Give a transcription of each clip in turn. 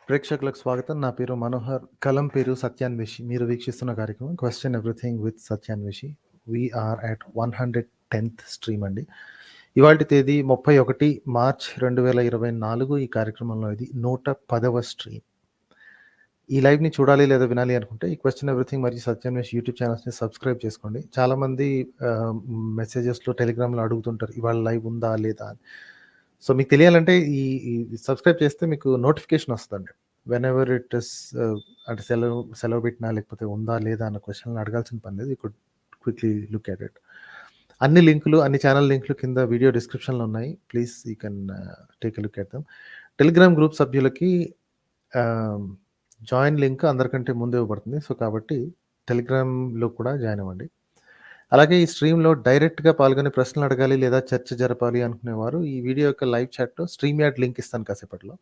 ప్రేక్షకులకు స్వాగతం. నా పేరు మనోహర్. కలం పేరు సత్య అన్వేషి. మీరు వీక్షిస్తున్న కార్యక్రమం question everything with Satya Anveshi. We are at 110th stream అండి. ఇవాల్టి తేదీ 31 మార్చ్ 2024. ఈ కార్యక్రమంలో ఇది 110వ స్ట్రీమ్. ఈ లైవ్ని చూడాలి లేదా వినాలి అనుకుంటే ఈ క్వశ్చన్ ఎవ్రీథింగ్ మరియు సత్య అన్వేషి యూట్యూబ్ ఛానల్స్ని సబ్స్క్రైబ్ చేసుకోండి. చాలామంది మెసేజెస్లో టెలిగ్రామ్లో అడుగుతుంటారు ఇవాళ లైవ్ ఉందా లేదా అని. సో మీకు తెలియాలంటే ఈ సబ్స్క్రైబ్ చేస్తే మీకు నోటిఫికేషన్ వస్తుందండి. వెన్ ఎవర్ ఇట్ ఇస్ అంటే సెలవు పెట్టినా లేకపోతే ఉందా లేదా అన్న క్వశ్చన్లు అడగాల్సిన పని లేదు. You could quickly look at it. అన్ని లింకులు అన్ని ఛానల్ లింకులు కింద వీడియో డిస్క్రిప్షన్లో ఉన్నాయి. Please you can take a look at them. Telegram group సభ్యులకి జాయిన్ లింక్ అందరికంటే ముందే ఇవ్వబడుతుంది. సో కాబట్టి టెలిగ్రామ్లో కూడా జాయిన్ అవ్వండి. అలాగే ఈ స్ట్రీమ్లో డైరెక్ట్గా పాల్గొని ప్రశ్నలు అడగాలి లేదా చర్చ జరపాలి అనుకునేవారు ఈ వీడియో యొక్క లైవ్ చాట్లో స్ట్రీమ్ యార్డ్ లింక్ ఇస్తాను కాసేపట్లో.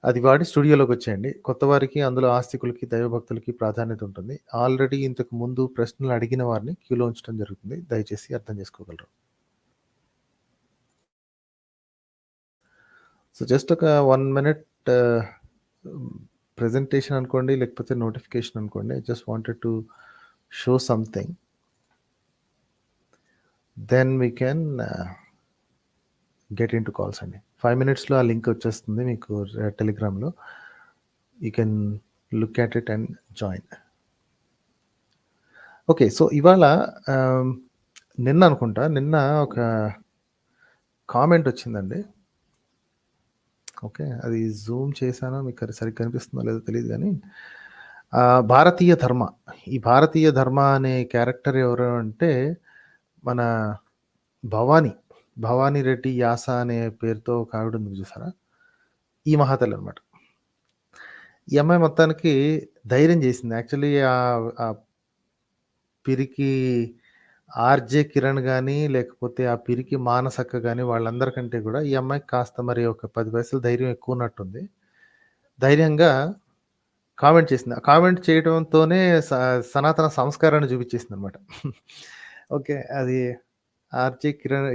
అది వాడి స్టూడియోలోకి వచ్చేయండి. కొత్త వారికి అందులో ఆస్తికులకి దైవభక్తులకి ప్రాధాన్యత ఉంటుంది. ఆల్రెడీ ఇంతకు ముందు ప్రశ్నలు అడిగిన వారిని క్యూలో ఉంచడం జరుగుతుంది. దయచేసి అర్థం చేసుకోగలరు. సో జస్ట్ ఒక 1 minute ప్రెజెంటేషన్ అనుకోండి లేకపోతే నోటిఫికేషన్ అనుకోండి. I just wanted to show something. Then we can get into calls అండి. 5 minutesలో ఆ లింక్ వచ్చేస్తుంది మీకు టెలిగ్రామ్లో. You can look at it and join. Okay, so ఇవాళ నిన్న ఒక కామెంట్ వచ్చిందండి. ఓకే, అది జూమ్ చేశానో మీకు అది సరిగ్గా కనిపిస్తుందో లేదో తెలియదు కానీ భారతీయ ధర్మ, ఈ భారతీయ ధర్మ అనే క్యారెక్టర్ ఎవరు అంటే మన భవానీ రెడ్డి యాస అనే పేరుతో ఒక ఆవిడ ఉంది చూసారా, ఈ మహాతల్లి అనమాట. ఈ అమ్మాయి మొత్తానికి ధైర్యం చేసింది. యాక్చువల్లీ ఆ పిరికి ఆర్జే కిరణ్ కానీ లేకపోతే ఆ పిరికి మానసక్క కానీ వాళ్ళందరికంటే కూడా ఈ అమ్మాయికి కాస్త మరి ఒక 10 పైసలు ధైర్యం ఎక్కువ ఉన్నట్టుంది. ధైర్యంగా కామెంట్ చేసింది. ఆ కామెంట్ చేయడంతోనే సనాతన సంస్కారాన్ని చూపించేసింది అనమాట. ఓకే, అది ఆర్జే కిరణ్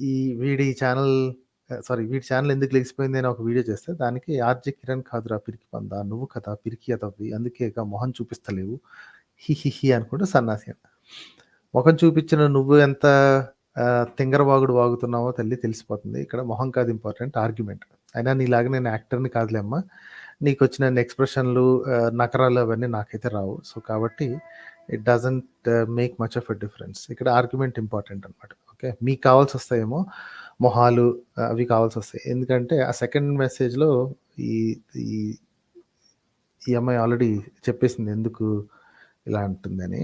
ఈ వీడి ఛానల్ ఎందుకు లెగిసిపోయింది అని ఒక వీడియో చేస్తే దానికి ఆర్జే కిరణ్ కాదురా పిరికి పందా, నువ్వు కదా పిరికి అతవ్వి, అందుకే మొహం చూపిస్తలేవు హిహిహి అనుకుంటే సన్నాసి అంట. మొహం చూపించిన నువ్వు ఎంత తింగరవాగుడు వాగుతున్నావో తల్లి తెలిసిపోతుంది. ఇక్కడ మొహం కాదు ఇంపార్టెంట్, ఆర్గ్యుమెంట్. అయినా నీలాగా నేను యాక్టర్ని కాదులేమ్మా, నీకు వచ్చిన ఎక్స్ప్రెషన్లు నకరాలు అవన్నీ నాకైతే రావు. సో కాబట్టి it doesn't make much of a difference. ఇక్కడ ఆర్గ్యుమెంట్ ఇంపార్టెంట్ అనమాట. ఓకే, మీకు కావాల్సి వస్తాయేమో మొహాలు అవి కావాల్సి వస్తాయి. ఎందుకంటే ఆ సెకండ్ మెసేజ్లో ఈ అమ్మాయి ఆల్రెడీ చెప్పేసింది ఎందుకు ఇలా అంటుందని.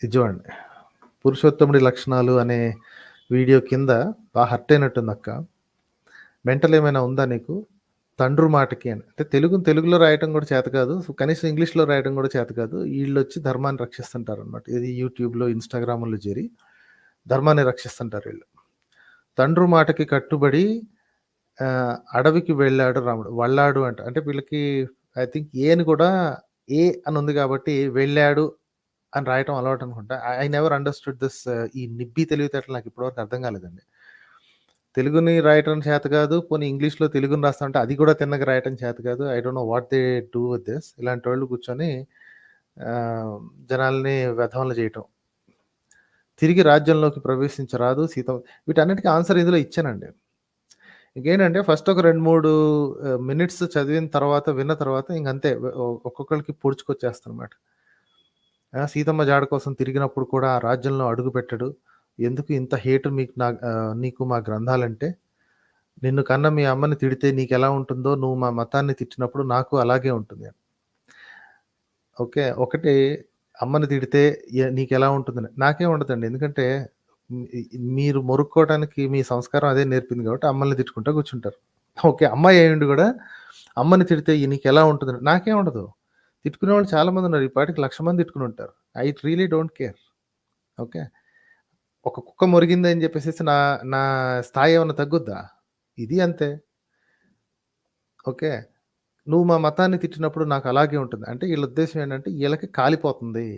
ఇది చూడండి, పురుషోత్తముడి లక్షణాలు అనే వీడియో కింద బాగా హర్ట్ అయినట్టుంది అక్క. మెంటల్ ఏమైనా ఉందా నీకు, తండ్రు మాటకి అని. అంటే తెలుగులో రాయటం కూడా చేత కాదు, కనీసం ఇంగ్లీష్లో రాయటం కూడా చేత కాదు. వీళ్ళు వచ్చి ధర్మాన్ని రక్షిస్తుంటారు అనమాట. ఇది యూట్యూబ్లో ఇన్స్టాగ్రామ్లో చేరి ధర్మాన్ని రక్షిస్తుంటారు వీళ్ళు. తండ్రు మాటకి కట్టుబడి అడవికి వెళ్ళాడు రాముడు. వళ్ళాడు అంటే వీళ్ళకి ఐ థింక్ ఏని కూడా ఏ అని ఉంది కాబట్టి వెళ్ళాడు అని రాయటం అలవాటు అనుకుంటా. I never understood this. ఈ నిబ్బి తెలివితేటలు నాకు ఇప్పటివరకు అర్థం కాలేదండి. తెలుగుని రాయటం చేత కాదు, పోనీ ఇంగ్లీష్లో తెలుగుని రాస్తుంటే అది కూడా తిన్నగా రాయటం చేత కాదు. I don't know what they do with this. ఇలాంటి వాళ్ళు కూర్చొని జనాల్ని వ్యధంలో చేయటం. తిరిగి రాజ్యంలోకి ప్రవేశించరాదు సీత, వీటన్నిటికీ ఆన్సర్ ఇందులో ఇచ్చానండి. ఇంకేంటంటే ఫస్ట్ ఒక 2-3 minutes చదివిన తర్వాత విన్న తర్వాత ఇంకంతే ఒక్కొక్కరికి పొడుచుకొచ్చేస్తానమాట. సీతమ్మ జాడ కోసం తిరిగినప్పుడు కూడా ఆ రాజ్యంలో అడుగు పెట్టడు, ఎందుకు ఇంత హేటు నీకు మా గ్రంథాలంటే, నిన్ను కన్న మీ అమ్మని తిడితే నీకు ఎలా ఉంటుందో నువ్వు మా మతాన్ని తిట్టినప్పుడు నాకు అలాగే ఉంటుంది. ఓకే, ఒకటి అమ్మని తిడితే నీకు ఎలా ఉంటుందని నాకేం ఉండదండి. ఎందుకంటే మీరు మొరుక్కోవడానికి మీ సంస్కారం అదే నేర్పింది కాబట్టి అమ్మల్ని తిట్టుకుంటా కూర్చుంటారు. ఓకే, అమ్మాయి అయ్యుండి కూడా అమ్మని తిడితే నీకు ఎలా ఉంటుందని నాకేం ఉండదు. తిట్టుకునే వాళ్ళు చాలా మంది ఉన్నారు. ఈ పాటికి 1,00,000 మంది తిట్టుకుని ఉంటారు. I really don't care. Okay, ఒక కుక్క మొరిగింది అని చెప్పేసి నా స్థాయి ఏమైనా తగ్గుద్దా? ఇది అంతే. ఓకే, నువ్వు మా మతాన్ని తిట్టినప్పుడు నాకు అలాగే ఉంటుంది అంటే వీళ్ళ ఉద్దేశం ఏంటంటే వీళ్ళకి కాలిపోతుంది,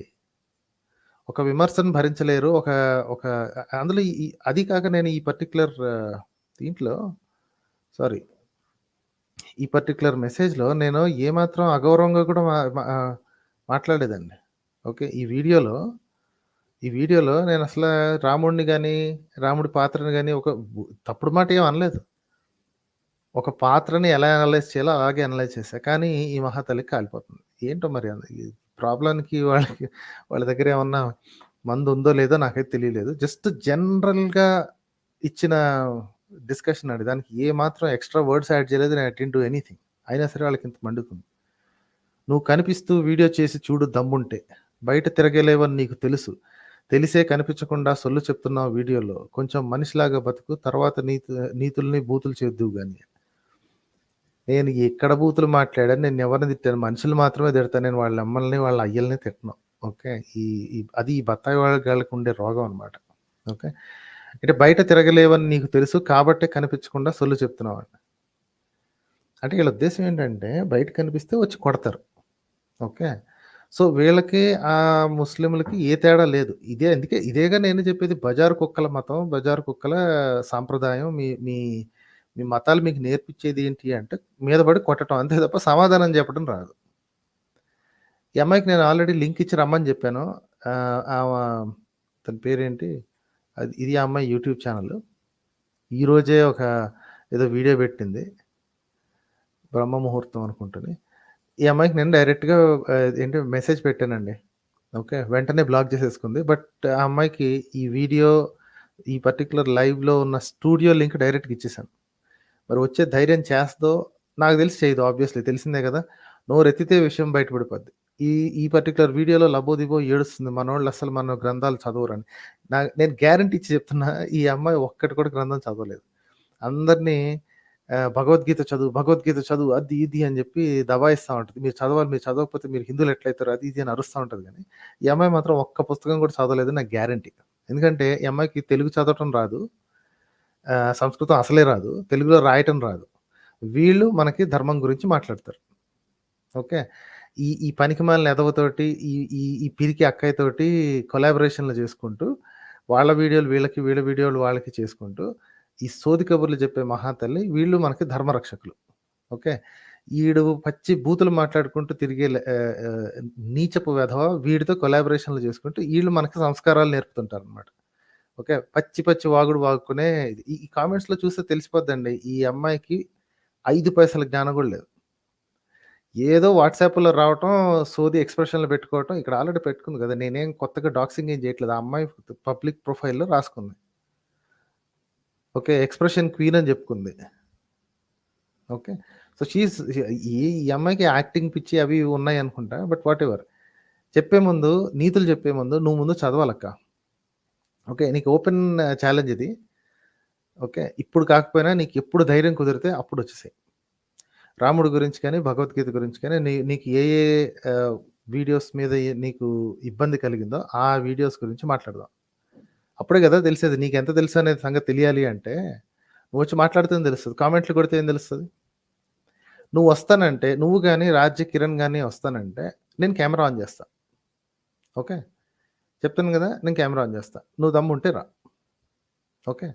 ఒక విమర్శను భరించలేరు. ఒక అందులో అది కాక నేను ఈ పర్టికులర్ దీంట్లో ఈ పర్టిక్యులర్ మెసేజ్‌లో నేను ఏమాత్రం అగౌరవంగా కూడా మాట్లాడలేదండి. ఓకే. ఈ వీడియోలో నేనసల రాముడిని గాని, రాముడి పాత్రని గాని ఒక తప్పుడు మాట ఏమి అనలేదు. ఒక పాత్రని ఎలా అనలైజ్ చేయాలో అలాగే అనలైజ్ చేశా. కానీ ఈ మహాతల్లికి కాలిపోతుంది. ఏంటో మరి ఈ ప్రాబ్లమ్‌కి వాళ్ళ దగ్గర ఏమన్నా మందుందో లేదో నాకైతే తెలియలేదు. జస్ట్ జనరల్‌గా ఇచ్చిన డిస్కషన్ అండి. దానికి ఏ మాత్రం ఎక్స్‌ట్రా వర్డ్స్ యాడ్ చేయలేదు. నేను ఐ డిడ్ంట్ డూ ఎనీథింగ్. అయినా సరే వాళ్ళకింత మండుతుంది. నువ్వు కనిపిస్తూ వీడియో చేసి చూడు దమ్ముంటే. బయట తిరగలేవని నీకు తెలుసు. తెలిసే కనిపించకుండా సొల్లు చెప్తున్నావు వీడియోలో. కొంచెం మనిషిలాగా బతుకు. తర్వాత నీతుల్ని బూతులు చేద్దువు గాని. నేను ఎక్కడ బూతులు మాట్లాడాను, నేనెవరిని తిట్టాను. మనుషులు మాత్రమే తిడతాను. నేను వాళ్ళ అమ్మల్ని, వాళ్ళ అయ్యల్ని తిట్టను. ఓకే. ఈ ఈ అది ఈ బత్తాయి వాళ్ళకుండే రోగం అనమాట. ఓకే. అంటే బయట తిరగలేవని నీకు తెలుసు కాబట్టే కనిపించకుండా సొల్లు చెప్తున్నావంట. అంటే వీళ్ళ ఉద్దేశ్యం ఏంటంటే బయట కనిపిస్తే వచ్చి కొడతారు. ఓకే. సో వీళ్ళకి ముస్లింలకి ఏ తేడా లేదు. అందుకే ఇదేగా నేను చెప్పేది బజారు కుక్కల మతం, బజారు కుక్కల సాంప్రదాయం. మీ మీ మీ మతాలు మీకు నేర్పించేది ఏంటి అంటే మీద పడి కొట్టటం. అంతే తప్ప సమాధానం చెప్పడం రాదు. ఈ అమ్మాయికి నేను ఆల్రెడీ లింక్ ఇచ్చి రమ్మని చెప్పాను. తన పేరేంటి? ఇది ఆ అమ్మాయి యూట్యూబ్ ఛానల్. ఈరోజే ఏదో వీడియో పెట్టింది. బ్రహ్మ ముహూర్తం అనుకుంటది. ఈ అమ్మాయికి నేను డైరెక్ట్‌గా మెసేజ్ పెట్టానండి. ఓకే. వెంటనే బ్లాక్ చేసేసుకుంది. బట్ ఆ అమ్మాయికి ఈ వీడియో, ఈ పర్టిక్యులర్ లైవ్‌లో ఉన్న స్టూడియో లింక్ డైరెక్ట్‌గా ఇచ్చేసాను. మరి వచ్చే ధైర్యం చేస్తదో నాకు తెలిసి చేయదు ఆబ్వియస్‌లీ తెలిసిందే కదా! నోరెత్తితే విషయం బయట పడిపోద్ది. ఈ ఈ పర్టిక్యులర్ వీడియోలో లబోదిబో ఏడుస్తుంది. మనోళ్ళు అసలు మన గ్రంథాలు చదవరని. నేను గ్యారంటీ ఇచ్చి చెప్తున్నా ఈ అమ్మాయి ఒక్కటి కూడా గ్రంథం చదవలేదు. అందరిని భగవద్గీత చదువు, భగవద్గీత చదువు అది ఇది అని చెప్పి దబాయిస్తా ఉంటది. మీరు చదవాలి, మీరు చదవకపోతే మీరు హిందువులు ఎట్లయితారు అది ఇది అని అరుస్తా ఉంటది గానీ, ఈ అమ్మాయి మాత్రం ఒక్క పుస్తకం కూడా చదవలేదని నాకు గ్యారంటీ. ఎందుకంటే ఈ అమ్మాయికి తెలుగు చదవటం రాదు. సంస్కృతం అసలే రాదు. తెలుగులో రాయటం రాదు. వీళ్ళు మనకి ధర్మం గురించి మాట్లాడతారు. ఓకే. ఈ పనికిమాలిన ఎదవతోటి ఈ ఈ ఈ పిరికి అక్కయ్యతోటి కొలాబరేషన్‌లు చేసుకుంటూ, వాళ్ళ వీడియోలు వీళ్ళకి, వీళ్ళ వీడియోలు వాళ్ళకి చేసుకుంటూ, ఈ సోది కబుర్లు చెప్పే మహాతల్లి వీళ్ళు మనకి ధర్మరక్షకులు. ఓకే. ఈడు పచ్చి బూతులు మాట్లాడుకుంటూ తిరిగే నీచపు వెధవ వీడితో కొలాబరేషన్‌లు చేసుకుంటూ, ఈళ్ళు మనకి సంస్కారాలు నేర్పుతుంటారనమాట. ఓకే. పచ్చి పచ్చి వాగుడు వాగుకునే ఈ కామెంట్స్‌లో చూస్తే తెలిసిపోద్దండి. ఈ అమ్మాయికి 5 పైసల జ్ఞానం కూడా లేదు. ఏదో వాట్సాప్‌లో రావటం, సోది ఎక్స్‌ప్రెషన్‌లు పెట్టుకోవటం. ఇక్కడ ఆల్రెడీ పెట్టుకుంది కదా! నేనేం కొత్తగా డాక్సింగ్ ఏం చేయట్లేదు. ఆ అమ్మాయి పబ్లిక్ ప్రొఫైల్‌లో రాసుకుంది. ఓకే. ఎక్స్‌ప్రెషన్ క్వీన్ అని చెప్పుకుంది. ఓకే. సో, ఈ అమ్మాయికి యాక్టింగ్ పిచ్చి అవి ఇవి ఉన్నాయనుకుంటా. But whatever. నీతులు చెప్పే ముందు నువ్వు ముందు చదవాలక్క. ఓకే. నీకు ఓపెన్ ఛాలెంజ్ ఇది. ఓకే. ఇప్పుడు కాకపోయినా నీకెప్పుడు ధైర్యం కుదిరితే అప్పుడొచ్చేసేయి. రాముడి గురించి కానీ, భగవద్గీత గురించి కానీ నీకు ఏ ఏ వీడియోస్ మీద నీకు ఇబ్బంది కలిగిందో ఆ వీడియోస్ గురించి మాట్లాడదాం. అప్పుడే కదా తెలిసేది. నీకెంత తెలుసు అనే సంగతి తెలియాలి అంటే, నువ్వొచ్చి మాట్లాడితేనే తెలుస్తది. కామెంట్లు కొడితే ఏం తెలుస్తది? నువ్వు గాని, కిరణ్ గాని వస్తానంటే, నేను కెమెరా ఆన్ చేస్తా. ఓకే. చెప్తాను గదా! నేను కెమెరా ఆన్ చేస్తా. నువ్వు దమ్ముంటే రా. ఓకే.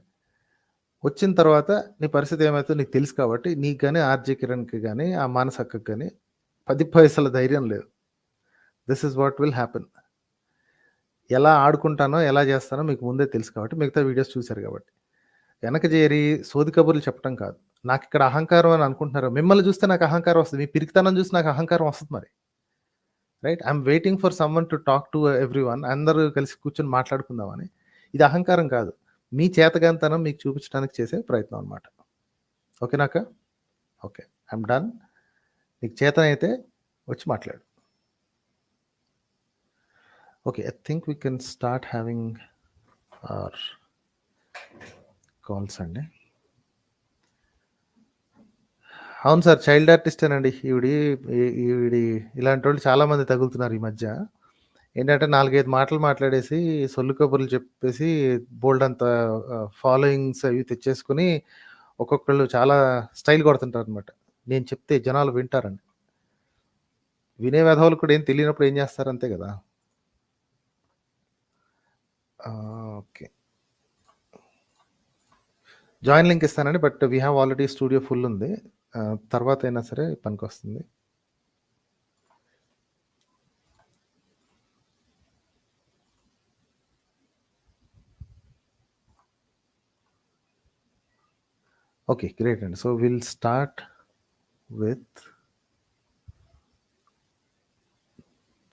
వచ్చిన తర్వాత నీ పరిస్థితి ఏమైతుందో నీకు తెలుసు కాబట్టి, నీకు గాని, కిరణ్‌కి గాని, ఆ మానసక్కకి గాని 10 పైసల ధైర్యం లేదు. This is what will happen. ఎలా ఆడుకుంటానో, ఎలా చేస్తానో మీకు ముందే తెలుసు కాబట్టి, మిగతా వీడియోస్ చూసారు కాబట్టి. వెనక చేరి సోది కబుర్లు చెప్పటం కాదు. నాకిక్కడ అహంకారం అని అనుకుంటున్నారు. మిమ్మల్ని చూస్తే నాకు అహంకారం వస్తది. మీ పిరికితనం చూసి నాకు అహంకారం వస్తది మరి. Right? I am waiting for someone to talk to everyone. అందరూ కలిసి కూర్చొని మాట్లాడుకుందామని. ఇది అహంకారం కాదు. మీ చేతగానితనం మీకు చూపించడానికి చేసే ప్రయత్నం అనమాట. ఓకేనాక్క? ఓకే. I am done. నీకు చేతనైతే వచ్చి మాట్లాడు. Okay. I think we can start having our calls అండి. అవును సార్. చైల్డ్ ఆర్టిస్టేనండి. ఈవిడి ఇలాంటోళ్ళు చాలా మంది తగులుతున్నారు ఈ మధ్య. ఏంటంటే 4, 5 మాటలు మాట్లాడేసి, సొల్లు కబుర్లు చెప్పేసి, బోలెడంత ఫాలోయింగ్స్ అవి తెచ్చేసుకొని, ఒక్కొక్కళ్ళు చాలా స్టైల్ కొడుతుంటారనమాట. నేను చెప్తే జనాలు వింటారని. వినే వెధవలకు కూడా ఏం తెలియనప్పుడు ఏం చేస్తారు అంతే గదా! ఓకే. జాయిన్ లింక్ ఇస్తానండి. But we have already studio full ఉంది. తర్వాత అయినా సరే పనికొస్తుంది. ఓకే, గ్రేట్ అండి. సో విల్ స్టార్ట్ విత్,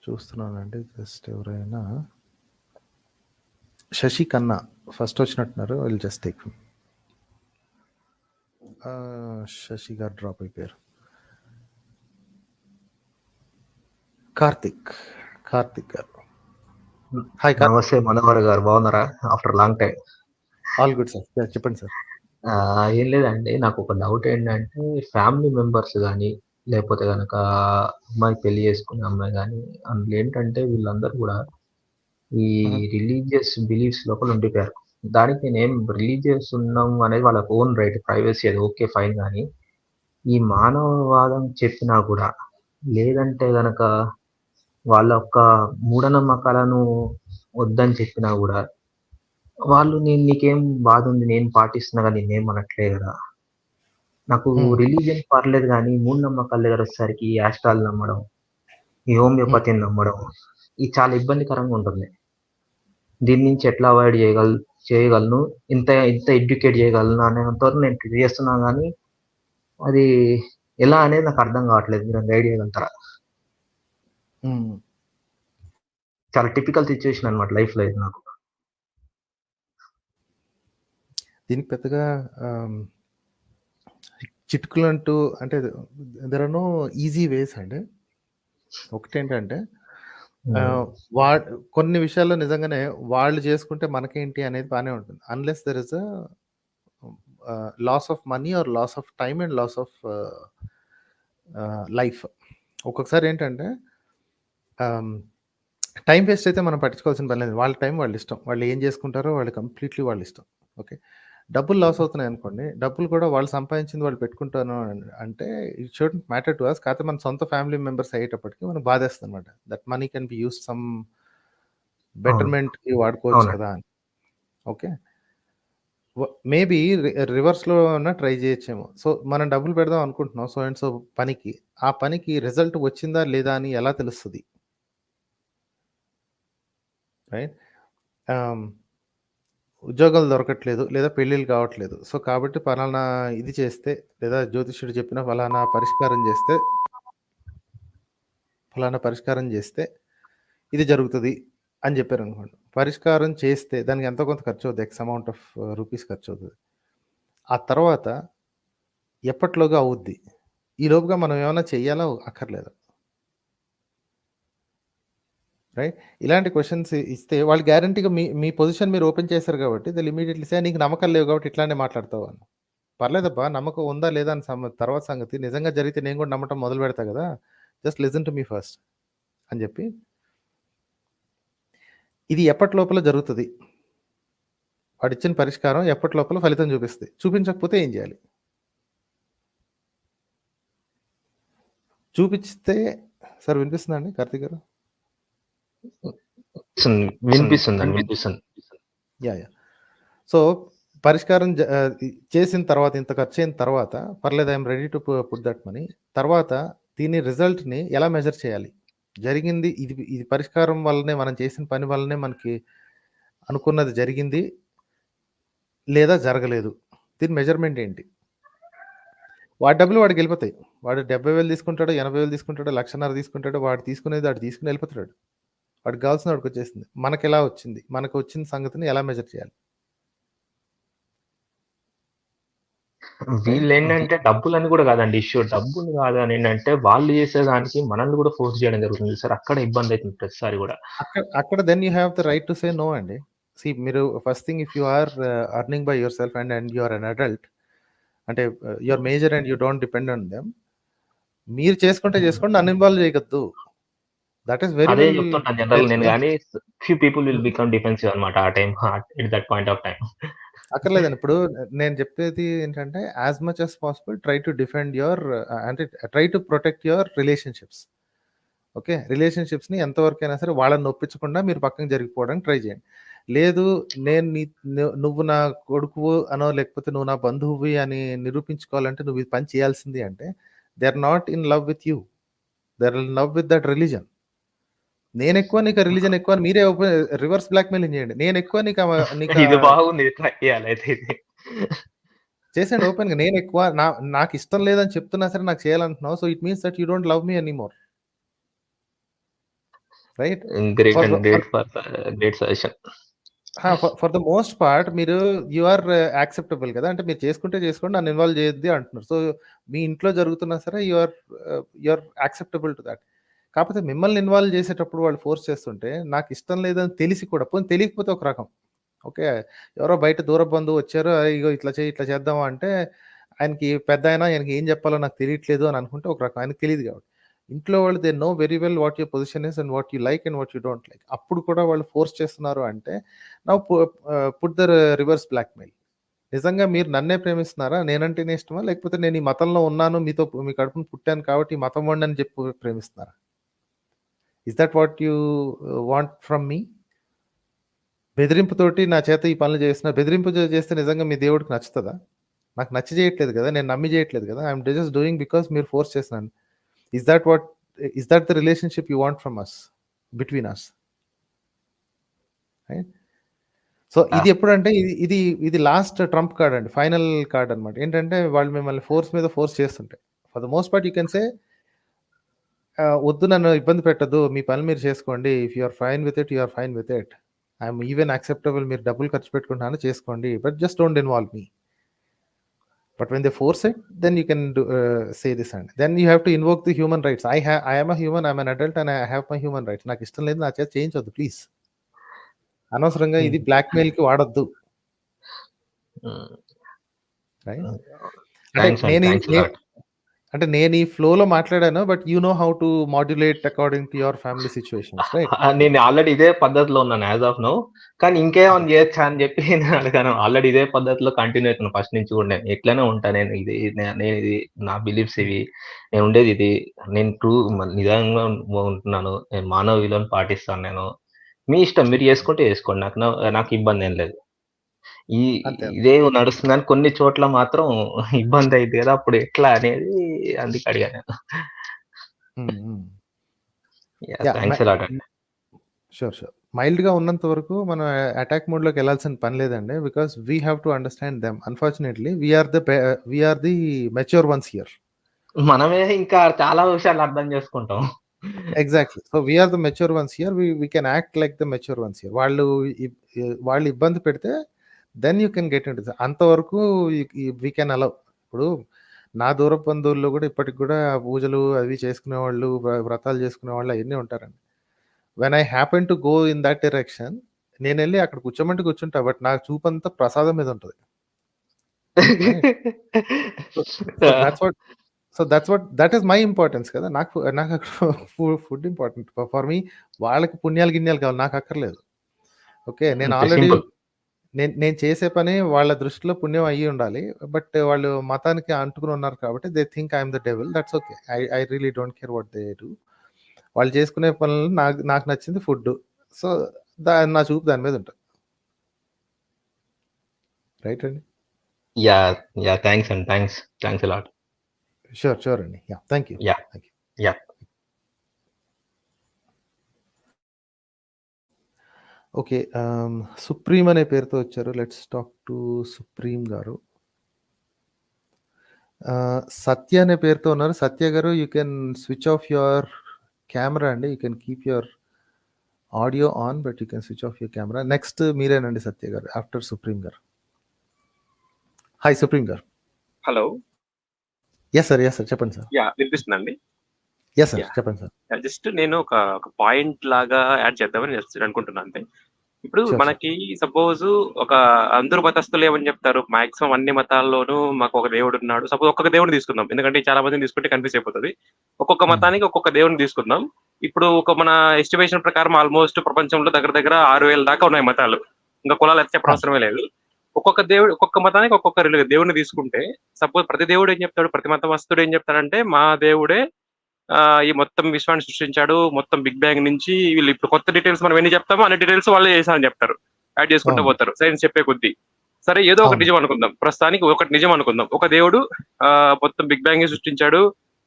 చూస్తున్నానండి జస్ట్ ఎవరైనా, శశి కన్నా ఫస్ట్ వచ్చినట్టున్నారు. విల్ జస్ట్ టేక్ శశి గారు డ్రాప్ అయిపోయారు. కార్తిక్ గారు. హాయ్ కార్తిక్. నమస్తే మనోహర్ గారు, బాగున్నారా? After long time. All good sir, చెప్పండి సార్. ఏం లేదండి, నాకు ఒక డౌట్ ఏంటంటే ఫ్యామిలీ మెంబర్స్ కానీ లేకపోతే కనుక అమ్మాయి పెళ్లి చేసుకునే అమ్మాయి కానీ, అందులో ఏంటంటే వీళ్ళందరూ కూడా ఈ రిలీజియస్ బిలీఫ్స్ లోపల ఉండిపోయారు. దానికి నేనేం రిలీజియస్ ఉన్నాం అనేది వాళ్ళ ఓన్ రైట్, ప్రైవసీ, అది ఓకే ఫైన్. కానీ ఈ మానవవాదం చెప్పినా కూడా, లేదంటే గనక వాళ్ళ యొక్క మూఢనమ్మకాలను వద్దని చెప్పినా కూడా, వాళ్ళు నీకేం బాధ ఉంది, నేను పాటిస్తున్నా కానీ నేనేం అనట్లే కదా. నాకు రిలీజియన్ పర్లేదు కానీ మూఢనమ్మకాల దగ్గర వచ్చేసరికి ఈ ఆస్ట్రాలు నమ్మడం, ఈ హోమియోపతిని నమ్మడం, ఇది చాలా ఇబ్బందికరంగా ఉంటుంది. దీని నుంచి ఎట్లా అవాయిడ్ చేయగలను, ఇంత ఎడ్యుకేట్ చేయగలను అనేంతవరకు నేను ట్రై చేస్తున్నాను. కానీ అది ఎలా అనేది నాకు అర్థం కావట్లేదు. మీరు గైడ్ చేయగలుగుతారా? చాలా టిపికల్ సిచ్యువేషన్ అనమాట లైఫ్ లో ఇది నాకు. దీనికి పెద్దగా చిట్కులు అంటూ అంటే దెర్ ఆర్ నో ఈజీ వేస్ అండి. ఒకటేంటంటే కొన్ని విషయాల్లో నిజంగానే వాళ్ళు చేసుకుంటే మనకేంటి అనేది బాగానే ఉంటుంది, unless there is a loss of money or loss of time and loss of life. ఒక్కొక్కసారి ఏంటంటే టైం వేస్ట్ అయితే మనం పట్టించుకోవాల్సిన పని లేదు. వాళ్ళ టైం వాళ్ళ ఇష్టం, వాళ్ళు ఏం చేసుకుంటారో వాళ్ళు కంప్లీట్లీ వాళ్ళ ఇష్టం. ఓకే, డబ్బులు లాస్ అవుతున్నాయి అనుకోండి, డబ్బులు కూడా వాళ్ళు సంపాదించింది వాళ్ళు పెట్టుకుంటాను అంటే it shouldn't matter to us. కాకపోతే మన సొంత ఫ్యామిలీ మెంబర్స్ అయ్యేటప్పటికి మనకు బాధేస్తుంది అనమాట. That money can be use some బెటర్మెంట్కి వాడుకోవచ్చు కదా అని. ఓకే, మేబీ రివర్స్లో ట్రై చేయొచ్చేమో. సో మనం డబ్బులు పెడదాం అనుకుంటున్నాం సో అండ్ సో పనికి, ఆ పనికి రిజల్ట్ వచ్చిందా లేదా అని ఎలా తెలుస్తుంది, రైట్? ఉద్యోగాలు దొరకట్లేదు లేదా పెళ్ళిళ్ళు కావట్లేదు, సో కాబట్టి ఫలానా ఇది చేస్తే, లేదా జ్యోతిష్యుడు చెప్పిన ఫలానా పరిష్కారం చేస్తే ఇది జరుగుతుంది అని చెప్పారు అనుకోండి. పరిష్కారం చేస్తే దానికి ఎంతో కొంత ఖర్చు అవుతుంది, ఎక్స్ అమౌంట్ ఆఫ్ రూపీస్ ఖర్చు అవుతుంది. ఆ తర్వాత ఎప్పట్లోగా అవుద్ది, ఈ లోపుగా మనం ఏమైనా చెయ్యాలా అక్కర్లేదా, రైట్? ఇలాంటి క్వశ్చన్స్ ఇస్తే వాళ్ళు గ్యారంటీగా మీ పొజిషన్ మీరు ఓపెన్ చేశారు కాబట్టి దే ఇమీడియట్లీ సే నీకు నమ్మకం లేవు కాబట్టి ఇట్లానే మాట్లాడతావు అని. పర్లేదబ్బా, నమ్మకం ఉందా లేదా అని తర్వాత సంగతి, నిజంగా జరిగితే నేను కూడా నమ్మటం మొదలు పెడతా కదా, just listen to me first అని చెప్పి, ఇది ఎప్పటి లోపల జరుగుతుంది, వాడిచ్చిన పరిష్కారం ఎప్పటి లోపల ఫలితం చూపిస్తుంది, చూపించకపోతే ఏం చేయాలి, చూపిస్తే. సార్ వినిపిస్తుందండి కార్తీక్ గారు? వినిపిస్తుంది. యా. సో పరిష్కారం చేసిన తర్వాత, ఇంత ఖర్చు అయిన తర్వాత పర్లేదు, I'm ready to put that money. తర్వాత దీని రిజల్ట్ని ఎలా మెజర్ చేయాలి, జరిగింది ఇది పరిష్కారం వల్లనే, మనం చేసిన పని వల్లనే మనకి అనుకున్నది జరిగింది లేదా జరగలేదు, దీని మెజర్మెంట్ ఏంటి? వాడి డబ్బులు వాడికి వెళ్ళిపోతాయి. వాడు 70,000 తీసుకుంటాడు, 80,000 తీసుకుంటాడు, 1,50,000 తీసుకుంటాడు, వాడు తీసుకునేది వాడు తీసుకుని వెళ్ళిపోతాడు. వాడికి కావాల్సిన వాడికి వచ్చేసింది. మనకి ఎలా వచ్చింది, మనకు వచ్చిన సంగతిని ఎలా మెజర్ చేయాలి? వీళ్ళు ఏంటంటే డబ్బులని కూడా కాదండి ఇష్యూ, డబ్బులు కాదు అని ఏంటంటే వాళ్ళు చేసేదానికి మనల్ని కూడా ఫోర్స్ చేయడం జరుగుతుంది సార్. అక్కడ ఇబ్బంది అవుతుంది ప్రతిసారి కూడా. అక్కడ then you have the right to say no అండి. సి, మీరు first thing, if you are earning by yourself and you are an adult, అంటే your major and you don't depend on them, మీరు చేసుకుంటే చేసుకోండి, నన్ను involve చేయగద్దు. That is very well చెప్తుంటాను general నేను, కానీ few people will become defensive అనమాట ఆ time, at that point of time. అక్కర్లేదండి. ఇప్పుడు నేను చెప్పేది ఏంటంటే, as much as possible try to defend your, అంటే try to protect your relationships. Okay, రిలేషన్షిప్స్ని ఎంతవరకైనా సరే వాళ్ళని నొప్పించకుండా మీరు పక్కన జరిగిపోవడానికి ట్రై చేయండి. లేదు నేను నువ్వు నా కొడుకువు అనో లేకపోతే నువ్వు నా బంధువువి అని నిరూపించుకోవాలంటే నువ్వు ఈ పని చేయాల్సింది అంటే they are not in love with you, they are in love with that religion. నేను ఎక్కువ నీకు రిలీజన్ ఎక్కువ అని మీరే రివర్స్ బ్లాక్ మెయిలింగ్ చేయండి. నేను ఎక్కువ నీకు ఇది బాగుంది, ట్రై చేయాలి అయితే ఇది. చేసేయండి ఓపెన్ గా. నేను ఎక్కువ నాకు ఇష్టం లేదని చెప్తున్నా సరే నాకు చేయాలంటున్నావు, so it means that you don't love me anymore, right? Great suggestion. For the most part మీరు యు ఆర్ యాక్సెప్టబుల్ కదా, అంటే మీరు చేసుకుంటే చేసుకోండి, నన్ను ఇన్వాల్వ్ చేయొద్ది అంటున్నారు. సో మీ ఇంట్లో జరుగుతున్నా సరే you are acceptable to that. కాకపోతే మిమ్మల్ని ఇన్వాల్వ్ చేసేటప్పుడు వాళ్ళు ఫోర్స్ చేస్తుంటే నాకు ఇష్టం లేదని తెలిసి కూడా, పోనీ తెలియకపోతే ఒక రకం, ఓకే, ఎవరో బయట దూర బంధువు వచ్చారు, ఇగో ఇట్లా చేద్దామా అంటే ఆయనకి పెద్ద అయినా ఆయనకి ఏం చెప్పాలో నాకు తెలియట్లేదు అని అనుకుంటే ఒక రకం, ఆయనకి తెలియదు కాబట్టి. ఇంట్లో వాళ్ళు they know very well what your position is and what you like and what you don't like. అప్పుడు కూడా వాళ్ళు ఫోర్స్ చేస్తున్నారు అంటే now put the reverse blackmail. నిజంగా మీరు నన్నే ప్రేమిస్తున్నారా, నేనంటేనే ఇష్టమా, లేకపోతే నేను ఈ మతంలో ఉన్నాను, మీ కడుపును పుట్టాను కాబట్టి ఈ మతం వాడిని అని చెప్పి ప్రేమిస్తున్నారా? Is that what you want from me? బెదిరింపుతోటి నా చేత ఈ పనులు చేస్తున్నా, బెదిరింపు చేస్తే నిజంగా మీ దేవుడికి నచ్చుతుందా? నాకు నచ్చి చేయట్లేదు కదా, నేను నమ్మి చేయట్లేదు కదా, ఐఎమ్ జస్ట్ డూయింగ్ బికాస్ మీరు ఫోర్స్ చేస్తున్నాను. Is that the relationship you want from us, between us, right? So ఇది ఎప్పుడంటే ఇది లాస్ట్ ట్రంప్ కార్డ్ అండి, ఫైనల్ కార్డ్ అనమాట. ఏంటంటే వాళ్ళు మిమ్మల్ని ఫోర్స్ మీద ఫోర్స్ చేస్తుంటే for the most part you can say వద్దు నన్ను ఇబ్బంది పెట్టద్దు, మీ పని మీరు చేసుకోండి, if you are fine with it you are fine with it, I'm even acceptable, మీరు డబ్బులు ఖర్చు పెట్టుకుంటున్నాను చేసుకోండి, but just don't involve me. But when they force it, then you can say this, and then you have to invoke the human rights. I am a human, I'm an adult and I have my human rights. నాకు ఇష్టం లేదు, నా చేత చేయించొద్దు please. అనవసరంగా ఇది black mail కి వాడొద్దు, right? అంటే నేను ఈ ఫ్లో లో మాట్లాడాను, but you know how to modulate according to your family situations, right? నేను ఆల్రెడీ ఇదే పద్ధతిలో ఉన్నాను యాజ్ ఆఫ్ నౌ, కానీ ఇంకేమైనా చేయొచ్చా అని చెప్పి నేను అడిగాను. ఆల్రెడీ ఇదే పద్ధతిలో కంటిన్యూ అవుతున్నాను ఫస్ట్ నుంచి కూడా. నేను ఎట్లనే ఉంటాను, నేను ఇది నా బిలీఫ్స్ ఇవి, నేను ఉండేది ఇది, నేను నిజంగా ఉంటున్నాను, నేను మానవ విలువను పాటిస్తాను. నేను మీ ఇష్టం, మీరు చేసుకుంటే చేసుకోండి, నాకు ఇబ్బంది ఏం లేదు. ఇదే నడుస్తుందని కొన్ని చోట్ల మాత్రం ఇబ్బంది అయింది కదా, అప్పుడు ఎట్లా అనేది అందుకు అడిగాను. షూర్ మైల్డ్ గా ఉన్నంత వరకు మనం అటాక్ మోడ్ లోకి వెళ్ళాల్సిన పని లేదండి, because we have to understand them. Unfortunately we're the mature ones here. మనమే ఇంకా చాలా విషయాలు అర్థం చేసుకుంటాం. Exactly. So we're the mature ones here, we can act like the mature ones here. వాళ్ళు ఇబ్బంది పెడితే then you can get into అంతవరకు వీ కెన్ అలౌ. ఇప్పుడు నా దూర బంధువుల్లో కూడా ఇప్పటికి కూడా పూజలు అవి చేసుకునే వాళ్ళు, వ్రతాలు చేసుకునే వాళ్ళు అవన్నీ ఉంటారండి. When I happen to go in that direction, నేను వెళ్ళి అక్కడ కూర్చోమంటే కూర్చుంటా, బట్ నాకు చూపంతా ప్రసాదం మీద ఉంటుంది. So that is my importance కదా. నాకు ఫుడ్ ఇంపార్టెంట్ ఫర్ మీ. వాళ్ళకి పుణ్యాలు గిన్యాలు కావాలి, నాకు అక్కర్లేదు. ఓకే, నేను ఆల్రెడీ నేను చేసే పని వాళ్ళ దృష్టిలో పుణ్యం అయ్యి ఉండాలి, బట్ వాళ్ళు మతానికి అంటుకుని ఉన్నారు కాబట్టి they think I'm the devil. That's okay, I really don't care what they do. వాళ్ళు చేసుకునే పనులు నాకు నచ్చింది ఫుడ్, సో నా చూపు దాని మీద ఉంటుంది, రైట్ అండి? యా థ్యాంక్స్ అండి, థ్యాంక్స్ అలాట్. షూర్ అండి, yeah thank you. Yeah okay, supreme అనే పేరుతో వచ్చారు. లెట్స్ టాక్ టు సుప్రీం గారు. సత్య అనే పేరుతో ఉన్నారు. Satya garu, you can switch off your camera అండి, you can keep your audio on but you can switch off your camera. Next మీరేనండి Satya garu, after Supreme garu. Hi Supreme garu. Hello. Yes sir చెప్పండి sir. Yeah, వినిపిస్తుందండి? Yes sir చెప్పండి sir. Just నేను ఒక point లాగా add చేద్దామని అనుకుంటున్నాను అంతే. ఇప్పుడు మనకి సపోజ్ ఒక అందరూ మతస్థులు ఏమని చెప్తారు, మాక్సిమం అన్ని మతాల్లోనూ మాకు ఒక దేవుడు ఉన్నాడు. సపోజ్ ఒక్కొక్క దేవుడిని తీసుకుందాం, ఎందుకంటే చాలా మందిని తీసుకుంటే కన్ఫ్యూజ్ అయిపోతుంది. ఒక్కొక్క మతానికి ఒక్కొక్క దేవుడిని తీసుకుందాం. ఇప్పుడు మన ఎస్టిమేషన్ ప్రకారం ఆల్మోస్ట్ ప్రపంచంలో దగ్గర 6,000 దాకా ఉన్నాయి మతాలు. ఇంకా కులాలు అయితే చెప్పడం అవసరమే లేదు. ఒక్కొక్క మతానికి ఒక్కొక్క దేవుడిని తీసుకుంటే, సపోజ్ ప్రతి దేవుడు ఏం చెప్తాడు, ప్రతి మతస్థుడు ఏం చెప్తాడంటే మా దేవుడే ఈ మొత్తం విశ్వాన్ని సృష్టించాడు, మొత్తం బిగ్ బ్యాంగ్ నుంచి. వీళ్ళు ఇప్పుడు కొత్త డీటెయిల్స్ మనం ఎన్ని చెప్తామో అన్ని డీటెయిల్స్ వాళ్ళే చేశారని చెప్తారు. యాడ్ చేసుకుంటూ పోతారు సైన్స్ చెప్పే కొద్దీ. సరే ఏదో ఒకటి నిజం అనుకుందాం, ప్రస్తుతానికి ఒకటి నిజం అనుకుందాం. ఒక దేవుడు మొత్తం బిగ్ బ్యాంగ్ సృష్టించాడు,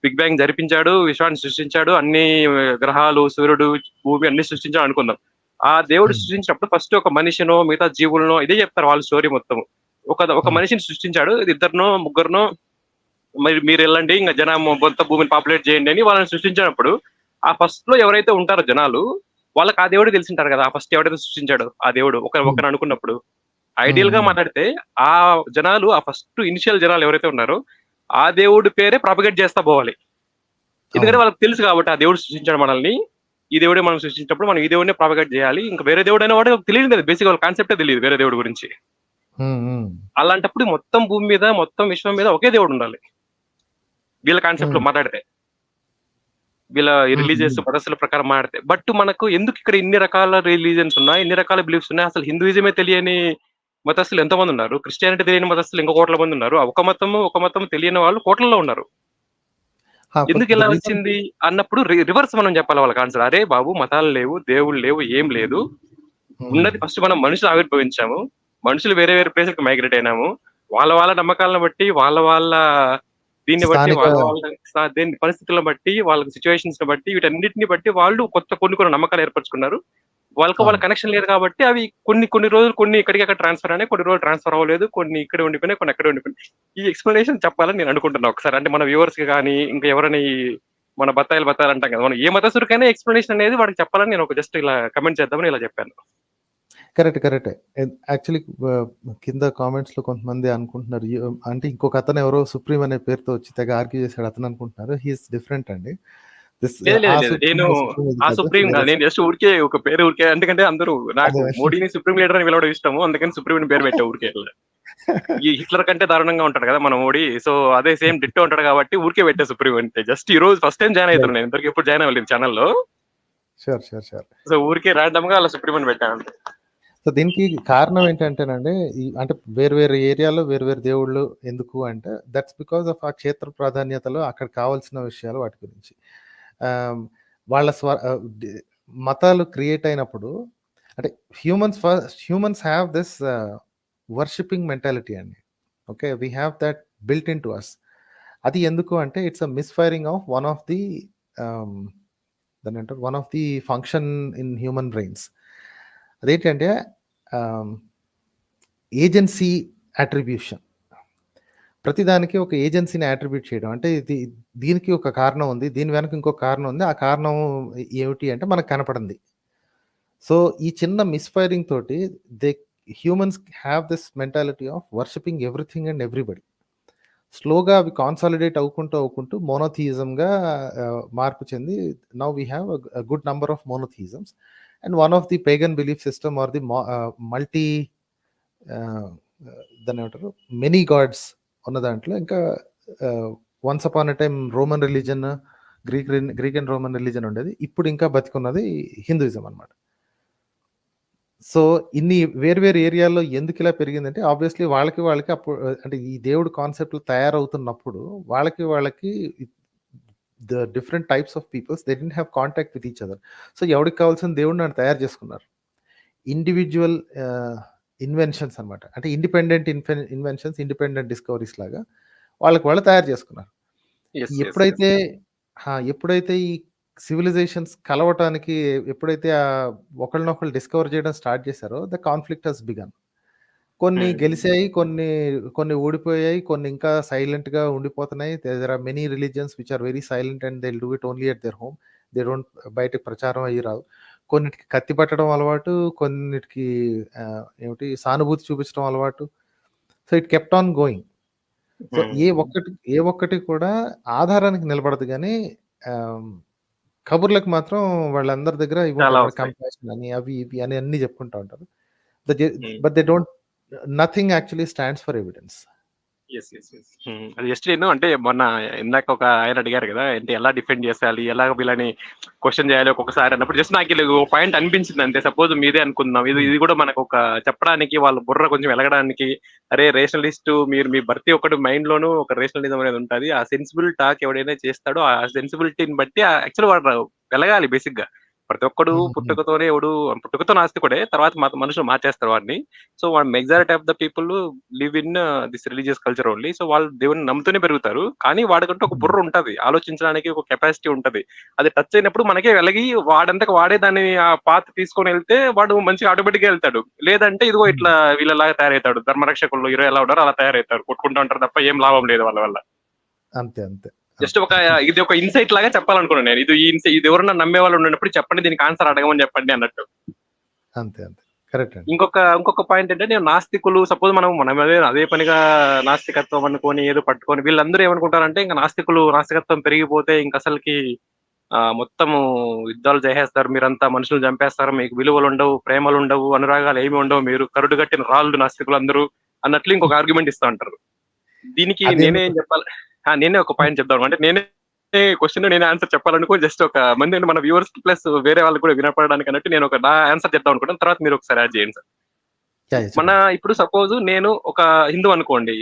బిగ్ బ్యాంగ్ జరిపించాడు, విశ్వాన్ని సృష్టించాడు, అన్ని గ్రహాలు, సూర్యుడు, భూమి అన్ని సృష్టించాడు అనుకుందాం. ఆ దేవుడు సృష్టించినప్పుడు ఫస్ట్ ఒక మనిషినో మిగతా జీవులనో ఇదే చెప్తారు వాళ్ళ స్టోరీ మొత్తం. ఒక మనిషిని సృష్టించాడు, ఇద్దరినో ముగ్గురునో మరి మీరు వెళ్ళండి ఇంకా జనం మొత్తం భూమిని పాపులేట్ చేయండి అని వాళ్ళని సృష్టించినప్పుడు ఆ ఫస్ట్ లో ఎవరైతే ఉంటారో జనాలు వాళ్ళకి ఆ దేవుడు తెలిసింటారు కదా, ఆ ఫస్ట్ ఎవరైతే సృష్టించాడో ఆ దేవుడు ఒకరు అనుకున్నప్పుడు ఐడియల్ గా మాట్లాడితే ఆ జనాలు ఆ ఫస్ట్ ఇనిషియల్ జనాలు ఎవరైతే ఉన్నారో ఆ దేవుడి పేరే ప్రాపగేట్ చేస్తా పోవాలి. ఎందుకంటే వాళ్ళకి తెలుసు కాబట్టి ఆ దేవుడు సృష్టించాడు మనల్ని, ఈ దేవుడే మనం సృష్టించినప్పుడు మనం ఈ దేవుడిని ప్రాపగేట్ చేయాలి. ఇంకా వేరే దేవుడు అయిన వాడు తెలియదు కదా, బేసిక్ వాళ్ళ కాన్సెప్టే తెలియదు వేరే దేవుడి గురించి. అలాంటప్పుడు మొత్తం భూమి మీద మొత్తం విశ్వం మీద ఒకే దేవుడు ఉండాలి వీళ్ళ కాన్సెప్ట్ లో మాట్లాడితే, వీళ్ళ రిలీజియస్ మతస్థుల ప్రకారం మాట్లాడితే. బట్ మనకు ఎందుకు ఇక్కడ ఇన్ని రకాల రిలీజియన్స్ ఉన్నాయి, ఇన్ని రకాల బిలీఫ్స్ ఉన్నాయి, అసలు హిందూయిజమే తెలియని మతస్థులు ఎంతమంది ఉన్నారు, క్రిస్టియానిటీ తెలియని మతస్థులు ఇంకో కోట్ల మంది ఉన్నారు, ఒక మతం తెలియని వాళ్ళు కోట్లలో ఉన్నారు. ఎందుకు ఇలా వచ్చింది అన్నప్పుడు రివర్స్ మనం చెప్పాలి వాళ్ళకి ఆన్సర్. అరే బాబు మతాలు లేవు, దేవుళ్ళు లేవు, ఏం లేదు, ఉన్నది ఫస్ట్ మనం మనుషులు ఆవిర్భవించాము, మనుషులు వేరే వేరే ప్లేస్లకు మైగ్రేట్ అయినాము, వాళ్ళ నమ్మకాలను బట్టి వాళ్ళ దీన్ని బట్టి వాళ్ళ దేని పరిస్థితులను బట్టి వాళ్ళ సిచ్యువేషన్స్ బట్టి వీటన్నిటిని బట్టి వాళ్ళు కొన్ని నమ్మకాలు ఏర్పరచుకున్నారు. వాళ్ళ కనెక్షన్ లేదు కాబట్టి అవి కొన్ని రోజులు కొన్ని ఇక్కడికి అక్కడ ట్రాన్స్ఫర్ అయినాయి, కొన్ని రోజులు ట్రాన్స్ఫర్ అవ్వలేదు, కొన్ని ఇక్కడ ఉండిపోయినాయి, కొన్ని అక్కడ ఉండిపోయినాయి. ఈ ఎక్స్ప్లెనేషన్ చెప్పాలని నేను అనుకుంటున్నా ఒకసారి. అంటే మన వ్యూవర్స్ కి కానీ ఇంకా ఎవరైనా మన బత్తాయిలు అంటాం కదా, మనం ఏ మతస్థుడికైనా ఎక్స్ప్లెనేషన్ అనేది వాడికి చెప్పాలని నేను ఒక జస్ట్ ఇలా కమెంట్ చేద్దామని ఇలా చెప్పాను. కరెక్ట్. యాక్చువల్లీ కింద కామెంట్స్ లో కొంతమంది అనుకుంటున్నారు అంటే ఇంకొక అతను ఎవరో సుప్రీం అనే పేరుతో వచ్చి తెగ ఆర్గ్యూ చేశాడు అతను అనుకుంటున్నారు. హీఈస్ డిఫరెంట్ అండి. నేను ఆ సుప్రీం నేను జస్ట్ ఊరికే ఒక పేరు ఊరికే, ఎందుకంటే అందరూ నాకు మోడీని సుప్రీం లీడర్ అని పిలవడం ఇష్టము, అందుకని సుప్రీం పేరు పెట్టా ఊరికే. ఈ హిట్లర్ కంటే దారుణంగా ఉంటాడు కదా మన మోడీ, సో అదే సేమ్ డిట్టో ఉంటాడు కాబట్టి ఊరికే పెట్టే సుప్రీం అంటే. జస్ట్ ఈ రోజు ఫస్ట్ టైం జాయిన్ అవుతాను, నేను ఇంతవరకు ఎప్పుడు జాయిన్ అవ్వలేదు ఛానల్లో. సో ఊరికే ర్యాండమ్ గా అలా సుప్రీం అని పెట్టాను. సో దీనికి కారణం ఏంటంటేనండి, అంటే వేరు ఏరియాలో వేరు దేవుళ్ళు ఎందుకు అంటే దట్స్ బికాస్ ఆఫ్ ఆ క్షేత్ర ప్రాధాన్యతలో అక్కడ కావాల్సిన విషయాలు వాటి గురించి. వాళ్ళ మతాలు క్రియేట్ అయినప్పుడు అంటే humans have this worshipping mentality అండి. Okay, we have that built in to us. అది ఎందుకు అంటే it's a misfiring of one of the function in human brains. అదేంటంటే ఏజెన్సీ అట్రిబ్యూషన్. ప్రతిదానికి ఒక ఏజెన్సీని అట్రిబ్యూట్ చేయడం. అంటే దీనికి ఒక కారణం ఉంది, దీని వెనక ఇంకొక కారణం ఉంది, ఆ కారణం ఏమిటి అంటే మనకు కనపడింది. సో ఈ చిన్న మిస్ఫైరింగ్ తోటి humans have this mentality of worshipping everything and everybody. స్లోగా అవి కాన్సాలిడేట్ అవుకుంటూ మోనోథియిజంగా మార్పు చెంది now we have a good number of monotheisms. And one of the pagan belief system or the దాని ఏమంటారు మెనీ గాడ్స్ ఉన్న దాంట్లో ఇంకా once upon a time Roman religion, Greek and Roman religion ఉండేది. ఇప్పుడు ఇంకా బతికున్నది హిందూయిజం అనమాట. సో ఇన్ని వేరు ఏరియాల్లో ఎందుకు ఇలా పెరిగిందంటే ఆబ్వియస్లీ వాళ్ళకి అప్పుడు అంటే ఈ దేవుడు కాన్సెప్ట్లు తయారవుతున్నప్పుడు వాళ్ళకి the different types of peoples, they didn't have contact with each other. So ఎవరికి కావాల్సిన దేవుడిని ఆయన తయారు చేసుకున్నారు. ఇండివిజువల్ ఇన్వెన్షన్స్ అనమాట. అంటే ఇండిపెండెంట్ ఇన్వెన్షన్స్, ఇండిపెండెంట్ డిస్కవరీస్ లాగా వాళ్ళు తయారు చేసుకున్నారు. ఎప్పుడైతే ఈ సివిలైజేషన్స్ కలవటానికి ఎప్పుడైతే ఒకళ్ళనొకళ్ళు డిస్కవర్ చేయడం స్టార్ట్ చేశారో ద కాన్ఫ్లిక్ట్ హస్ బిగన్. కొన్ని గెలిచాయి, కొన్ని ఓడిపోయాయి, కొన్ని ఇంకా సైలెంట్ గా ఉండిపోతున్నాయి. There are many religions which are very silent and they will do it only at their home. They don't బయటకు ప్రచారం అయ్యి రావు. కొన్నిటికి కత్తి పట్టడం అలవాటు, కొన్నిటికి సానుభూతి చూపించడం అలవాటు. So it kept on going. So ఏ ఒక్కటి కూడా ఆధారానికి నిలబడదు, కానీ కబుర్లకు మాత్రం వాళ్ళందరి దగ్గర కంపాషన్ అని అవి ఇవి అని అన్ని చెప్పుకుంటా ఉంటారు. But they don't nothing actually stands for evidence. అది జస్ట్ నేను అంటే మొన్న ఇందాక ఒక ఆయన అడిగారు కదా, అంటే ఎలా డిఫెండ్ చేయాలి, ఎలా వీళ్ళని క్వశ్చన్ చేయాలి ఒక్కొక్కసారి అన్నప్పుడు జస్ట్ నాకు ఒక పాయింట్ అనిపించింది అంతే. సపోజ్ మీదే అనుకుందాం, ఇది కూడా మనకు ఒక చెప్పడానికి వాళ్ళ బుర్ర కొంచెం వెలగడానికి, అరే రేషనలిస్ట్ మీరు మీ ప్రతి ఒక్కటి మైండ్ లోనూ ఒక రేషనలిజం అనేది ఉంటుంది, ఆ సెన్సిబుల్ టాక్ ఎవడైనా చేస్తాడో ఆ సెన్సిబిలిటీని బట్టి యాక్చువల్ వాడు వెలగాలి బేసిక్ గా. ప్రతి ఒక్కడు పుట్టుకతోనే పుట్టుకతో నాస్తికుడే, తర్వాత మనుషులు మార్చేస్తారు వాడిని. So majority of the people live in this religious culture only. So వాళ్ళు దేవుని నమ్ముతూనే పెరుగుతారు, కానీ వాడికంటే ఒక బుర్ర ఉంటది, ఆలోచించడానికి ఒక కెపాసిటీ ఉంటది. అది టచ్ అయినప్పుడు మనకే వెలగి వాడంతకు వాడే దాన్ని ఆ పాత తీసుకొని వెళ్తే వాడు మంచిగా ఆటోమేటిక్ గా వెళ్తాడు. లేదంటే ఇదిగో ఇట్లా వీళ్ళలాగా తయారవుతాడు, ధర్మరక్షకులు హీరో ఎలా ఉంటారు అలా తయారవుతారు, కొట్టుకుంటూ ఉంటారు తప్ప ఏం లాభం లేదు వాళ్ళ వల్ల. అంతే అంతే. జస్ట్ ఇది ఒక ఇన్సైట్ లాగా చెప్పాలనుకున్నాను నేను. ఇది ఎవరన్నా నమ్మే వాళ్ళు ఉన్నప్పుడు చెప్పండి, దీనికి ఆన్సర్ అడగమని చెప్పండి అన్నట్టు. అంతే అంతే, కరెక్ట్ అండి. ఇంకొక పాయింట్ ఏంటంటే, నాస్తికులు సపోజ్ మనం అదే పనిగా నాస్తికత్వం అనుకొని ఏదో పట్టుకొని వీళ్ళందరూ ఏమనుకుంటారంటే, ఇంకా నాస్తికత్వం పెరిగిపోతే ఇంకా అసలుకి మొత్తము యుద్ధాలు చేసేస్తారు, మీరంతా మనుషులు చంపేస్తారు, మీకు విలువలు ఉండవు, ప్రేమలు ఉండవు, అనురాగాలు ఏమి ఉండవు, మీరు కరుడు కట్టిన రాళ్ళు నాస్తికులు అందరూ అన్నట్లు ఇంకొక ఆర్గ్యుమెంట్ ఇస్తా ఉంటారు. దీనికి నేనేం చెప్పాలి, నేనే ఒక పాయింట్ చెప్తాను. అంటే నేనే క్వశ్చన్ నేనే ఆన్సర్ చెప్పాలనుకో, జస్ట్ ఒక మంది మన వ్యూవర్స్ ప్లస్ వేరే వాళ్ళకి కూడా వినపడడానికి అన్నట్టు నేను నా ఆన్సర్ చెప్తాం అనుకుంటాను, తర్వాత మీరు ఒకసారి యాడ్ చేయండి సార్. ఇప్పుడు సపోజ్ నేను ఒక హిందూ అనుకోండి,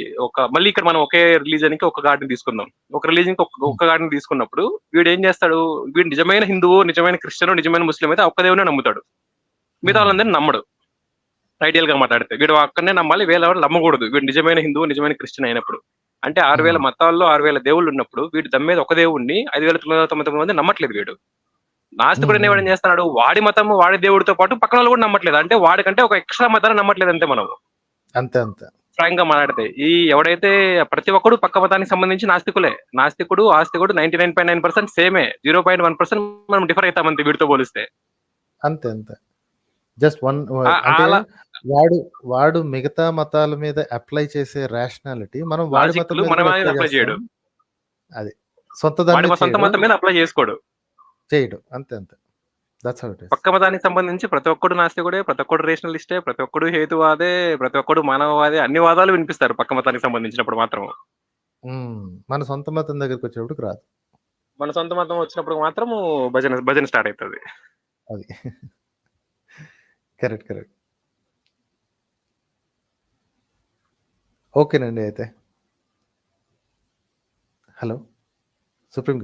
మళ్ళీ ఇక్కడ మనం ఒకే రిలీజన్ కి ఒక గాడిని తీసుకుందాం. ఒక రిలీజన్ కి ఒక గాడిని తీసుకున్నప్పుడు వీడు ఏం చేస్తాడు, వీడు నిజమైన హిందువు, నిజమైన క్రిస్టియన్, నిజమైన ముస్లిం అయితే ఒక్క దేవునే నమ్ముతాడు, మిగతా వాళ్ళందరినీ నమ్మడు. ఐడియల్ గా మాట్లాడితే వీడు అక్కడనే నమ్మాలి, వేరే వాళ్ళు నమ్మకూడదు. వీడు నిజమైన హిందువు, నిజమైన క్రిస్టియన్ అయినప్పుడు. అంటే 6000 మతాల్లో 6000 దేవుళ్ళు ఉన్నప్పుడు వీడు దమ్మేది ఒక దేవుడిని 5999 మంది నమ్మట్లేదు. వీడు నాస్తికుడు అనేవాడు ఏం చేస్తున్నాడు, వాడి మతం వాడి దేవుడితో పాటు పక్కన వాళ్ళు కూడా నమ్మట్లేదు. అంటే వాడికంటే ఒక ఎక్స్ట్రా మతాన్ని నమ్మట్లేదు అంతే. మనం అంతే అంతే ఫ్రాంక్ గా మాట్లాడితే ఎవడైతే ప్రతి ఒక్కడు పక్క మతానికి సంబంధించి నాస్తికులే. నాస్తికుడు ఆస్తికుడు 99.9% సేమే, 0.1% మనం డిఫర్ అవుతామంతే వీడితో పోలిస్తే. అంతే అంతే. జస్ట్ వన్ వాడు మిగతా మతాల మీద అప్లై చేసే రేషనాలిటీ మనం వాడి మతం మీద అప్లై చేయడు. అది సొంత మతం మీద అప్లై చేసుకోడు, చేయడు. అంతే అంతే. పక్క మతానికి సంబంధించి ప్రతి ఒక్కడు నాస్తికుడే, ప్రతి ఒక్కడు రేషనలిస్టే, ప్రతి ఒక్కడు హేతువాదే, ప్రతి ఒక్కడు మానవవాదే, అన్ని వాదాలు వినిపిస్తారు పక్క మతానికి సంబంధించినప్పుడు మాత్రం. మన సొంత మతం దగ్గరికి వచ్చేప్పుడు రాదు. మన సొంత మతం వచ్చినప్పుడు మాత్రం భజన స్టార్ట్ అవుతుంది. అది కరెక్ట్ కరెక్ట్. ఓకేనండి. అయితే hello Supreme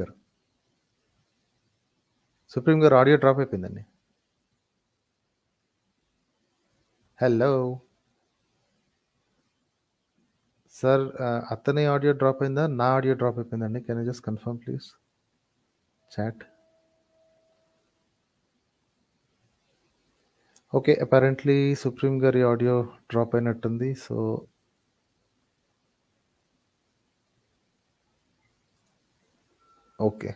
garu audio drop అయిపోయిందండి. హలో సార్, అతని ఆడియో డ్రాప్ అయిందా, నా ఆడియో డ్రాప్ అయిపోయిందండి? Can you just confirm please chat. Okay, apparently Supreme గారి ఆడియో డ్రాప్ అయినట్టుంది. So okay,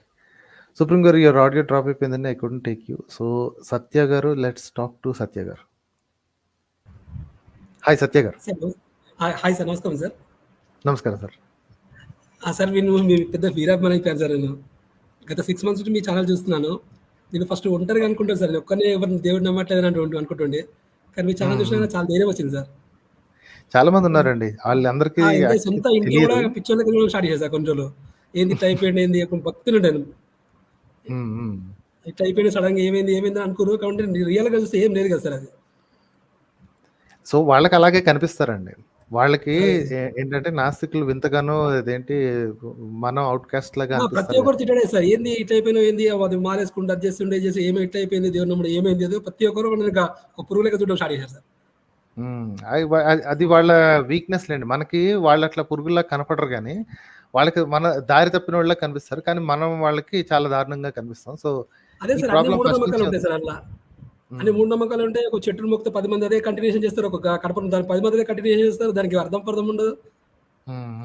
Supreme garu your audio drop అయిపోయిందండి. I couldn't take you. So Satya garu, let's talk to Satya garu. Hi Satya garu. Hi sir, నమస్కారం sir. నమస్కారం sir. Sir మీ పెద్ద వీరాభిమాని అయిపోయాను sir. నేను గత 6 months నుంచి మీ ఛానల్ చూస్తున్నాను. నేను ఫస్ట్ ఒంటరిగా అనుకుంటాను సార్, నేను ఒక్కనే ఎవరిని దేవుడు నమ్మట్లేదు అని అనుకుంటుండే, కానీ మీ ఛానల్ చూసినా చాలా ధైర్యం వచ్చింది సార్. చాలా మంది ఉన్నారండి, వాళ్ళందరికీ సొంత ఇంట్లో కూడా పిచ్చోళ్ళకి స్టార్ట్ చేశారు కొన్ని రోజులు. ఏంది ఇట్లా అయిపోయింది, ఏంది భక్తులు ఉంటాను, ఇట్లా అయిపోయింది సడన్ గా ఏమైంది అనుకున్నారు. కాబట్టి రియల్ గా చూస్తే ఏం లేదు కదా సార్ అది. సో వాళ్ళకి అలాగే కనిపిస్తారండి. వాళ్ళకి ఏంటంటే నాస్తికులు వింతగానో అదేంటి మనం అవుట్ కాస్ట్ లాగా ప్రతి ఒక్కరు తిట్టాడే సార్, ఏంది ఇట్లా అయిపోయినా, ఏంది అది మారేసుకుంటూ అది చేస్తుండే చేసి ఏమి ఇట్లా అయిపోయింది, దేవుడు నమ్ముడు ఏమైంది, ప్రతి ఒక్కరు ఒక పురుగులకి చూడడం స్టార్ట్ చేశారు సార్. అది వాళ్ళ వీక్నెస్ లేండి. మనకి వాళ్ళు అట్లా పురుగుల్లా కనపడరు, కానీ వాళ్ళకి మన దారి తప్పిన వాళ్ళ కనిపిస్తారు, కానీ మనం వాళ్ళకి చాలా దారుణంగా కనిపిస్తాం. సో అదే సార్, అన్ని మూఢనమ్మకాలు ఉంటాయి సార్. అట్లా అన్ని మూఢనమ్మకాలు ఉంటాయి. ఒక చెట్టును మొక్కితే 10 మంది అదే కంటిన్యూషన్ చేస్తారు, ఒక కడప దాని 10 మంది అదే కంటిన్యూషన్ చేస్తారు, దానికి అర్థం ఉండదు.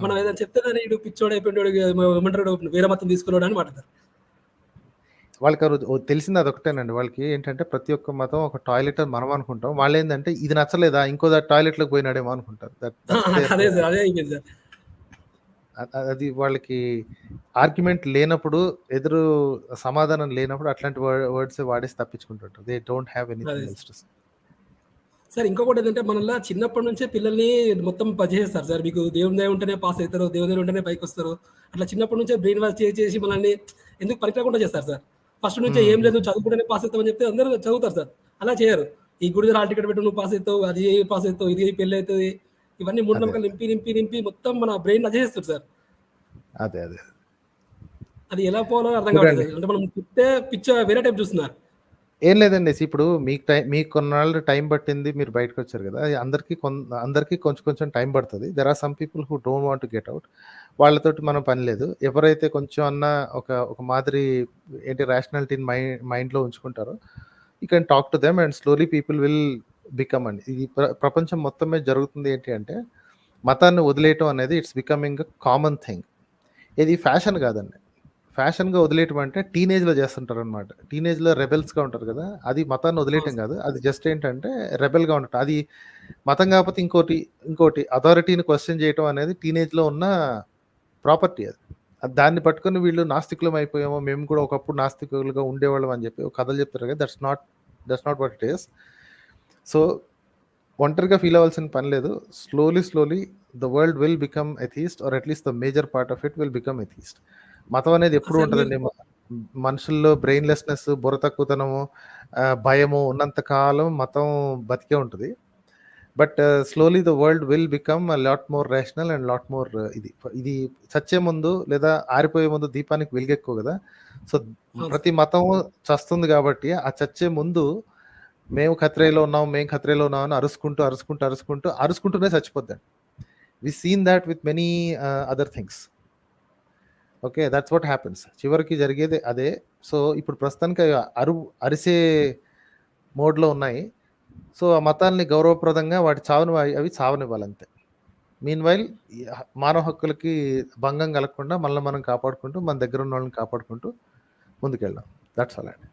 మనం ఏదైనా చెప్తే దాన్ని ఇటు పిచ్చోడు అయిపోయాడు, ఏమంటారు వేరే మతం తీసుకున్నాడు అని మాట్లాడతారు. వాళ్ళకి తెలిసింది అదొకటేనండి. వాళ్ళకి ఏంటంటే ప్రతి ఒక్క మతం ఒక టాయిలెట్ అని మనం అనుకుంటాం, వాళ్ళు ఏంటంటే ఇది నచ్చలేదా ఇంకో టాయిలెట్ లోకి పోయినాడేమో అనుకుంటారు. అదే సార్, అదే అయిపోయింది సార్. అది వాళ్ళకి ఆర్గ్యుమెంట్ లేనప్పుడు, ఎదురు సమాధానం లేనప్పుడు అట్లాంటి వర్డ్స్ వాడేసి తప్పించుకుంటుంటారు. They don't have anything else to say. Sir ఇంకొకటి ఏంటంటే, మనల్లా చిన్నప్పటి నుంచే పిల్లల్ని మొత్తం చేస్తారు సార్. మీకు దేవుని దయ ఉంటేనే పాస్ అవుతారు, దేవుని దయ ఉంటేనే పైకి వస్తారు, అట్లా చిన్నప్పటి నుంచే బ్రెయిన్ వాష్ చేసి మనల్ని ఎందుకు పనికిరాకుండా చేస్తారు సార్. ఫస్ట్ నుంచే ఏం లేదు చదువుకుంటేనే పాస్ అవుతామని చెప్తే అందరూ చదువుతారు సార్. అలా చేయరు. ఈ గుడి హాల్ టికెట్ పెట్టు, నువ్వు పాస్ అవుతావు, అది పాస్ అవుతావు, ఇది పెళ్ళి అవుతుంది, ఇవన్నీ మూఢనమ్మకాలు నింపి నింపి నింపి మొత్తం మన బ్రెయిన్ చేస్తారు సార్. అదే అది ఎలా పోవాలో అర్థం కావట్లేదు. అంటే మనం చెప్తే పిచ్చ వేరే టైప్ చూస్తున్నారు. ఏం లేదండి. ఇప్పుడు మీకు కొన్నాళ్ళు టైం పట్టింది. మీరు బయటకొచ్చారు గదా! అది అందరికీ కొంచెం కొంచెం టైం పడతది. There are some people who don't want to get out. వాళ్ళతోటి మనం పని లేదు. ఎవరైతే కొంచెం అన్నా ఒక మాదిరి రేషనాలిటీని మైండ్‌లో ఉంచుకుంటారో, you can talk to them and slowly people will become అండి. ఇది ప్రపంచం మొత్తం మీద జరుగుతుంది ఏంటి అంటే, మతాన్ని వదిలేయటం అనేది it's becoming a common thing. ఇది ఫ్యాషన్ కాదండి. ఫ్యాషన్‌గా వదిలేయటం అంటే టీనేజ్‌లో చేస్తుంటారనమాట. టీనేజ్‌లో రెబెల్స్‌గా ఉంటారు కదా! అది మతాన్ని వదిలేయటం కాదు. అది జస్ట్ ఏంటంటే రెబెల్‌గా ఉండటం. అది మతం కాకపోతే ఇంకోటి అథారిటీని క్వెషన్ చేయటం అనేది టీనేజ్‌లో ఉన్న ప్రాపర్టీ అది. దాన్ని పట్టుకొని వీళ్ళు నాస్తికులం అయిపోయాము. మేము కూడా ఒకప్పుడు నాస్తికులుగా ఉండేవాళ్ళం అని చెప్పి కథలు చెప్తారు కదా! That's not what it is. So ఒంటరిగా ఫీల్ అవ్వాల్సిన పని లేదు. Slowly the world will become atheist or at least the major part of it will become atheist. మతం అనేది ఎప్పుడు సార్ ఉంటదండి. మనుషుల్లో బ్రెయిన్‌లెస్‌నెస్, బుర్ర తక్కువతనము, భయము ఉన్నంత కాలం మతం బతికే ఉంటది. But slowly the world will become lot more rational and lot more ఇది చచ్చే ముందు లేదా ఆరిపోయే ముందు దీపానికి వెలుగెక్కువ కదా! సో ప్రతి మతం చస్తుంది కాబట్టి ఆ చచ్చే ముందు మేము ఖత్రేలో ఉన్నాం అని అరుచుకుంటూనే చచ్చిపోద్దండి. We seen that with many other things. Okay, that's what happens. చివరికి జరిగేది అదే. సో ఇప్పుడు ప్రస్తుతానికి అరిసే మోడ్లో ఉన్నాయి. సో ఆ మతాల్ని గౌరవప్రదంగా వాటి అవి చావనివ్వాలంతే. మీన్ వైల్ మానవ హక్కులకి భంగం కలగకుండా మనల్ని మనం కాపాడుకుంటూ, మన దగ్గర ఉన్న వాళ్ళని కాపాడుకుంటూ ముందుకెళ్దాం. దట్స్ ఆల్ అండి.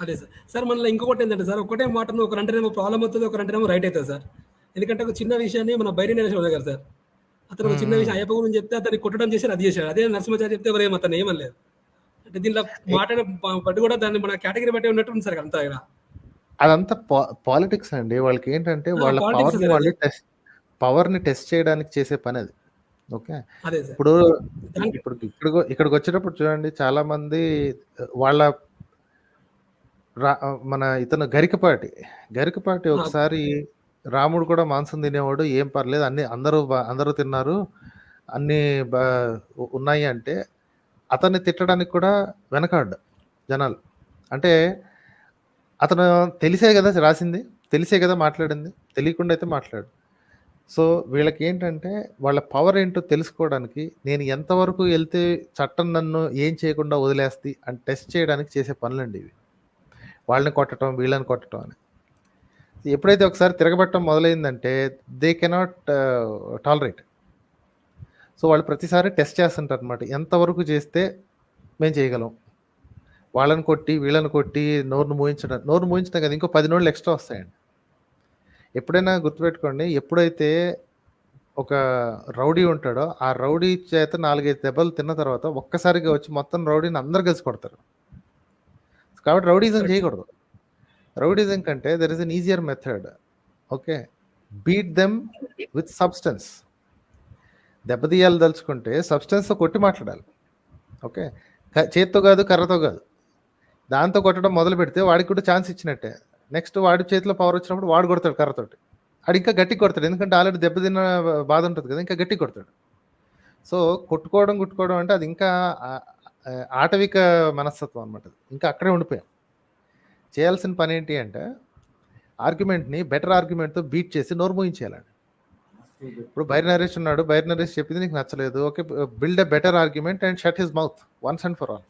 అదే సార్. సార్ మనలో ఇంకొకటి ఏంటంటే సార్, ఒకటే మాటను ఒకరంటేనేమో ప్రాబ్లమ్ అవుతుంది, ఒకరంటేనేమో రైట్ అవుతుంది సార్. ఎందుకంటే ఒక చిన్న విషయాన్ని మన బైరి నరేష్ గారు సార్, అతను ఒక చిన్న విషయం అయ్యప్ప గురించి చెప్తే అతన్ని కొట్టడం చేశారు, అది చేశాడు. అదే నరసింహాచార్య చెప్తే ఎవరేం అతను ఏమనలేదు. అంటే దీనిలో మాట్లాడే బట్టి కూడా దాన్ని మన కేటగిరీ బట్టి ఉన్నట్టు ఉంది సార్ అంతా ఇక్కడ. అదంతా పాలిటిక్స్ అండి. వాళ్ళకి ఏంటంటే వాళ్ళ పవర్ని టెస్ట్ చేయడానికి చేసే పని అది. ఓకే, అదే సార్. ఇప్పుడు ఇక్కడికి వచ్చేటప్పుడు చూడండి, చాలా మంది వాళ్ళ మన ఇతను గరికపాటి ఒకసారి రాముడు కూడా మాంసం తినేవాడు, ఏం పర్లేదు, అందరూ తిన్నారు, అన్ని ఉన్నాయి అంటే అతన్ని తిట్టడానికి కూడా వెనకాడ్డు జనాలు. అంటే అతను తెలిసే కదా రాసింది, తెలిసే కదా మాట్లాడింది, తెలియకుండా అయితే మాట్లాడు. సో వీళ్ళకి ఏంటంటే వాళ్ళ పవర్ ఏంటో తెలుసుకోవడానికి, నేను ఎంతవరకు వెళ్తే చట్టం నన్ను ఏం చేయకుండా వదిలేస్తుంది అని టెస్ట్ చేయడానికి చేసే పనులండి ఇవి. వాళ్ళని కొట్టడం, వీళ్ళని కొట్టడం అని. ఎప్పుడైతే ఒకసారి తిరగబట్టడం మొదలైందంటే దే కెనాట్ టాలరేట్. సో వాళ్ళు ప్రతిసారి టెస్ట్ చేస్తుంటారు అనమాట, ఎంతవరకు చేస్తే మేము చేయగలం. వాళ్ళని కొట్టి వీళ్ళని కొట్టి నోరు మూయించడం కదా, ఇంకో 10 నోళ్ళు ఎక్స్ట్రా వస్తాయండి. ఎప్పుడైనా గుర్తుపెట్టుకోండి, ఎప్పుడైతే ఒక రౌడీ ఉంటాడో ఆ రౌడీ చేత 4-5 దెబ్బలు తిన్న తర్వాత ఒక్కసారిగా వచ్చి మొత్తం రౌడీని అందరు కలిసి కొడతారు. కాబట్టి రౌడీజం చేయకూడదు. రౌడీజం కంటే there is an easier method. Okay, beat them with substance. దెబ్బతీయాలి దలుచుకుంటే సబ్స్టెన్స్తో కొట్టి మాట్లాడాలి. ఓకే, చేత్తో కాదు, కర్రతో కాదు, దాంతో కొట్టడం మొదలు పెడితే వాడికి కూడా ఛాన్స్ ఇచ్చినట్టే. నెక్స్ట్ వాడి చేతిలో పవర్ వచ్చినప్పుడు వాడు కొడతాడు కర్రతోటి, వాడు ఇంకా గట్టి కొడతాడు, ఎందుకంటే ఆల్రెడీ దెబ్బతిన్న బాధ ఉంటుంది కదా, ఇంకా గట్టి కొడతాడు. సో కొట్టుకోవడం అంటే అది ఇంకా ఆటవిక మనస్తత్వం అనమాట. ఇంకా అక్కడే ఉండిపోయాం. చేయాల్సిన పని ఏంటి అంటే ఆర్గ్యుమెంట్ని బెటర్ ఆర్గ్యుమెంట్తో బీట్ చేసి నోరు మూయించేయాలండి. ఇప్పుడు బైరి నరేష్ ఉన్నాడు, బైరి నరేష్ చెప్పింది నీకు నచ్చలేదు, okay, build a better argument and shut his mouth once and for all.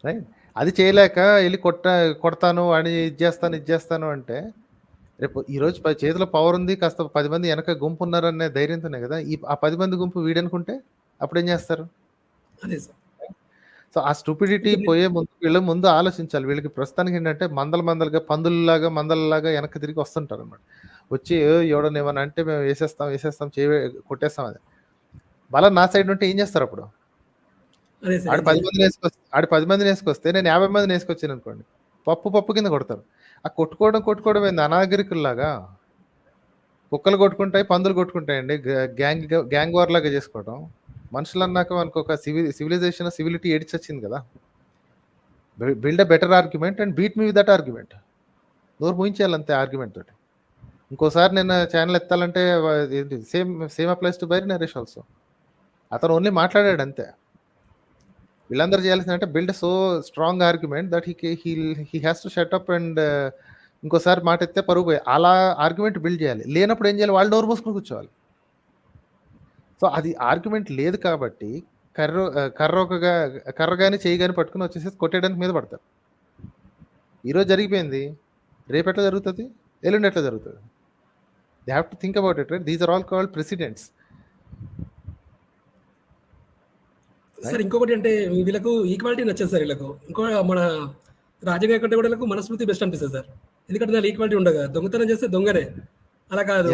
Right, అది చేయలేక వెళ్ళి కొడతాను అని ఇది చేస్తాను అంటే రేపు ఈరోజు చేతిలో పవర్ ఉంది, కాస్త 10 మంది వెనక గుంపు ఉన్నారనే ధైర్యంతోనే కదా ఆ 10 మంది గుంపు వీడనుకుంటే అప్పుడు ఏం చేస్తారు? అదే సార్. సో ఆ స్టూపిడిటీ పోయే ముందు వీళ్ళు ముందు ఆలోచించాలి. వీళ్ళకి ప్రస్తుతానికి ఏంటంటే మందలుగా మందలలాగా వెనక్కి తిరిగి వస్తుంటారు అనమాట. వచ్చి ఎవడన్నా ఏమన్నా అంటే మేము వేసేస్తాం కొట్టేస్తాం. అది బలం నా సైడ్ ఉంటే ఏం చేస్తారు అప్పుడు? ఆడు 10 మందిని వేసుకొస్తే నేను 50 మందిని వేసుకొచ్చాను అనుకోండి, పప్పు కింద కొడతారు. ఆ కొట్టుకోవడం ఏంది అనాగరికుల్లాగా? కుక్కలు కొట్టుకుంటాయి, పందులు కొట్టుకుంటాయండి, గ్యాంగ్ వార్ లాగా చేసుకోవడం. మనుషులు అన్నాక మనకు ఒక సివిలైజేషన్, సివిలిటీ ఏడిచొచ్చింది కదా. Build a better argument and beat me with that argument. నోరు మూయించేయాలంతే ఆర్గ్యుమెంట్ తోటి. ఇంకోసారి నేను ఛానల్ ఎత్తాలంటే same applies to Bairi Naresh also. అతను ఓన్లీ మాట్లాడాడు అంతే. వీళ్ళందరూ చేయాల్సింది అంటే build so strong argument that he has to shut up and ఇంకోసారి మాట ఎత్తే పరుగు పోయి అలా ఆర్గ్యుమెంట్ బిల్డ్ చేయాలి. లేనప్పుడు ఏం చేయాలి? వాళ్ళు డోర్ మూసుకుని కూర్చోవాలి. సో అది ఆర్గ్యుమెంట్ లేదు కాబట్టి కర్ర కానీ చేయి కానీ పట్టుకుని వచ్చేసి కొట్టేయడానికి మీద పడతారు. ఈరోజు జరిగిపోయింది, రేపు ఎట్లా జరుగుతుంది, ఎల్లుండి ఎట్లా జరుగుతుంది? They have to think about it, right? These are all called presidents. Sir ఇంకొకటి అంటే వీళ్ళకు ఈక్వాలిటీ నచ్చదు సార్. వీళ్ళకు ఇంకో మన రాజ్యాంగం కంటే కూడా వీళ్ళకు మనస్మృతి బెస్ట్ అనిపిస్తుంది సార్. ఎందుకంటే దాని ఈక్వాలిటీ ఉండగా దొంగతనం చేస్తే దొంగనే, అలా కాదు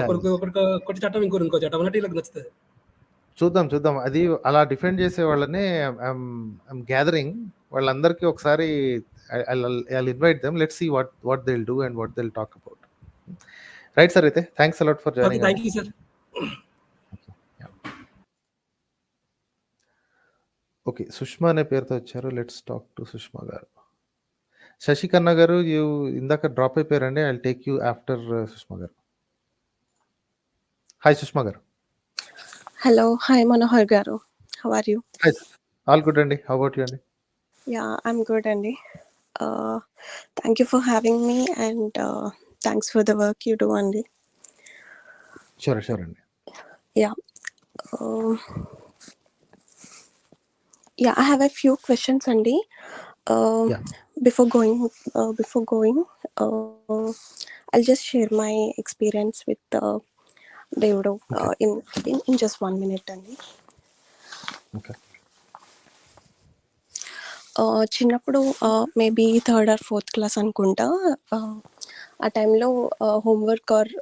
ఒకటి చట్టం ఇంకో చట్టం అన్నట్టు వీళ్ళకి నచ్చుతుంది. చూద్దాం అది అలా డిఫెండ్ చేసే వాళ్ళని గ్యాదరింగ్ వాళ్ళందరికీ ఒకసారి I'll invite them. Let's see what they'll do and what they'll talk about. Right, sir? అయితే thanks a lot for joining. Thank you, sir. Okay, Sushma అనే పేరుతో వచ్చారు. లెట్స్ టాక్ టు సుష్మా గారు. శశి కన్నా గారు, ఇందాక డ్రాప్ అయిపోయారండి. I take you after Sushma garu. Hi Sushma garu. Hello, hi Manohar garu. How are you? All good అండి. How about you అండి? Yeah, I'm good అండి. Thank you for having me and thanks for the work you do అండి. Sure అండి. Yeah, I have a few questions అండి. Before going, I'll just share my experience with Devudu in just 1 minute అండి. Okay. చిన్నప్పుడు maybe 3rd or 4th class అనుకుంటా, ఆ టైంలో homework or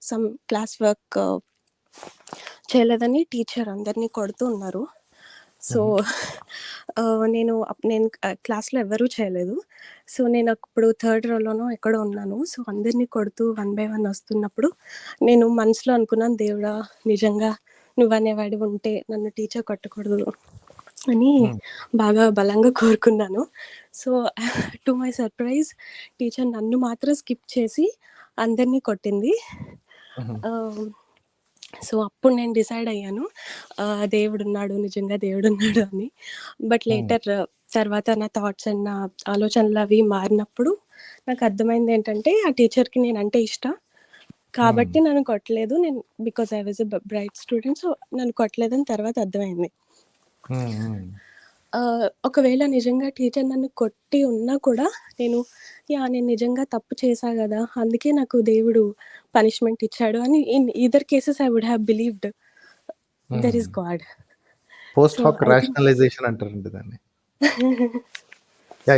some class work చేయలేదని teacher అందరినీ కొడుతూ ఉన్నారు. సో నేను క్లాస్లో ఎవరూ చేయలేదు. సో నేను అప్పుడు 3rd rowలోనో ఎక్కడో ఉన్నాను. సో అందరినీ కొడుతూ 1 by 1 వస్తున్నప్పుడు నేను మనసులో అనుకున్నాను, దేవుడా నిజంగా నువ్వనేవాడి ఉంటే నన్ను టీచర్ కొట్టకూడదు అని బాగా బలంగా కోరుకున్నాను. So to my surprise teacher నన్ను మాత్రం స్కిప్ చేసి అందరినీ కొట్టింది. సో అప్పుడు నేను డిసైడ్ అయ్యాను, దేవుడున్నాడు, నిజంగా దేవుడున్నాడు అని. బట్ లేటర్ తర్వాత నా థాట్స్ అండ్ నా ఆలోచనలు అవి మారినప్పుడు నాకు అర్థమైంది ఏంటంటే, ఆ టీచర్కి నేనంటే ఇష్టం కాబట్టి నన్ను కొట్టలేదు. నేను because I was a bright student, so నన్ను కొట్టలేదని తర్వాత అర్థమైంది. ఒకవేళ నిజంగా టీచర్ నన్ను కొట్టి ఉన్నా కూడా నేను నిజంగా తప్పు చేశా కదా, అందుకే నాకు దేవుడు పనిష్మెంట్ ఇచ్చాడు అని in either cases I would have believed there is God. Post hoc rationalization అంటారండి దాన్ని.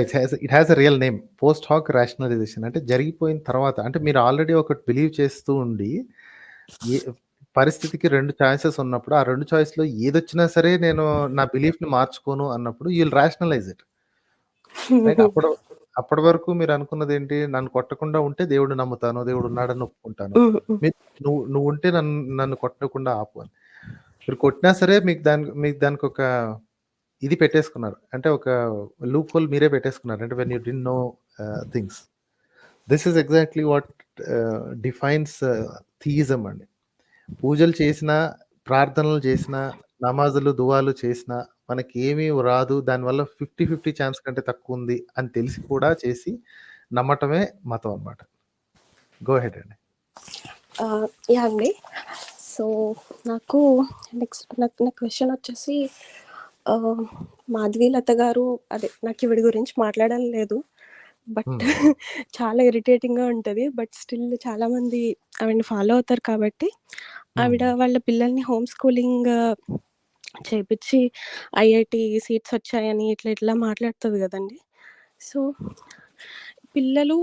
It has a real name, post hoc rationalization. అంటే జరిగిపోయిన తర్వాత, అంటే మీరు ఆల్రెడీ ఒకటి బిలీవ్ చేస్తూ ఉండి పరిస్థితికి 2 చాయిసెస్ ఉన్నప్పుడు ఆ 2 చాయిస్లో ఏదొచ్చినా సరే నేను నా బిలీఫ్ని మార్చుకోను అన్నప్పుడు you will rationalise it, right? అప్పటి వరకు మీరు అనుకున్నది ఏంటి? నన్ను కొట్టకుండా ఉంటే దేవుడు నమ్ముతాను, దేవుడు ఉన్నాడని ఒప్పుకుంటాను. నువ్వు ఉంటే నన్ను కొట్టకుండా ఆపు అని. మీరు కొట్టినా సరే మీకు దానికి ఒక ఇది పెట్టేసుకున్నారు, అంటే ఒక లూప్ హోల్ మీరే పెట్టేసుకున్నారు. అంటే when you did no things. This is exactly what defines theism అండి. పూజలు చేసినా, ప్రార్థనలు చేసినా, నమాజులు దువాలు చేసినా మనకి ఏమీ రాదు, దానివల్ల 50-50 ఛాన్స్ కంటే తక్కువ ఉంది అని తెలిసి కూడా చేసి నమ్మటమే మతం అన్నమాట. గో హెడ్ అండి. యా అండి. సో నాకు నా క్వశ్చన్ వచ్చేసి, మాధవీలత గారు, అదే నాకు ఈవిడ గురించి మాట్లాడాలని లేదు, బట్ చాలా ఇరిటేటింగ్గా ఉంటుంది. బట్ స్టిల్ చాలామంది ఆవిడని ఫాలో అవుతారు కాబట్టి ఆవిడ వాళ్ళ పిల్లల్ని హోమ్ స్కూలింగ్ చేయించి ఐఐటి సీట్స్ వచ్చాయని ఇట్లా మాట్లాడుతుంది కదండి. సో పిల్లలు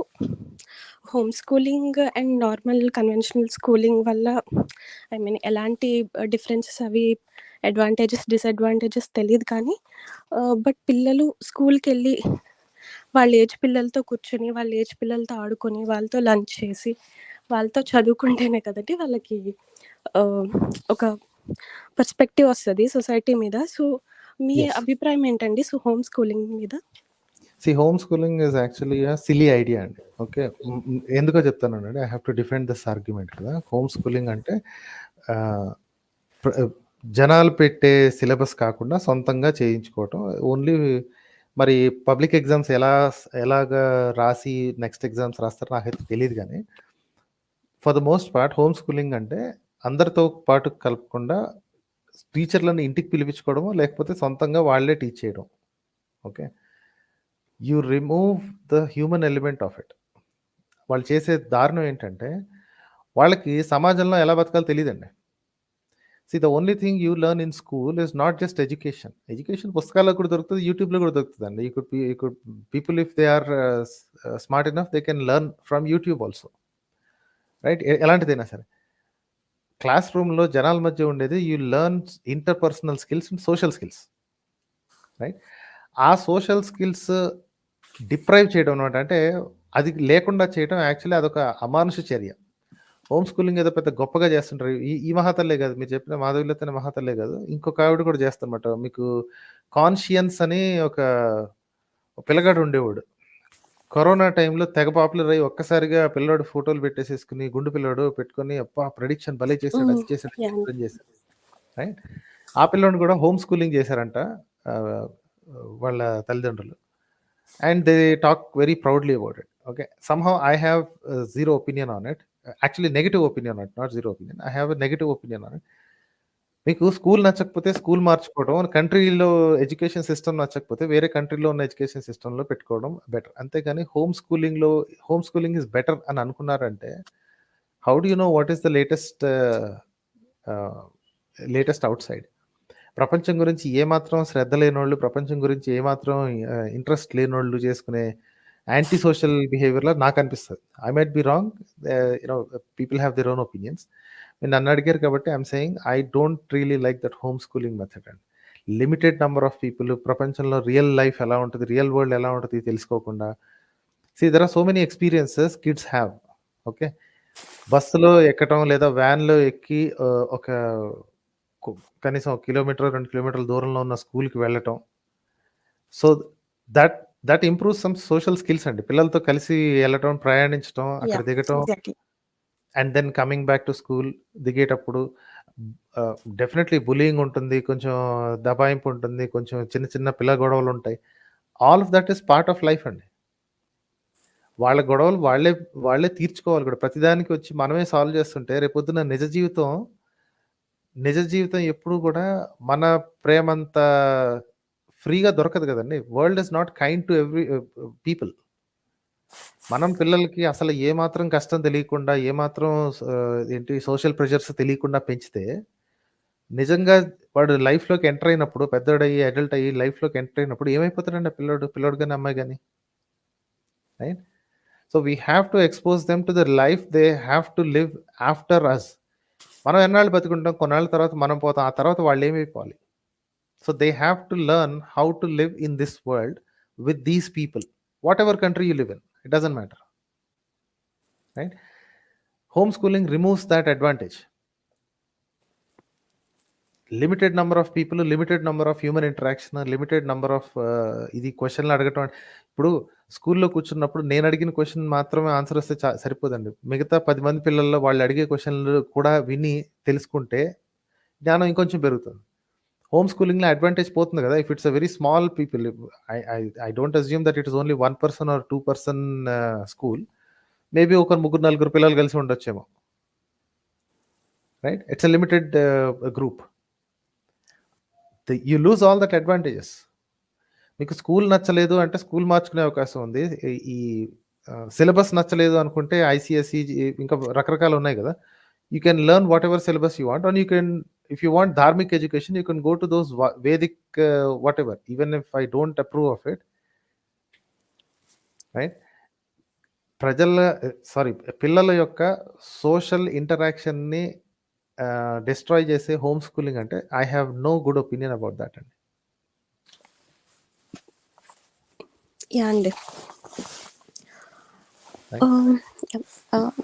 home schooling and normal conventional schooling వల్ల ఐ మీన్ ఎలాంటి డిఫరెన్సెస్ అవి అడ్వాంటేజెస్ డిసడ్వాంటేజెస్ తెలియదు, కానీ బట్ పిల్లలు స్కూల్కి వెళ్ళి వాళ్ళ ఏజ్ పిల్లలతో కూర్చొని, వాళ్ళ ఏజ్ పిల్లలతో ఆడుకొని, వాళ్ళతో లంచ్ చేసి, వాళ్ళతో చదువుకుంటేనే కదండి వాళ్ళకి ఒక పర్స్పెక్టివ్ వస్తుంది సొసైటీ మీద. సో మీ అభిప్రాయం ఏంటండి సో హోమ్ స్కూలింగ్ మీద? Home schooling is actually silly idea అండి. ఓకే, ఎందుకో చెప్తానండి. I have to defend this argument కదా. హోమ్ స్కూలింగ్ అంటే జనాలు పెట్టే సిలబస్ కాకుండా సొంతంగా చేయించుకోవటం. ఓన్లీ మరి పబ్లిక్ ఎగ్జామ్స్ ఎలాగా రాసి నెక్స్ట్ ఎగ్జామ్స్ రాస్తారో నాకైతే తెలీదు గానీ, for the most part home schooling అంటే అందరితో పాటు కలపకుండా టీచర్‌లని ఇంటికి పిలిపించుకోవడమో, లేకపోతే సొంతంగా వాళ్ళే టీచ్ చేయడం. Okay. You remove the human element of it. వాళ్ళు చేసే దారుణం ఏంటంటే, వాళ్ళకి సమాజంలో ఎలా బతకాలో తెలీదండి. See the only thing you learn in school is not just education. Education పుస్తకాల్లో కూడా దొరుకుతది, యూట్యూబ్‌లో కూడా దొరుకుతదండి. You could people if they are smart enough they can learn from YouTube also. Right? ఎలాంటిదైనా సరే. క్లాస్ రూమ్‌లో జనాల మధ్య ఉండేది you learn interpersonal skills and social skills. Right? ఆ సోషల్ స్కిల్స్ డిప్రైవ్ చేయడం అన్నమాట. అంటే అది లేకుండా చేయడం యాక్చువల్లీ అదొక అమానుష చర్య. హోమ్ స్కూలింగ్ ఏదో పెద్ద గొప్పగా చేస్తుంటారు. ఈ మహాతల్లే కాదు, మీరు చెప్పిన మాధవిలత అనే మహాతల్లే కాదు, ఇంకొక ఆవిడ కూడా చేస్తారన్నమాట. మీకు కాన్షియన్స్ అని ఒక పిల్లగాడు ఉండేవాడు. కరోనా టైంలో తెగ పాపులర్ అయ్యి ఒక్కసారిగా పిల్లోడు ఫోటోలు పెట్టేసేసుకుని, గుండు పిల్లోడు పెట్టుకొని, అబ్బా! ప్రెడిక్షన్ భలే చేశాడు, అది చేశాడు, ఇది చేశాడు, ఇది చేశాడు. రైట్? ఆ పిల్లోడిని కూడా హోమ్ స్కూలింగ్ చేశారంట వాళ్ళ తల్లిదండ్రులు. And they talk very proudly about it. Okay. Somehow I have zero opinion on it. Actually negative opinion on it, not zero opinion. I have a negative opinion on it. మీకు school నచ్చకపోతే school మార్చుకోవడం, కంట్రీలో education system నచ్చకపోతే వేరే కంట్రీలో ఉన్న education సిస్టమ్‌లో పెట్టుకోవడం బెటర్. అంతేగాని హోమ్ స్కూలింగ్ ఈస్ బెటర్ అని అనుకున్నారంటే, how do you know what is the latest outside? ప్రపంచం గురించి ఏమాత్రం శ్రద్ధ లేనోళ్ళు, ప్రపంచం గురించి ఏమాత్రం ఇంట్రెస్ట్ లేనోళ్ళు చేసుకునే యాంటీ సోషల్ బిహేవియర్‌లా నాకనిపిస్తది. I might be wrong. People have their own opinions. మీరు నన్ను అడిగారు కాబట్టి I'm saying I don't really like that home schooling method అండి. లిమిటెడ్ నంబర్ ఆఫ్ పీపుల్ ప్రపంచంలో రియల్ లైఫ్ ఎలా ఉంటది, రియల్ వరల్డ్ ఎలా ఉంటది తెలుసుకోకుండా, there are so many experiences kids have. Okay. బస్సులో ఎక్కటం లేదా వ్యాన్‌లో ఎక్కి ఒక కనీసం 1 కిలోమీటర్, 2 కిలోమీటర్ల దూరంలో ఉన్న స్కూల్‌కి వెళ్ళటం. So that improves some social skills అండి. పిల్లలతో కలిసి ఎళ్ళటం, ప్రయాణించటం, అక్కడ దిగటం, exactly. And then coming back to school దిగేటప్పుడు డెఫినెట్‌లీ బుల్లీయింగ్ ఉంటుంది, కొంచెం దబాయింపు ఉంటుంది, కొంచెం చిన్న చిన్న పిల్ల గొడవలుంటాయి. All of that is part of life అండి. వాళ్ళ గొడవలు వాళ్ళే తీర్చుకోవాలి కూడా. ప్రతిదానికి వచ్చి మనమే సాల్వ్ చేస్తుంటే రేపొద్దున నిజ జీవితం ఎప్పుడూ కూడా మన ప్రేమంత ఫ్రీగా దొరకదు కదండీ. World is not kind to every people. మనం పిల్లలకి అసలు ఏమాత్రం కష్టం తెలియకుండా, ఏమాత్రం సోషల్ ప్రెషర్స్ తెలియకుండా పెంచితే, నిజంగా వాడు లైఫ్‌లోకి ఎంటర్ అయినప్పుడు, పెద్దోడయ్యి, అడల్ట్ అయ్యి లైఫ్‌లోకి ఎంటర్ అయినప్పుడు ఏమైపోతాడండి ఆ పిల్లోడు గాని, అమ్మాయి గాని. Right? So, we have to expose them to the life they have to live after us. మనం ఎన్నాళ్ళు బతుకుంటాం, కొన్నాళ్ళ తర్వాత మనం పోతాం. ఆ తర్వాత వాళ్ళేమైపోవాలి. So, they have to learn how to live in this world with these people. Whatever country you live in. It doesn't matter. Right? Home schooling removes that advantage. Limited number of people, limited number of human interaction, limited number of ఇది క్వెషన్‌లు అడగటం. ఇప్పుడు స్కూల్‌లో కూర్చున్నప్పుడు నేను అడిగిన question మాత్రమే answer వస్తే సరిపోదండి. మిగతా 10 మంది పిల్లల్లో వాళ్ళు అడిగే క్వెషన్‌లు కూడా విని తెలుసుకుంటే జ్ఞానం ఇంకొంచెం పెరుగుతుంది. హోమ్ స్కూలింగ్‌లో అడ్వాంటేజ్ పోతుంది కదా! If it's a very small people, I don't assume that it is only 1 person are 2 person school. Maybe ఒక ముగ్గురు, నలుగురు పిల్లలు కలిసి ఉండొచ్చేమో. Right? It's a limited group. You lose all that advantages. మీకు స్కూల్ నచ్చలేదు అంటే స్కూల్ మార్చుకునే అవకాశం ఉంది. ఈ సిలబస్ నచ్చలేదు అనుకుంటే ఐసీఎస్ఈ ఇంకా రకరకాలు ఉన్నాయి కదా! You can learn whatever syllabus you want, and you can, if you want dharmic education, you can go to those Vedic whatever, even if I don't approve of it. Right? పిల్లల యొక్క సోషల్ ఇంటరాక్షన్‌ని destroy చేసే home schooling అంటే I have no good opinion about that అండి. Yeah! అండి.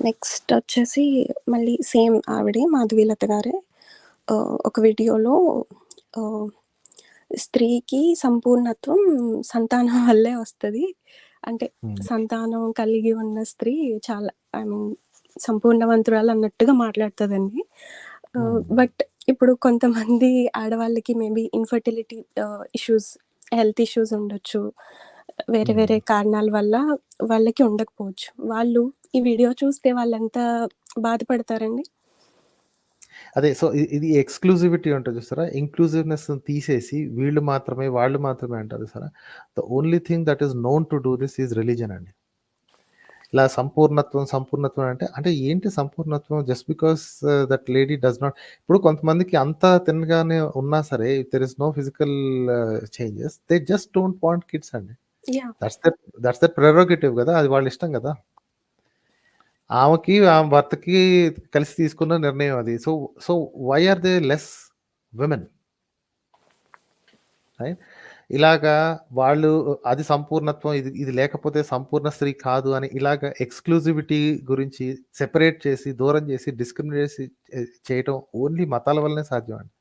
Next వచ్చేసి మళ్ళీ same ఆవిడే మాధవీలత గారే ఒక వీడియోలో స్త్రీకి సంపూర్ణత్వం సంతానం వల్లే వస్తది. అంటే సంతానం కలిగి ఉన్న స్త్రీ చాలా సంపూర్ణవంతురాలు అన్నట్టుగా మాట్లాడుతదండి. బట్ ఇప్పుడు కొంతమంది ఆడవాళ్ళకి maybe infertility issues, health issues ఉండొచ్చు. వేరే వేరే కారణాల వల్ల వాళ్ళకి ఉండకపోవచ్చు. వాళ్ళు ఈ వీడియో చూస్తే వాళ్ళెంత బాధపడతారండి? అదే. సో, ఇది ఎక్స్‌క్లూజివిటీ ఉంటది చూసారా? ఇంక్లూజివ్‌నెస్ తీసేసి వీళ్ళు మాత్రమే, వాళ్ళు మాత్రమే అంటారు చూసారా? The only thing that is known to do this is religion అండి. ఇలా సంపూర్ణత్వం అంటే ఏంటి సంపూర్ణత్వం? Just because that lady does not, ఇప్పుడు కొంతమందికి అంతా తినగానే ఉన్నా సరే, if there is no physical changes, they just don't want kids అండి. యాహ్! దట్స్ దర్ ప్రెరోగేటివ్ కదా! అది వాళ్ళ ఇష్టం కదా! ఆమె భర్తకి కలిసి తీసుకున్న నిర్ణయం అది. So why are they less women? Right? ఇలాగా వాళ్ళు అది సంపూర్ణత్వం, ఇది లేకపోతే సంపూర్ణ స్త్రీ కాదు అని ఇలాగ ఎక్స్‌క్లూజివిటీ గురించి సెపరేట్ చేసి, దూరం చేసి, డిస్క్రిమినేట్ చేసి చేయటం ఓన్లీ మతాల వల్లనే సాధ్యం అండి.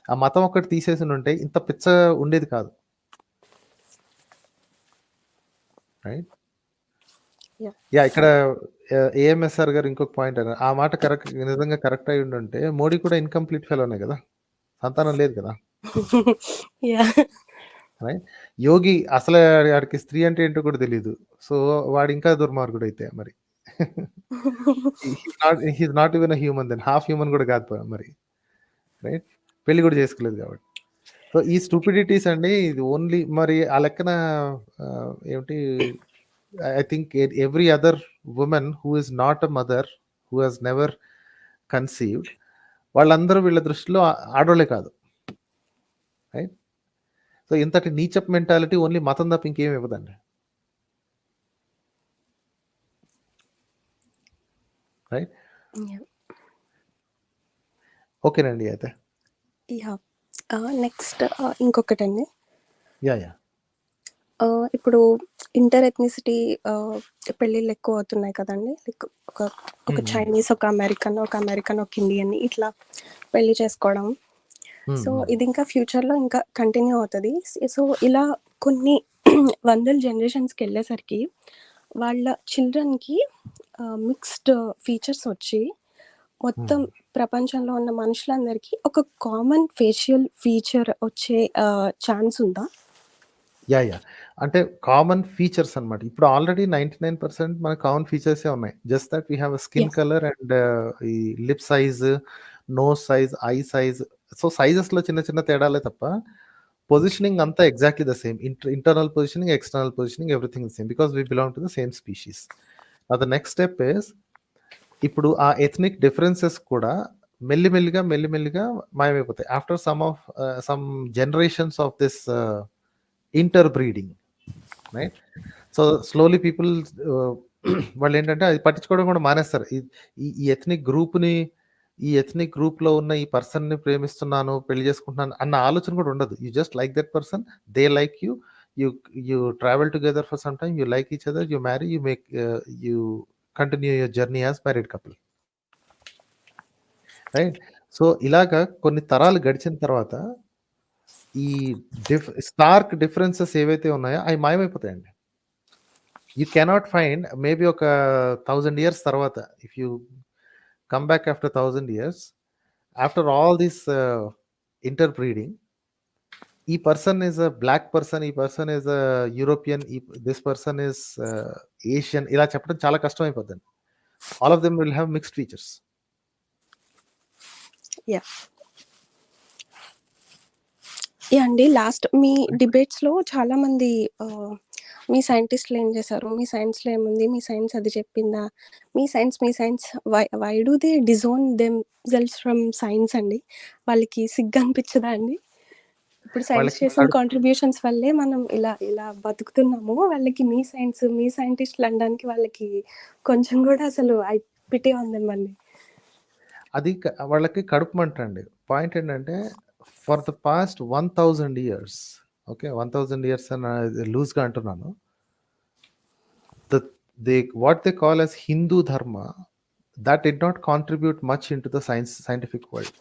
ఆ మతం ఒక్కటి తీసేసుండుంటే ఇంత పిచ్చ ఉండేది కాదు. రైట్? యాహ్! యాహ్! ఇక్కడ ఏఎంఎస్ఆర్ గారు ఇంకొక పాయింట్ అన్నారు. ఆ మాట నిజంగా కరెక్ట్ అయ్యి ఉండుంటే మోడీ కూడా ఇన్‌కంప్లీట్ ఫెలోనే కదా! సంతానం లేదు కదా! యాహ్! రైట్? యోగి అసలే ఆడికి స్త్రీ అంటే ఏంటో కూడా తెలీదు. సో వాడు ఇంకా దుర్మార్గుడైతే మరి. He's not even a human then. Half human కూడా కాదు మరి. రైట్? పెళ్లి కూడా చేసుకోలేదు కాబట్టి. సో ఈ స్టూపిడిటీస్ అండి, ఇది ఓన్లీ మరి ఆ లెక్కన ఏమిటి, I think every other women who is not a mother, who has never conceived, వాళ్ళందరూ వీళ్ళ దృష్టిలో ఆడోళ్ళే కాదు. రైట్? సో ఇంతటి నీచప్ మెంటాలిటీ ఓన్లీ మతం తప్ప ఇంకేం ఇవ్వదండి. రైట్? యాహ్! ఓకేనండి అయితే. యాహ్! నెక్స్ట్ ఇంకొకటండి. యాహ్! ఇప్పుడు ఇంటర్ ఎథ్నిసిటీ పెళ్ళిళ్ళు ఎక్కువ అవుతున్నాయి కదండీ! లైక్ ఒక చైనీస్, ఒక అమెరికన్, ఒక ఇండియన్ ఇట్లా పెళ్లి చేసుకోవడం. సో ఇది ఇంకా ఫ్యూచర్‌లో ఇంకా కంటిన్యూ అవుతది. సో ఇలా కొన్ని వందల జనరేషన్స్‌కి వెళ్ళేసరికి వాళ్ళ చిల్డ్రన్‌కి మిక్స్డ్ ఫీచర్స్ వచ్చి మొత్తం ప్రపంచంలో ఉన్న మనుషులందరికీ ఒక కామన్ ఫేషియల్ ఫీచర్ వచ్చే ఛాన్స్ ఉందా? యాహ్! అంటే కామన్ ఫీచర్స్ అన్నమాట. ఇప్పుడు ఆల్రెడీ 99% మనకు కామన్ ఫీచర్సే ఉన్నాయి. Just that we have a skin Yes. Colour and ఈ lip size, nose size, eye size. So సైజెస్‌లో చిన్న చిన్న తేడాలే తప్ప పొజిషనింగ్ అంతా exactly the same. Internal positioning, external positioning, everything the same because we belong to the same species. Now the next step is, ఇప్పుడు ఆ ethnic differences కూడా మెల్లిమెల్లిగా మాయమైపోతాయి. After some generations of this interbreeding. Right? So slowly people వాళ్ళు ఏంటంటే అది పట్టించుకోవడం కూడా మానేస్తారు. ఈ ఎథ్నిక్ గ్రూప్‌లో ఉన్న ఈ పర్సన్‌ని ప్రేమిస్తున్నాను, పెళ్లి చేసుకుంటున్నాను అన్న ఆలోచన కూడా ఉండదు. You just like that person, they like you, you travel together for some time, you like each other, you marry, you continue your journey as married couple. Right? So ఇలాగా కొన్ని తరాలు గడిచిన తర్వాత ఈ స్టార్క్ డిఫరెన్సెస్ ఏవైతే ఉన్నాయో అవి మాయమైపోతాయండి. యూ కెనాట్ ఫైండ్ మేబీ ఒక 1000 ఇయర్స్ తర్వాత, if you come back after 1000 years, after all this interbreeding, ఈ person is a black person, ఈ person is a European, this person is Asian, ఇలా చెప్పడం చాలా కష్టం అయిపోద్దండి. All of them will have mixed features. Yeah! Yeah! అండి. Last మీ డిబేట్స్‌లో చాలామంది మీ సైంటిస్ట్‌లు ఏం చేశారు? మీ సైన్స్‌లో ఏముంది? మీ సైన్స్ అది చెప్పిందా? మీ science why do they disown themselves from science అండి? వాళ్ళకి సిగ్గనిపించదా అండి? ఇప్పుడు సైన్స్ వాళ్ళకి చేసిన కాంట్రిబ్యూషన్స్ వల్లే మనం ఇలా బతుకుతున్నాము. వాళ్ళకి మీ సైన్స్, మీ సైంటిస్ట్‌లు అనడానికి వాళ్ళకి కొంచెం కూడా అసలు పిటీ ఆన్ దెమ్ అండి. అది వాళ్ళకి కడుపు మంట అండి. పాయింట్ ఏంటంటే, for the past 1000 years, okay, 1000 years అని లూజ్‌గా అంటున్నాను. What they call as Hindu dharma, that did not contribute much into the scientific world.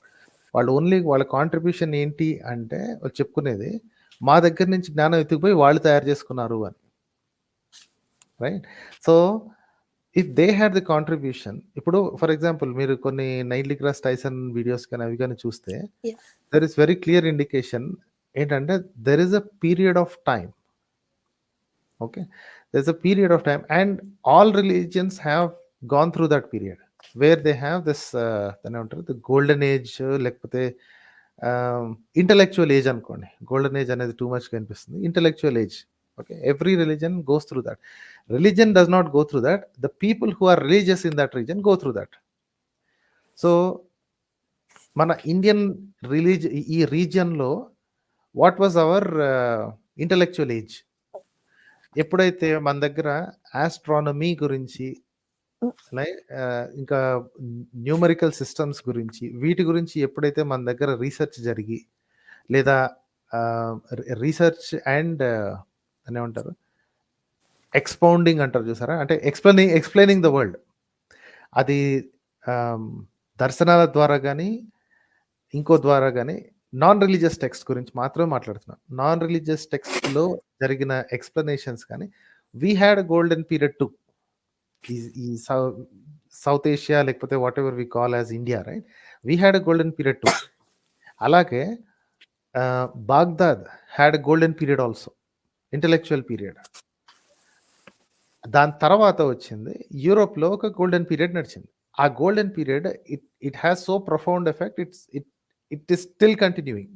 వాళ్ళ కాంట్రిబ్యూషన్ ఏంటి అంటే, వాళ్ళు చెప్పుకునేది మా దగ్గర నుంచి జ్ఞానం ఎత్తుకుపోయి వాళ్ళు తయారు చేసుకున్నారు అని. Right? So if they had the contribution, ఇప్పుడు ఫర్ ఎగ్జాంపుల్ మీరు కొన్ని నైల్ డిగ్రాస్ టైసన్ వీడియోస్ కానీ అవి కానీ చూస్తే Yeah. There is very clear indication ఏంటంటే there is a period of time. Okay, there is a period of time and all religions have gone through that period where they have this దాన్ని ఏమంటారు the golden age, లేకపోతే intellectual age అనుకోండి. Golden age అనేది too మచ్గా అనిపిస్తుంది. Intellectual age. Okay, every religion goes through that. Religion does not go through that. The people who are religious in that region go through that. So మన Indian ఈ రీజియన్లో what was our intellectual age? ఎప్పుడైతే మన దగ్గర astronomy గురించి, ఇంకా numerical systems గురించి, వీటి గురించి ఎప్పుడైతే మన దగ్గర రీసెర్చ్ జరిగి, లేదా రీసెర్చ్ అండ్ అని ఏమంటారు ఎక్స్పౌండింగ్ అంటారు చూసారా, అంటే ఎక్స్ప్లెయినింగ్ ద వరల్డ్, అది దర్శనాల ద్వారా కానీ ఇంకో ద్వారా కానీ నాన్ రిలీజియస్ టెక్స్ట్ గురించి మాత్రమే మాట్లాడుతున్నాం. నాన్ రిలీజియస్ టెక్స్ట్లో జరిగిన ఎక్స్ప్లెనేషన్స్ కానీ we had golden period to ఈ సౌత్ ఏషియా, లేకపోతే whatever we call as India, right? We had a golden period too. అలాగే Baghdad had a golden period also, intellectual period. దాని తర్వాత వచ్చింది యూరోప్లో ఒక గోల్డెన్ పీరియడ్ నడిచింది. ఆ golden period it has so profound effect, it is still continuing.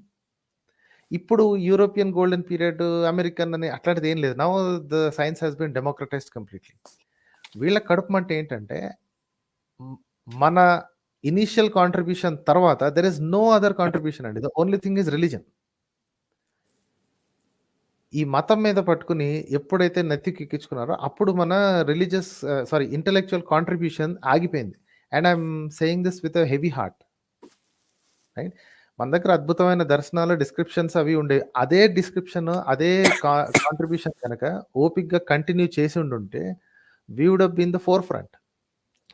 ఇప్పుడు European golden period, American అని అట్లాంటిది ఏం లేదు. Now the science has been democratised completely. వీళ్ళ కడుపుమంటే ఏంటంటే మన ఇనీషియల్ కాంట్రిబ్యూషన్ తర్వాత there is no other contribution అండి. The only thing is religion. ఈ మతం మీద పట్టుకుని ఎప్పుడైతే నెత్తికి ఎక్కించుకున్నారో అప్పుడు మన ఇంటలెక్చువల్ కాంట్రిబ్యూషన్ ఆగిపోయింది. And I'm saying this with a heavy heart, right? మన దగ్గర అద్భుతమైన దర్శనాలు, డిస్క్రిప్షన్స్ అవి ఉండే. అదే డిస్క్రిప్షన్, అదే కాంట్రిబ్యూషన్ కనుక ఓపిక్గా కంటిన్యూ చేసి ఉండుంటే we would have been the forefront.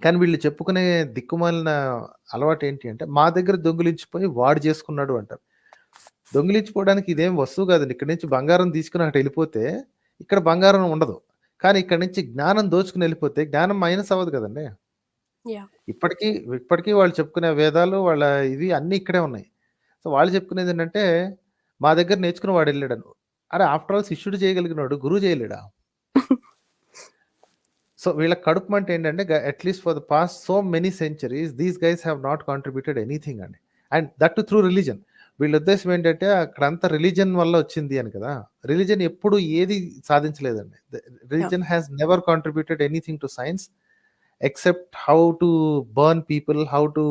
కానీ వీళ్ళు చెప్పుకునే దిక్కుమాలిన అలవాటు ఏంటి అంటే మా దగ్గర దొంగిలించిపోయి వాడు చేసుకున్నాడు అంటారు. దొంగిలించుకోవడానికి ఇదేం వస్తువు కాదండి. ఇక్కడ నుంచి బంగారం తీసుకుని అక్కడ వెళ్ళిపోతే ఇక్కడ బంగారం ఉండదు. కానీ ఇక్కడ నుంచి జ్ఞానం దోచుకుని వెళ్ళిపోతే జ్ఞానం మైనస్ అవ్వదు కదండి. ఇప్పటికీ వాళ్ళు చెప్పుకునే వేదాలు, వాళ్ళ ఇవి అన్నీ ఇక్కడే ఉన్నాయి. సో వాళ్ళు చెప్పుకునేది ఏంటంటే మా దగ్గర నేర్చుకుని వాడు వెళ్ళాడను. అరే ఆఫ్టర్ ఆల్ శిష్యుడు చేయగలిగినాడు, గురువు చేయలేడా? సో వీళ్ళ కడుపు అంటే ఏంటంటే at least for the past so many centuries these guys have not contributed anything అండి. And that too through religion. వీళ్ళ ఉద్దేశం ఏంటంటే అక్కడంతా రిలీజన్ వల్ల వచ్చింది అని కదా. రిలీజన్ ఎప్పుడు ఏది సాధించలేదండి. Religion has never contributed anything to science except how to burn people, how to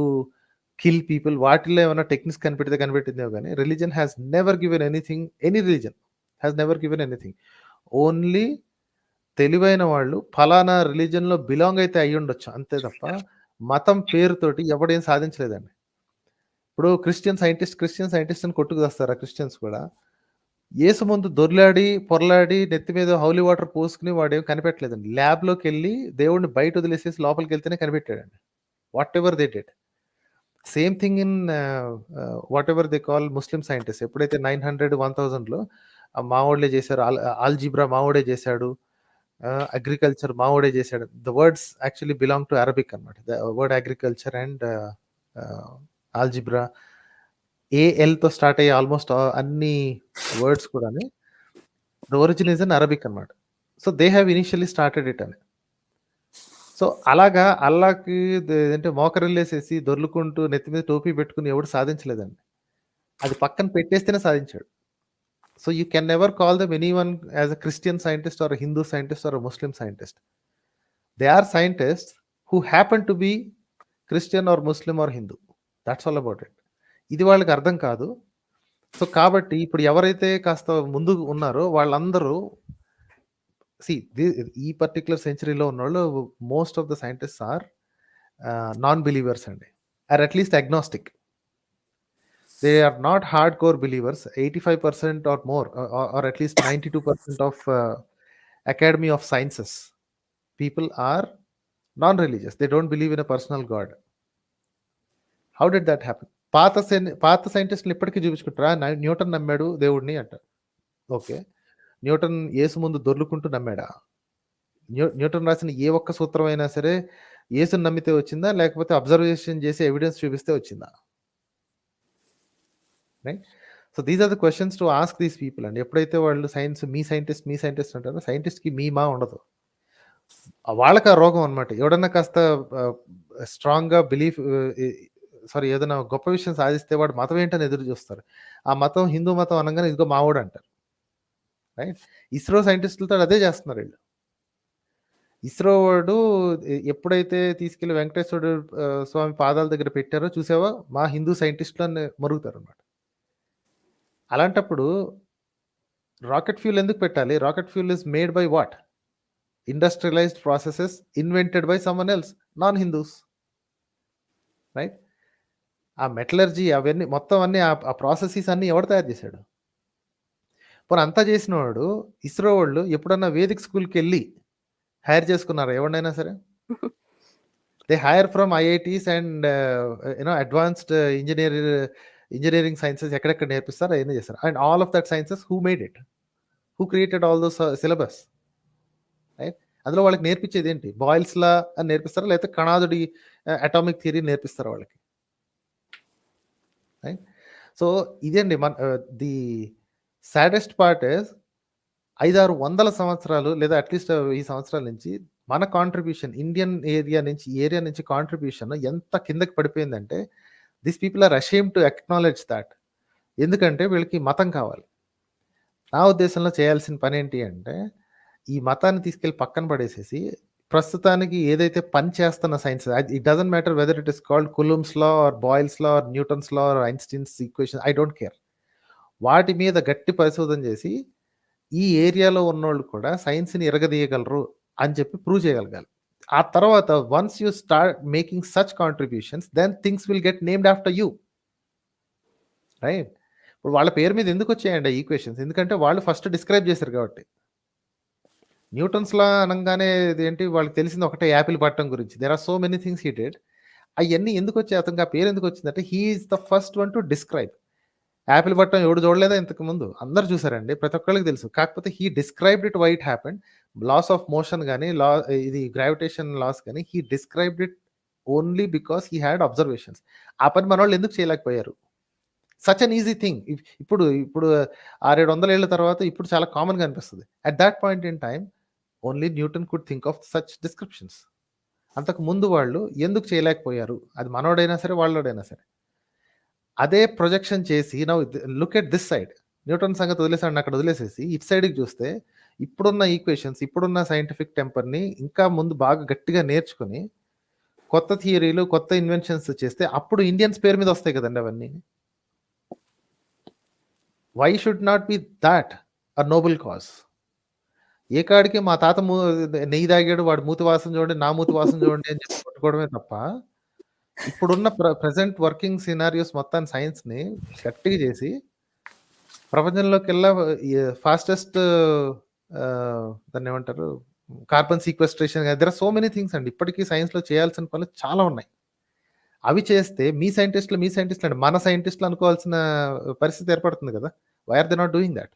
kill people. వాటిల్లో ఏమైనా టెక్నిక్స్ కనిపెట్టిందేమో కానీ religion has never given anything. Any religion has never given anything. Only తెలివైన వాళ్ళు ఫలానా రిలీజన్లో బిలాంగ్ అయితే అయ్యి ఉండొచ్చు అంతే తప్ప మతం పేరుతోటి ఎవడేం సాధించలేదండి. ఇప్పుడు క్రిస్టియన్ సైంటిస్ట్ అని కొట్టుకు వస్తారు. ఆ క్రిస్టియన్స్ కూడా యేసు ముందు దొర్లాడి పొరలాడి నెత్తి మీద హౌలీ వాటర్ పోసుకుని వాడేం కనిపెట్టలేదండి. ల్యాబ్లోకి వెళ్ళి దేవుడిని బయట వదిలేసేసి లోపలికి వెళ్తేనే కనిపెట్టాడండి. Whatever they did. Same thing in whatever they call Muslim scientist. ఎప్పుడైతే 900, 1000లో మావోడే చేశారు, ఆల్జీబ్రా మావోడే చేశాడు, అగ్రికల్చర్ మావోడే చేశాడు. The words actually belong to Arabic అనమాట. The word agriculture and algebra ఏఎల్తో స్టార్ట్ అయ్యే ఆల్మోస్ట్ అన్ని వర్డ్స్ కూడా the origin is in Arabic అనమాట. So they have initially started it అని. సో అలాగా అల్లాకి ఏంటంటే మోకరిల్లేసేసి దొర్లుకుంటూ నెత్తి మీద టోపీ పెట్టుకుని ఎవడు సాధించలేదండి. అది పక్కన పెట్టేస్తేనే సాధించాడు. So you can never call them anyone as a Christian scientist or a Hindu scientist or a Muslim scientist. They are scientists who happen to be Christian or Muslim or Hindu. That's all about it. ఇది వాళ్ళకి అర్థం కాదు. So కాబట్టి ఇప్పుడు ఎవరైతే కాస్త ముందు ఉన్నారో వాళ్ళందరూ ఈ పర్టికులర్ సెంచరీలో ఉన్న వాళ్ళు most of the scientists are non believers అండి, or at least agnostic. They are not hardcore believers. 85% or more, or at least 92% of Academy of Sciences people are non-religious. They don't believe in a personal God. How did that happen? పాత సైంటిస్టులు ఇప్పటికీ చూపించుకుంటారా? Newton నమ్మాడు దేవుడిని అంటారు. Okay, Newton యేసు ముందు దొర్లుకుంటూ నమ్మాడా? Newton రాసిన ఏ ఒక్క సూత్రం అయినా సరే యేసుని నమ్మితే వచ్చిందా, లేకపోతే అబ్జర్వేషన్ చేసి ఎవిడెన్స్ చూపిస్తే వచ్చిందా? Right. So these are the questions to ask these people అండి. ఎప్పుడైతే వాళ్ళు సైన్స్ మీ సైంటిస్ట్ అంటారో, సైంటిస్ట్కి మీ మా ఉండదు, వాళ్ళకి ఆ రోగం అనమాట. ఎవడన్నా కాస్త స్ట్రాంగ్గా బిలీఫ్ ఏదైనా గొప్ప విషయం సాధిస్తే వాడు మతం ఏంటని ఎదురు చూస్తారు. ఆ మతం హిందూ మతం అనగానే ఇదిగో మావోడు అంటారు. రైట్. ఇస్రో సైంటిస్టులతో అదే చేస్తున్నారు వీళ్ళు. ఇస్రో వాడు ఎప్పుడైతే తీసుకెళ్లి వెంకటేశ్వర స్వామి పాదాల దగ్గర పెట్టారో చూసావా, మా హిందూ సైంటిస్టులు అని మరుగుతారు అనమాట. అలాంటప్పుడు రాకెట్ ఫ్యూల్ ఎందుకు పెట్టాలి? Rocket fuel is made by what? Industrialised processes invented by someone else, non Hindus. Right. ఆ మెటలర్జీ అవన్నీ మొత్తం అన్ని ఆ ప్రాసెసెస్ అన్ని ఎవరు తయారు చేశాడు? పోనీ అంతా చేసిన వాడు ఇస్రో వాళ్ళు ఎప్పుడన్నా వేదిక్ స్కూల్కి వెళ్ళి హైర్ చేసుకున్నారా ఎవరినైనా సరే? They hire from IITs and advanced engineering sciences ఎక్కడెక్కడ నేర్పిస్తారు అవన్నీ చేస్తారు. And all of that sciences who made it? Who created all those syllabus? Right. అందులో వాళ్ళకి నేర్పించేది ఏంటి? బాయిల్స్ లా అని నేర్పిస్తారా, లేకపోతే కణాదుడి అటామిక్ థియరీ నేర్పిస్తారా వాళ్ళకి? రైట్. సో ఇదండి ది సాడెస్ట్ పార్ట్ ఇస్ 500-600 సంవత్సరాలు లేదా అట్లీస్ట్ 1000 సంవత్సరాల నుంచి మన కాంట్రిబ్యూషన్ ఇండియన్ ఏరియా నుంచి కాంట్రిబ్యూషన్ ఎంత కిందకి పడిపోయిందంటే this people are ashamed to acknowledge that. ఎందుకంటే వీళ్ళకి మతం కావాలి. నా ఉద్దేశంలో చేయాల్సిన పని ఏంటి అంటే ఈ మతాన్ని తీసుకెళ్ళి పక్కన పడేసేసి ప్రస్తుతానికి ఏదైతే పని చేస్తున్న science, it doesn't matter whether it is called Coulomb's law or Boyle's law or Newton's law or Einstein's equation, I don't care. వాటి మీద గట్టి పరిశోధన చేసి ఈ ఏరియాలో ఉన్నోళ్ళు కూడా సైన్స్ని ఎరగదీయగలరు అని చెప్పి ప్రూవ్ చేయగలగాలి. ఆ తర్వాత once you start making such contributions then things will get named after you. Right. ఇప్పుడు వాళ్ళ పేరు మీద ఎందుకు వచ్చాయండి ఈక్వేషన్స్? ఎందుకంటే వాళ్ళు ఫస్ట్ డిస్క్రైబ్ చేశారు కాబట్టి. న్యూటన్స్ లా అనగానే ఏంటి వాళ్ళకి తెలిసింది ఒకటే, యాపిల్ పట్టడం గురించి. There are so many things he did. అవన్నీ ఎందుకు వచ్చాయి, అతనికి ఆ పేరు ఎందుకు వచ్చిందంటే he is the first one to describe. Apple పట్టడం ఎవడు చూడలేదా ఇంతకు ముందు? అందరు చూసారండి, ప్రతి ఒక్కరికి తెలుసు. కాకపోతే he described it why it happened. Laws of motion కానీ ఇది గ్రావిటేషన్ లాస్ కానీ he described it only because he had observations. ఆ పని మన వాళ్ళు ఎందుకు చేయలేకపోయారు? Such an easy thing. ఇప్పుడు 600-700 ఏళ్ల తర్వాత ఇప్పుడు చాలా కామన్గా అనిపిస్తుంది. At that point in time only Newton could think of such descriptions. అంతకు ముందు వాళ్ళు ఎందుకు చేయలేకపోయారు? అది మనోడైనా సరే వాళ్ళోడైనా సరే. అదే ప్రొజెక్షన్ చేసి now look at this side. Newton సంగతి వదిలేసాడు, అక్కడ వదిలేసేసి ఇటు సైడ్కి చూస్తే ఇప్పుడున్న ఈక్వేషన్స్, ఇప్పుడున్న సైంటిఫిక్ టెంపర్ని ఇంకా ముందు బాగా గట్టిగా నేర్చుకుని కొత్త థియరీలు, కొత్త ఇన్వెన్షన్స్ చేస్తే అప్పుడు ఇండియన్స్ పేరు మీద వస్తాయి కదండి అవన్నీ. Why should not be that a noble cause? ఏ కాడికి మా తాత నెయ్యి తాగాడు, వాడు మూతి వాసన చూడండి, నా మూతి వాసన చూడండి అని చెప్పి కొట్టుకోవడమే తప్ప ఇప్పుడున్న ప్రెసెంట్ వర్కింగ్ సినారియోస్ మొత్తాన్ని సైన్స్ని గట్టిగా చేసి ప్రపంచంలోకెల్లా ఫాస్టెస్ట్ దాన్ని ఏమంటారు carbon sequestration, there are so many things అండి. ఇప్పటికీ సైన్స్లో చేయాల్సిన పనులు చాలా ఉన్నాయి. అవి చేస్తే మీ సైంటిస్టులు అంటే మన సైంటిస్టులు అనుకోవాల్సిన పరిస్థితి ఏర్పడుతుంది కదా. Why are they not doing that?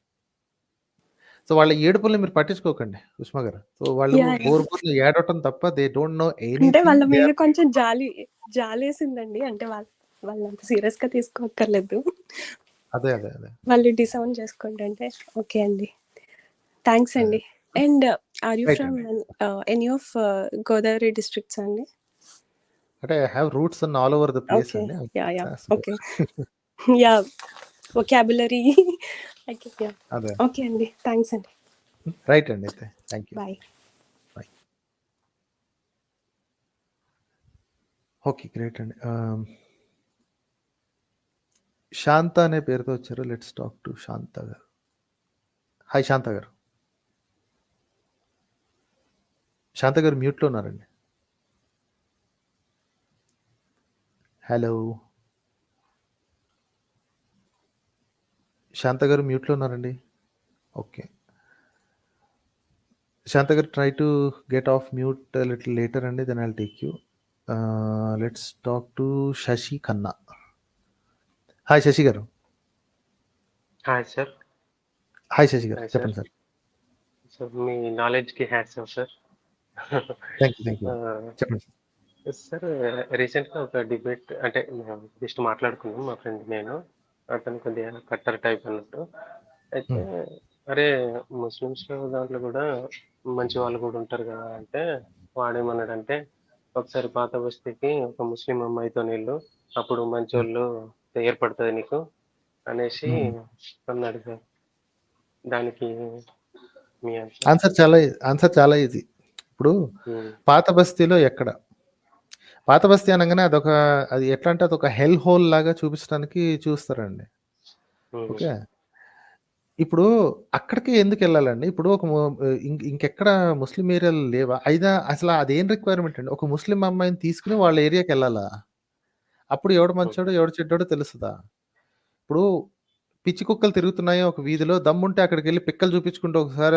So వాళ్ళ ఏడుపుల్ని మీరు పట్టించుకోకండి సుష్మా గారు. సో వాళ్ళు బోర్బోర్లు ఏడవటం తప్ప దే డోంట్ నో అంటే ఎనీథింగ్. వాళ్ళ మీద కొంచెం జాలేసిందండి. అంటే వాళ్ళు అంత సీరియస్ గా తీసుకోక్కర్లేదు. అదే వాళ్ళు డిసౌండ్ చేసుకోండి అంటే ఓకే అండి, థ్యాంక్స్ అండి. And are you from any of Godavari districts అండి? అంటే I have roots in all over the place okay, అండి. యా ఓకే, యా వొకాబులరీ అదే ఓకే అండి, థ్యాంక్స్ అండి. రైట్ అండి, అయితే thank you. Bye. Okay, great అండి. శాంత అనే పేరుతో వచ్చారు. లెట్స్ టాక్ టు శాంత గారు. హాయ్ శాంత గారు. శాంత గారు మ్యూట్లో ఉన్నారండి. హలో శాంత గారు మ్యూట్లో ఉన్నారండి. Okay Shanta garu, try to get off mute little later అండి, then I'll take you. Let's talk to Shashi Khanna. Hi Shashi garu. Hi sir. Hi Shashi garu, చెప్పండి సార్. సార్ మీ నాలెడ్జ్కి hats off sir. Thank you. చెప్పండి. సార్ రీసెంట్గా ఒక డిబేట్ అంటే జస్ట్ మాట్లాడుకున్నాం మా ఫ్రెండ్ నేను. అతను కొద్దిగా కట్టర్ టైప్ అన్నట్టు. అయితే అరే ముస్లిమ్స్లో దాంట్లో కూడా మంచి వాళ్ళు కూడా ఉంటారు కదా అంటే వాడేమన్నాడంటే ఒకసారి పాత బస్తీకి ఒక ముస్లిం అమ్మాయితో నీళ్ళు అప్పుడు మంచి వాళ్ళు ఏర్పడుతుంది నీకు అనేసి అన్నాడు సార్. దానికి మీ ఆన్సర్ చాలా ఈజీ. ఇప్పుడు పాత బస్తీలో ఎక్కడ పాత బస్తీ అనగానే అది ఎట్లా అంటే అదొక హెల్ హోల్ లాగా చూపించడానికి చూస్తారండి. ఓకే, ఇప్పుడు అక్కడికి ఎందుకు వెళ్ళాలండి? ఇప్పుడు ఇంకెక్కడ ముస్లిం ఏరియాలు లేవా? అయినా అసలు అదేం రిక్వైర్మెంట్ అండి? ఒక ముస్లిం అమ్మాయిని తీసుకుని వాళ్ళ ఏరియాకి వెళ్ళాలా? అప్పుడు ఎవడు మంచోడు ఎవడు చెడ్డోడో తెలుస్తుందా? ఇప్పుడు పిచ్చి కుక్కలు తిరుగుతున్నాయో ఒక వీధిలో, దమ్ముంటే అక్కడికి వెళ్ళి పిక్కలు చూపించుకుంటూ ఒకసారి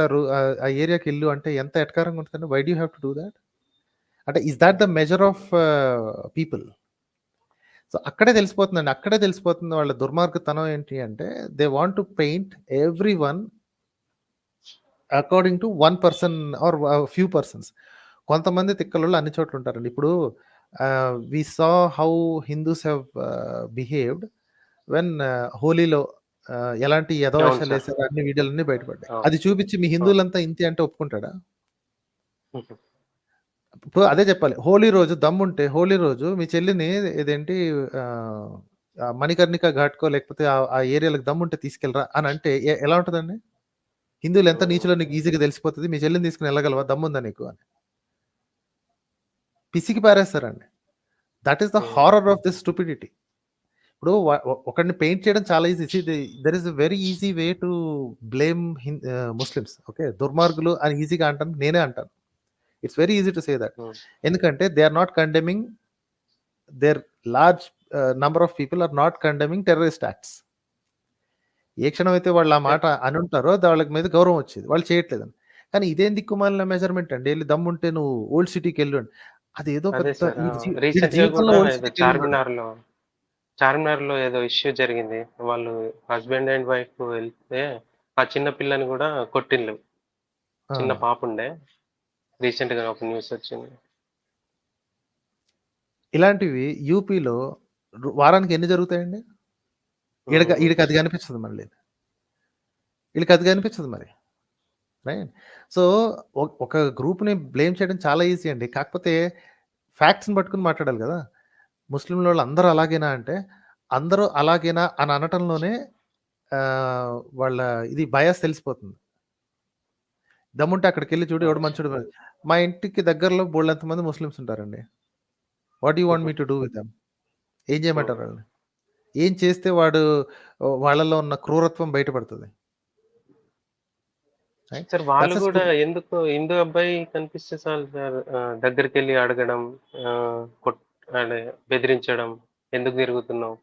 ఆ ఏరియాకి వెళ్ళు అంటే ఎంత ఎటకారంగా ఉంటుందండి. Why do have to do that? అంటే is that the measure of people? So అక్కడే తెలిసిపోతుంది వాళ్ళ దుర్మార్గతనం ఏంటి అంటే they want to paint every one according to one person or few persons. కొంతమంది తిక్కలలో అన్ని చోట్ల ఉంటారండి. ఇప్పుడు we saw how Hindus have behaved when హోలీలో ఎలాంటి యథవేషాలు వేసారు అన్ని వీడియోలన్నీ బయటపడ్డాయి. అది చూపించి మీ హిందువులంతా ఇంతే అంటే ఒప్పుకుంటాడా? ఇప్పుడు అదే చెప్పాలి. హోలీ రోజు దమ్ముంటే హోలీ రోజు మీ చెల్లిని ఇదేంటి మణికర్ణిక ఘాట్కో లేకపోతే ఆ ఏరియాలకు దమ్ముంటే తీసుకెళ్ళరా అని అంటే ఎలా ఉంటుందండి? హిందువులు ఎంత నీచులో నీకు ఈజీగా తెలిసిపోతుంది. మీ చెల్లిని తీసుకుని వెళ్ళగలవా దమ్ముందా నీకు అని పిసికి పారేస్తారండి. That is the horror of this stupidity. ఇప్పుడు ఒకరిని పెయింట్ చేయడం చాలా easy. There is a very easy way to blame Muslims. Okay, దుర్మార్గులు అని ఈజీగా అంటాను, నేనే అంటాను. It's very easy to say that. ఎందుకంటే they are not condemning, there large number of people are not condemning terrorist acts. ఏ క్షణం అయితే వాళ్ళు ఆ మాట అని ఉంటారో వాళ్ళకి మీద గౌరవం వచ్చేది, వాళ్ళు చేయట్లేదని. కానీ ఇదేం దిక్కుమాలిన మెజర్మెంట్ అండి. వెళ్ళి దమ్ముంటే నువ్వు ఓల్డ్ సిటీకి వెళ్ళు అండి. అదేదో పెద్ద జీవితంలో ఓల్డ్ సిటీకి చార్మినార్ లో ఏదో ఇష్యూ జరిగింది. వాళ్ళు హస్బెండ్ అండ్ వైఫ్ వెళ్తే ఆ చిన్న పిల్లని కూడా కొట్టిండ్రు. చిన్న పాప ఉండే. రీసెంట్ గా ఒక న్యూస్ వచ్చింది. ఇలాంటివి యూపీలో వారానికి ఎన్ని జరుగుతాయండి? వీడికి అది కనిపించదు, మళ్ళీ వీళ్ళకి అది కనిపించదు మరి. రైట్. సో ఒక గ్రూప్ని బ్లేమ్ చేయడం చాలా ఈజీ అండి. కాకపోతే ఫ్యాక్ట్స్ని పట్టుకుని మాట్లాడాలి కదా. ముస్లింల వాళ్ళు అందరూ అలాగేనా అంటే అందరూ అలాగేనా అని అనటంలోనే వాళ్ళ ఇది బయాస్ తెలిసిపోతుంది. దమ్ముంటే అక్కడికి వెళ్ళి చూడు ఎవడు మంచుడు. మా ఇంటికి దగ్గరలో బోళ్ళంతమంది ముస్లిమ్స్ ఉంటారండి. What you want me to do with them? ఏం చేయమంటారు వాళ్ళని? ఏం చేస్తే వాళ్ళలో ఉన్న క్రూరత్వం బయటపడుతుంది? సార్ వాళ్ళు కూడా ఎందుకు హిందూ అబ్బాయి కనిపిస్తే చాలు సార్ దగ్గరికి వెళ్ళి అడగడం, బెదిరించడం, ఎందుకు తిరుగుతున్నావు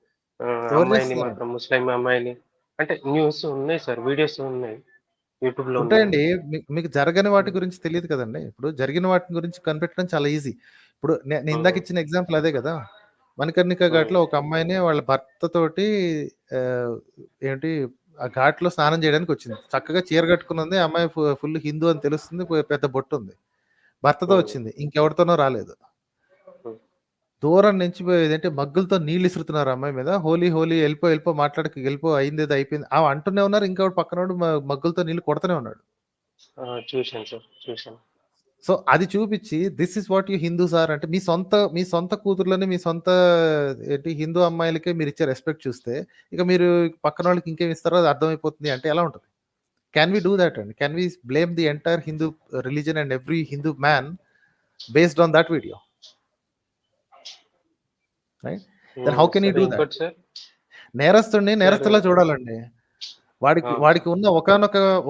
అమ్మాయిని మాత్రం, ముస్లిం అమ్మాయిని అంటే న్యూస్ ఉన్నాయి సార్, వీడియోస్ ఉన్నాయి యూట్యూబ్ లో ఉంటాయండి. మీకు జరగని వాటి గురించి తెలియదు కదండి. ఇప్పుడు జరిగిన వాటి గురించి కనిపెట్టడం చాలా ఈజీ. ఇప్పుడు నేను ఇందాక ఇచ్చిన ఎగ్జాంపుల్ అదే కదా. మణికర్ణిక ఘాట్లో ఒక అమ్మాయిని వాళ్ళ భర్తతోటి ఏంటి ఆ ఘాట్లో స్నానం చేయడానికి వచ్చింది. చక్కగా చీర కట్టుకున్నది. అమ్మాయి ఫుల్ హిందూ అని తెలుస్తుంది, పెద్ద బొట్టు ఉంది. భర్తతో వచ్చింది, ఇంకెవరితోనో రాలేదు. దూరం నుంచి ఏదంటే మగ్గులతో నీళ్ళు ఇసురుతున్నారు అమ్మాయి మీద. హోలీ వెళ్ళిపో మాట్లాడక వెళ్ళిపో, అయింది అయిపోయింది ఆమె అంటూనే ఉన్నారు. ఇంకొకటి పక్కనోడు మగ్గులతో నీళ్ళు కొడుతూనే ఉన్నాడు. చూశాను. సో అది చూపించి this is what you Hindus are అంటే మీ సొంత కూతుర్లని మీ సొంత ఏంటి హిందూ అమ్మాయిలకే మీరు ఇచ్చే రెస్పెక్ట్ చూస్తే ఇక మీరు పక్కన వాళ్ళకి ఇంకేం ఇస్తారో అది అర్థమైపోతుంది అంటే ఎలా ఉంటుంది? క్యాన్ వి డూ దాట్ అండి? Can we blame the entire Hindu religion and every Hindu man based on that video? Right? Then how can you do that? నేరస్తుడిని నేరస్తులా చూడాలండి. వాడికి ఉన్న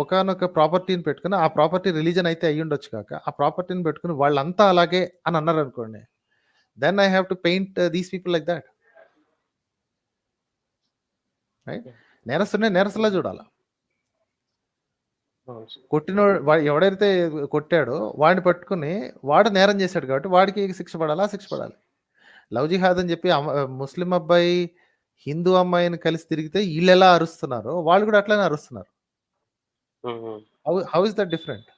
ఒకానొక ప్రాపర్టీని పెట్టుకుని, ఆ ప్రాపర్టీ రిలీజన్ అయితే అయ్యి ఉండొచ్చు కాక, ఆ ప్రాపర్టీని పెట్టుకుని వాళ్ళంతా అలాగే అని అన్నారు అనుకోండి, then I have to paint these people like that. Right? నేరస్తుడిని నేరస్తులా చూడాలి. ఎవడైతే కొట్టాడో వాడిని పట్టుకుని వాడు నేరం చేశాడు కాబట్టి వాడికి శిక్ష పడాలా, శిక్ష పడాలి. లవ్ జిహాద్ అని చెప్పి ముస్లిం అబ్బాయి హిందూ అమ్మాయిని కలిసి తిరిగితే వీళ్ళు ఎలా అరుస్తున్నారో వాళ్ళు కూడా అట్లానే అరుస్తున్నారు. How is that different?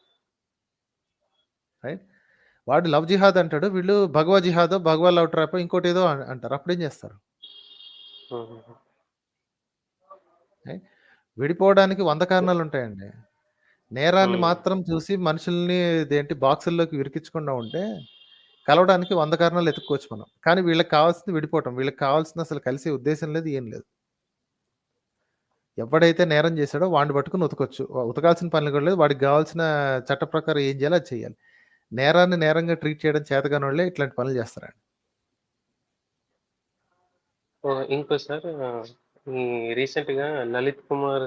Right? వాడు లవ్ జిహాద్ అంటాడు, వీళ్ళు భగవద్ జిహాద్, భగవద్ లవ్ ట్రాప్ ఇంకోటి ఏదో అంటారు. అప్పుడేం చేస్తారు? విడిపోవడానికి 100 కారణాలు ఉంటాయండి. నేరాన్ని మాత్రం చూసి మనుషుల్ని ఇదేంటి బాక్సుల్లోకి విరికించకుండా ఉంటే కలవడానికి 100 కారణాలు ఎత్తుక్కోవచ్చు మనం. కానీ వీళ్ళకి కావాల్సింది విడిపోవటం. వీళ్ళకి కావాల్సింది అసలు కలిసే ఉద్దేశం లేదు, ఏం లేదు. ఎవడైతే నేరం చేశాడో వాడిని పట్టుకుని ఉతకొచ్చు. ఉతకాల్సిన పనులు కూడా లేదు. వాడికి కావాల్సిన చట్ట ప్రకారం ఏం చేయాలో అది చేయాలి. నేరాన్ని నేరంగా ట్రీట్ చేయడం చేతగాని వాళ్ళే ఇట్లాంటి పనులు చేస్తారండి. ఇంకో సార్, ఈ రీసెంట్ గా లలిత్ కుమార్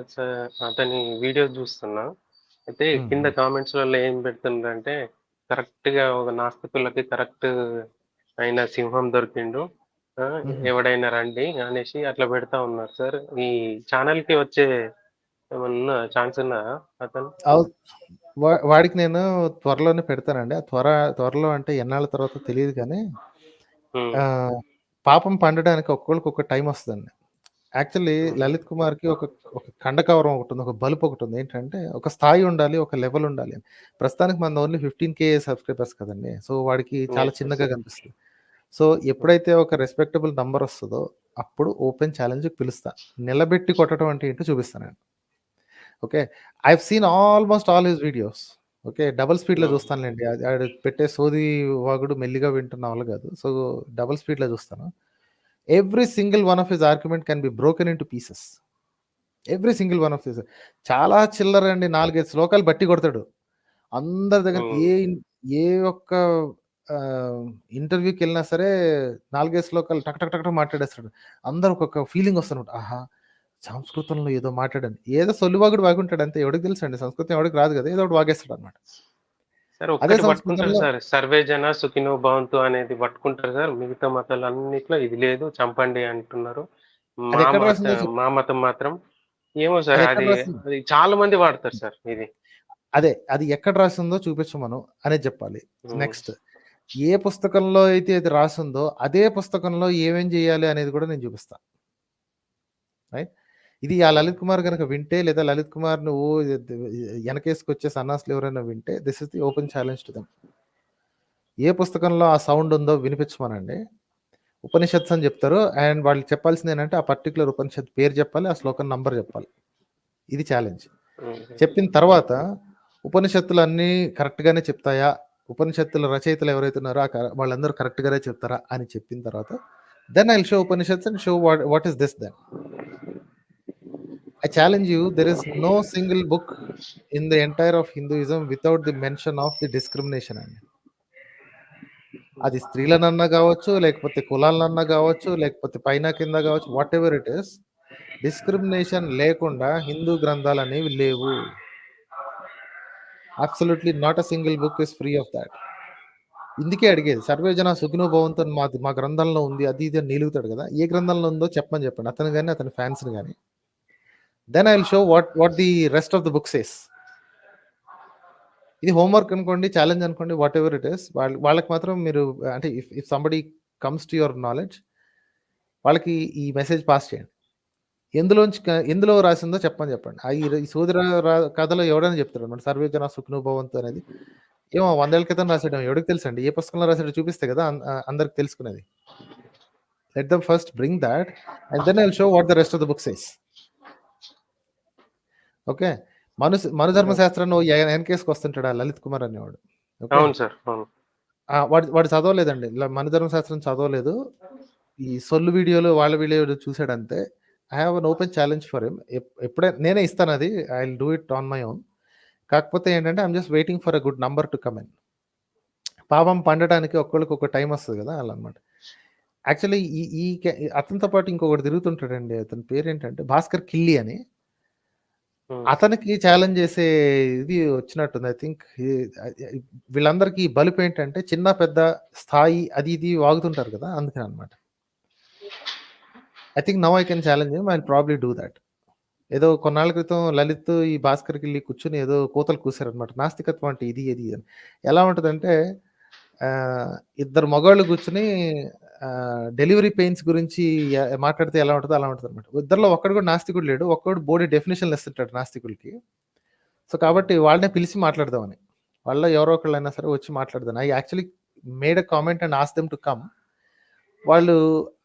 అతని వీడియో చూస్తున్నా. అయితే కింద కామెంట్స్ వల్ల ఏం పెడుతుందంటే, కరెక్ట్ గా ఒక నాస్తికులకి కరెక్ట్ అయిన సింహం దొరికిండు, ఎవడైనా రండి అనేసి అట్లా పెడతా ఉన్నారు సార్. ఈ ఛానల్ కి వచ్చే ఏమన్నా ఛాన్స్ ఉన్నా అతను? వాడికి నేను త్వరలోనే పెడతానండి. ఆ త్వరలో అంటే ఎన్నాళ్ళ తర్వాత తెలియదు, కానీ పాపం పండడానికి ఒక్కొక్కరికి ఒక టైం వస్తుందండి. యాక్చువల్లీ లలిత్ కుమార్కి ఒక ఖండకవరం ఒకటి ఉంది, ఒక బల్బ్ ఒకటి ఉంది. ఏంటంటే ఒక స్థాయి ఉండాలి, ఒక లెవెల్ ఉండాలి. ప్రస్తుతానికి మన ఓన్లీ 15K సబ్స్క్రైబర్స్ కదండి. సో వాడికి చాలా చిన్నగా కనిపిస్తుంది. సో ఎప్పుడైతే ఒక రెస్పెక్టబుల్ నంబర్ వస్తుందో అప్పుడు ఓపెన్ ఛాలెంజ్కి పిలుస్తా. నిలబెట్టి కొట్టడం అంటే ఏంటో చూపిస్తాను. Okay, I have scene almost all his videos. Okay, double స్పీడ్లో చూస్తానులేండి. ఆడు పెట్టే సోది వాగుడు మెల్లిగా వింటున్న వాళ్ళు కాదు. సో డబుల్ స్పీడ్లో చూస్తాను. Every single one of his argument can be broken in to pieces. Every single one of his. చాలా చిల్లర అండి. 4-5 శ్లోకాలు బట్టి కొడతాడు. అందరి దగ్గర ఏ ఒక్క ఇంటర్వ్యూకి వెళ్ళినా సరే 4-5 శ్లోకాలు టక్ టక్ టక్ మాట్లాడేస్తాడు. అందరు ఒక్కొక్క ఫీలింగ్ వస్తున్నట్టు, ఆహా సంస్కృతంలో ఏదో మాట్లాడండి. ఏదో సొల్లువాగుడు వాగుంటాడు అంతే. ఎవడికి తెలుసు అండి, సంస్కృతం ఎవడికి రాదు కదా, ఏదో ఒకటి వాగేస్తాడు అనమాట. సార్ ఒక్కటి పట్టుకుంటారు సార్, సర్వే జన సుఖినో భవంతు అనేది పట్టుకుంటారు సార్. మిగతా మతాలు అన్నిట్లో ఇది లేదు, చంపండి అంటున్నారు. మా మతం మాత్రం ఏమో సార్, అది చాలా మంది వాడతారు సార్. ఇది అది ఎక్కడ రాసిందో చూపించమను అనేది చెప్పాలి. నెక్స్ట్, ఏ పుస్తకంలో అయితే అది రాసిందో అదే పుస్తకంలో ఏమేం చేయాలి అనేది కూడా నేను చూపిస్తా. రైట్, ఇది ఆ లలిత్ కుమార్ కనుక వింటే, లేదా లలిత్ కుమార్ ను వెనకేసుకొచ్చే సన్నాసులు ఎవరైనా వింటే, this is the open challenge to them. ఏ పుస్తకంలో ఆ సౌండ్ ఉందో వినిపించమనండి. ఉపనిషత్స్ అని చెప్తారు, అండ్ వాళ్ళు చెప్పాల్సింది ఏంటంటే ఆ పర్టికులర్ ఉపనిషత్ పేరు చెప్పాలి, ఆ శ్లోకం నంబర్ చెప్పాలి. ఇది ఛాలెంజ్. చెప్పిన తర్వాత ఉపనిషత్తులు అన్నీ కరెక్ట్గానే చెప్తాయా, ఉపనిషత్తుల రచయితలు ఎవరైతే ఉన్నారో వాళ్ళందరూ కరెక్ట్గానే చెప్తారా అని చెప్పిన తర్వాత then I will show Upanishads and show what is this then. I challenge you, there is no single book in the entire of Hinduism without the mention of the discrimination. అండి, అది స్త్రీలనన్నా కావచ్చు, లేకపోతే కులాలనన్నా కావచ్చు, లేకపోతే పైన కింద కావచ్చు, what ever it is, discrimination లేకుండా హిందూ గ్రంథాలు అనేవి లేవు. Absolutely not a single book is free of that. ఇందుకే అడిగేది, సర్వేజన సుఖినో భవంతు మా గ్రంథంలో ఉంది, అది ఇది అని నిలుగుతాడు కదా, ఏ గ్రంథంలో ఉందో చెప్పమని చెప్పండి, అతను కానీ అతని ఫ్యాన్స్ని కానీ. Then I will show what the rest of the book says. ఇది హోంవర్క్ అనుకోండి, ఛాలెంజ్ అనుకోండి, వాట్ ఎవర్ ఇట్ ఈస్. వాళ్ళకి మాత్రం మీరు అంటే if somebody comes to your knowledge, వాళ్ళకి ఈ మెసేజ్ పాస్ చేయండి. ఎందులో రాసిందో చెప్పమని చెప్పండి. ఈ సోదర కథలో ఎవడైనా చెప్తాడు అనమాట, సర్వేజన సుఖినో భవంతు అనేది. ఏమో 100 ఏళ్ల క్రితం రాసాడు, ఎవరికి తెలుసు అండి, ఏ పుస్తకంలో రాసాడో చూపిస్తే కదా అందరికి తెలుసుకునేది. Let them first bring that and then I will show what the rest of the book says. Okay, మనుధర్మ శాస్త్రాన్ని వెనకేసుకు వస్తుంటాడు ఆ లలిత్ కుమార్ అనేవాడు. వాడు చదవలేదండి, మనుధర్మ శాస్త్రం చదవలేదు. ఈ సొల్లు వీడియోలు వాళ్ళ వీడియోలు చూసాడంతే. I have an open challenge for him. ఎప్పుడైనా నేనే ఇస్తాను అది, I will do it on my own. కాకపోతే ఏంటంటే I'm just waiting for a good number to come in. పాపం పండడానికి ఒక్కళ్ళకి ఒక టైం వస్తుంది కదా, అలా అనమాట. యాక్చువల్లీ ఈ అతనితో పాటు ఇంకొకటి తిరుగుతుంటాడండి, అతని పేరు ఏంటంటే భాస్కర్ కిల్లి అని. అతనికి ఛాలెంజ్ చేసే ఇది వచ్చినట్టుంది. ఐ థింక్ వీళ్ళందరికీ బలుపు ఏంటంటే చిన్న పెద్ద స్థాయి అది ఇది వాగుతుంటారు కదా, అందుకని అనమాట. I think now I can challenge him, I will probably do that. ఏదో కొన్నాళ్ళ క్రితం లలిత్ ఈ భాస్కర్కి వెళ్ళి కూర్చొని ఏదో కోతలు కూసారనమాట, నాస్తికత్వం అంటే ఇది ఇది అని. ఎలా ఉంటుందంటే ఇద్దరు మగవాళ్ళు కూర్చుని డెలివరీ పెయిన్స్ గురించి మాట్లాడితే ఎలా ఉంటుందో అలా ఉంటుంది అనమాట. ఇద్దరిలో ఒక్కడు కూడా నాస్తికుడు లేడు, ఒక్కడు బోడీ డెఫినేషన్లు ఇస్తుంటాడు నాస్తికులకి. సో కాబట్టి వాళ్ళనే పిలిచి మాట్లాడదామని. వాళ్ళ ఎవరో ఒకళ్ళైనా సరే వచ్చి మాట్లాడదాను. I actually made a comment and ask them to come. వాళ్ళు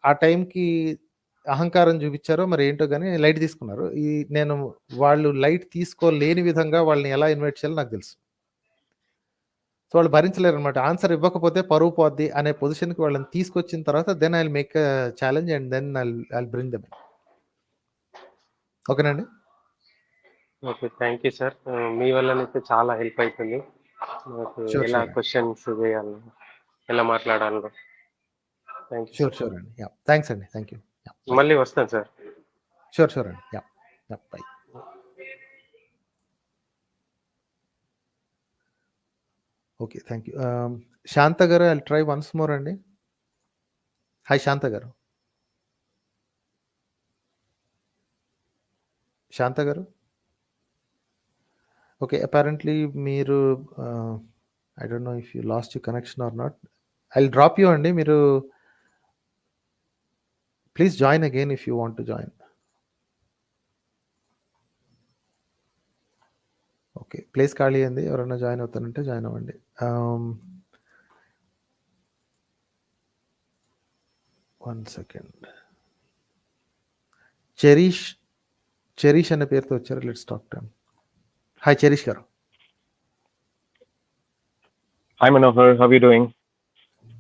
ఆ టైంకి అహంకారం చూపించారో మరి ఏంటో కానీ లైట్ తీసుకున్నారు. నేను వాళ్ళు లైట్ తీసుకోలేని విధంగా వాళ్ళని ఎలా ఇన్వైట్ చేయాలో నాకు తెలుసు. సో వాళ్ళు భరించలేరు అనమాట. ఆన్సర్ ఇవ్వకపోతే పరువు పోద్ది అనే పొజిషన్కి వాళ్ళని తీసుకొచ్చిన తర్వాత then I make challenge and then I bring them. ఓకేనండి. Okay, thank you sir. మీ వల్లనైతే చాలా హెల్ప్ అవుతుంది నాకు, షూర్ ఎలా షూర్ క్వశ్చన్స్ వేయాలి, ఎలా మాట్లాడాలో. Thank you sure sir. Sure అండి. యా థ్యాంక్స్ అండి. Thank you. మళ్ళీ వస్తాను సార్. షూర్ షూర్ అండి. Yeah yeah bye. Okay, thank you. Shanta garu I try once more అండి. Hi Shanta garu. Shanta garu okay, apparently మీరు I don't know if you lost you connection or not. I will drop you అండి. మీరు please join again if you want to join. Okay, place ఖాళీ అయింది. ఎవరైనా join అవుతానంటే join అవ్వండి. One second. Cherish అనే పేరుతో వచ్చారు. Let's talk to him. Hi cherish గారు. Hi Manohar, how are you doing?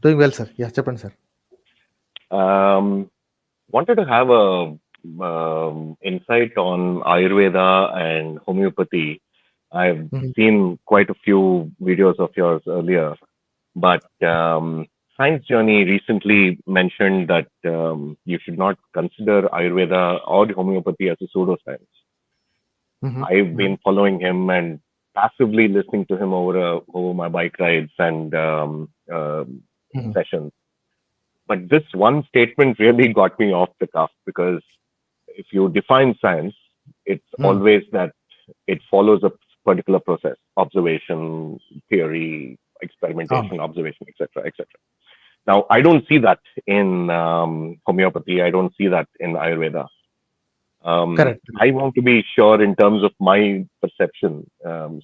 Doing well sir. Yeah చెప్పండి sir. Wanted to have a insight on Ayurveda and homeopathy. I've seen quite a few videos of yours earlier, but Science Journey recently mentioned that you should not consider Ayurveda or homeopathy as a pseudoscience. I've been following him and passively listening to him over my bike rides and sessions. But this one statement really got me off the cuff, because if you define science, it's always that it follows a particular process: observation, theory, experimentation, observation, etc., etc. Now, I don't see that in homeopathy. I don't see that in Ayurveda. Correct. I want to be sure in terms of my perception.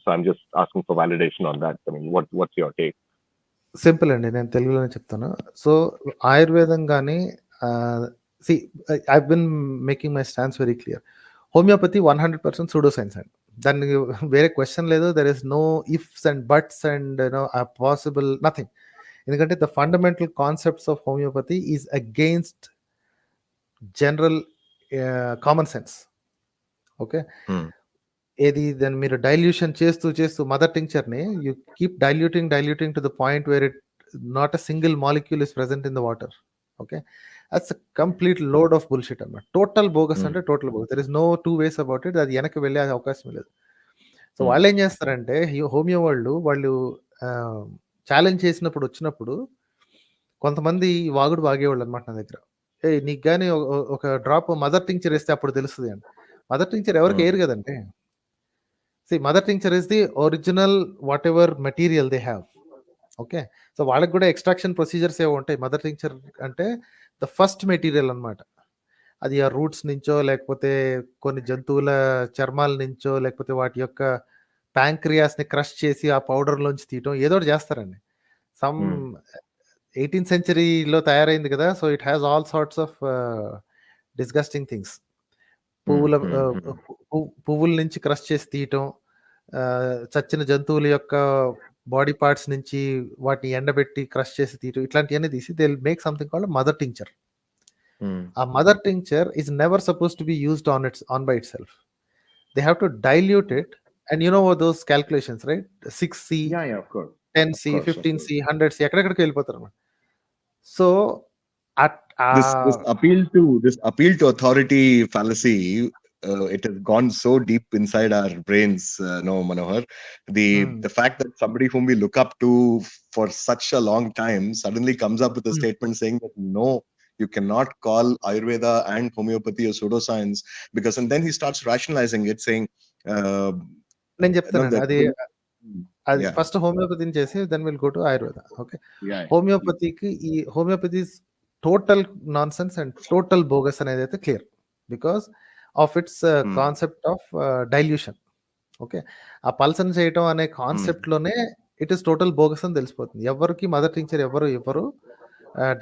So I'm just asking for validation on that. I mean, what's your take? Simple అండి, నేను తెలుగులోనే చెప్తాను. So ఆయుర్వేదం కానీ see I been making my stance very clear. Homeopathy 100% pseudo science అండి. దానికి వేరే question లేదు. There is no ifs and buts and possible nothing. ఎందుకంటే the fundamental concepts of homeopathy is against general common sense. Okay, ఏది దాన్ని మీరు dilution చేస్తూ mother టింక్చర్ని you keep diluting to the point where it not a single molecule is present in the water. Okay, that's a complete load of bullshit అన్నమాట. Total bogus అంటే total bogus. There is no two ways about it. అది వెనక్కి వెళ్ళే అవకాశం లేదు. So వాళ్ళు ఏం చేస్తారంటే హోమియో వాళ్ళు ఛాలెంజ్ చేసినప్పుడు వచ్చినప్పుడు కొంతమంది వాగుడు వాగేవాళ్ళు అనమాట నా దగ్గర. నీకు కానీ ఒక డ్రాప్ మదర్ టింక్చర్ వేస్తే అప్పుడు తెలుస్తుంది అని. మదర్ టింక్చర్ ఎవరికి వేయరు కదండి. Mother tincture is the original what ever material they have. Okay, so వాళ్ళకి కూడా ఎక్స్ట్రాక్షన్ ప్రొసీజర్స్ ఏవో ఉంటాయి. మదర్ టింక్చర్ అంటే ద ఫస్ట్ మెటీరియల్ అనమాట. అది ఆ రూట్స్ నుంచో, లేకపోతే కొన్ని జంతువుల చర్మాల నుంచో, లేకపోతే వాటి యొక్క ప్యాంక్రియాస్ని క్రష్ చేసి ఆ పౌడర్లోంచి తీయటం ఏదో ఒకటి చేస్తారండి. సమ్ 18th centuryలో తయారైంది కదా. So it has all sorts of disgusting things. పువ్వుల నుంచి క్రష్ చేసి తీయటం, చచ్చిన జంతువుల యొక్క బాడీ పార్ట్స్ నుంచి వాటిని ఎండబెట్టి క్రష్ చేసి తీయటం, ఇట్లాంటివన్నీ తీసి they will make something called mother tincture. ఆ mother tincture is never suppose to be used on by itself. They have to dilute it and you know those calculations, right? 6C, 10C, 15C, 100C ఎక్కడెక్కడికి వెళ్ళిపోతారు అన్నమాట. So this appeal to authority fallacy, it has gone so deep inside our brains, no Manohar. The fact that somebody whom we look up to for such a long time suddenly comes up with a statement saying that no, you cannot call Ayurveda and homeopathy a pseudoscience, because, and then he starts rationalizing it, saying నేను చెప్తాను అది first హోమియోపతిని చేసి then will go to Ayurveda. Okay, హోమియోపతికి ఈ homeopathy total nonsense and total bogus అనేది అయితే clear, because of its concept of dilution. Okay, ఆ పల్సన్ చేయటం అనే కాన్సెప్ట్ లోనే ఇట్ ఈస్ టోటల్ బోగస్ అని తెలిసిపోతుంది. ఎవరికి మదర్ టింక్చర్ ఎవరు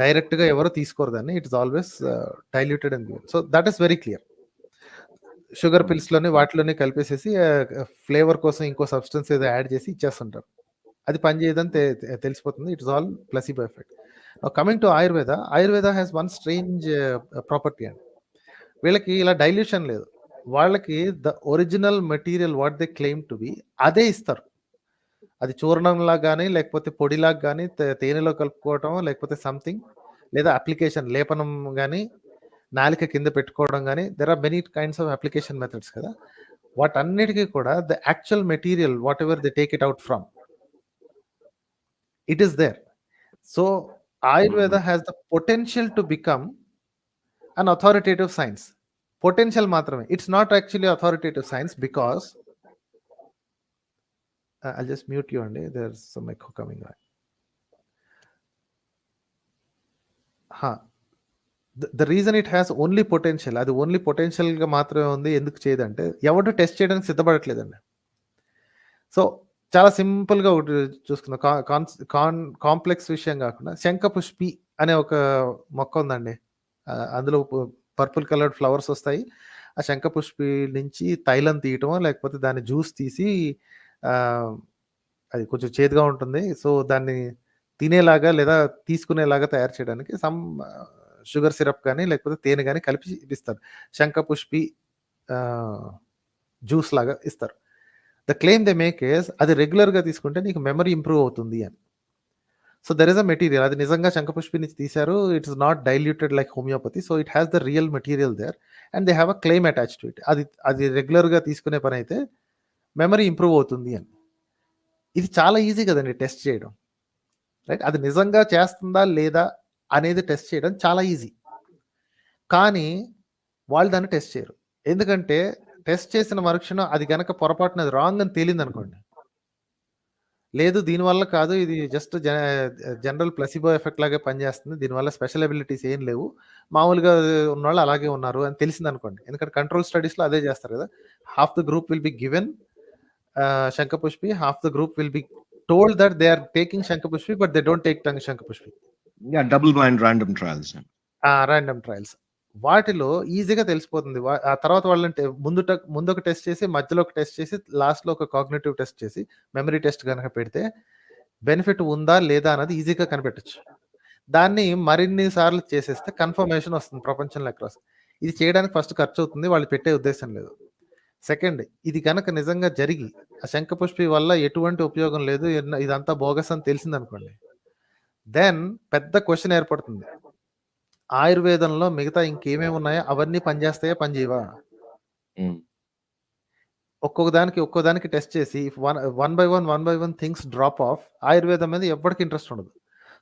డైరెక్ట్గా ఎవరు తీసుకోరు దాన్ని. It is always diluted and given. So that is very clear. Sugar పిల్స్లోని వాటిలోనే కలిపేసేసి ఫ్లేవర్ కోసం ఇంకో సబ్స్టెన్స్ ఏదో యాడ్ చేసి ఇచ్చేస్తుంటారు. అది పని చేయదని తెలిసిపోతుంది. It is all placebo effect. Coming to Ayurveda has one strange property అండి. వీళ్ళకి ఇలా డైల్యూషన్ లేదు. వాళ్ళకి the original material what they claim to be అదే ఇస్తారు. అది చూర్ణంలా కానీ లేకపోతే పొడిలాగా కానీ తేనెలో కలుపుకోవటం లేకపోతే సంథింగ్, లేదా అప్లికేషన్ లేపనం కానీ నాలిక కింద పెట్టుకోవడం కానీ, there are many kinds of application methods కదా. వాటన్నిటికీ కూడా the actual material whatever they take it out from, it is there. So Ayurveda has the potential to become an authoritative science. Potential మాత్రమే. It's not actually authoritative science because I'll just mute you అండి. there's some echo coming on. The reason it has only potential, అది only పొటెన్షియల్గా మాత్రమే ఉంది. ఎందుకు చేయదంటే ఎవరు test చేయడానికి సిద్ధపడట్లేదండి. So చాలా సింపుల్గా ఒకటి చూసుకుందాం. కాంప్లెక్స్ విషయం కాకుండా శంఖపుష్పి అనే ఒక మొక్క ఉందండి. అందులో పర్పుల్ కలర్డ్ ఫ్లవర్స్ వస్తాయి. ఆ శంఖపుష్పి నుంచి తైలం తీయటమో లేకపోతే దాని జ్యూస్ తీసి అది కొంచెం చేదుగా ఉంటుంది. సో దాన్ని తినేలాగా లేదా తీసుకునేలాగా తయారు చేయడానికి సమ్ షుగర్ సిరప్ కానీ లేకపోతే తేనె కానీ కలిపి ఇస్తారు. శంఖపుష్పి జ్యూస్ లాగా ఇస్తారు. The claim they make is అది రెగ్యులర్గా తీసుకుంటే నీకు మెమరీ ఇంప్రూవ్ అవుతుంది అని. So there is a material. అది నిజంగా శంఖపుష్పి నుంచి తీశారు. It is not diluted like homeopathy. So it has the real material there and they have a claim attach to it. అది రెగ్యులర్గా తీసుకునే పని అయితే మెమరీ ఇంప్రూవ్ అవుతుంది అని. ఇది చాలా ఈజీ కదండి టెస్ట్ చేయడం, రైట్? అది నిజంగా చేస్తుందా లేదా అనేది టెస్ట్ చేయడం చాలా ఈజీ. కానీ వాళ్ళు దాన్ని టెస్ట్ చేయరు. ఎందుకంటే టెస్ట్ చేసిన మరుక్షణం అది కనుక పొరపాటున అది రాంగ్ అని తేలింది అనుకోండి, లేదు దీనివల్ల కాదు, ఇది జస్ట్ జనరల్ ప్లసిబో ఎఫెక్ట్ లాగే పనిచేస్తుంది, దీనివల్ల స్పెషల్ అబిలిటీస్ ఏం లేవు, మామూలుగా ఉన్నవాళ్ళు అలాగే ఉన్నారు అని తెలిసింది అనుకోండి. ఎందుకంటే కంట్రోల్ స్టడీస్లో అదే చేస్తారు కదా. Half the group will be given Shankapushpi, half the group will be told that they are taking Shankapushpi, but they don't take Shankapushpi. Yeah, double-blind random trials. Random trials. వాటిలో ఈజీగా తెలిసిపోతుంది. ఆ తర్వాత వాళ్ళని ముందు ఒక టెస్ట్ చేసి, మధ్యలో ఒక టెస్ట్ చేసి, లాస్ట్లో ఒక కాగ్నిటివ్ టెస్ట్ చేసి, మెమరీ టెస్ట్ కనుక పెడితే బెనిఫిట్ ఉందా లేదా అన్నది ఈజీగా కనిపెట్టచ్చు. దాన్ని మరిన్ని సార్లు చేసేస్తే కన్ఫర్మేషన్ వస్తుంది ప్రపంచంలో ఎక్కడ. ఇది చేయడానికి ఫస్ట్ ఖర్చు అవుతుంది, వాళ్ళు పెట్టే ఉద్దేశం లేదు. సెకండ్, ఇది కనుక నిజంగా జరిగి ఆ శంఖపుష్పి వల్ల ఎటువంటి ఉపయోగం లేదు, ఇదంతా బోగస్ అని తెలిసిందనుకోండి, దెన్ పెద్ద క్వశ్చన్ ఏర్పడుతుంది. ఆయుర్వేదంలో మిగతా ఇంకేమేమి ఉన్నాయో అవన్నీ పనిచేస్తాయా పనిచేయవా? ఒక్కో దానికి టెస్ట్ చేసి one by one things drop off, ఆయుర్వేదం మీద ఎవరికి ఇంట్రెస్ట్ ఉండదు.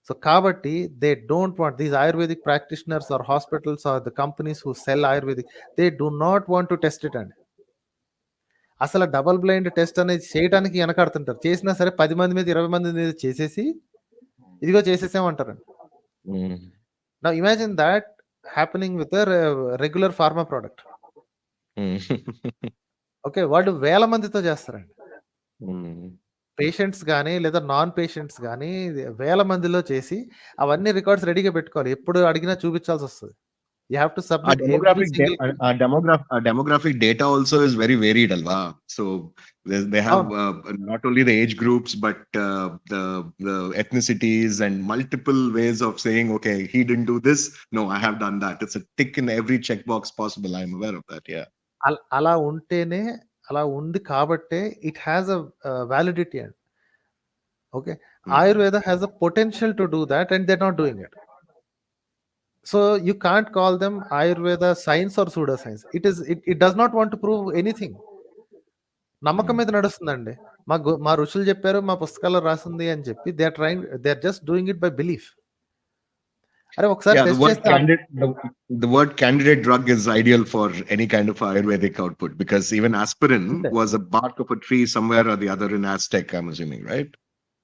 సో కాబట్టి they don't want these Ayurvedic practitioners or hospitals or the companies who sell Ayurvedic, they do not want to test it అండి. అసలు డబల్ బ్లైండ్ టెస్ట్ అనేది చేయడానికి వెనకాడుతుంటారు. చేసినా సరే 10 మంది మీద 20 మంది మీద చేసేసి ఇదిగో చేసేసామంటారండి. Now imagine that happening with regular pharma product. Okay, వాళ్ళు 1000 మందితో చేస్తారండి. పేషెంట్స్ కానీ లేదా నాన్ పేషెంట్స్ కానీ 1000 మందిలో చేసి అవన్నీ రికార్డ్స్ రెడీగా పెట్టుకోవాలి. ఎప్పుడు అడిగినా చూపించాల్సి వస్తుంది. You have to submit demographic data also is very varied, alva. So they have not only the age groups but the ethnicities and multiple ways of saying, okay, he didn't do this, no, I have done that. It's a tick in every checkbox possible. I'm aware of that. Yeah, అలా ఉంటేనే, అలా ఉంది కాబట్టే it has a validity. And okay, Ayurveda has a potential to do that and they're not doing it. So you can't call them Ayurveda science or pseudoscience. It does not want to prove anything. నమ్మకం మీద నడుస్తుందండి. మా ఋషులు చెప్పారు, మా పుస్తకాల్లో రాసింది అని చెప్పి they are just doing it by belief. అరే ఒకసారి the word candidate drug is ideal for any kind of Ayurvedic output, because even aspirin was a bark of a tree somewhere or the other in Aztec, I'm assuming, right?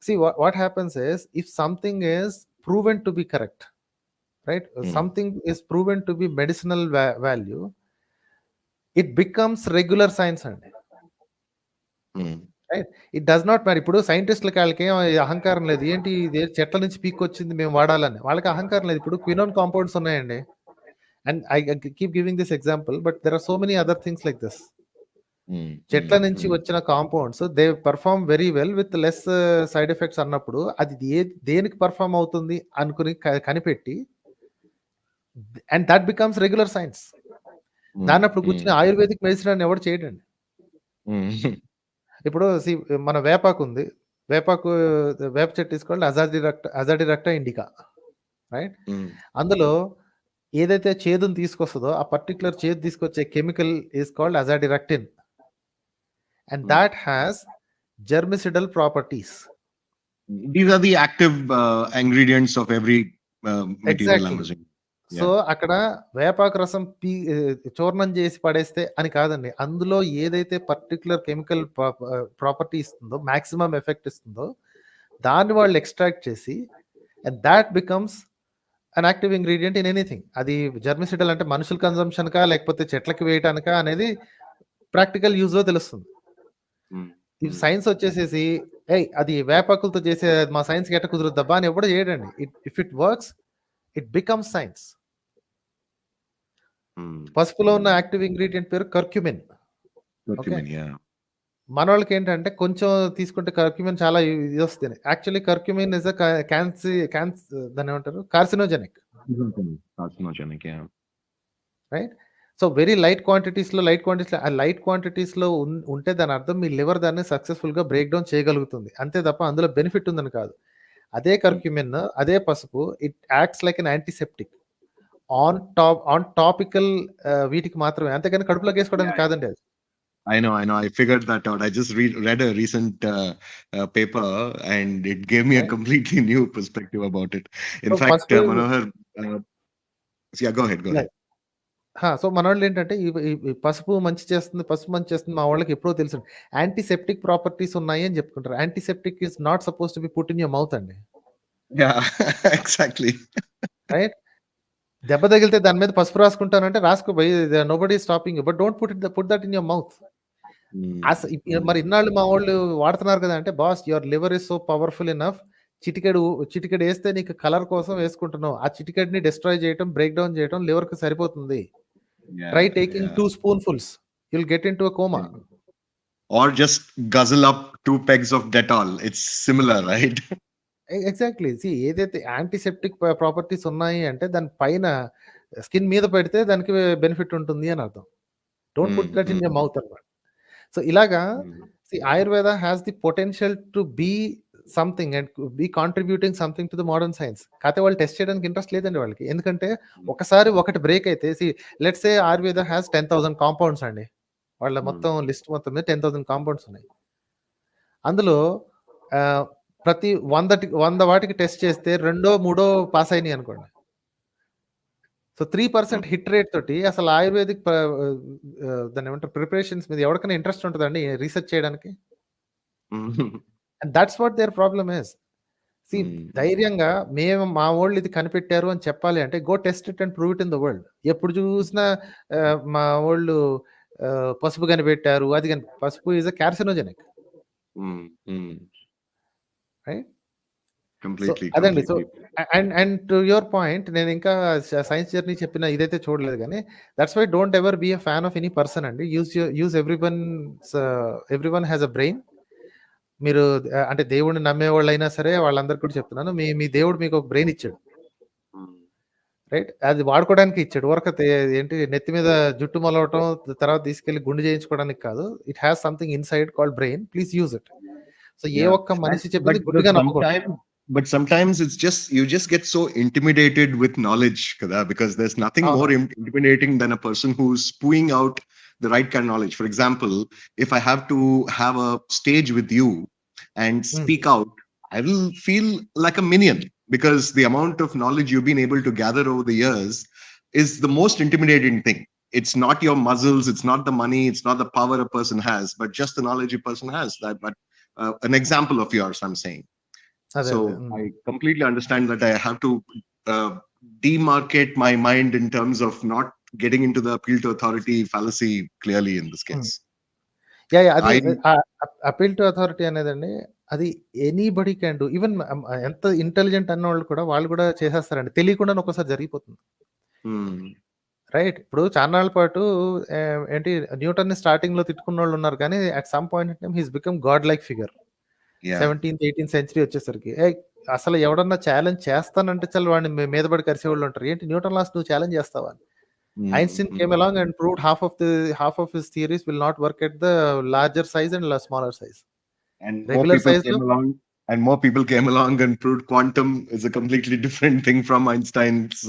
See, what happens is, if something is proven to be correct, right, something is proven to be medicinal value, it becomes regular science. And right. It does not matter. ఇప్పుడు సైంటిస్టులకి వాళ్ళకేం అహంకారం లేదు. ఏంటి ఇది చెట్ల నుంచి పీక్కొచ్చింది మేము వాడాలని. వాళ్ళకి అహంకారం లేదు. ఇప్పుడు క్వినోన్ కాంపౌండ్స్ ఉన్నాయండి. And I keep giving this example, but there are so many other things like this. చెట్ల నుంచి వచ్చిన compounds they perform very well with less side effects అన్నప్పుడు అది దేనికి పర్ఫార్మ్ అవుతుంది అనుకుని కనిపెట్టి, and that becomes regular science. దాన్ని అప్పుడు కూర్చుని ఆయుర్వేదిక్ మెడిసిన్ అని ఎవరు చేయడండి. ఇప్పుడు మన వేపాకు ఉంది. వేప చెట్టు తీసుకోండి, అజాడిరక్టా ఇండికా, రైట్. అందులో ఏదైతే చేదును తీసుకొస్తుందో ఆ పర్టికులర్ చేదు తీసుకొచ్చే chemical is called azadirachtin, and that has germicidal properties. These are the active ingredients of every material. Exactly. So అక్కడ వేపాకు రసం చూర్ణం చేసి పడేస్తే అని కాదండి. అందులో ఏదైతే పర్టికులర్ కెమికల్ ప్రాపర్టీ ఇస్తుందో, మాక్సిమం ఎఫెక్ట్ ఇస్తుందో, దాన్ని వాళ్ళు ఎక్స్ట్రాక్ట్ చేసి, and that becomes an active ingredient in anything. అది జర్మిసిడల్ అంటే మనుషుల కన్సంప్షన్ కా లేకపోతే చెట్లకి వేయటానికా అనేది ప్రాక్టికల్ యూజ్ లో తెలుస్తుంది. సైన్స్ వచ్చేసేసి అది వేపాకులతో చేసే మా సైన్స్ ఎట్ట కుదురుద్దబ్బా అని ఎప్పుడు చేయడండి. If it works it becomes science. పసుపులో ఉన్న యాక్టివ్ ఇంగ్రీడియంట్ పేరు కర్క్యూమిన్. మన వాళ్ళకి ఏంటంటే కొంచెం తీసుకుంటే కర్క్యూమిన్ చాలా ఇది వస్తుంది. యాక్చువల్లీ కర్క్యూమిన్ ఇస్ దాన్ని ఏమంటారు, carcinogenic, right. So very light quantities లో లైట్ క్వాంటిటీస్ లో ఉంటే దాని అర్థం మీ లివర్ దాన్ని సక్సెస్ఫుల్ గా బ్రేక్ డౌన్ చేయగలుగుతుంది, అంతే తప్ప అందులో బెనిఫిట్ ఉందని కాదు. అదే కర్క్యూమిన్, అదే పసుపు, it acts like an antiseptic on topical వీటికి మాత్రమే, అంతేగాని కడుపులోకి వేసుకోవడానికి కాదండి అది. I know. I figured that out. I just read a recent paper, and it gave me a completely new perspective about it. In fact, Manohar, yeah, go ahead. So మన వాళ్ళు ఏంటంటే ఈ పసుపు మంచి చేస్తుంది మా వాళ్ళకి ఎప్పుడో తెలుసు. యాంటీసెప్టిక్ ప్రాపర్టీస్ ఉన్నాయి అని చెప్పుకుంటారు. Antiseptic is not suppose to be put in your mouth అండి. Exactly, right. దెబ్బ తగిలితే దాని మీద పసుపు రాసుకుంటానంటే రాసుకో, nobody stopping, but don't put that in your mouth. మరి ఇన్నాళ్ళు మా వాళ్ళు వాడుతున్నారు కదా అంటే, boss your liver is so powerful enough, చిటికెడు వేస్తే నీకు కలర్ కోసం వేసుకుంటున్నావు, ఆ చిటికెడ్ని డిస్ట్రాయ్ చేయటం, బ్రేక్ డౌన్ చేయటం లివర్ కి సరిపోతుంది. Try taking 2 spoonfuls, you'll get into a coma. Or just guzzle up 2 pegs of Dettol. It's similar, right? Exactly. ఏదైతే యాంటీసెప్టిక్ ప్రాపర్టీస్ ఉన్నాయి అంటే దాని పైన స్కిన్ మీద పెడితే దానికి బెనిఫిట్ ఉంటుంది అని అర్థం. Don't put that in your mouth అన్నమాట. సో ఇలాగా Ayurveda has the potential to be something and be contributing something to the modern science. కాకపోతే వాళ్ళు టెస్ట్ చేయడానికి ఇంట్రెస్ట్ లేదండి వాళ్ళకి. ఎందుకంటే ఒకసారి ఒకటి బ్రేక్ అయితే, let's say Ayurveda has 10,000 compounds అండి. వాళ్ళ మొత్తం లిస్ట్ మొత్తం మీద 10,000 కాంపౌండ్స్ ఉన్నాయి. అందులో ప్రతి 100 వాటికి టెస్ట్ చేస్తే 2-3 పాస్ అయినాయి అనుకోండి. సో 3% హిట్ రేట్ తోటి అసలు ఆయుర్వేదిక్ దాన్ని ఏమంటారు, ప్రిపరేషన్స్ మీద ఎవరికైనా ఇంట్రెస్ట్ ఉంటుందండి రీసెర్చ్ చేయడానికి? And that's what their problem is. ధైర్యంగా మేము మా వాళ్ళు ఇది కనిపెట్టారు అని చెప్పాలి అంటే, go test it and prove it in the world. ఎప్పుడు చూసినా మా వాళ్ళు పసుపు కనిపెట్టారు, అది పసుపు ఈజ్ అ కార్సినోజెనిక్, రైట్. అదండి. So and to your point, నేను ఇంకా సైన్స్ జర్నీ చెప్పిన ఇదైతే చూడలేదు, కానీ that's why don't ever be a fan of any person అండి. Use everyone has a brain. మీరు అంటే దేవుడిని నమ్మే వాళ్ళు అయినా సరే వాళ్ళందరికీ కూడా చెప్తున్నాను, మీ దేవుడు మీకు ఒక బ్రెయిన్ ఇచ్చాడు, రైట్. అది వాడుకోవడానికి ఇచ్చాడు. ఏంటి నెత్తి మీద జుట్టు మొలవటం, తర్వాత తీసుకెళ్లి గుండు చేయించుకోవడానికి కాదు. It has something inside called brain. Please use it. So ఏ ఒక్క మనిషి చెప్పింది గుడ్డిగా నమ్మకూడదు. But sometimes it's you just get so intimidated with knowledge, kada, because there's nothing more intimidating than a person who's spewing out the right kind of knowledge. For example, if I have to have a stage with you and speak out, I will feel like a minion, because the amount of knowledge you've been able to gather over the years is the most intimidating thing. It's not your muscles, it's not the money, it's not the power a person has, but just the knowledge a person has. But an example of yours, I'm saying. So I completely understand that I have to demarcate my mind in terms of not getting into the appeal to authority fallacy clearly in this case. అది appeal to authority అనేదండి, అది anybody can do. Even ఎంత intelligent అన్న వాళ్ళు కూడా చేసేస్తారండి, తెలియకుండా ఒక్కోసారి జరిగిపోతుంది. Right. ఇప్పుడు చాన్నాళ్ళ పాటు ఏంటి న్యూటన్ ని స్టార్టింగ్ లో తిట్టుకున్న వాళ్ళు ఉన్నారు, కానీ at some point in time he's become God like figure. 17th 18th century వచ్చేసరికి అసలు ఎవడన్నా ఛాలెంజ్ చేస్తానంటే చాలు వాడిని మీద పడి కరిసేవాళ్ళు ఉంటారు. ఏంటి న్యూటన్ లాస్ట్ నువ్వు ఛాలెంజ్ చేస్తావా? Einstein came along and proved half of his theories will not work at the larger size and smaller size. And Regular size more people came along and proved quantum is a completely different thing from Einstein's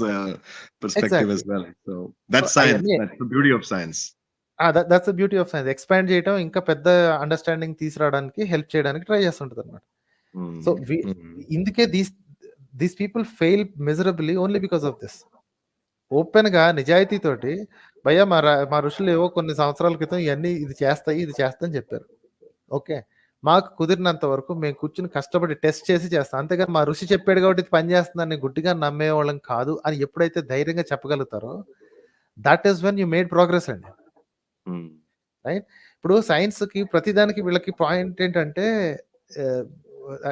perspective as well. So that's science. That's the beauty of science. That's the beauty of science. Expand చేయడం, ఇంకా పెద్ద understanding తీసుకురావడానికి help చేయడానికి try చేస్తుంటది అన్నమాట. So ఇందుకే these people fail miserably only because of this. Open గా నిజాయితీతోటి భయ్యా మా ఋషులు ఏవో కొన్ని సంవత్సరాల క్రితం ఇవన్నీ ఇది చేస్తా అని చెప్పారు. ఓకే, మాకు కుదిరినంత వరకు మేము కూర్చుని కష్టపడి టెస్ట్ చేసి చేస్తాం, అంతేగాని మా ఋషి చెప్పాడు కాబట్టి ఇది పని చేస్తుందని గుడ్డిగా నమ్మేవాళ్ళం కాదు అని ఎప్పుడైతే ధైర్యంగా చెప్పగలుగుతారో, that is when you made progress అండి. రైట్. ఇప్పుడు సైన్స్ కి ప్రతిదానికి వీళ్ళకి పాయింట్ ఏంటంటే,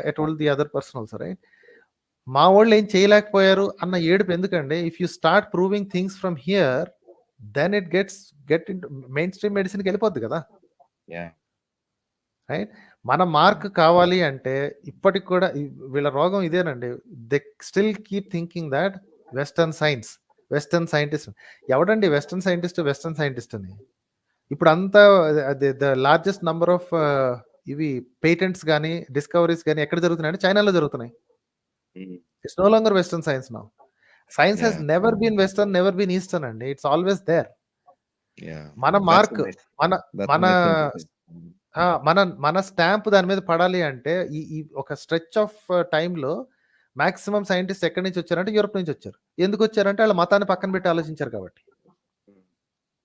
I told the other person also, right, మా వాళ్ళు ఏం చేయలేకపోయారు అన్న ఏడుపు ఎందుకండి? If you start proving things from here, then it get in mainstream మెడిసిన్కి వెళ్ళిపోద్ది కదా. రైట్. మన మార్క్ కావాలి అంటే ఇప్పటికి కూడా వీళ్ళ రోగం ఇదేనండి. They still keep thinking that western science, western scientist. ఎవడండి వెస్టర్న్ సైంటిస్ట్ అని? ఇప్పుడు అంతా ద లార్జెస్ట్ నంబర్ ఆఫ్ ఇవి పేటెంట్స్ కానీ డిస్కవరీస్ కానీ ఎక్కడ జరుగుతున్నాయి అంటే చైనాలో జరుగుతున్నాయి. It's no longer Western science now. Science has never been Western, never been Eastern అండి. It's always there. మన మార్క్, మన స్టాంప్ దాని మీద పడాలి అంటే ఈ ఒక స్ట్రెచ్ ఆఫ్ టైంలో మాక్సిమం సైంటిస్ట్ ఎక్కడి నుంచి వచ్చారంటే యూరోప్ నుంచి వచ్చారు. ఎందుకు వచ్చారంటే వాళ్ళ మతాన్ని పక్కన పెట్టి ఆలోచించారు కాబట్టి.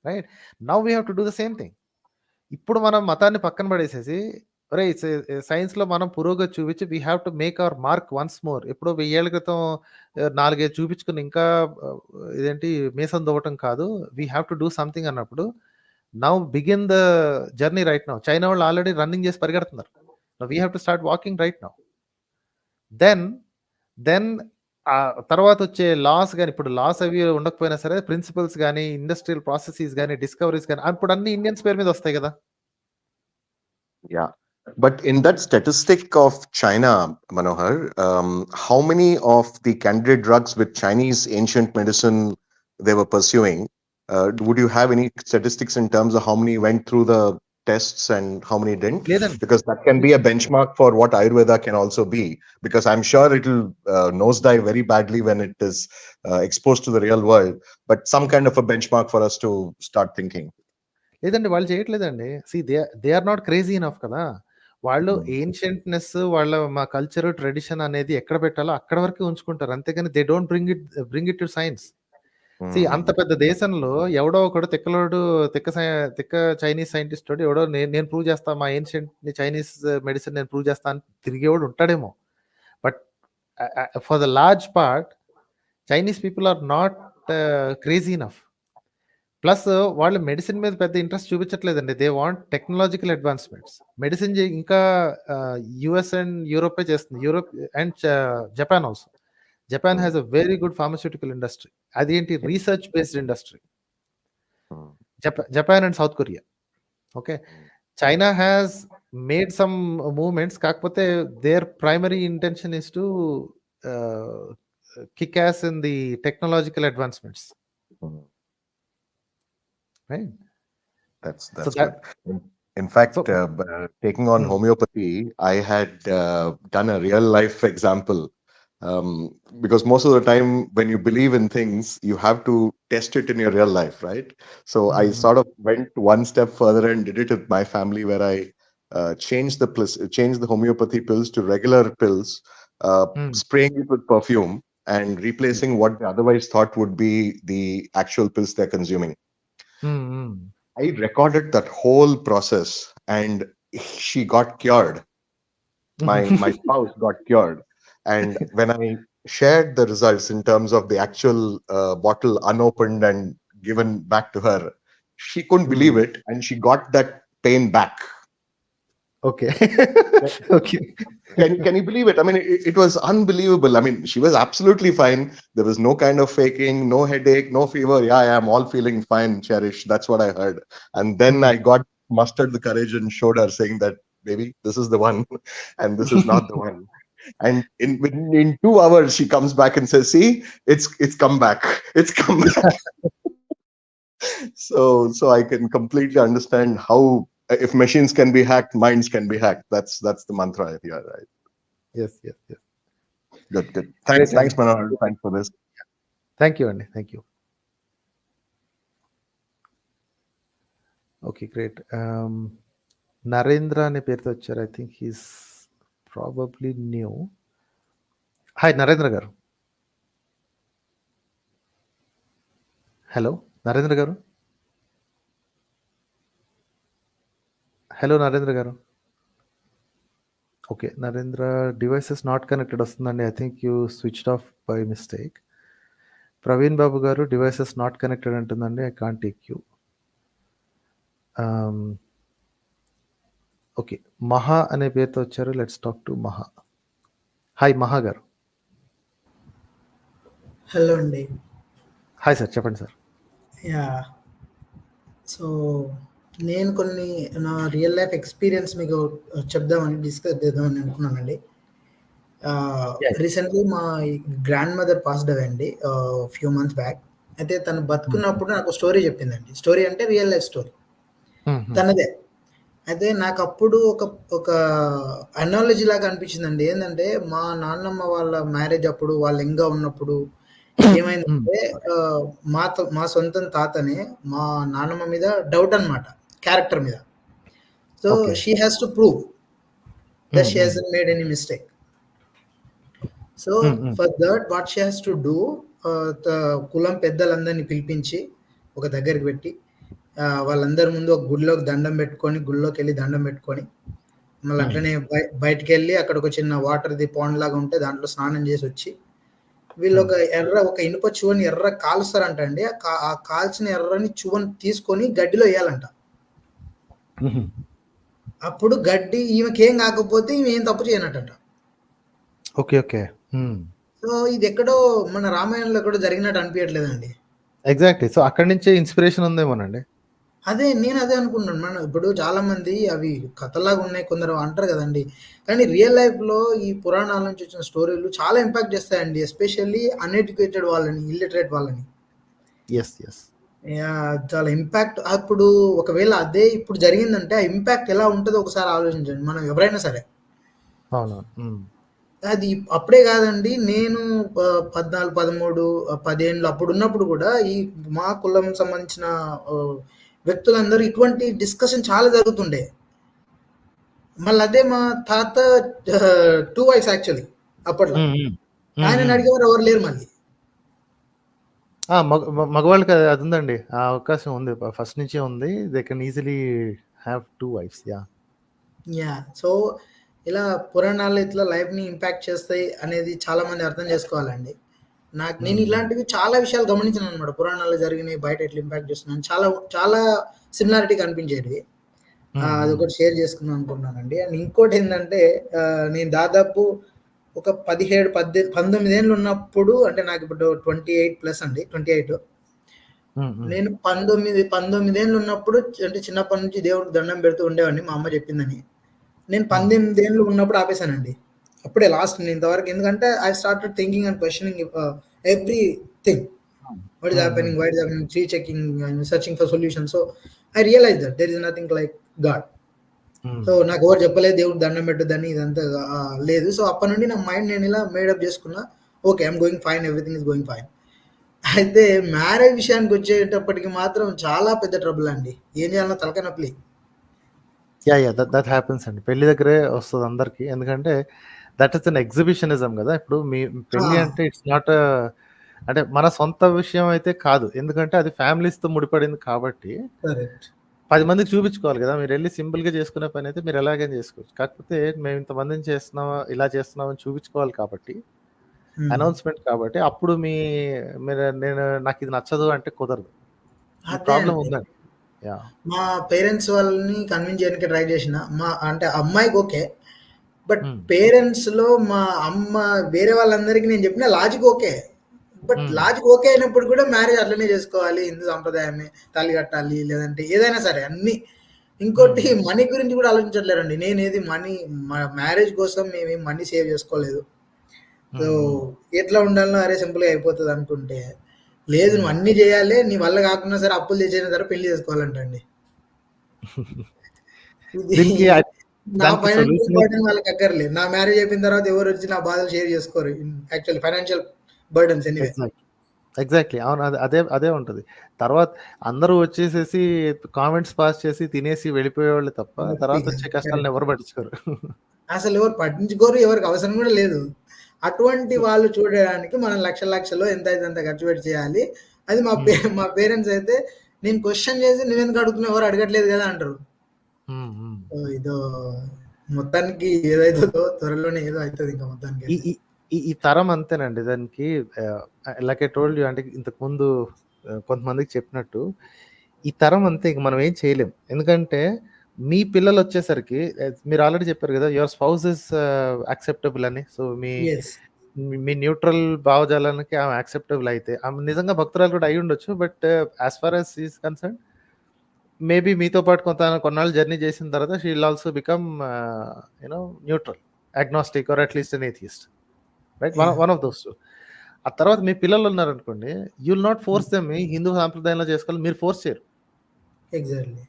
Right. Now we have to do the same thing. ఇప్పుడు మనం మతాన్ని పక్కన పడేసేసి సైన్స్ లో మనం పురోగతి చూపించి we have to make our mark once more. ఎప్పుడో 1000 ఏళ్ల క్రితం 4-5 చూపించుకుని ఇంకా ఇదేంటి మీసం దవ్వటం కాదు, we have to do something అన్నప్పుడు now begin the journey right now. China వాళ్ళు ఆల్రెడీ రన్నింగ్ చేసి పరిగెడుతున్నారు. We have to start walking right now. Then తర్వాత వచ్చే లాస్ కానీ, ఇప్పుడు లాస్ అవి ఉండకపోయినా సరే ప్రిన్సిపల్స్ కానీ, ఇండస్ట్రియల్ ప్రాసెసెస్ కానీ, డిస్కవరీస్ కానీ, అప్పుడు అన్ని ఇండియన్స్ పేరు మీద వస్తాయి కదా. But in that statistic of China, Manohar, how many of the candidate drugs with Chinese ancient medicine they were pursuing? Would you have any statistics in terms of how many went through the tests and how many didn't? Because that can be a benchmark for what Ayurveda can also be. Because I'm sure it will nosedive very badly when it is exposed to the real world. But some kind of a benchmark for us to start thinking. లేదండి, వాళ్ళు చేయట్లేదండి. See they are not crazy enough కదా. వాళ్ళు ఏన్షియంట్నెస్, వాళ్ళ మా culture tradition అనేది ఎక్కడ పెట్టాలో అక్కడ వరకే ఉంచుకుంటారు, అంతేగాని they don't bring it to science. See అంత పెద్ద దేశంలో ఎవడో ఒకడు తిక్క చైనీస్ సైంటిస్ట్ ఎవడో నేను ప్రూవ్ చేస్తా, మా ఏన్షియంట్ చైనీస్ మెడిసిన్ నేను ప్రూవ్ చేస్తా అని తిరిగేవాడు ఉంటాడేమో. But for the large part Chinese people are not crazy enough. Plus వాళ్ళు మెడిసిన్ మీద పెద్ద ఇంట్రెస్ట్ చూపించట్లేదండి. They want technological advancements. Medicine ఇంకా యుఎస్ అండ్ యూరోపే చేస్తుంది, Europe and Japan also. Japan has a very good pharmaceutical industry. అదేంటి research based industry. Japan and South Korea. Okay, China has made some movements, కాకపోతే their primary intention is to kick ass in the technological advancements. Right. That's good. In fact, taking on homeopathy, I had done a real life example, because most of the time when you believe in things, you have to test it in your real life, right? So I sort of went one step further and did it with my family, where I changed the homeopathy pills to regular pills, spraying it with perfume and replacing what they otherwise thought would be the actual pills they're consuming. I recorded that whole process and she got cured. My spouse got cured. And when I shared the results in terms of the actual bottle unopened and given back to her, she couldn't believe it, and she got that pain back Okay. Okay. Can you believe it? I mean, it was unbelievable. I mean, she was absolutely fine. There was no kind of faking, no headache, no fever. Yeah, I'm all feeling fine, Cherish. That's what I heard. And then I mustered the courage and showed her, saying that, baby, this is the one, and this is not the one. And in 2 hours, she comes back and says, "See, it's come back. It's come back." So I can completely understand how, if machines can be hacked, minds can be hacked. That's the mantra here, right? Yes. Good. Thanks, Manohar. Thanks for this. Thank you, Andy. Thank you. Okay, great. Narendra అనే పేరుతో వచ్చారు. I think he's probably new. Hi, Narendra garu. Hello, Narendra garu. Hello, Narendra garu. Okay, Narendra, device is not connected వస్తుందండి. I think you switched off by mistake. Praveen Babu garu, device is not connected అంటుందండి. I can't take you. Okay, మహా అనే పేరుతో వచ్చారు. Let's talk to మహా. Hi మహా గారు. Hello అండి. హాయ్ సార్, చెప్పండి సార్. యా, సో నేను కొన్ని నా రియల్ లైఫ్ ఎక్స్పీరియన్స్ మీకు చెప్దామని డిస్కస్ చేద్దామని అనుకున్నానండి. రీసెంట్లీ మా గ్రాండ్ మదర్ పాస్డ్ అవే అండి ఫ్యూ మంత్స్ బ్యాక్. అయితే తను బతుకున్నప్పుడు నాకు స్టోరీ చెప్పిందండి. స్టోరీ అంటే రియల్ లైఫ్ స్టోరీ తనదే. అయితే నాకు అప్పుడు ఒక అనాలజీ లాగా అనిపించిందండి. ఏంటంటే మా నాన్నమ్మ వాళ్ళ మ్యారేజ్ అప్పుడు వాళ్ళు యంగ్గా ఉన్నప్పుడు ఏమైందంటే మా సొంతం తాతనే మా నాన్నమ్మ మీద డౌట్ అనమాట, క్యారెక్టర్ మీద. So she has to prove that she has made any mistake. So for that what she has to do, కులం పెద్దలందరినీ పిలిపించి ఒక దగ్గరికి పెట్టి వాళ్ళందరి ముందు ఒక గుడిలోకి దండం పెట్టుకొని, గుడిలోకి వెళ్ళి దండం పెట్టుకొని, మళ్ళీ అట్లనే బయటకు వెళ్ళి అక్కడ ఒక చిన్న వాటర్ది పాండ్ లాగా ఉంటే దాంట్లో స్నానం చేసి వచ్చి వీళ్ళు ఒక ఇనుప చువని ఎర్ర కాలుస్తారంట అండి. ఆ కాల్చిన ఎర్రని చువని తీసుకొని గడ్డిలో వేయాలంట. అప్పుడు గడ్డి ఈమెకేం కాకపోతే ఈమె ఏం తప్పు చేయనట్టంట. Okay okay. సో ఇది ఎక్కడో మన రామాయణంలో ఎక్కడో జరిగినట్టు అనిపించట్లేదండి. ఎగ్జాక్ట్లీ. సో అక్కడి నుంచే ఇన్స్పిరేషన్ ఉందేమోనండి. నేను అదే అనుకుంటున్నాను. మనం ఇప్పుడు చాలా మంది అవి కథలాగా ఉన్నాయి కొందరు అంటారు కదండి, కానీ రియల్ లైఫ్ లో ఈ పురాణాల నుంచి వచ్చిన స్టోరీలు చాలా ఇంపాక్ట్ చేస్తాయండి, ఎస్పెషల్లీ అన్ఎడ్యుకేటెడ్ వాళ్ళని, ఇల్లిటరేట్ వాళ్ళని. చాలా ఇంపాక్ట్. అప్పుడు ఒకవేళ అదే ఇప్పుడు జరిగిందంటే ఆ ఇంపాక్ట్ ఎలా ఉంటుందో ఒకసారి ఆలోచించండి, మనం ఎవరైనా సరే. అది అప్పుడే కాదండి, నేను 14, 13, 10 ఏళ్ళు అప్పుడు ఉన్నప్పుడు కూడా ఈ మా కులం సంబంధించిన వ్యక్తులందరూ ఇటువంటి డిస్కషన్ చాలా జరుగుతుండే. మళ్ళీ అదే మా తాత 2 wives యాక్చువల్లీ అప్పట్లో. ఆయన అడిగేవారు ఎవరు లేరు. మళ్ళీ మగవాళ్ళకి అది ఉందండి, ఆ అవకాశం ఉంది, ఫస్ట్ నుంచే ఉంది. They can easily have 2 wives. So ఇలా పురాణాలు ఇట్లా లైఫ్ ని ఇంపాక్ట్ చేస్తాయి అనేది చాలా మంది అర్థం చేసుకోవాలండి. నేను ఇలాంటివి చాలా విషయాలు గమనించాను అనమాట. పురాణాలు జరిగినాయి, బయట ఎట్లా ఇంపాక్ట్ చేస్తున్నాను, చాలా చాలా సిమిలారిటీ కనిపించేది. అదొకటి షేర్ చేసుకుందాం అనుకుంటున్నానండి. అండ్ ఇంకోటి ఏంటంటే, నేను దాదాపు ఒక 17, 19 ఏళ్ళు ఉన్నప్పుడు, అంటే నాకు ఇప్పుడు 28+ అండి, 28. నేను 19 ఏళ్ళు ఉన్నప్పుడు, అంటే చిన్నప్పటి నుంచి దేవుడికి దండం పెడుతూ ఉండేవాడిని, మా అమ్మ చెప్పిందని. నేను 18 ఏళ్ళు ఉన్నప్పుడు ఆపేశానండి. అప్పుడే లాస్ట్ నేను ఇంతవరకు. ఎందుకంటే I started thinking and questioning everything. What is happening, why is happening, rechecking and searching for solution. So I realize that there is nothing like God. So నాకు ఎవరు చెప్పలేదు దేవుడు దండం పెట్టొద్దని, ఇదంతా లేదు. సో అప్పటి నుండి నా మైండ్ నేను ఇలా మేడప్ చేసుకున్నా, okay I'm going fine, everything is going fine. అయితే మ్యారేజ్ విషయానికి వచ్చేటప్పటికి మాత్రం చాలా పెద్ద ట్రబుల్ అండి. ఏం చేయాలన్నా తలకాయ నొప్పి. దట్ హ్యాపెన్స్ అండి. పెళ్లి దగ్గరే వస్తుంది అందరికి. ఎందుకంటే దట్ ఇస్ అన్ ఎగ్జిబిషనిజం కదా. ఇప్పుడు మీ పెళ్లి అంటే ఇట్స్ నాట్, అంటే మన సొంత విషయం అయితే కాదు. ఎందుకంటే అది ఫ్యామిలీస్ తో ముడిపడింది కాబట్టి 10 మందికి చూపించుకోవాలి కదా. మీరు వెళ్ళి సింపుల్ గా చేసుకునే పని అయితే మీరు ఎలాగైనా చేసుకోవచ్చు. కాకపోతే మేము ఇంతమందిని చేస్తున్నామా, ఇలా చేస్తున్నామని చూపించుకోవాలి కాబట్టి, అనౌన్స్మెంట్ కాబట్టి, అప్పుడు నేను నాకు ఇది నచ్చదు అంటే కుదరదు. ప్రాబ్లం ఉందండి. మా పేరెంట్స్ వాళ్ళని కన్విన్స్ చేయడానికి ట్రై చేసిన, అంటే అమ్మాయికి ఓకే, బట్ పేరెంట్స్లో మా అమ్మ వేరే వాళ్ళందరికీ నేను చెప్పిన logic okay, but logic okay అయినప్పుడు కూడా మ్యారేజ్ అట్లనే చేసుకోవాలి, హిందూ సాంప్రదాయమే, తాళి కట్టాలి, లేదంటే ఏదైనా సరే అన్ని. ఇంకోటి మనీ గురించి కూడా ఆలోచించట్లేరండి. నేనేది మనీ మ్యారేజ్ కోసం మేమేం మనీ సేవ్ చేసుకోలేదు. సో ఎట్లా ఉండాలో అరే సింపుల్గా అయిపోతుంది అనుకుంటే, లేదు నువ్వు అన్ని చేయాలి, నీ వల్ల కాకుండా సరే అప్పులు తెచ్చిన సరే పెళ్లి చేసుకోవాలంటండి. నా ఫైనాన్షియల్ బర్డెన్ వాళ్ళకి అక్కర్లేదు. నా మ్యారేజ్ అయిపోయిన తర్వాత ఎవరు వచ్చి నా బాధలు షేర్ చేసుకోరు. Actually financial burdens anyway. Exactly, అవును. అదే ఉంటుంది. తర్వాత అందరూ వచ్చేసేసి కామెంట్స్ పాస్ చేసి తినేసి వెళ్ళిపోయేవాళ్ళు తప్ప తర్వాత వచ్చే కష్టాలను ఎవరు పట్టించుకోరు. అసలు ఎవరు పట్టించుకోరు, ఎవరికి అవసరం కూడా లేదు. అటువంటి వాళ్ళు చూడడానికి మనం లక్షలు ఎంత అయితే అంత ఖర్చు పెట్టి చేయాలి. అది మా పేరెంట్స్ అయితే నేను క్వశ్చన్ చేసి నువ్వెందుకు అడుగుతున్నావు, ఎవరు అడగట్లేదు కదా అంటారు. ఇదో మొత్తానికి ఏదైతుందో త్వరలోనే ఏదో అవుతుంది ఇంకా మొత్తానికి. ఈ తరం అంతేనండి. దానికి లైక్ ఐ టోల్డ్ యూ, అంటే ఇంతకు ముందు కొంతమందికి చెప్పినట్టు ఈ తరం అంతే, ఇంక మనం ఏం చేయలేం. ఎందుకంటే మీ పిల్లలు వచ్చేసరికి మీరు ఆల్రెడీ చెప్పారు కదా, యువర్ స్పౌస్ ఇస్ యాక్సెప్టబుల్ అని. సో మీ న్యూట్రల్ భావజాలానికి ఆమె యాక్సెప్టబుల్ అయితే, ఆమె నిజంగా భక్తురాలు కూడా అయి ఉండొచ్చు. But as far as is concern, maybe మీతో పాటు కొన్నాళ్ళు జర్నీ చేసిన తర్వాత she will also become neutral, agnostic, or at least an atheist, right? One of those two. ఆ తర్వాత మీ పిల్లలు ఉన్నారనుకోండి, you will not force them Hindu సాంప్రదాయంలో చేసుకోవాలి, మీరు ఫోర్స్ చేయరు. ఎగ్జాక్ట్లీ.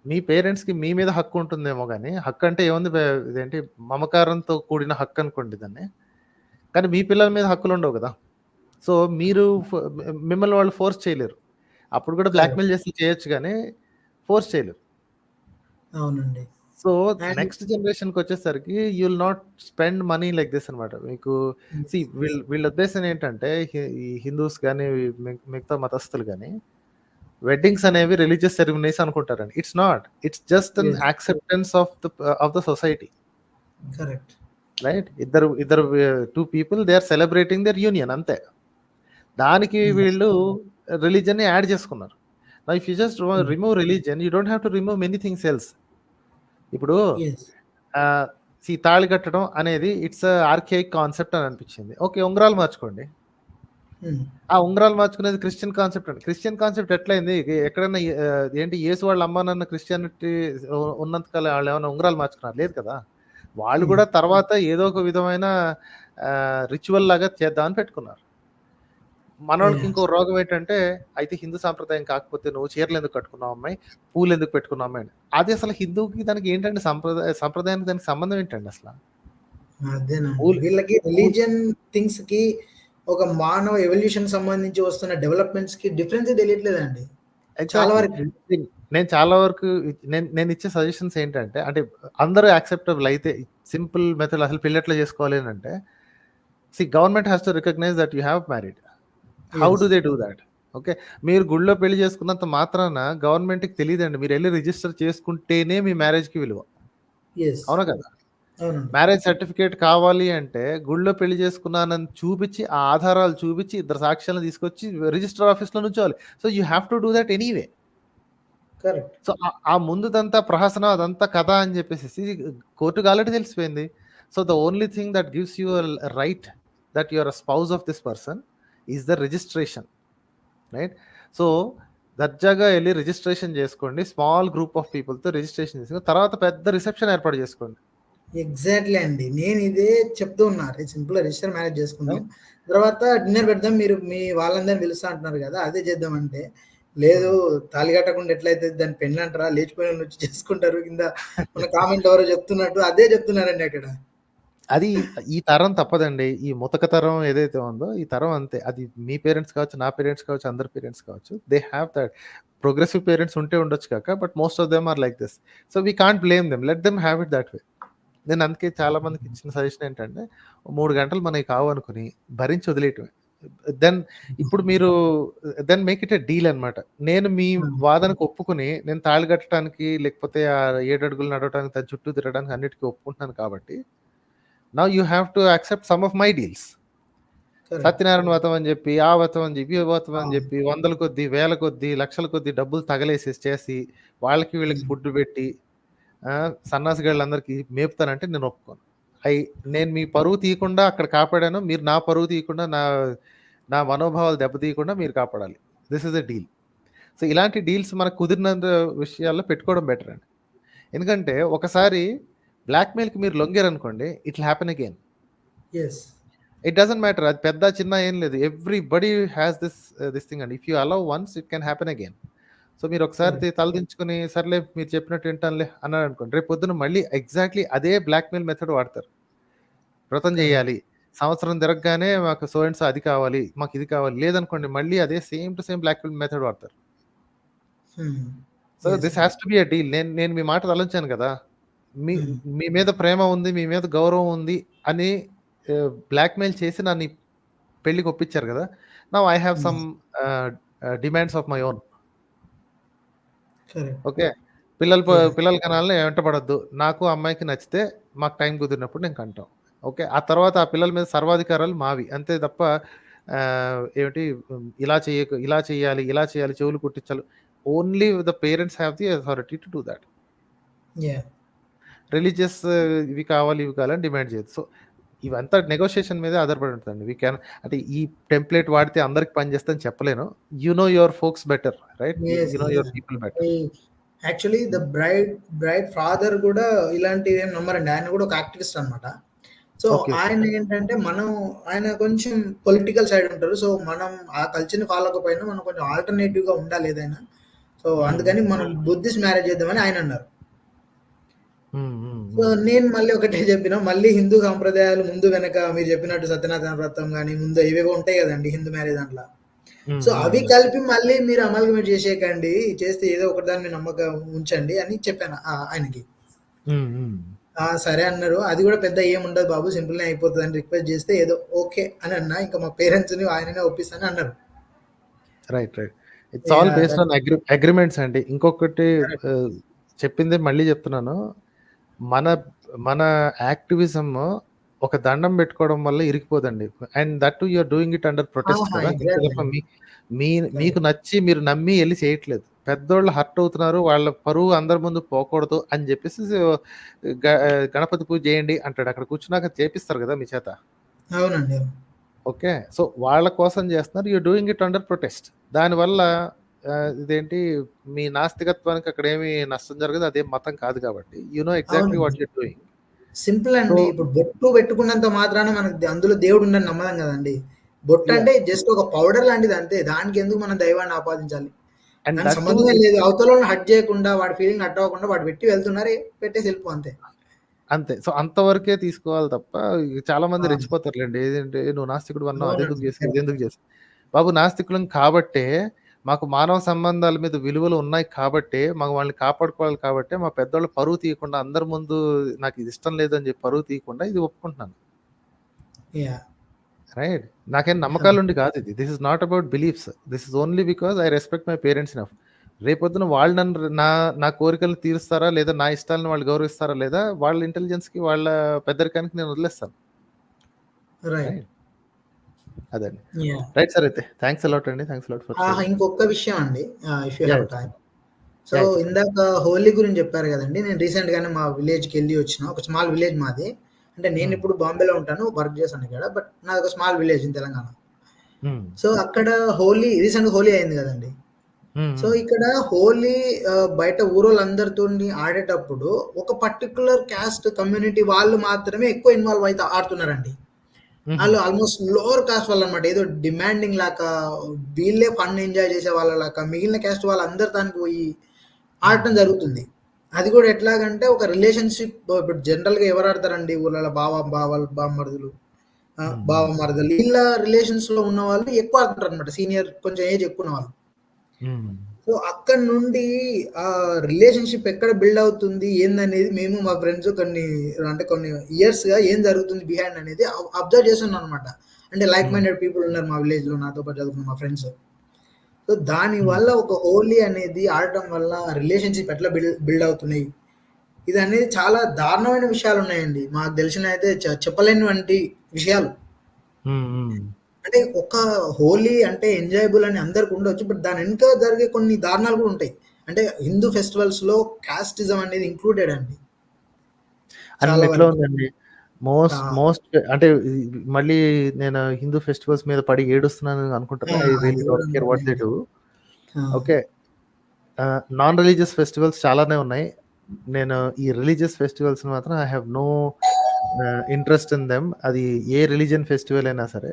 మీ పేరెంట్స్కి మీ మీద హక్కు ఉంటుందేమో కానీ, హక్కు అంటే ఏముంది, ఇదేంటి మమకారంతో కూడిన హక్కు అనుకోండి దాన్ని. కానీ మీ పిల్లల మీద హక్కులు ఉండవు కదా. సో మీరు మిమ్మల్ని వాళ్ళు ఫోర్స్ చేయలేరు. అప్పుడు కూడా బ్లాక్మెయిల్ చేసి చేయొచ్చు కానీ ఫోర్స్ చేయలేరు. అవునండి. సో నెక్స్ట్ జనరేషన్కి వచ్చేసరికి you will not spend money like this అనమాట. మీకు వీళ్ళ ఉద్దేశం ఏంటంటే, ఈ హిందూస్ కానీ మిగతా మతస్థులు కానీ వెడ్డింగ్స్ అనేవి రిలీజియస్ సెరమనీస్ అనుకుంటారండి. It's not, it's just an acceptance of the society. Correct, right? ఇద్దరు two people, they are celebrating their union, అంతే. దానికి వీళ్ళు రిలీజియన్ ని యాడ్ చేసుకున్నారు. Now if you just remove religion, you don't have to remove many things else. ఇప్పుడు తాళి కట్టడం అనేది ఇట్స్ ఆర్కేయిక్ కాన్సెప్ట్ అని అనిపించింది. ఓకే, ఉంగరాలు మార్చుకోండి. ఆ ఉంగరాలు మార్చుకునేది క్రిస్టియన్ కాన్సెప్ట్ అండి. క్రిస్టియన్ కాన్సెప్ట్ ఎట్లయింది? ఎక్కడైనా ఏంటి యేసు వాళ్ళ అమ్మ నాన్న క్రిస్టియానిటీ ఉన్నంతకాలం వాళ్ళు ఏమైనా ఉంగరాలు మార్చుకున్నారు? లేదు కదా. వాళ్ళు కూడా తర్వాత ఏదో ఒక విధమైన రిచువల్ లాగా చేద్దామని పెట్టుకున్నారు. మనోళ్ళకి ఇంకో రోగం ఏంటంటే, అయితే హిందూ సాంప్రదాయం కాకపోతే నువ్వు చీరలు ఎందుకు కట్టుకున్నావు అమ్మాయి, పూలు ఎందుకు పెట్టుకున్నావు అమ్మాయి? అది అసలు హిందూకి దానికి ఏంటంటే, సంప్రదాయానికి దానికి సంబంధం ఏంటండి అసలు? వీళ్ళకి రిలీజియన్ థింగ్స్ కి, ఒక మానవ ఎవల్యూషన్ సంబంధించి వస్తున్న డెవలప్మెంట్స్ కి డిఫరెన్స్ తెలియట్లేదండి. నేను చాలా వరకు నేను ఇచ్చే సజెషన్స్ ఏంటంటే, అంటే అందరూ యాక్సెప్టబుల్ అయితే సింపుల్ మెథడ్ అసలు పెళ్ళి ఎట్లా చేసుకోవాలి అంటే, government has to recognize that you have married. How do they do that? Okay, మీరు గుళ్ళో పెళ్లి చేసుకున్నంత మాత్రాన గవర్నమెంట్కి తెలియదండి. మీరు వెళ్ళి రిజిస్టర్ చేసుకుంటేనే మీ మ్యారేజ్కి విలువ. అవునా కదా? మ్యారేజ్ సర్టిఫికేట్ కావాలి అంటే గుళ్ళో పెళ్లి చేసుకున్నానని చూపించి, ఆ ఆధారాలు చూపించి, ఇద్దరు సాక్ష్యాలను తీసుకొచ్చి రిజిస్టర్ ఆఫీస్లో నుంచోవాలి. So you have to do that anyway. So ఆ ముందుదంతా ప్రహసనం, అదంతా కథ అని చెప్పేసి కోర్టుకు ఆల్రెడీ తెలిసిపోయింది. So the only thing that gives you right that you are a spouse of this person is the registration, right? So దర్జాగా వెళ్ళి రిజిస్ట్రేషన్ చేసుకోండి. స్మాల్ గ్రూప్ ఆఫ్ పీపుల్తో రిజిస్ట్రేషన్ చేసుకుని తర్వాత పెద్ద రిసెప్షన్ ఏర్పాటు చేసుకోండి. ఎగ్జాక్ట్లీ అండి, నేను ఇదే చెప్తూ ఉన్నా. సింపుల్ రిజిస్టర్ మ్యారేజ్ చేసుకుందాం, తర్వాత డిన్నర్ పెడదాం, మీరు మీ వాళ్ళందరినీ పిలుస్తా అంటున్నారు కదా, అదే చేద్దామంటే లేదు, తాళి కట్టకుండా ఎట్లయితే దాన్ని పెళ్ళి అంటారా, లేచిపోయిన వచ్చి చేసుకుంటారు కింద మన కామెంట్ ఎవరో చెప్తున్నట్టు అదే చెప్తున్నారండి అక్కడ. అది ఈ తరం తప్పదండి. ఈ ముతక తరం ఏదైతే ఉందో ఈ తరం అంతే. అది మీ పేరెంట్స్ కావచ్చు, నా పేరెంట్స్ కావచ్చు, అందరి పేరెంట్స్ కావచ్చు. They have that. Progressive parents ఉంటే ఉండొచ్చు కాక, but most of them are like this. So we can't blame them, let them have it that way. నేను అందుకే చాలా మందికి ఇచ్చిన సజెషన్ ఏంటంటే, 3 గంటలు మనకి కావు అనుకుని భరించి వదిలేయటమే. ఇప్పుడు మీరు మేక్ ఇట్ ఎ డీల్ అనమాట. నేను మీ వాదనకు ఒప్పుకుని, నేను తాళి కట్టడానికి లేకపోతే ఆ 7 అడుగులు నడవడానికి, తన చుట్టూ తిరగడానికి అన్నిటికీ ఒప్పుకుంటున్నాను కాబట్టి, now you have to accept some of my deals. Satyanarayana వ్రతం అని చెప్పి, ఆ వ్రతం అని చెప్పి, ఈ వ్రతం అని చెప్పి, వందల కొద్దీ, వేల కొద్దీ, లక్షల కొద్దీ డబ్బులు తగలేసేసి చేసి వాళ్ళకి వీళ్ళకి ఫుడ్ పెట్టి సన్నాసిగాళ్ళందరికీ మేపుతానంటే నేను ఒప్పుకోను. నేను మీ పరువు తీయకుండా అక్కడ కాపాడాను, మీరు నా పరువు తీయకుండా, నా మనోభావాలు దెబ్బతీయకుండా మీరు కాపాడాలి. This is a deal. So ఇలాంటి డీల్స్ మనకు కుదిరిన విషయాల్లో పెట్టుకోవడం బెటర్ అండి. ఎందుకంటే ఒకసారి బ్లాక్మెయిల్కి మీరు లొంగారనుకోండి, it will happen again. It doesn't matter, అది పెద్ద చిన్న ఏం లేదు. Everybody has this thing and if you allow once it can happen again. So మీరు ఒకసారి తలదించుకుని సర్లే మీరు చెప్పినట్టు వింటానులే అన్నారు అనుకోండి, రేపు పొద్దున మళ్ళీ ఎగ్జాక్ట్లీ అదే బ్లాక్మెయిల్ మెథడ్ వాడతారు. వ్రతం చేయాలి, సంవత్సరం తిరగగానే మాకు సో అండ్ సో అది కావాలి, మాకు ఇది కావాలి, లేదనుకోండి మళ్ళీ అదే same to same blackmail method వాడతారు. So this has to be a deal. నేను మీ మాట తలంచాను కదా, మీ మీద ప్రేమ ఉంది, మీ మీద గౌరవం ఉంది అని బ్లాక్మెయిల్ చేసి నన్ను పెళ్లికి ఒప్పించారు కదా. Now I have some demands of my own. Okay, పిల్లల కనాలని వెంట పడద్దు, నాకు అమ్మాయికి నచ్చితే మాకు టైం కుదిరినప్పుడు నేను కంటాం. ఓకే, ఆ తర్వాత ఆ పిల్లల మీద సర్వాధికారాలు మావి, అంతే తప్ప ఏమిటి ఇలా చేయాలి, చెవులు కుట్టించాలి. Only the parents have the authority to do that. Religious ఇవి కావాలి అని డిమాండ్ చేయదు. సో ఇవంతా నెగోషియేషన్ మీద ఆధారపడి ఉంటుందండి. వీ క్యాన్, అంటే ఈ టెంప్లెట్ వాడితే అందరికి పని చేస్తాను చెప్పలేను. You know your folks better, right? You know your people better. Actually the bride father కూడా ఇలాంటివి ఏం నమ్మరండి. ఆయన కూడా ఒక యాక్టివిస్ట్ అనమాట. సో ఆయన ఏంటంటే ఆయన కొంచెం పొలిటికల్ సైడ్ ఉంటారు. సో మనం ఆ కల్చర్ని ఫాలో అవ్వకపోయినా మనం కొంచెం ఆల్టర్నేటివ్ గా ఉండాలి ఏదైనా. సో అందుకని మనం బుద్ధిస్ట్ మ్యారేజ్ చేద్దామని ఆయన అన్నారు. సో నేను మళ్ళీ ఒకటే చెప్పిన, మళ్ళీ హిందూ సంప్రదాయాలు ముందు వెనక మీరు చెప్పినట్టు సత్యనారాయణ వ్రతం కానీ ముందు ఇవేవో ఉంటాయి కదండి హిందూ మ్యారేజ్ దాంట్లో. సో అవి కలిపి మళ్ళీ మీరు అమల్గమేట్ చేసేయకండి, చేస్తే ఏదో ఒకటి దాన్ని నమ్మకం ఉంచండి అని చెప్పాను ఆయనకి. సరే అన్నారు. అది కూడా పెద్ద ఏముండదు బాబు, సింపుల్గా అయిపోతుంది అని రిక్వెస్ట్ చేస్తే ఏదో ఓకే అని అన్నా. ఇంకా మా పేరెంట్స్ని ఆయననే ఒప్పిస్తాను అన్నారు. Right. It's all based on agreements అండి. ఇంకొకటి చెప్పిందే మళ్ళీ చెప్తున్నాను, మన యాక్టివిజం ఒక దండం పెట్టుకోవడం వల్ల ఇరిగిపోదండి. And that you're doing it under protest కదా. మీకు నచ్చి మీరు నమ్మి వెళ్ళి చేయట్లేదు. పెద్దోళ్ళు హర్ట్ అవుతున్నారు, వాళ్ళ పరువు అందరి ముందు పోకూడదు అని చెప్పేసి గణపతి పూజ చేయండి అంటాడు. అక్కడ కూర్చున్నాక చేపిస్తారు కదా మీ చేత. అవునండి. ఓకే, సో వాళ్ళ కోసం చేస్తున్నారు, you doing it under protest. దానివల్ల ఇదేంటి మీ నాస్తికత్వానికి అక్కడ ఏమి నష్టం జరగదు, అదేం మతం కాదు కాబట్టి you know exactly what you're doing. Simple అండి. ఇప్పుడు బొట్టు పెట్టుకున్నంత మాత్రాన మనకు అందులో దేవుడు ఉండని నమ్మదం కదండి. బొట్టు అంటే జస్ట్ ఒక పౌడర్ లాంటిది అంతే, దానికి ఎందుకు మనం దైవాన్ని ఆపాదించాలి? సంబంధమే లేదు. అవతల హట్ చేయకుండా, వాడి ఫీలింగ్ హట్ అవ్వకుండా వాడు పెట్టి వెళ్తున్నారు, పెట్టేసి వెళ్ళిపో అంతే. సో అంతవరకే తీసుకోవాలి తప్ప చాలా మంది రెచ్చిపోతారులేండి. ఏదంటే నువ్వు నాస్తికుడు అన్నావు, అదెందుకు చేసి ఇదెందుకు చేసి. బాబు నాస్తికులం కాబట్టే, మాకు మానవ సంబంధాల మీద విలువలు ఉన్నాయి కాబట్టి, మాకు వాళ్ళని కాపాడుకోవాలి కాబట్టి, మా పెద్దవాళ్ళు పరువు తీయకుండా అందరి ముందు నాకు ఇది ఇష్టం లేదని చెప్పి పరువు తీయకుండా ఇది ఒప్పుకుంటున్నాను. రైట్, నాకేం నమ్మకాలు ఉండి కాదు ఇది. This is not about beliefs, this is only because I respect my parents enough. రేపొద్దున వాళ్ళు నన్ను నా కోరికలు తీరుస్తారా లేదా, నా ఇష్టాలను వాళ్ళు గౌరవిస్తారా లేదా, వాళ్ళ ఇంటెలిజెన్స్కి వాళ్ళ పెద్దరికానికి నేను వదిలేస్తాను. అదండి. రైట్ సార్, అయితే థ్యాంక్స్ అలాట్ అండి. ఇంకొక విషయం అండి, if you have time. So ఇందాక హోలీ గురించి చెప్పారు కదండి. నేను రీసెంట్ గానే మా విలేజ్కి వెళ్ళి వచ్చిన. ఒక స్మాల్ విలేజ్ మాది. అంటే నేను ఇప్పుడు బాంబేలో ఉంటాను, వర్క్ చేశాను ఇక్కడ, బట్ నాది ఒక small village in Telangana. So అక్కడ రీసెంట్ హోలీ అయింది కదండి. సో ఇక్కడ హోలీ బయట ఊరోళ్ళందరితో ఆడేటప్పుడు ఒక పర్టికులర్ క్యాస్ట్ కమ్యూనిటీ వాళ్ళు మాత్రమే ఎక్కువ ఇన్వాల్వ్ అయితే ఆడుతున్నారండి. వాళ్ళు ఆల్మోస్ట్ లోవర్ కాస్ట్ వాళ్ళు అనమాట. ఏదో డిమాండింగ్ లాగా, వీళ్ళే ఫన్ ఎంజాయ్ చేసే వాళ్ళ లాగా మిగిలిన క్యాస్ట్ వాళ్ళందరు దానికి పోయి ఆడటం జరుగుతుంది. అది కూడా ఎట్లాగంటే ఒక రిలేషన్షిప్. ఇప్పుడు జనరల్గా ఎవరు ఆడతారండి ఊళ్ళలో, బావమరుదులు, వీళ్ళ రిలేషన్స్ లో ఉన్న వాళ్ళు ఎక్కువ ఆడుతుంటారు అనమాట, సీనియర్ కొంచెం ఏజ్ ఎక్కువ ఉన్న వాళ్ళు. సో అక్కడ నుండి ఆ రిలేషన్షిప్ ఎక్కడ బిల్డ్ అవుతుంది ఏందనేది మేము మా ఫ్రెండ్స్ కొన్ని ఇయర్స్ గా ఏం జరుగుతుంది బిహైండ్ అనేది అబ్జర్వ్ చేస్తున్నాం అనమాట. అంటే లైక్ మైండెడ్ పీపుల్ ఉన్నారు మా విలేజ్ లో, నాతో పాటు చదువుకున్న మా ఫ్రెండ్స్. సో దాని వల్ల ఒక హోలీ అనేది ఆడటం వల్ల రిలేషన్షిప్ ఎట్లా బిల్డ్ అవుతున్నాయి, ఇది అనేది చాలా దారుణమైన విషయాలు ఉన్నాయండి. మాకు తెలిసిన అయితే చెప్పలేనివంటి విషయాలు. అంటే ఒక హోలీ అంటే ఎంజాయబుల్ అని అందరికి ఉండొచ్చు, బట్ దాని వెనుక జరిగే కొన్ని దారుణాలు కూడా ఉంటాయి. అంటే హిందూ ఫెస్టివల్స్ లో కాస్టిజం అనేది ఇంక్లూడెడ్ అండి చాలా అన్నిట్లో వరకు. ఉందండి. మోస్ట్ అంటే మళ్ళీ నేను హిందూ ఫెస్టివల్స్ మీద పడి ఏడుస్తున్నాను అనుకుంటారా? I really don't care what they do. Okay. Non religious festivals చాలానే ఉన్నాయి. నేను ఈ రిలీజియస్ ఫెస్టివల్స్ మాత్రం I have no interest in them. అది ఏ రిలీజియన్ ఫెస్టివల్ అయినా సరే.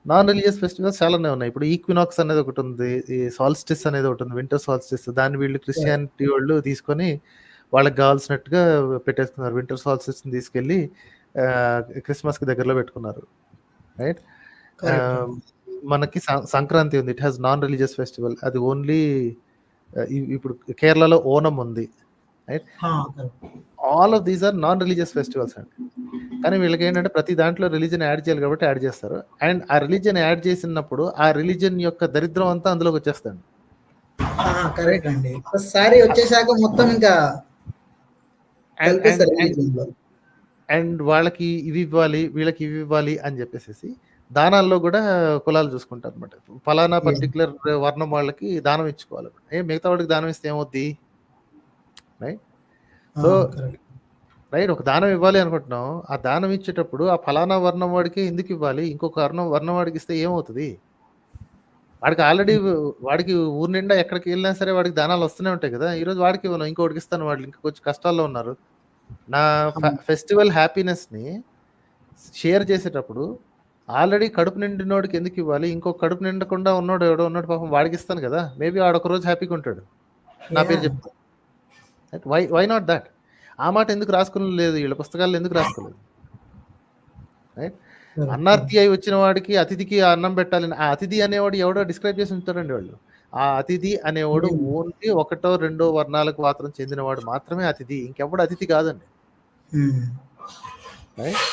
నాన్ రిలీజియస్ ఫెస్టివల్స్ చాలానే ఉన్నాయి. ఇప్పుడు ఈక్వినాక్స్ అనేది ఒకటి ఉంది, ఈ సాల్స్టిస్ అనేది ఒకటి ఉంది, వింటర్ సాల్స్టిస్. దాన్ని వీళ్ళు క్రిస్టియానిటీ వాళ్ళు తీసుకొని వాళ్ళకి కావాల్సినట్టుగా పెట్టేసుకున్నారు. వింటర్ సాల్స్టిస్ని తీసుకెళ్ళి క్రిస్మస్కి దగ్గరలో పెట్టుకున్నారు. రైట్. మనకి సంక్రాంతి ఉంది, it has non religious festival. అది ఓన్లీ ఇప్పుడు కేరళలో ఓనం ఉంది. Right. All of these are non religious festivals అండి. కానీ వీళ్ళకి ఏంటంటే ప్రతి దాంట్లో రిలీజన్ యాడ్ చేయాలి కాబట్టి యాడ్ చేస్తారు. అండ్ ఆ రిలీజన్ యాడ్ చేసినప్పుడు ఆ రిలీజన్ యొక్క దరిద్రం అంతా అందులోకి వచ్చేస్తాడు. కరెక్ట్ అండి. ఒకసారి వచ్చేసాక మొత్తం ఇంకా అండ్ వాళ్ళకి ఇవి ఇవ్వాలి, వీళ్ళకి ఇవి ఇవ్వాలి అని చెప్పేసి దానాల్లో కూడా కులాలు చూసుకుంటారు అనమాట. ఫలానా పర్టికులర్ వర్ణం వాళ్ళకి దానం ఇచ్చుకోవాలి. మిగతా వాడికి దానం ఇస్తే ఏమవుద్ది? రైట్. సో రైట్, ఒక దానం ఇవ్వాలి అనుకుంటున్నాం. ఆ దానం ఇచ్చేటప్పుడు ఆ ఫలానా వర్ణం వాడికి ఎందుకు ఇవ్వాలి? ఇంకొక వర్ణం వాడికి ఇస్తే ఏమవుతుంది? వాడికి ఆల్రెడీ వాడికి ఊరి నిండా ఎక్కడికి వెళ్ళినా సరే వాడికి దానాలు వస్తూనే ఉంటాయి కదా. ఈరోజు వాడికి ఇవ్వను, ఇంకోటికి ఇస్తాను. వాళ్ళు ఇంకా కొంచెం కష్టాల్లో ఉన్నారు. నా ఫెస్టివల్ హ్యాపీనెస్ని షేర్ చేసేటప్పుడు ఆల్రెడీ కడుపు నిండినోడికి ఎందుకు ఇవ్వాలి? ఇంకో కడుపు నిండకుండా ఉన్నాడు ఎవడో ఉన్నాడు, పాపం వాడికి ఇస్తాను కదా. మేబీ వాడు ఒక రోజు హ్యాపీగా ఉంటాడు, నా పేరు చెప్తాను. Why not that? ఆ మాట ఎందుకు రాసుకోలేదు? వీళ్ళ పుస్తకాల్లో ఎందుకు రాసుకోలేదు? రైట్. అన్నార్థి అయి వచ్చిన వాడికి అతిథికి అన్నం పెట్టాలని, ఆ అతిథి అనేవాడు ఎవడో డిస్క్రైబ్ చేసి ఉంటారండి వాళ్ళు. ఆ అతిథి అనేవాడు ఓన్లీ ఒకటో రెండో వర్ణాలకు మాత్రం చెందినవాడు మాత్రమే అతిథి, ఇంకెప్పుడు అతిథి కాదండి. రైట్.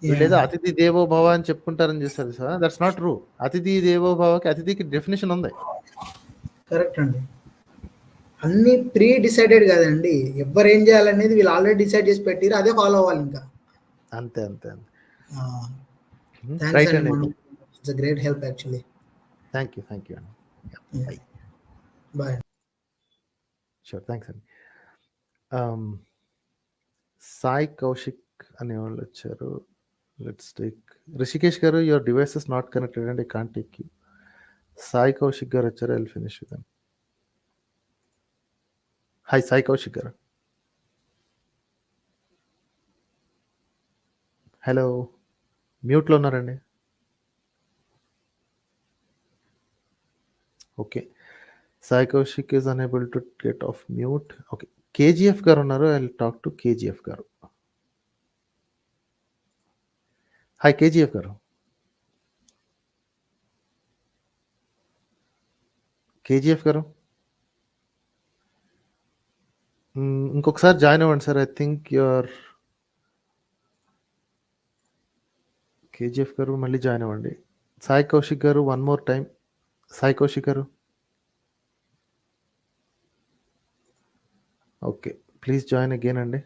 వీళ్ళేదో అతిథి దేవో భవ అని చెప్పుకుంటారని చూస్తారు సార్, దట్స్ నాట్ ట్రూ. అతిథి దేవో భవకి అతిథికి డెఫినేషన్ ఉంది. కరెక్ట్ అండి. అన్ని ప్రీ డిసైడెడ్ కదండి, ఎవరు ఏం చేయాలనేది వీళ్ళు ఆల్రెడీ డిసైడ్ చేసి పెట్టిరు, అదే ఫాలో అవ్వాలి ఇంకా. అంతే అంతే అంతే. థ్యాంక్స్ అండి, it's a great help actually. Thank you అండి. బాయ్. షూర్, థ్యాంక్స్ అండి. సాయి కౌశిక్ అనేవాళ్ళు వచ్చారు. లెట్స్ టేక్ రిషికేష్ గారు. Your device is not connected and I can't take you. Sai Kaushik గారు వచ్చారు. I will finish with them. Hi Sai Kaushik గారు. హలో, మ్యూట్లో ఉన్నారండి. Okay, Sai Kaushik is unable to get off mute. Okay, KGF గారు ఉన్నారు. I will talk to KGF గారు. Hi KGF గారు. KGF గారు ఇంకొకసారి జాయిన్ అవ్వండి sir. I think your KGF గారు మళ్ళీ జాయిన్ అవ్వండి. సాయి కౌశిక్ గారు one more time. Sai Kaushik గారు, ఓకే, ప్లీజ్ జాయిన్ అగైన్ అండి.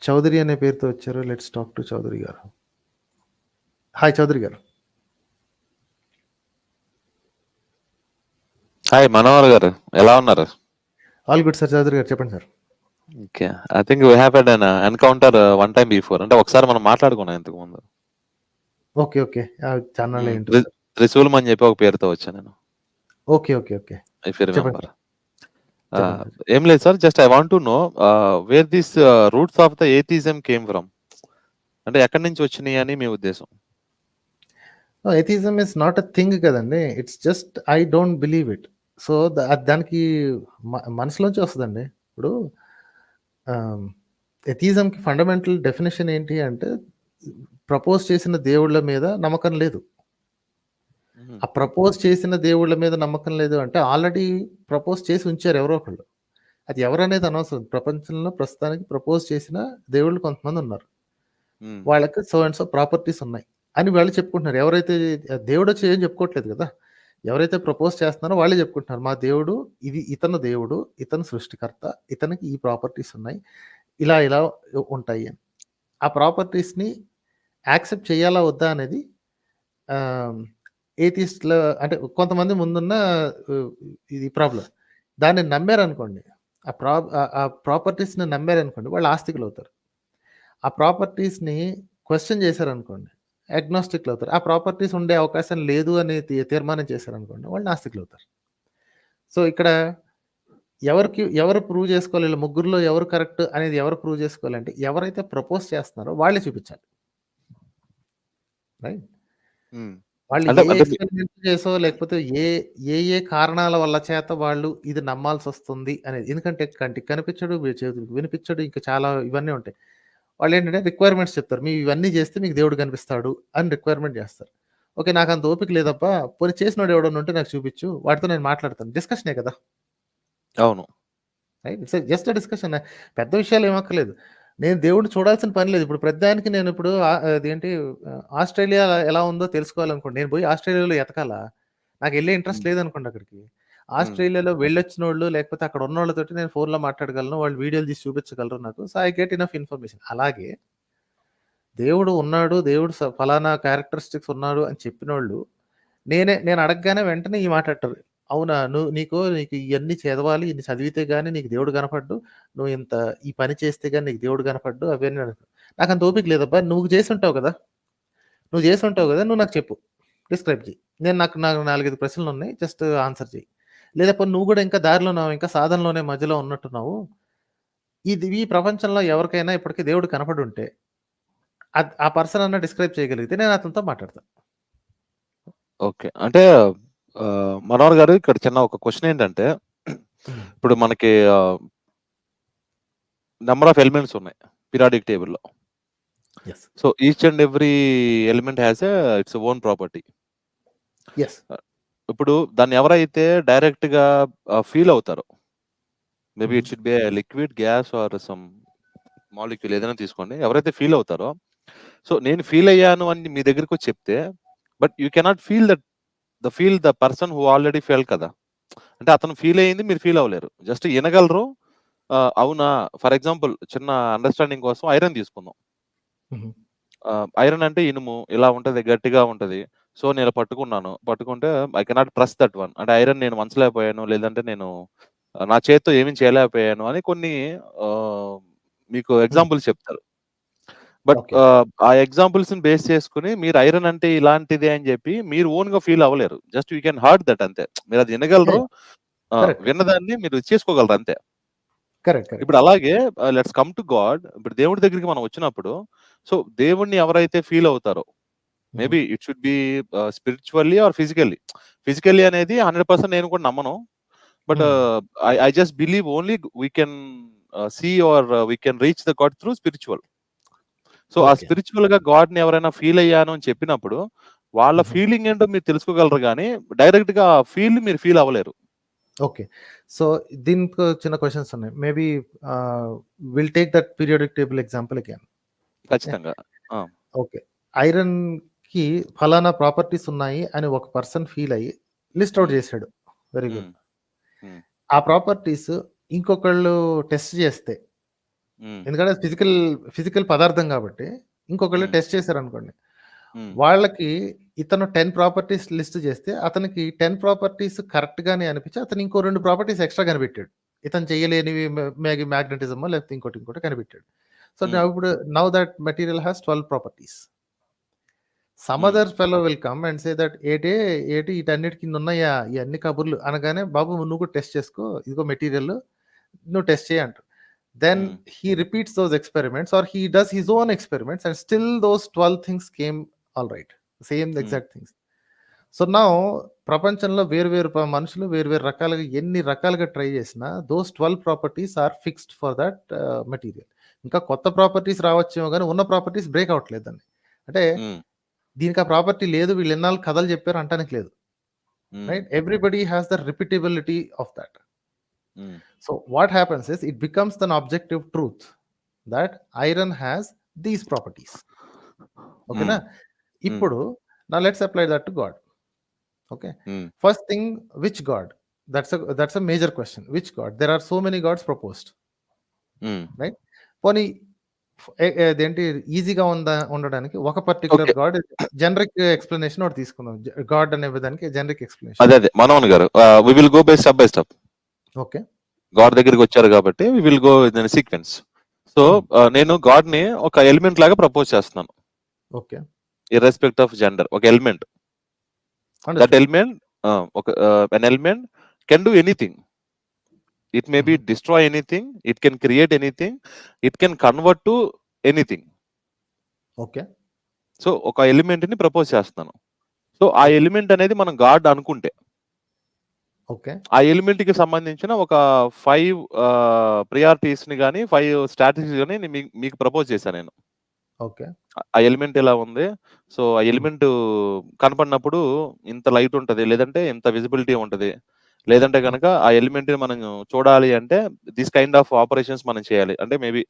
చౌదరి అనే పేరుతో వచ్చారు. లెట్స్ టాక్ టు చౌదరి గారు. హాయ్ చౌదరి గారు. హాయ్ మనోహర్ గారు, ఎలా ఉన్నారు? All good sir. చౌదరి గారు చెప్పండి sir. Okay, I think we have head an encounter one time before. అంటే ఒకసారి మనం మాట్లాడుకున్నాం ఇంతకు ముందు. ఓకే ఓకే, ఛానల్ రిసూల్మ్ అని చెప్పి ఒక పేరుతో వచ్చాను నేను. Okay okay okay, if you remember. ఏం లేదు sir, just I want to know where this roots of the atheism came from. అంటే ఎక్కడి నుంచి వచ్చినాయి అని మీ ఉద్దేశం? Atheism is not a thing కదండి, it's just I don't believe it. So దానికి మనసులోంచి వస్తుందండి. ఇప్పుడు ఎథిజంకి ఫండమెంటల్ డెఫినేషన్ ఏంటి అంటే, ప్రపోజ్ చేసిన దేవుళ్ళ మీద నమ్మకం లేదు. ఆ ప్రపోజ్ చేసిన దేవుళ్ళ మీద నమ్మకం లేదు అంటే ఆల్రెడీ ప్రపోజ్ చేసి ఉంచారు ఎవరో ఒకళ్ళు. అది ఎవరనేది అనవసరం. ప్రపంచంలో ప్రస్తుతానికి ప్రపోజ్ చేసిన దేవుళ్ళు కొంతమంది ఉన్నారు, వాళ్ళకి సో అండ్ సో ప్రాపర్టీస్ ఉన్నాయి అని వాళ్ళు చెప్పుకుంటున్నారు. ఎవరైతే దేవుడు వచ్చి ఏం చెప్పుకోవట్లేదు కదా, ఎవరైతే ప్రపోజ్ చేస్తున్నారో వాళ్ళే చెప్పుకుంటున్నారు, మా దేవుడు ఇది, ఇతను దేవుడు, ఇతను సృష్టికర్త, ఇతనికి ఈ ప్రాపర్టీస్ ఉన్నాయి, ఇలా ఇలా ఉంటాయి అని. ఆ ప్రాపర్టీస్ని యాక్సెప్ట్ చేయాలా వద్దా అనేది ఏథిస్ట్‌లో అంటే కొంతమంది ముందున్న ఇది ప్రాబ్లమ్. దాన్ని నమ్మారనుకోండి, ఆ ప్రాపర్టీస్‌ని నమ్మారనుకోండి, వాళ్ళు ఆస్తికులవుతారు. ఆ ప్రాపర్టీస్‌ని క్వెషన్ చేశారనుకోండి, అగ్నాస్టిక్‌లవుతారు. ఆ ప్రాపర్టీస్ ఉండే అవకాశం లేదు అని తీర్మానం చేశారనుకోండి, వాళ్ళు నాస్తికులవుతారు. సో, ఇక్కడ ఎవరు ప్రూవ్ చేసుకోవాలి, వీళ్ళ ముగ్గురిలో ఎవరు కరెక్ట్ అనేది ఎవరు ప్రూవ్ చేసుకోవాలంటే, ఎవరైతే ప్రపోజ్ చేస్తున్నారో వాళ్ళే చూపించాలి. రైట్? వాళ్ళు అంటే ఏ అంటే ఎక్స్‌పెరిమెంట్ చేసో లేకపోతే ఏ కారణాల వల్ల చేత వాళ్ళు ఇది నమ్మాల్సొస్తుంది అనేది. ఎందుకంటే కంటికి కనిపించడు, చెవులకు వినిపించడు, ఇంకా చాలా ఇవన్నీ ఉంటాయి. వాళ్ళేంటంటే రిక్వైర్మెంట్స్ చెప్తారు. మీరు ఇవన్నీ చేస్తే మీకు దేవుడు కనిపిస్తాడు అని రిక్వైర్మెంట్ చేస్తారు. ఓకే. నాకంత ఓపిక లేదబ్బా! పోనీ చేసినోడు ఎవడన్నా ఉంటే నాకు చూపించు. వాడితో నేను మాట్లాడతాను. డిస్కషనే కదా! అవును. Right. It's just a discussion. పెద్ద విషయాలు ఏం అక్కర్లేదు. నేను దేవుడిని చూడాల్సిన పని లేదు. ఇప్పుడు ప్రతిదానికి నేను ఇప్పుడు అదేంటి ఆస్ట్రేలియా ఎలా ఉందో తెలుసుకోవాలనుకోండి. నేను పోయి ఆస్ట్రేలియాలో ఎతకాలా? నాకెళ్ళే ఇంట్రెస్ట్ లేదనుకోండి అక్కడికి. ఆస్ట్రేలియాలో వెళ్ళొచ్చినోళ్ళు లేకపోతే అక్కడ ఉన్నోళ్ళతోటి నేను ఫోన్‌లో మాట్లాడగలను. వాళ్ళు వీడియోలు తీసి చూపించగలరు నాకు. So, I get enough information. అలాగే దేవుడు ఉన్నాడు, దేవుడు ఫలానా క్యారెక్టరిస్టిక్స్ ఉన్నాడు అని చెప్పినోళ్ళు నేను అడగగానే వెంటనే ఈ మాట అంటారు. అవునా! నీకు ఇయన్నీ చదవాలి, ఇన్ని చదివితే గాని నీకు దేవుడు కనపడ్డు. నువ్వు ఈ పని చేస్తే గాని నీకు దేవుడు కనపడ్డు అవన్నీ అడుగుతారు. నాకంత ఓపిక లేదబ్బా! నువ్వు చేసుంటావు కదా! నువ్వు నాకు చెప్పు. డిస్క్రైబ్ చెయ్యి. నాకు 4, 5 ప్రశ్నలున్నాయి. జస్ట్ ఆన్సర్ చెయ్యి. లేదా పోనీ నువ్వు కూడా ఇంకా దారిలో ఉన్నావు. ఇంకా సాధనలోనే మధ్యలో ఉన్నట్టున్నావు. ఈ ప్రపంచంలో ఎవరికైనా ఇప్పటికి దేవుడు కనపడుంటే ఆ పర్సన్ అన్నా డిస్క్రైబ్ చేయగలిగితే నేను అతనితో మాట్లాడతాను. ఓకే. అంటే మనోహర్ గారు ఇక్కడ చిన్న ఒక క్వెషన్ ఏంటంటే, ఇప్పుడు మనకి నంబర్ ఆఫ్ ఎలిమెంట్స్ ఉన్నాయి పీరియాడిక్ టేబుల్‌లో. Yes. So, each and every element has its own property. Yes. ఇప్పుడు దాన్ని ఎవరైతే డైరెక్ట్‌గా ఫీల్ అవుతారో, maybe it should be a liquid, gas or some molecule ఏదైనా తీసుకోండి. ఎవరైతే ఫీల్ అవుతారో, సో నేను ఫీల్ అయ్యాను అని మీ దగ్గరికి వచ్చి చెప్తే, but you cannot feel the person who already fell కదా! అంటే అతను ఫీల్ అయ్యింది మీరు ఫీల్ అవ్వలేరు. జస్ట్ వినగలరు. అవునా, ఫర్ ఎగ్జాంపుల్ చిన్న అండర్‌స్టాండింగ్ కోసం ఐరన్ తీసుకుందాం. ఐరన్ అంటే ఇనుము ఇలా ఉంటది, గట్టిగా ఉంటది. సో నేను పట్టుకున్నాను. పట్టుకుంటే I cannot trust that one. అంటే ఐరన్ నేను వంచలేకపోయాను, లేదంటే నేను నా చేత్తో ఏమీ చేయలేకపోయాను అని కొన్ని మీకు ఎగ్జాంపుల్స్ చెప్తారు. But okay. ఆ ఎగ్జాంపుల్స్‌ని బేస్ చేసుకొని మీరు ఐరన్ అంటే ఇలాంటిదే అని చెప్పి మీరు ఓన్‌గా ఫీల్ అవ్వలేరు. Just you can heard that అంతే. మీరు అది వినగలరు. కరెక్ట్. విన్నదాన్ని మీరు చేసుకోగలరు అంతే. కరెక్ట్. ఇప్పుడు అలాగే లెట్స్ కమ్ టు గాడ్. ఇప్పుడు దేవుడి దగ్గరికి మనం వచ్చినప్పుడు, సో దేవుడిని ఎవరైతే ఫీల్ అవుతారో, maybe it should be spiritually or physically. Physically అనేది 100% నేను కూడా నమ్మను. But I just believe only we can see or we can reach the God through spiritual. So ఆ స్పిరిచువల్ గా గాడ్ ని ఎవరైనా ఫీల్ అయ్యాను అని చెప్పినప్పుడు వాళ్ళ ఫీలింగ్ ఏంటో మీరు తెలుసుకోగలరు, కానీ డైరెక్ట్ గా ఫీల్ మీరు ఫీల్ అవ్వలేరు. ఓకే. సో దీనికి చిన్న క్వశ్చన్స్ ఉన్నాయి. Maybe will take that periodic table example again. ఖచ్చితంగా. ఓకే. ఐరన్ కి ఫలానా ప్రాపర్టీస్ ఉన్నాయి అని ఒక పర్సన్ ఫీల్ అయ్యి లిస్ట్ అవుట్ చేశాడు. Very good. ఆ ప్రాపర్టీస్ ఇంకొకళ్ళు టెస్ట్ చేస్తే, ఎందుకంటే ఫిజికల్ పదార్థం కాబట్టి ఇంకొకళ్ళు టెస్ట్ చేశారనుకోండి, వాళ్ళకి ఇతను 10 ప్రాపర్టీస్ లిస్ట్ చేస్తే అతనికి 10 ప్రాపర్టీస్ కరెక్ట్ గానే అనిపించి అతను ఇంకో 2 ప్రాపర్టీస్ ఎక్స్ట్రా కనిపెట్టాడు. ఇతను చేయలేనివి మ్యాగ్నెటిజమో లేకపోతే ఇంకోటి కనిపెట్టాడు. సో ఇప్పుడు now that material has 12 properties. Some other fellow will come and say that ఏటి వీటన్నిటి కింద ఉన్నాయా ఇవన్నీ కబుర్లు అనగానే, బాబు నువ్వు కూడా టెస్ట్ చేసుకో, ఇదిగో మెటీరియల్ నువ్వు టెస్ట్ చేయి అంటారు. Then he repeats those experiments or he does his own experiments and still those 12 things came all right. Same exact things. So now ప్రపంచంలో వేరు మనుషులు వేరు రకాలుగా ఎన్ని రకాలుగా ట్రై చేసినా those 12 properties are fixed for that material. ఇంకా కొత్త ప్రాపర్టీస్ రావచ్చేమో కానీ ఉన్న ప్రాపర్టీస్ బ్రేక్ అవ్వట్లేదు దాన్ని. అంటే దీనికి ఆ ప్రాపర్టీ లేదు, వీళ్ళు ఎన్నాళ్ళు కథలు చెప్పారు అంటానికి లేదు. Right? Everybody has the repeatability of that. So what happens is it becomes an objective truth that iron has these properties. Okay na? Ippudu now let's apply that to God. Okay. First thing, which God? That's a major question. Which God? There are so many gods proposed. Right? Poni అదేంటి ఈజీగా ఉండడానికి ఒక particular okay. God generic explanation ఒకటి తీసుకుందాం. God అనే విధానికి generic explanation. అదే మనోహన్ గారు, we will go by step by step. Okay. God దగ్గరికి వచ్చారు కాబట్టి we will go in sequence. So నేను గాడ్ ని ఒక ఎలిమెంట్ లాగా ప్రపోజ్ చేస్తున్నాను. ఓకే. ఇర్రెస్పెక్ట్ ఆఫ్ జెండర్, ఒక element. That element an element can do anything. It may be destroy anything, it can create anything, it can convert to anything. Okay. So ఒక element ని propose చేస్తున్నాను. So ఆ element అనేది మనం God అనుకుంటే, okay, ఆ element కి సంబంధించిన ఒక 5 ప్రియారిటీస్ ని కానీ 5 స్ట్రాటజీస్ కానీ మీకు ప్రపోజ్ చేశాను నేను. ఓకే. ఆ ఎలిమెంట్ ఎలా ఉంది, సో ఆ ఎలిమెంట్ కనపడినప్పుడు ఇంత లైట్ ఉంటది, లేదంటే ఇంత విజిబిలిటీ ఉంటది, లేదంటే కనుక ఆ ఎలిమెంట్ ని మనం చూడాలి అంటే దిస్ కైండ్ ఆఫ్ ఆపరేషన్స్ మనం చేయాలి. అంటే మేబీ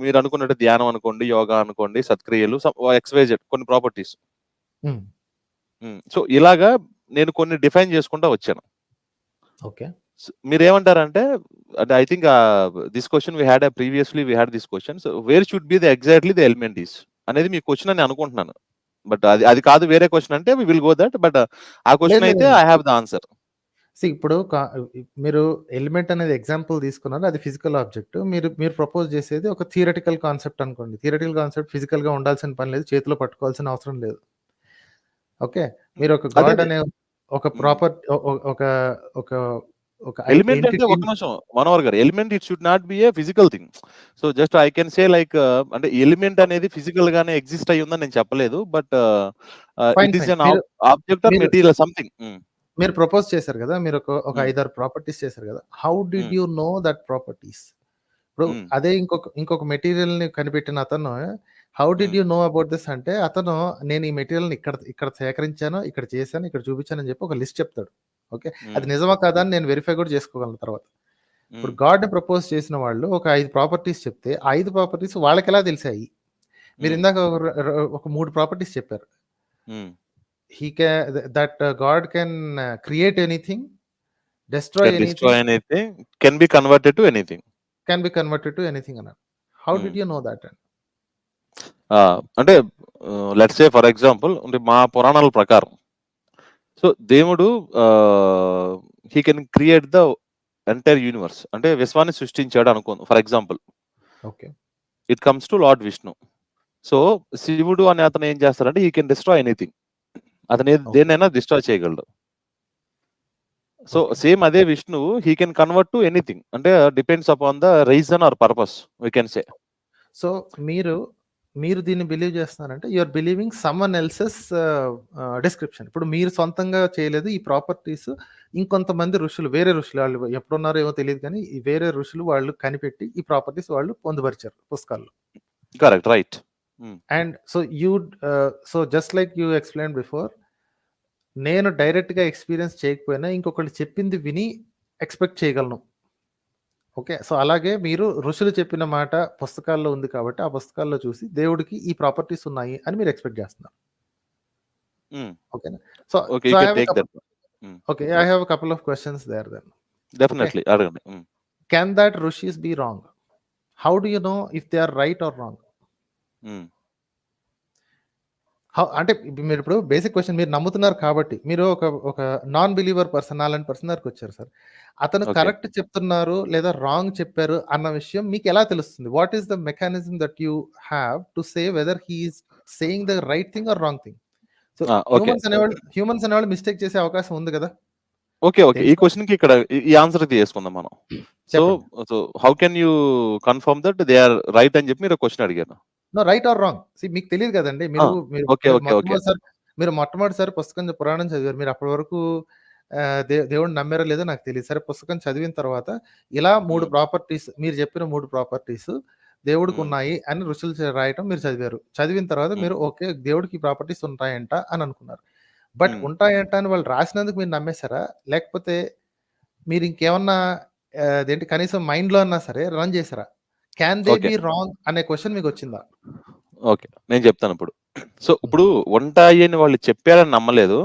మీరు అనుకున్నట్టు ధ్యానం అనుకోండి, యోగా అనుకోండి, సత్క్రియలు, ఎక్స్వైజెడ్ కొన్ని ప్రాపర్టీస్. సో ఇలాగా నేను కొన్ని డిఫైన్ చేసుకుంటా వచ్చాను. ఓకే. మీరేమంటారంటే, అంటే I think this question we had previously we had this question. So where should be the exactly the element is అనేది మీ క్వశ్చన్ అని అనుకుంటున్నాను. బట్ అది కాదు, వేరే క్వశ్చన్ అంటే we will go that. But ఆ క్వశ్చన్ అయితే ఐ హావ్ ద ఆన్సర్. ఇప్పుడు మీరు ఎలిమెంట్ అనేది ఎగ్జాంపుల్ తీసుకున్నారు, అది ఫిజికల్ ఆబ్జెక్ట్. మీరు ప్రపోజ్ చేసేది ఒక థియరటికల్ కాన్సెప్ట్ అనుకోండి. థియరటికల్ కాన్సెప్ట్ ఫిజికల్ గా ఉండాల్సిన పని లేదు, చేతిలో పట్టుకోవాల్సిన అవసరం లేదు. ఓకే. మీరు ఒక గాడ్ అనే ఒక ప్రాపర్ ఒక ఎలిమెంట్ అంటే ఒక నిమిషం మనోహర్ గారు, element it should not B A physical thing. So just I can say like, అంటే ఎలిమెంట్ అనేది ఫిజికల్ గానే ఎగ్జిస్ట్ అయ్యి ఉందని నేను చెప్పలేదు. But it is an object or material something. మీరు ప్రపోజ్ చేశారు కదా, మీరు ఒక 5-6 ప్రాపర్టీస్ చేశారు కదా. How did you know that properties? ఇప్పుడు అదే ఇంకొక మెటీరియల్ ని కనిపెట్టిన అతను how did you know about this అంటే, అతను నేను ఈ మెటీరియల్ ని ఇక్కడ సేకరించాను, ఇక్కడ చేశాను, ఇక్కడ చూపించాను అని చెప్పి ఒక లిస్ట్ చెప్తాడు. ఓకే, అది నిజమా కాదా అని నేను వెరిఫై కూడా చేసుకోగలను తర్వాత. ఇప్పుడు గాడ్ ని ప్రపోజ్ చేసిన వాళ్ళు ఒక 5 ప్రాపర్టీస్ చెప్తే 5 ప్రాపర్టీస్ వాళ్ళకి ఎలా తెలిసాయి? మీరు ఇందాక ఒక 3 ప్రాపర్టీస్ చెప్పారు. that God can create anything, destroy anything, can be converted to anything. అన్నారు. How did you know that? అంటే లెట్స్ సే ఫర్ ఎగ్జాంపుల్, అంటే మా పురాణాల ప్రకారం, సో దేవుడు he can create the entire universe, అంటే విశ్వాన్ని సృష్టించాడు అనుకో. For example, okay, it comes to lord Vishnu. So శివుడు అనే అతను ఏం చేస్తాడంటే హీ కెన్ డిస్ట్రాయ్ ఎనీథింగ్, అతను దేన్నైనా డిస్ట్రాయ్ చేయగలడు. సో సేమ్ అదే Vishnu he can convert to anything, అంటే depends upon the reason or purpose we can say. So మీరు దీన్ని బిలీవ్ చేస్తున్నారంటే you are believing someone else's description. ఇప్పుడు మీరు సొంతంగా చేయలేదు ఈ ప్రాపర్టీస్, ఇంకొంతమంది ఋషులు, వేరే ఋషులు, వాళ్ళు ఎప్పుడున్నారో ఏమో తెలియదు కానీ ఈ వేరే ఋషులు వాళ్ళు కనిపెట్టి ఈ ప్రాపర్టీస్ వాళ్ళు పొందుపరిచారు పుస్తకాల్లో. Correct, right. And so just like you explain before, నేను డైరెక్ట్ గా ఎక్స్పీరియన్స్ చేయకపోయినా ఇంకొకళ్ళు చెప్పింది విని ఎక్స్పెక్ట్ చేయగలను. ఓకే, సో అలాగే మీరు ఋషులు చెప్పిన మాట పుస్తకాల్లో ఉంది కాబట్టి ఆ పుస్తకాల్లో చూసి దేవుడికి ఈ ప్రాపర్టీస్ ఉన్నాయి అని మీరు ఎక్స్పెక్ట్ చేస్తున్నారు. ఓకేనా? So okay, I have a couple of questions there then. Definitely, అడగండి. Can that rishis be wrong? How do you know if they are right or wrong? అంటే మీరు ఇప్పుడు బేసిక్ క్వశ్చన్, మీరు నమ్ముతున్నారు కాబట్టి, మీరు ఒక నాన్ బిలీవర్ పర్సన్, అలాంటి పర్సన్ దగ్గరికి వచ్చారు సార్, అతను కరెక్ట్ చెప్తున్నారు లేదా రాంగ్ చెప్పారు అన్న విషయం మీకు ఎలా తెలుస్తుంది? What is the mechanism that you have to say whether he is saying the right thing or wrong thing? So humans అనేవాళ్ళు మిస్టేక్ చేసే అవకాశం ఉంది కదా. ఓకే, ఈ క్వశ్చన్ కి ఇక్కడ ఈ ఆన్సర్ తీసుకుందాం మనం. So how can you confirm that they are right అని చెప్పి మీరు క్వశ్చన్ అడిగారు. నో, రైట్ ఆర్ రాంగ్ మీకు తెలియదు కదండి. మీరు మొట్టమొదటిసారి పుస్తకం పురాణం చదివారు, మీరు అప్పటి వరకు దేవుడిని నమ్మారో లేదో నాకు తెలియదు. సరే, పుస్తకం చదివిన తర్వాత ఇలా 3 ప్రాపర్టీస్, మీరు చెప్పిన 3 ప్రాపర్టీస్ దేవుడికి ఉన్నాయి అని ఋషులు రాయటం మీరు చదివారు. చదివిన తర్వాత మీరు ఓకే దేవుడికి ప్రాపర్టీస్ ఉంటాయంట అని అనుకున్నారు. బట్ ఉంటాయంట అని వాళ్ళు రాసినందుకు మీరు నమ్మేశారా, లేకపోతే మీరు ఇంకేమన్నా అదేంటి కనీసం మైండ్ లో అన్నా సరే రన్ చేశారా? క్యాన్ దే బి రాంగ్ అనే క్వశ్చన్ మీకు వచ్చిందా? ఓకే, నేను చెప్తాను ఇప్పుడు. సో ఇప్పుడు ఉంటాయి అని వాళ్ళు చెప్పారని నమ్మలేదు,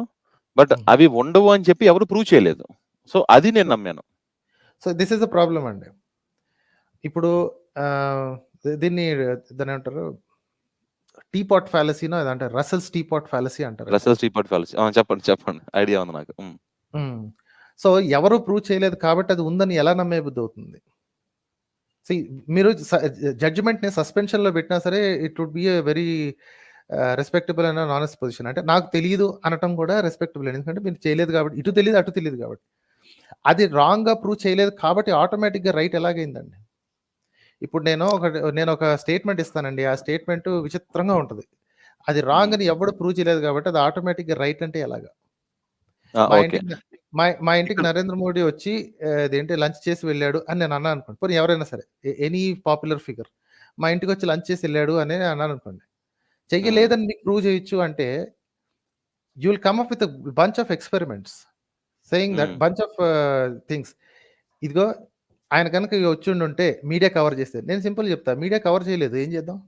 బట్ అవి ఉండవు అని చెప్పి ఎవరు ప్రూవ్ చేయలేదు. సో అది నేను నమ్మాను. So this is the problem అండి. ఇప్పుడు దీన్ని దాని ఏమంటారు, టీ పాట్ ఫ్యాలసీనో ఏదంటారు, రసల్స్ టీ పాట్ ఫ్యాలసీ అంటారు. రసల్స్ టీ పాట్ ఫ్యాలసీ చెప్పండి ఐడియా ఉంది నాకు. సో ఎవరు ప్రూవ్ చేయలేదు కాబట్టి అది ఉందని ఎలా నమ్మే బుద్ధి అవుతుంది? మీరు జడ్జిమెంట్ని సస్పెన్షన్లో పెట్టినా సరే it would be a very respectable and honest position. అంటే నాకు తెలియదు అనటం కూడా రెస్పెక్టబుల్, ఎందుకంటే మీరు చేయలేదు కాబట్టి, ఇటు తెలియదు అటు తెలియదు కాబట్టి. అది రాంగ్గా ప్రూవ్ చేయలేదు కాబట్టి ఆటోమేటిక్గా రైట్ ఎలాగైందండి? ఇప్పుడు నేను ఒక స్టేట్మెంట్ ఇస్తానండి, ఆ స్టేట్మెంట్ విచిత్రంగా ఉంటుంది, అది రాంగ్ అని ఎవడు ప్రూవ్ చేయలేదు కాబట్టి అది ఆటోమేటిక్గా రైట్ అంటే ఎలాగా? మా ఇంటికి నరేంద్ర మోడీ వచ్చి అదేంటి లంచ్ చేసి వెళ్ళాడు అని నేను అన్నాను అనుకోండి, పోనీ ఎవరైనా సరే ఎనీ పాపులర్ ఫిగర్ మా ఇంటికి వచ్చి లంచ్ చేసి వెళ్ళాడు అని అన్నాను అనుకోండి, చెయ్యలేదని మీకు ప్రూవ్ చేయొచ్చు అంటే you will come up with bunch of experiments saying that bunch of things. ఇదిగో ఆయన కనుక వచ్చి ఉంటే మీడియా కవర్ చేస్తే, నేను సింపుల్ చెప్తా, మీడియా కవర్ చేయలేదు, ఏం చేద్దాం?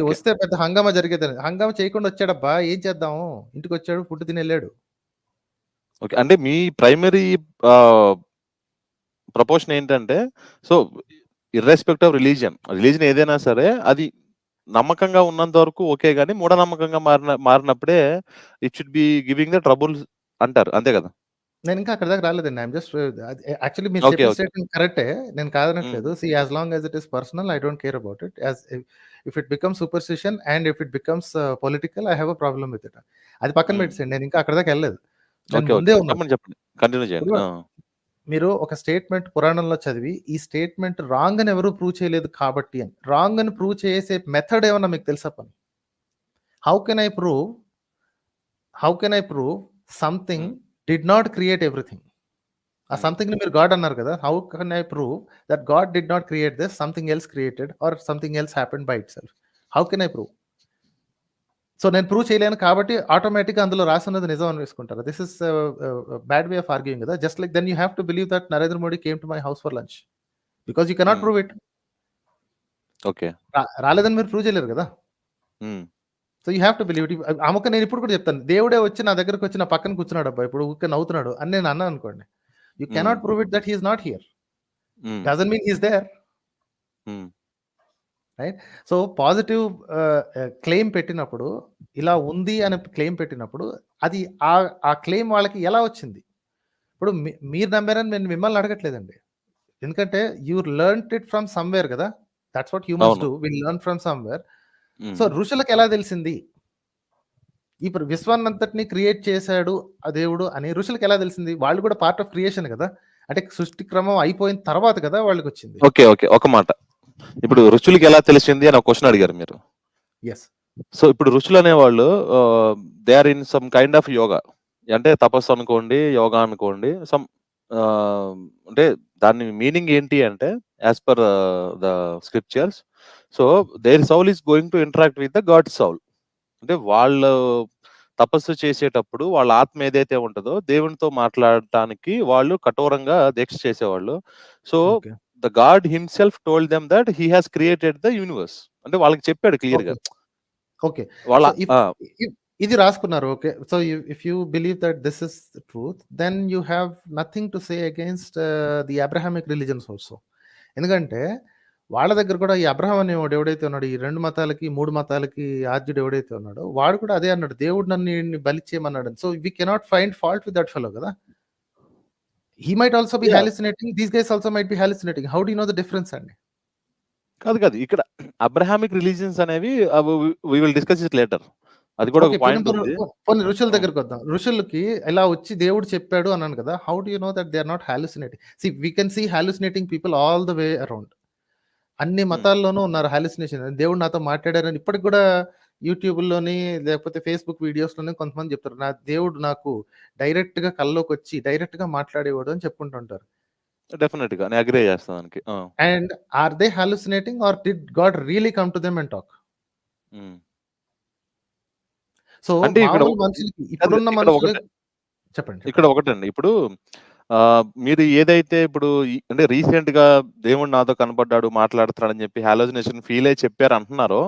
వస్తే పెద్ద హంగామా జరిగేది, హంగామా చేయకుండా వచ్చాడబ్బా, ఏం చేద్దాము, ఇంటికి వచ్చాడు, ఫుడ్ తిని వెళ్ళాడు. ఓకే, అంటే మీ ప్రైమరీ ప్రపోషన్ ఏంటంటే, సో ఇర్రెస్పెక్ట్ ఆఫ్ రిలీజన్ ఏదైనా సరే అది నమ్మకంగా ఉన్నంత వరకు ఓకే, కానీ మూఢనమ్మకంగా మారినప్పుడే it should be giving the trouble అంటారు, అంతే కదా? నేను ఇంకా అక్కడ దాకా రాలేదండి. ఐఎమ్ జస్ట్ యాక్చువల్లీ మీరు చెప్పిన స్టేట్మెంట్ కరెక్టే, నేను కాదనట్లేదు. As long as it is personal I don't care about it. If it becomes superstition and if it becomes political I have a problem with it. అది పక్కన పెట్టేయండి, నేను ఇంకా అక్కడ దాకా వెళ్ళలేదు. మీరు ఒక స్టేట్మెంట్ పురాణంలో చదివి ఈ స్టేట్మెంట్ రాంగ్ అని ఎవరు ప్రూవ్ చేయలేదు కాబట్టి అని, రాంగ్ అని ప్రూవ్ చేసే మెథడ్ ఏమన్నా మీకు తెలుసా? పని how can I prove something did not create everything? ఆ సంథింగ్ ని మీరు గాడ్ అన్నారు కదా, how can I prove that God did not create this, something else created or something else happened by itself? How can I prove? So నేను prove చేయలేను కాబట్టి ఆటోమేటిక్గా అందులో రాసున్నది నిజం అని వేసుకుంటారు. This is bad way of arguing కదా. Just like then you have to believe that Narendra Modi came to my house for lunch because you cannot prove it. Okay, రాలేదని మీరు ప్రూవ్ చేయలేరు కదా. So you have to believe it. ఆమెకు నేను ఇప్పుడు కూడా చెప్తాను, దేవుడే వచ్చి నా దగ్గరకు వచ్చి నా పక్కన కూర్చున్నాడు అబ్బా, ఇప్పుడు ఊరికే నవ్వుతున్నాడు అని నేను అన్నాను అనుకోండి, you cannot prove it that he's not here, doesn't mean he's there, right? So positive claim పెట్టినప్పుడు, ఇలా ఉంది అని క్లెయిమ్ పెట్టినప్పుడు అది ఆ క్లెయిమ్ వాళ్ళకి ఎలా వచ్చింది? ఇప్పుడు మీరు నమ్మారని నేను మిమ్మల్ని అడగట్లేదండి, ఎందుకంటే you learned it from somewhere కదా. That's what humans do, we learn from somewhere. So ఋషులకు ఎలా తెలిసింది ఇప్పుడు విశ్వాన్నంతటిని క్రియేట్ చేశాడు ఆ దేవుడు అని ఋషులకు ఎలా తెలిసింది? వాళ్ళు కూడా పార్ట్ ఆఫ్ క్రియేషన్ కదా, అంటే సృష్టి క్రమం అయిపోయిన తర్వాత కదా వాళ్ళకి వచ్చింది. ఓకే, ఒక మాట, ఇప్పుడు ఋషులకి ఎలా తెలిసింది అని ఒక క్వశ్చన్ అడిగారు మీరు. ఎస్. సో ఇప్పుడు ఋషులు అనేవాళ్ళు they are in some kind of yoga, అంటే తపస్సు అనుకోండి, యోగా అనుకోండి, సమ్ అంటే దాని మీనింగ్ ఏంటి అంటే as per the scriptures, so their soul is going to interact with the God soul. అంటే వాళ్ళు తపస్సు చేసేటప్పుడు వాళ్ళ ఆత్మ ఏదైతే ఉంటుందో దేవునితో మాట్లాడటానికి వాళ్ళు కఠోరంగా దీక్ష చేసేవాళ్ళు. So the God himself told them that he has created the universe, అంటే వాళ్ళకి చెప్పాడు క్లియర్ గా. ఓకే, ఇది రాసుకున్నారు. Okay, so if you believe that this is truth then you have nothing to say against the Abrahamic religions also. ఎందుకంటే వాళ్ళ దగ్గర కూడా ఈ అబ్రహాం అనేవాడు ఎవడైతే ఉన్నాడు, ఈ 2 మతాలకి 3 మతాలకి ఆద్యుడు ఎవడైతే ఉన్నాడో వాడు కూడా అదే అన్నాడు, దేవుడు నన్ను బలి చేయమన్నాడు. So we cannot find fault with that fellow కదా. He might also be hallucinating, these guys also might be hallucinating. How do you know the difference అండి? కాదు, ఇక్కడ అబ్రహామిక్ రిలీజియన్స్ అనేవి we will discuss it later, అది కూడా ఒక point ఉంది. కొన్ని ఋషుల దగ్గరికి వద్దాం. ఋషులకి ఇలా వచ్చి దేవుడు చెప్పాడు అన్నాను కదా, how do you know that they are not hallucinating? See we can see hallucinating people all the way around. అన్ని మతాల్లోనూ ఉన్నారు హాలిసినేషన్. దేవుడు నాతో మాట్లాడారని ఇప్పటికి కూడా యూట్యూబ్లోని లేకపోతే ఫేస్బుక్ వీడియోస్లోనే కొంతమంది చెప్తారు, నా దేవుడు నాకు డైరెక్ట్ గా కల్లోకి వచ్చి డైరెక్ట్ గా మాట్లాడేవాడు అని చెప్పుకుంటుంటారు. డెఫినెట్ గా నేను అగ్రీ చేస్తాను దానికి. And are they hallucinating or did God really come to them and talk? So మనుషులకి ఇప్పుడున్న మనుషులు చెప్పండి. ఇక్కడ ఒకటండి, ఇప్పుడు మీరు ఏదైతే ఇప్పుడు అంటే రీసెంట్ గా దేవుడు నాతో కనపడ్డాడు మాట్లాడుతున్నాడని చెప్పి హాలోజినేషన్ ఫీల్ అయ్యి చెప్పారు అంటున్నారో,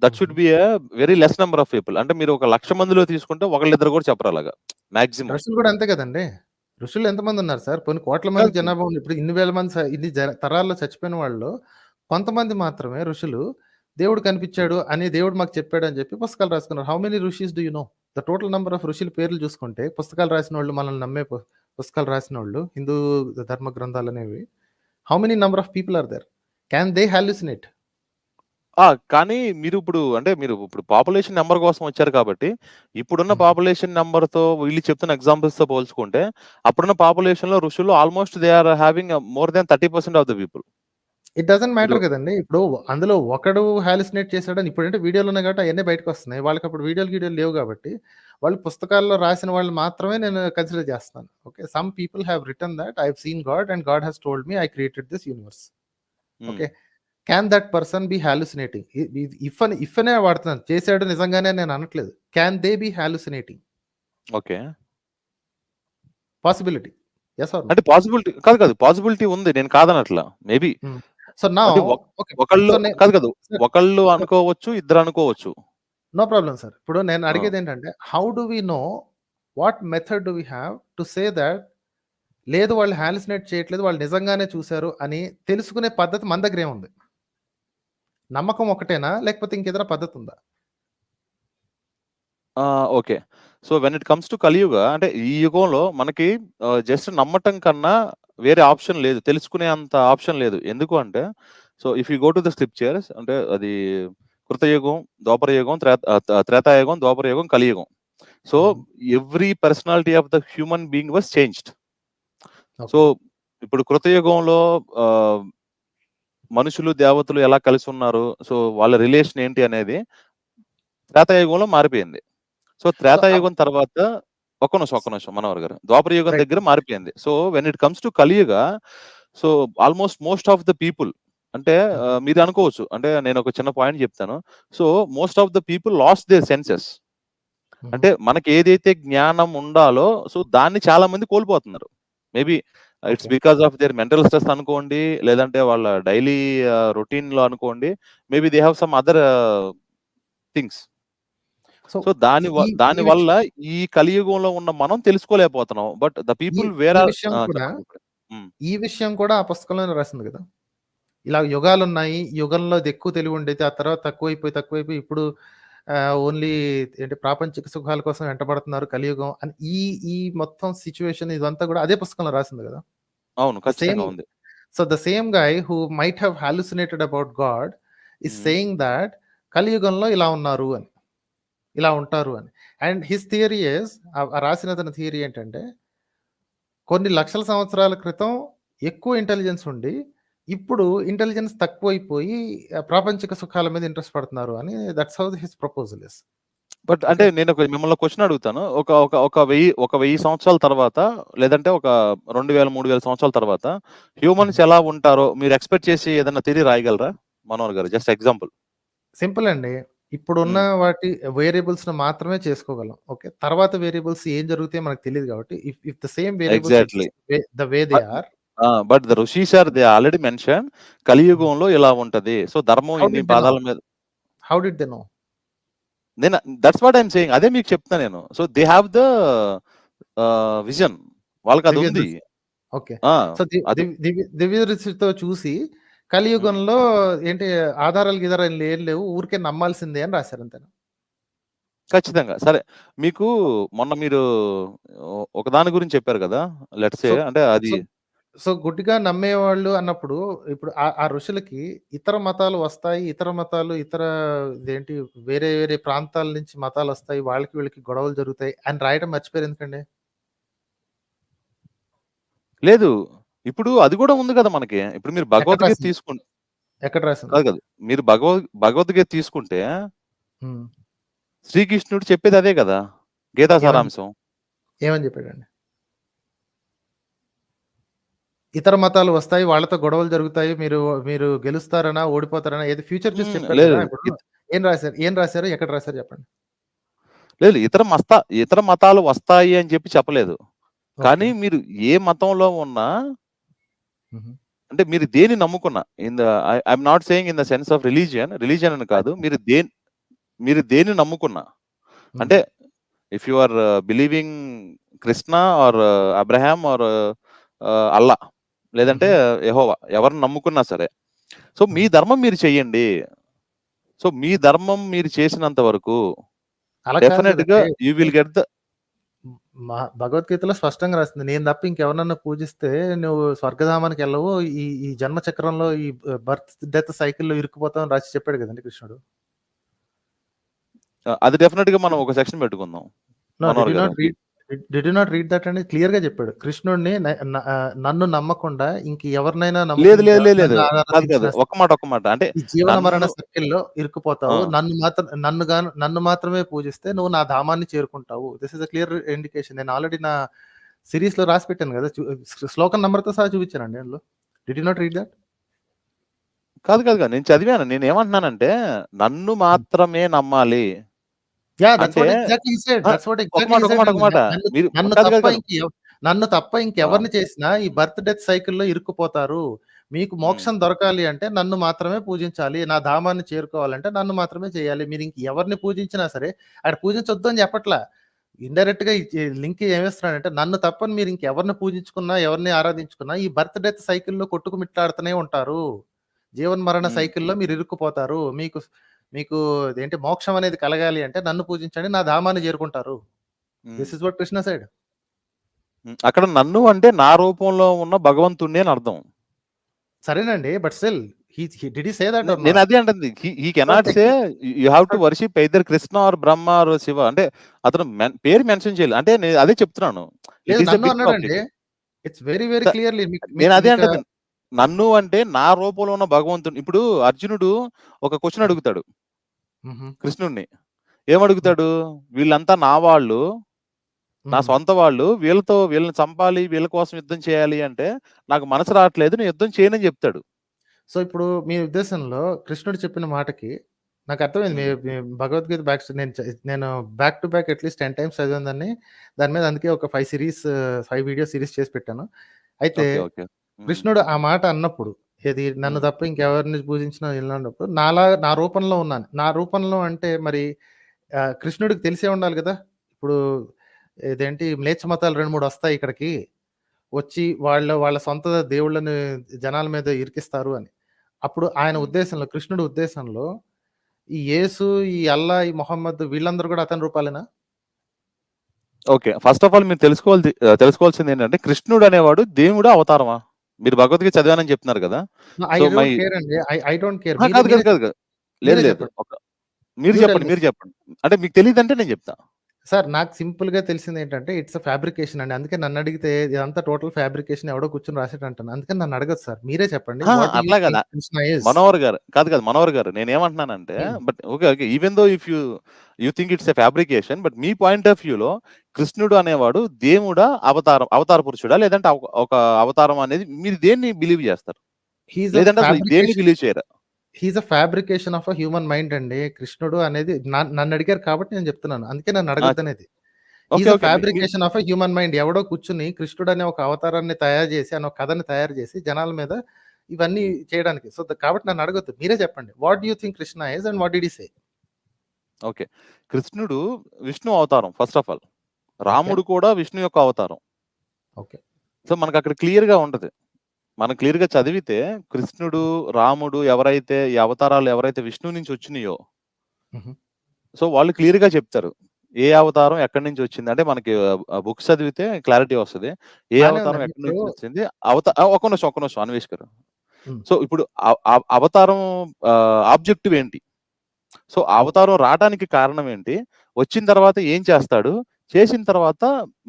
that should be a very less number of people. అంటే మీరు 1,00,000 మందిలో తీసుకుంటే ఒకళ్ళిద్దరు కూడా చెప్పరు అలాగా మాక్సిమం. ఋషులు కూడా అంతే కదండి. ఋషులు ఎంతమంది ఉన్నారు సార్? కొన్ని కోట్ల మంది జనాభా ఉంది. ఇప్పుడు 2,000 మంది ఇన్ని తరాల్లో చచ్చిపోయిన వాళ్ళు కొంతమంది మాత్రమే ఋషులు దేవుడు కనిపించాడు అని దేవుడు మాకు చెప్పాడు అని చెప్పి పుస్తకాలు రాసుకున్నారు. How many rishis do you know? The total number of ఋషుల పేర్లు చూసుకుంటే పుస్తకాలు రాసిన వాళ్ళు, మనల్ని నమ్మే పుస్తకాలు రాసిన వాళ్ళు, హిందూ ధర్మ గ్రంథాలు అనేవి, how many number of people are there? Can they hallucinate? కానీ మీరు ఇప్పుడు పాపులేషన్ నెంబర్ కోసం వచ్చారు కాబట్టి, ఇప్పుడున్న పాపులేషన్ నెంబర్ తో వీళ్ళు చెప్తున్న ఎగ్జాంపుల్స్ తో పోల్చుకుంటే, అప్పుడున్న పాపులేషన్ లో ఋషులు almost they are having more than 30% of the people. It doesn't matter కదండి. ఇప్పుడు అందులో ఒకడు హాలిసినేట్ చేశాడని ఇప్పుడంటే వీడియోలు ఉన్నాయి కాబట్టి అవన్నీ బయటకు వస్తున్నాయి. వాళ్ళకి అప్పుడు వీడియోలు లేవు కాబట్టి వాళ్ళు పుస్తకాల్లో రాసిన వాళ్ళు మాత్రమే నేను కన్సిడర్ చేస్తాను. Okay, some people have written that I have seen God and God has told me I created this universe. Okay, can that person be hallucinating? If అనే వాడుతున్నాను, చేశాడు నిజంగానే నేను అనట్లేదు. Can they be hallucinating? Okay, possibility. Yes or no? అంటే possibility కాదు, possibility ఉంది, నేను కాదనట్లా. మేబీ సో నౌ ఒకళ్ళు అనుకోవచ్చు, ఇద్దరు అనుకోవచ్చు. No problem sir. ఇప్పుడు నేను అడిగేది ఏంటంటే, how do we know, what method do we have to say that లేదు వాళ్ళు హాలిసినేట్ చేయట్లేదు, వాళ్ళు నిజంగానే చూశారు అని తెలుసుకునే పద్ధతి మన దగ్గర ఏముంది? నమ్మకం ఒకటేనా, లేకపోతే ఇంకేదైనా పద్ధతి ఉందా? Okay, so when it comes to కలియుగ, అంటే ఈ యుగంలో మనకి జస్ట్ నమ్మటం కన్నా వేరే ఆప్షన్ లేదు, తెలుసుకునే అంత ఆప్షన్ లేదు. ఎందుకు అంటే, so if you go to the scriptures, అంటే అది కృతయుగం, ద్వాపరయుగం, త్రేతాయుగం, ద్వాపరయుగం, కలియుగం. So every personality of the human being was changed. So ఇప్పుడు కృతయుగంలో మనుషులు దేవతలు ఎలా కలిసి ఉన్నారు, సో వాళ్ళ రిలేషన్ ఏంటి అనేది త్రేతాయుగంలో మారిపోయింది. సో త్రేతాయుగం తర్వాత ఒక్క నిమిషం మనోహర్ గారు, ద్వాపరయుగం దగ్గర మారిపోయింది. So when it comes to Kaliyuga, so almost most of the people, అంటే మీరు అనుకోవచ్చు, అంటే నేను ఒక చిన్న పాయింట్ చెప్తాను. So most of the people lost their senses. అంటే మనకి ఏదైతే జ్ఞానం ఉండాలో, సో దాన్ని చాలా మంది కోల్పోతున్నారు. Maybe it's because of their mental stress అనుకోండి, లేదంటే వాళ్ళ డైలీ రొటీన్ లో అనుకోండి, maybe they have some other things. So దాని వల్ల ఈ కలియుగంలో ఉన్న మనం తెలుసుకోలేకపోతున్నాం. బట్ ద పీపుల్ ఈ విషయం కూడా ఆ పుస్తకంలోనే రాసింది కదా. ఇలా యుగాలు ఉన్నాయి, యుగంలో ఎక్కువ తెలివి ఉండేది, ఆ తర్వాత తక్కువైపోయి ఇప్పుడు ఓన్లీ ఏంటి ప్రాపంచిక సుఖాల కోసం వెంటబడుతున్నారు కలియుగం అని ఈ మొత్తం సిచ్యువేషన్ ఇదంతా కూడా అదే పుస్తకంలో రాసింది కదా. అవును, ఖచ్చితంగా ఉంది. So the same guy who might have hallucinated about God is saying that కలియుగంలో ఇలా ఉన్నారు అని, ఇలా ఉంటారు అని. అండ్ హిస్ థియరీ ఇస్, రాసిన తన థియరీ ఏంటంటే, కొన్ని లక్షల సంవత్సరాల క్రితం ఎక్కువ ఇంటెలిజెన్స్ ఉండి ఇప్పుడు ఇంటెలిజెన్స్ తక్కువైపోయి ప్రాపంచిక సుఖాల మీద ఇంట్రెస్ట్ పడుతున్నారు అని. That's how his proposal is. But అంటే నేను మిమ్మల్ని క్వశ్చన్ అడుగుతాను. ఒక 1000 సంవత్సరాల తర్వాత, లేదంటే ఒక 2000-3000 సంవత్సరాల తర్వాత హ్యూమన్స్ ఎలా ఉంటారో మీరు ఎక్స్పెక్ట్ చేసి ఏదైనా థియరీ రాయగలరా మనోహర్ గారు? Just example. సింపుల్ అండి. ఇప్పుడున్న వాటి వేరియబుల్స్ మాత్రమే చేసుకోగలం. ఓకే, తర్వాత వేరియబుల్స్ ఏం జరుగుతాయో మనకు తెలియదు కాబట్టి if the same variables the way they are, but the rishis are they already mention కలియుగంలో ఇలా ఉంటది. సో ధర్మం ఇన్ని పాదాల మీద. How did they know? నేను దట్స్ వాట్ ఐఎమ్ సేయింగ్, అదే మీకు చెప్తున్నా నేను. So they have the vision, వాళ్ళకి అది ఉంది. ఓకే, సో దివ్య దృష్టితో చూసి కలియుగంలో ఏంటి ఆధారాలు ఏం లేవు, ఊరికే నమ్మాల్సిందే అని రాశారు అంతేనా? ఖచ్చితంగా. సరే, మీకు మొన్న మీరు ఒక దాని గురించి చెప్పారు కదా, లెట్స్ సే, అంటే అది సో గుడ్డిగా నమ్మేవాళ్ళు అన్నప్పుడు, ఇప్పుడు ఆ ఋషులకి ఇతర మతాలు వస్తాయి, ఇతర ఇదేంటి వేరే వేరే ప్రాంతాల నుంచి మతాలు వస్తాయి, వాళ్ళకి వీళ్ళకి గొడవలు జరుగుతాయి అని రాయడం మర్చిపోయారు ఎందుకండి? లేదు, ఇప్పుడు అది కూడా ఉంది కదా మనకి. ఇప్పుడు మీరు భగవద్గీత తీసుకుంటే, ఎక్కడ రాసింది? కాదు, మీరు భగవద్గీత తీసుకుంటే శ్రీకృష్ణుడు చెప్పేది అదే కదా, గీతా సారాంశం. ఏమని చెప్పాడండి? ఇతర మతాలు వస్తాయి, వాళ్ళతో గొడవలు జరుగుతాయి, మీరు గెలుస్తారనా ఓడిపోతారనా, ఏది ఫ్యూచర్ చూసి చెప్పారు. ఏం రాశారు ఎక్కడ రాశారు చెప్పండి? లేదు, ఇతర మతాలు వస్తాయి అని చెప్పి చెప్పలేదు. కానీ మీరు ఏ మతంలో ఉన్నా, అంటే మీరు దేని నమ్ముకున్నా, I'm not saying in the sense of religion అని కాదు, మీరు దేని నమ్ముకున్నా, అంటే if you are believing Krishna or Abraham or Allah, లేదంటే యెహోవా, ఎవరిని నమ్ముకున్నా సరే, సో మీ ధర్మం మీరు చెయ్యండి. సో మీ ధర్మం మీరు చేసినంత వరకు అలా కాదు డెఫినెట్ గా కదండి. యూ విల్ గెట్ ద భగవద్గీతలో స్పష్టంగా రాసింది. నేను తప్ప ఇంకెవరన్నా పూజిస్తే నువ్వు స్వర్గధామానికి వెళ్ళవు. ఈ ఈ జన్మ చక్రంలో ఈ బర్త్ డెత్ సైకిల్‌లో ఇరుక్కుపోతావు అని రాసి చెప్పాడు కదండీ కృష్ణుడు. అది డెఫినెట్ గా మనం ఒక సెక్షన్ పెట్టుకుందాం. నో మనోహర్ డిడ్ యు గారు. Not read did you not read that అని క్లియర్‌గా చెప్పాడు. కృష్ణుడిని నన్ను నమ్మకుండా ఇంకెవరినైనా లేదు నమ్ముకుని లేదు లేదు లేదు ఎవరినైనా కాదు కాదు ఆరాధించినా ఒక్క మాట అంటే ఈ జీవన మరణ నన్ను సర్కిల్‌లో ఇరుక్కుపోతావు. ఆ, నన్ను మాత్రమే పూజిస్తే నువ్వు నా ధామాన్ని చేరుకుంటావు. This is a clear indication. నేను ఆల్రెడీ నా సీరీస్‌లో రాసి పెట్టాను కదా! శ్లోకం నంబర్‌తో సహా చూపించానండి అందులో. Did you not read that? కాదు కాదు కాదు నేను చదివాను. నేను ఏమంటున్నానంటే నన్ను మాత్రమే నమ్మాలి యాహ్! దట్స్ అంటే what exactly he said. That's what ఒక ఎగ్జాక్ట్‌లీ మాట హి ఒక సెడ్ మాట ఒక అండి. మాట మీరు కాదు కాదు కాదు నన్ను తప్ప ఆ, ఇంకెవరిని చేసినా ఈ బర్త్ డెత్ సైకిల్‌లో ఇరుక్కుపోతారు. మీకు ఉమ్, మోక్షం దొరకాలి అంటే నన్ను మాత్రమే పూజించాలి. నా ధామాన్ని చేరుకోవాలంటే నన్ను మాత్రమే చేయాలి. మీరు ఇంకెవరిని పూజించినా సరే అక్కడ పూజించొద్దు అని చెప్పట్లా. ఇండైరెక్ట్‌గా ఈ లింక్ ఏమిస్తున్నాడంటే నన్ను తప్పని మీరు ఇంకెవరిని పూజించుకున్నా, ఎవరిని ఆరాధించుకున్నా ఈ బర్త్ డెత్ సైకిల్‌లో కొట్టుకుమిట్టాడుతూనే ఉంటారు. జీవన్ మరణ ఉమ్, సైకిల్‌లో మీరు ఇరుక్కుపోతారు. మీకు మీకు ఇదేంటి మోక్షం అనేది కలగాలి అంటే నన్ను పూజించండి. నా ధామాన్ని చేరుకుంటారు. Um, this is what Krishna said. అక్కడ నన్ను అంటే నా రూపంలో ఉన్న భగవంతుణ్ణి అని అర్థం. సరేనండి. But still did he say that or నేను నాట్? అదే అంటుంది. He so cannot say you have to worship either Krishna or Brahma or Shiva అంటే అతను పేరు మెన్షన్ చేయాలి. అంటే నేను అదే చెప్తున్నాను. ఇట్ లేదు ఈస్ ఎ నన్ను బిగ్ అన్నాడండి. Topic. It's very very clearly నేను అదే అంటుంది. నన్ను అంటే నా రూపంలో ఉన్న భగవంతుడు. ఇప్పుడు అర్జునుడు ఒక క్వశ్చన్ అడుగుతాడు కృష్ణుడిని. ఏమడుగుతాడు? వీళ్ళంతా నా వాళ్ళు, నా సొంత వాళ్ళు, వీళ్ళని చంపాలి, వీళ్ళ కోసం యుద్ధం చేయాలి అంటే నాకు మనసు రావట్లేదు, నేను యుద్ధం చేయనని చెప్తాడు. సో ఇప్పుడు మీ ఉద్దేశంలో కృష్ణుడు చెప్పిన మాటకి నాకు అర్థమైంది. మీ భగవద్గీత నేను back to back at least 10 times చదివాను దాన్ని. దాని మీద అందుకే ఒక 5 వీడియో సిరీస్ చేసి పెట్టాను. అయితే ఓకే ఓకే కృష్ణుడు ఆ మాట అన్నప్పుడు ఏది నన్ను తప్ప ఇంకెవరిని పూజించినా వెళ్ళినప్పుడు నా రూపంలో ఉన్నాను. నా రూపంలో అంటే మరి కృష్ణుడికి తెలిసే ఉండాలి కదా! ఇప్పుడు ఇదేంటి మ్లేచ్ఛ మతాలు 2, 3 వస్తాయి ఇక్కడికి. వచ్చి వాళ్ళ సొంత దేవుళ్ళని జనాల మీద ఇరికిస్తారు అని. అప్పుడు ఆయన ఉద్దేశంలో కృష్ణుడి ఉద్దేశంలో ఈ యేసు, ఈ అల్లా, ఈ మొహమ్మద్ వీళ్ళందరూ కూడా అతని రూపాలేనా? ఓకే. ఫస్ట్ ఆఫ్ ఆల్ మీరు తెలుసుకోవాల్సింది ఏంటంటే కృష్ణుడు అనేవాడు దేవుడా అవతారమా? మీరు భగవద్గీత చదివానని చెప్తున్నారు కదా! ఐ సో డోంట్ కేర్ అండి. I don't care. కాదు కాదు కాదు కాదు. లేదు లేదు. మీరు చెప్పండి. అంటే మీకు తెలియదంటే నేను చెప్తా. సార్ నాకు సింపుల్‌గా తెలిసిందేంటంటే ఇట్స్ ఎ ఫ్యాబ్రికేషన్ అండి. అందుకే నన్నడిగితే ఇదంతా టోటల్ ఫ్యాబ్రికేషన్ ఎవడో కూర్చొని రాసాడంటాను. అందుకని నన్నడగొద్దు సార్. మీరే చెప్పండి. వాట్ డు యూ అట్లా కదా! Think Krishna is? మనోహర్ గారు నేనేమంటున్నానంటే but okay even though if you think it's a fabrication but me point of వ్యూలో కృష్ణుడు అనేవాడు దేవుడా అవతార పురుషుడా లేదంటే ఒక అవతారం అనేది మీరు దేన్ని బిలీవ్ చేస్తారు? లేదంటే అసలు దేన్ని బిలీవ్ చేయరా? He's a fabrication of a human mind అండి. కృష్ణుడు అనేది నన్ను అడిగారు కాబట్టి నేను చెప్తున్నాను. అందుకే నన్ను అడగొద్దనేది. He's a fabrication of a human mind. ఎవడో కూర్చుని కృష్ణుడు అనే ఒక అవతారాన్ని తయారు చేసి ఒక కథని తయారు చేసి జనాల మీద ఇవన్నీ చేయడానికి. సో కాబట్టి నన్ను అడగొద్దు. మీరే చెప్పండి. What do you think Krishna is and what did he say? Okay. కృష్ణుడు విష్ణు అవతారం ఫస్ట్ ఆఫ్ ఆల్. రాముడు కూడా విష్ణు యొక్క అవతారం. ఓకే. సో మనకు అక్కడ క్లియర్ గా ఉంటది. మనం క్లియర్ గా చదివితే కృష్ణుడు, రాముడు ఎవరైతే ఈ అవతారాలు ఎవరైతే విష్ణు నుంచి వచ్చినాయో సో వాళ్ళు క్లియర్ గా చెప్తారు. ఏ అవతారం ఎక్కడి నుంచి వచ్చింది అంటే మనకి బుక్స్ చదివితే క్లారిటీ వస్తుంది. ఏ అవతారం ఎక్కడి నుంచి వచ్చింది ఒక నిమిషం అన్వేష్ గారు. సో ఇప్పుడు అవతారం ఆబ్జెక్టివ్ ఏంటి? సో అవతారం రావడానికి కారణం ఏంటి? వచ్చిన తర్వాత ఏం చేస్తాడు? చేసిన తర్వాత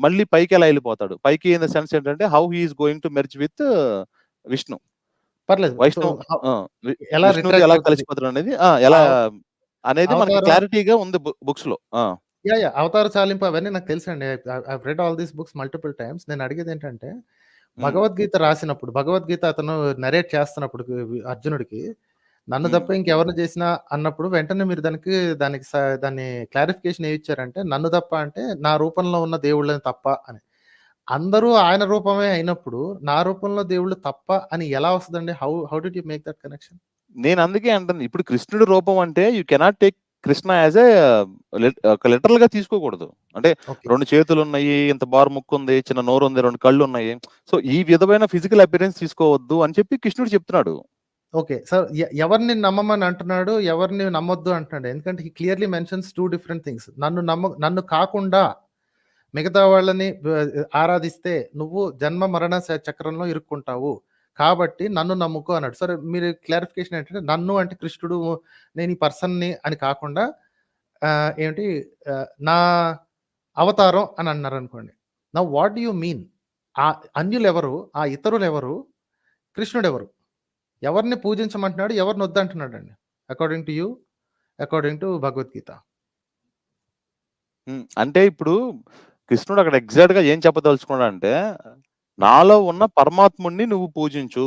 మళ్ళీ పైకి ఎలా వెళ్ళిపోతాడు? పైకి ఇన్ ద సెన్స్ ఏంటంటే how he is going to merge with Vishnu. పర్లేదు. విష్ణుతో ఎలా కలిసిపోతాడు అనేది ఎలా అనేది మనకి క్లారిటీగా ఉంది బుక్స్ లో. అవతార చాలింపు అవన్నీ నాకు తెలుసండి. I read all these books multiple times. నేను అడిగేది ఏంటంటే భగవద్గీత రాసినప్పుడు భగవద్గీత అతను నరేట్ చేస్తున్నప్పుడు అర్జునుడికి నన్ను తప్ప ఇంకెవరిని చేసినా అన్నప్పుడు వెంటనే మీరు దాన్ని క్లారిఫికేషన్ ఏమి ఇచ్చారంటే నన్ను తప్ప అంటే నా రూపంలో ఉన్న దేవుళ్ళని తప్ప అని. అందరూ ఆయన రూపమే అయినప్పుడు నా రూపంలో దేవుళ్ళు తప్ప అని ఎలా వస్తుందండి? How did you make that connection? నేను అందుకే అంటాను ఇప్పుడు కృష్ణుడి రూపం అంటే you cannot take Krishna as a literal గా తీసుకోకూడదు. అంటే 2 చేతులు ఉన్నాయి, ఇంత బారు ముక్కు ఉంది, చిన్న నోరు ఉంది, 2 కళ్ళు ఉన్నాయి. సో ఈ విధమైన ఫిజికల్ అపిరెన్స్ తీసుకోవద్దు అని చెప్పి కృష్ణుడు చెప్తున్నాడు. ఓకే. సో, ఎవరిని నమ్మమని అంటున్నాడు, ఎవరిని నమ్మొద్దు అంటున్నాడు. ఎందుకంటే హి క్లియర్‌లీ మెన్షన్స్ 2 డిఫరెంట్ థింగ్స్. నన్ను కాకుండా మిగతా వాళ్ళని ఆరాధిస్తే నువ్వు జన్మ మరణ చక్రంలో ఇరుక్కుంటావు. కాబట్టి నన్ను నమ్ముకో అన్నాడు. సరే మీరు క్లారిఫికేషన్ ఏంటంటే నన్ను అంటే కృష్ణుడు, నేను ఈ పర్సన్‌ని అని కాకుండా ఏంటి నా అవతారం అని అన్నారనుకోండి. Now what do you mean? ఆ అన్యులెవరు? ఆ ఇతరులెవరు? కృష్ణుడెవరు? ఎవరిని పూజించమంటున్నాడు? ఎవరిని వద్దంటున్నాడండి? According to you, according to Bhagavad Gita. అంటే ఇప్పుడు కృష్ణుడు అక్కడ ఎగ్జాక్ట్‌గా ఏం చెప్పదలుచుకున్నాడంటే, నాలో ఉన్న పరమాత్ముడిని నువ్వు పూజించు.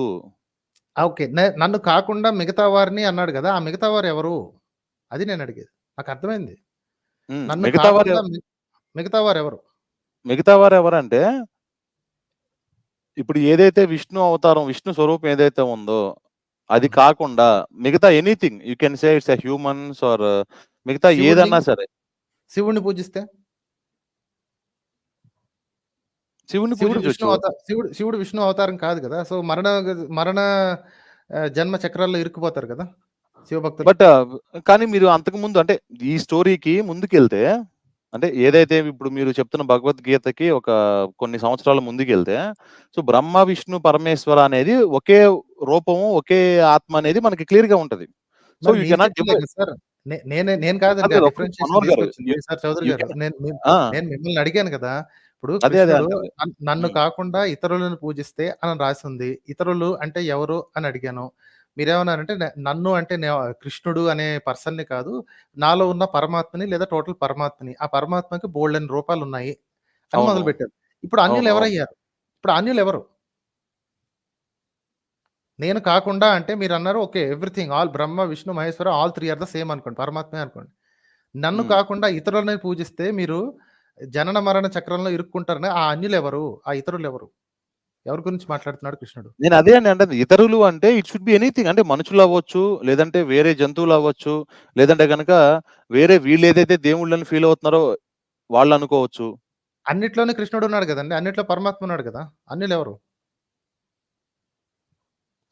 ఓకే. నన్ను కాకుండా మిగతా వారిని అన్నాడు గదా! ఆ మిగతా వారు ఎవరు? అది నేను అడిగేది. నాకు అర్థమైంది. నన్ను మిగతా వారు కాకుండా మిగతా వారెవరు? మిగతా వారు ఎవరంటే, ఇప్పుడు ఏదైతే విష్ణు అవతారం, విష్ణు స్వరూపం ఏదైతే ఉందో, అది కాకుండా మిగతా anything you can say it's a humans or మిగతా ఏదన్నా సరే. శివుడిని పూజిస్తే? శివుడిని పూజించొచ్చు. శివుడు విష్ణు అవతారం కాదు కదా! సో, మరణ జన్మ చక్రాల్లో ఇరుక్కుపోతారు కదా! శివభక్తులు. బట్ కానీ మీరు అంతకుముందు అంటే ఈ స్టోరీకి ముందుకెళ్తే, అంటే ఏదైతే ఇప్పుడు మీరు చెప్తున్న భగవద్గీతకి ఒక కొన్ని సంవత్సరాల ముందుకెళ్తే, సో బ్రహ్మ, విష్ణు, పరమేశ్వర అనేది ఒకే రూపము, ఒకే ఆత్మ అనేది మనకి క్లియర్‌గా ఉంటది. So you cannot sir. నేను కాదండి ఆ డిఫరెన్షియేషన్ తీసుకొచ్చింది సార్ చౌదరి గారు. నేను మిమ్మల్ని అడిగాను కదా! ఇప్పుడు కృష్ణుడు నన్ను కాకుండా ఇతరులను పూజిస్తే అని రాసింది. ఇతరులు అంటే ఎవరు అని అడిగాను. మీరేమన్నారంటే నన్ను అంటే కృష్ణుడు అనే పర్సన్‌ని కాదు, నాలో ఉన్న పరమాత్మని లేదా టోటల్ పరమాత్మని. ఆ పరమాత్మకి బోలెడన్ని రూపాలు ఉన్నాయి అని మొదలుపెట్టారు. ఇప్పుడు అన్యులు ఎవరయ్యారు? ఇప్పుడు అన్యులు ఎవరు? నేను కాకుండా అంటే మీరన్నారు okay. Everything all Brahma, Vishnu, Maheshwara all 3 are the same అనుకోండి. పరమాత్మే అనుకోండి. నన్ను కాకుండా ఇతరులని పూజిస్తే మీరు జనన మరణ చక్రంలో ఇరుక్కుంటారని ఆ అన్యులెవరు? ఆ ఇతరులెవరు? ఎవరి గురించి మాట్లాడుతున్నాడు కృష్ణుడు? నేను అదే అని అంటది. ఇతరులు అంటే ఇట్ షుడ్ బి ఎనీథింగ్. అంటే మనుషులు అవ్వచ్చు, లేదంటే వేరే జంతువులు అవ్వచ్చు, లేదంటే గనక వేరే వీళ్ళు ఏదైతే దేవుళ్ళని ఫీల్ అవుతున్నారో వాళ్ళు అనుకోవచ్చు. అన్నిట్లోనే కృష్ణుడు ఉన్నాడు కదండీ! అన్నిట్లో పరమాత్మ ఉన్నాడు కదా! అన్యులెవరు?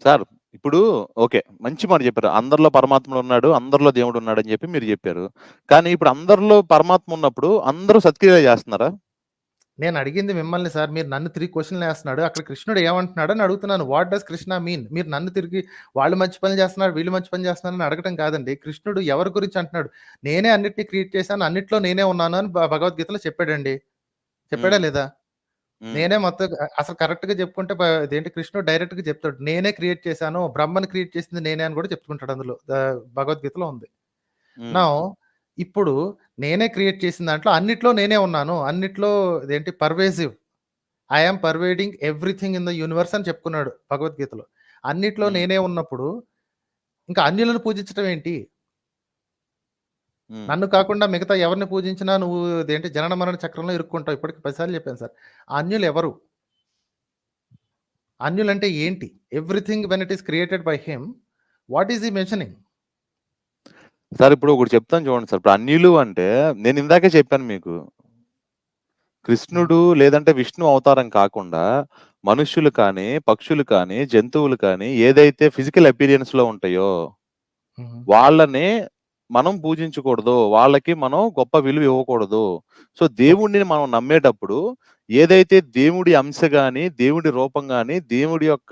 సార్ ఇప్పుడు ఓకే. మంచి మాట చెప్పారు. అందరిలో పరమాత్ముడు ఉన్నాడు, అందరిలో దేవుడు ఉన్నాడు అని చెప్పి మీరు చెప్పారు. కానీ ఇప్పుడు అందరిలో పరమాత్మ ఉన్నప్పుడు అందరూ సత్క్రియలు చేస్తున్నారా? నేను అడిగింది మిమ్మల్ని సార్. మీరు నన్ను 3 క్వెషన్‌లు వేస్తున్నాడు. అక్కడ కృష్ణుడు ఏమంటున్నాడు అని అడుగుతున్నాను. What does Krishna mean? మీరు నన్ను తిరిగి వాళ్ళు మంచి పనులు చేస్తున్నారు, వీళ్ళు మంచి పని చేస్తున్నారని అడగటం కాదండి. కృష్ణుడు ఎవరి గురించి అంటున్నాడు? నేనే అన్నిటిని క్రియేట్ చేశాను, అన్నిట్లో నేనే ఉన్నాను అని భగవద్గీతలో చెప్పాడండి. చెప్పాడా లేదా? నేనే మొత్తం అసలు కరెక్ట్‌గా చెప్పుకుంటే ఇదేంటి కృష్ణుడు డైరెక్ట్‌గా చెప్తాడు. నేనే క్రియేట్ చేశాను, బ్రహ్మని క్రియేట్ చేసింది నేనే అని కూడా చెప్పుకుంటాడు అందులో. భగవద్గీతలో ఉంది. నౌ ఇప్పుడు నేనే క్రియేట్ చేసిన దాంట్లో అన్నిట్లో నేనే ఉన్నాను. అన్నిట్లో ఇదేంటి pervasive. I am pervading everything in the universe అని చెప్పుకున్నాడు భగవద్గీతలో. అన్నిట్లో నేనే ఉన్నప్పుడు ఇంకా అన్యులను పూజించడం ఏంటి? నన్ను కాకుండా మిగతా ఎవరిని పూజించినా నువ్వు ఇదేంటి జనన మరణ చక్రంలో ఇరుక్కుంటావు. ఇప్పటికి 10 సార్లు చెప్పాను సార్. అన్యులు ఎవరు? అన్యులంటే ఏంటి? Everything when it is created by him, what is he mentioning? Sir ఇప్పుడు ఒకటి చెప్తాను చూడండి సార్. ఇప్పుడు అన్యులు అంటే నేను ఇందాకే చెప్పాను మీకు. కృష్ణుడు లేదంటే విష్ణు అవతారం కాకుండా మనుష్యులు కానీ, పక్షులు కానీ, జంతువులు కానీ ఏదైతే ఫిజికల్ అపియరెన్స్‌లో ఉంటాయో వాళ్ళని మనం పూజించకూడదు. వాళ్ళకి మనం గొప్ప విలువ ఇవ్వకూడదు. సో దేవుడిని మనం నమ్మేటప్పుడు ఏదైతే దేవుడి అంశ గాని, దేవుడి రూపం గాని, దేవుడి యొక్క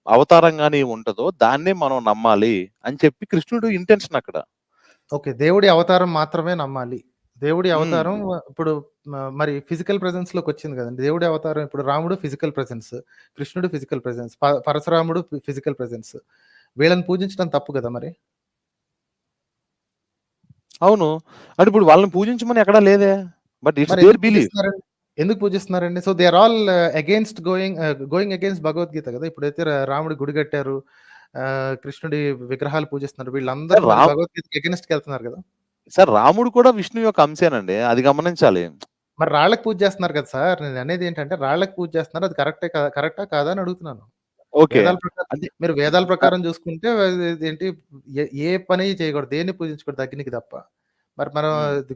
అవతారం గాని ఉంటదో దాన్నే మనం నమ్మాలి అని చెప్పి కృష్ణుడు ఇంటెన్షన్ అక్కడ. ఓకే. దేవుడి అవతారం మాత్రమే నమ్మాలి. దేవుడి అవతారం ఇప్పుడు మరి ఫిజికల్ ప్రెజెన్స్‌లోకి వచ్చింది కదండీ! దేవుడి అవతారం ఇప్పుడు రాముడు ఫిజికల్ ప్రెజెన్స్, కృష్ణుడు ఫిజికల్ ప్రెజెన్స్, పరశురాముడు ఫిజికల్ ప్రెజెన్స్. వీళ్ళని పూజించడం తప్పు కదా మరి? అవును. అంటే ఇప్పుడు వాళ్ళని పూజించమని ఎక్కడా లేదే. But it's their belief. ఎందుకు పూజిస్తున్నారండి? So they are all against going against Bhagavad Gita కదా! ఇప్పుడైతే రాముడి గుడి కట్టారు, కృష్ణుడి విగ్రహాలు పూజిస్తున్నారు. వీళ్ళందరూ భగవద్గీతకి అగైన్స్ట్‌కి వెళ్తున్నారు కదా! సార్ రాముడు కూడా విష్ణు యొక్క అంశేనండి. అది గమనించాలి. మరి రాళ్ళకి పూజ చేస్తున్నారు కదా సార్! నేను అనేది ఏంటంటే రాళ్ళకి పూజ చేస్తున్నారు. అది కరెక్టా కాదా అని అడుగుతున్నాను. ఓకే. మీరు వేదాల ప్రకారం చూసుకుంటే ఏంటి ఏ పని చేయకూడదు. దేన్ని పూజించకూడదు అగ్నికి తప్ప. మరి మనం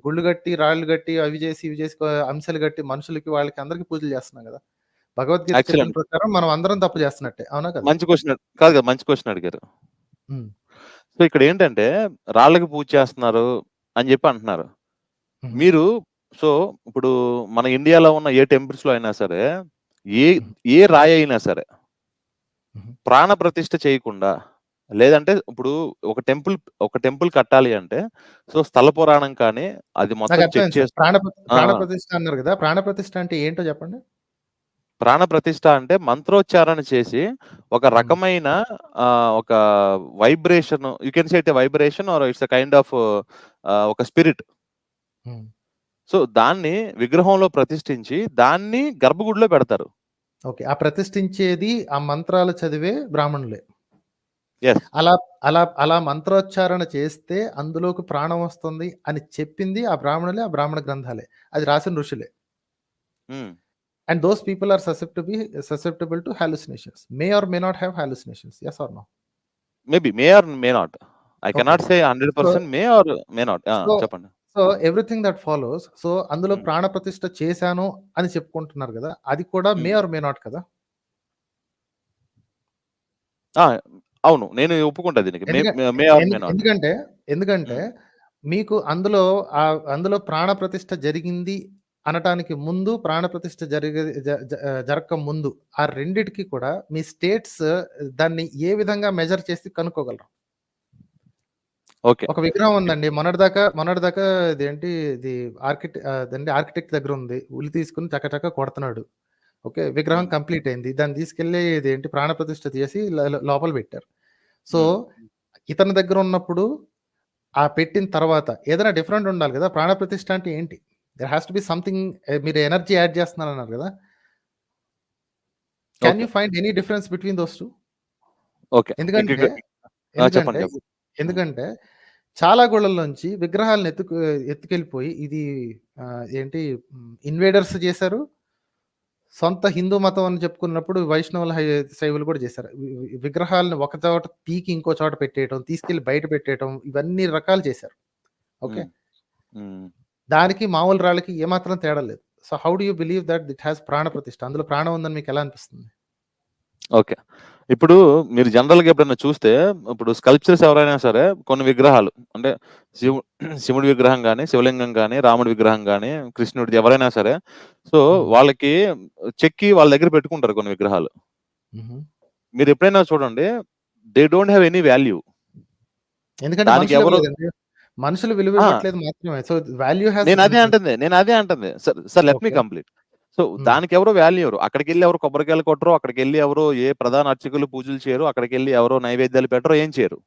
గుళ్ళు కట్టి, రాళ్ళు కట్టి, అవి చేసి, ఇవి చేసి అంశాలు కట్టి మనుషులకి వాళ్ళకి అందరికి పూజలు చేస్తున్నాం కదా! భగవద్గీత యాక్చువల్ చెప్పిన ప్రకారం మనం అందరం తప్పు చేస్తున్నట్టే, అవునా కదా? మంచి క్వశ్చన్ కాదు కదా, మంచి క్వశ్చన్ అడిగారు. ఉమ్, సో ఇక్కడ ఏంటంటే రాళ్ళకి పూజ చేస్తున్నారు అని చెప్పి అంటున్నారు ఉమ్, మీరు. సో ఇప్పుడు మన ఇండియాలో ఉన్న ఏ టెంపుల్స్ లో అయినా సరే, ఏ ఏ రాయి అయినా సరే ప్రాణ ప్రతిష్ఠ చేయకుండా, లేదంటే ఇప్పుడు ఒక టెంపుల్ కట్టాలి అంటే సో స్థల పురాణం కానీ అది నాకు మొత్తం చెక్ అర్థమైంది సార్. చేసి ప్రాణ ప్రతిష్ఠ అన్నారు కదా, ప్రాణ ప్రతిష్ఠ అంటే ఏంటో చెప్పండి. ప్రాణ ప్రతిష్ఠ అంటే మంత్రోచ్చారణ చేసి ఒక రకమైన ఒక vibration, you can say it vibration or it's kind of ఒక స్పిరిట్. సో దాన్ని విగ్రహంలో ప్రతిష్ఠించి దాన్ని గర్భగుడిలో పెడతారు. ఓకే, ఆ ప్రతిష్ఠించేది ఆ మంత్రాలు చదివే బ్రాహ్మణులే. Yes. అలా అలా అలా మంత్రోచ్చారణ చేస్తే అందులోకి ప్రాణం వస్తుంది అని చెప్పింది ఆ బ్రాహ్మణులే, ఆ బ్రాహ్మణ గ్రంథాలే, అది రాసిన ఋషులే. And those people are susceptible to hallucinations. May or may not have hallucinations. Yes or no? Maybe may or may not. I cannot say 100% may or may not. చెప్పండి. So everything that follows, so అందులో ప్రాణ ప్రతిష్ఠ చేశాను అని చెప్పుకుంటున్నారు కదా, అది కూడా మే ఆర్ మే నాట్ కదా? అవును, నేను ఒప్పుకుంటా దీనికి. ఎందుకంటే మీకు అందులో ప్రాణ ప్రతిష్ఠ జరిగింది అనటానికి ముందు, ప్రాణ ప్రతిష్ఠ జరగక ముందు, ఆ రెండిటికి కూడా మీ స్టేట్స్ దాన్ని ఏ విధంగా మెజర్ చేసి కనుక్కోగలరు? ఒక విగ్రహం ఉందండి, మొన్నటిదాకా ఇదేంటి ఇది ఆర్కిటెక్ట్ దగ్గర ఉంది, ఉలి తీసుకుని చక్కచక్క కొడుతున్నాడు. ఓకే, విగ్రహం కంప్లీట్ అయింది, దాన్ని తీసుకెళ్లి ఇదేంటి ప్రాణ ప్రతిష్ఠ చేసి లోపల పెట్టారు. సో ఇతని దగ్గర ఉన్నప్పుడు ఆ పెట్టిన తర్వాత ఏదైనా డిఫరెంట్ ఉండాలి కదా. ప్రాణ ప్రతిష్ఠ అంటే ఏంటి? There has to be something. మీరు ఎనర్జీ యాడ్ చేస్తున్నారు అన్నారు కదా, can you find any difference between those two? ఎందుకంటే చాలా గుళ్ళల్లోంచి విగ్రహాలను ఎత్తుకెళ్ళిపోయి ఇది ఏంటి ఇన్వేడర్స్ చేశారు. సొంత హిందూ మతం అని చెప్పుకున్నప్పుడు వైష్ణవుల శైవులు కూడా చేశారు. విగ్రహాలను ఒక చోట పీకి ఇంకో చోట పెట్టేయటం, తీసుకెళ్లి బయట పెట్టేయటం, ఇవన్నీ రకాలు చేశారు. ఓకే, దానికి మామూలు రాళ్ళకి ఏమాత్రం తేడా లేదు. So how do you believe that it has ప్రాణ ప్రతిష్ఠ? అందులో ప్రాణం ఉందని మీకు ఎలా అనిపిస్తుంది? ఓకే, ఇప్పుడు మీరు జనరల్ గా ఎప్పుడైనా చూస్తే, ఇప్పుడు స్కల్ప్చర్స్ ఎవరైనా సరే కొన్ని విగ్రహాలు అంటే శివుడి విగ్రహం కానీ, శివలింగం కానీ, రాముడి విగ్రహం కానీ, కృష్ణుడిది ఎవరైనా సరే, సో వాళ్ళకి చెక్కి వాళ్ళ దగ్గర పెట్టుకుంటారు కొన్ని విగ్రహాలు. మీరు ఎప్పుడైనా చూడండి, they don't have any value. ఎందుకంటే మనుషులు విలువ ఇవ్వట్లేదు మాత్రమే. So value has. నేను అదే అంటుంది sir, let me complete. So దానికి ఎవరో వాల్యూ ఎవరు, అక్కడికి వెళ్ళి ఎవరు కొబ్బరికాయలు కొట్టరు, అక్కడికి వెళ్ళి ఎవరు ఏ ప్రధాన అర్చకులు పూజలు చేయరు, అక్కడికి వెళ్ళి ఎవరో నైవేద్యాలు పెట్టరు, ఏం చేయరు.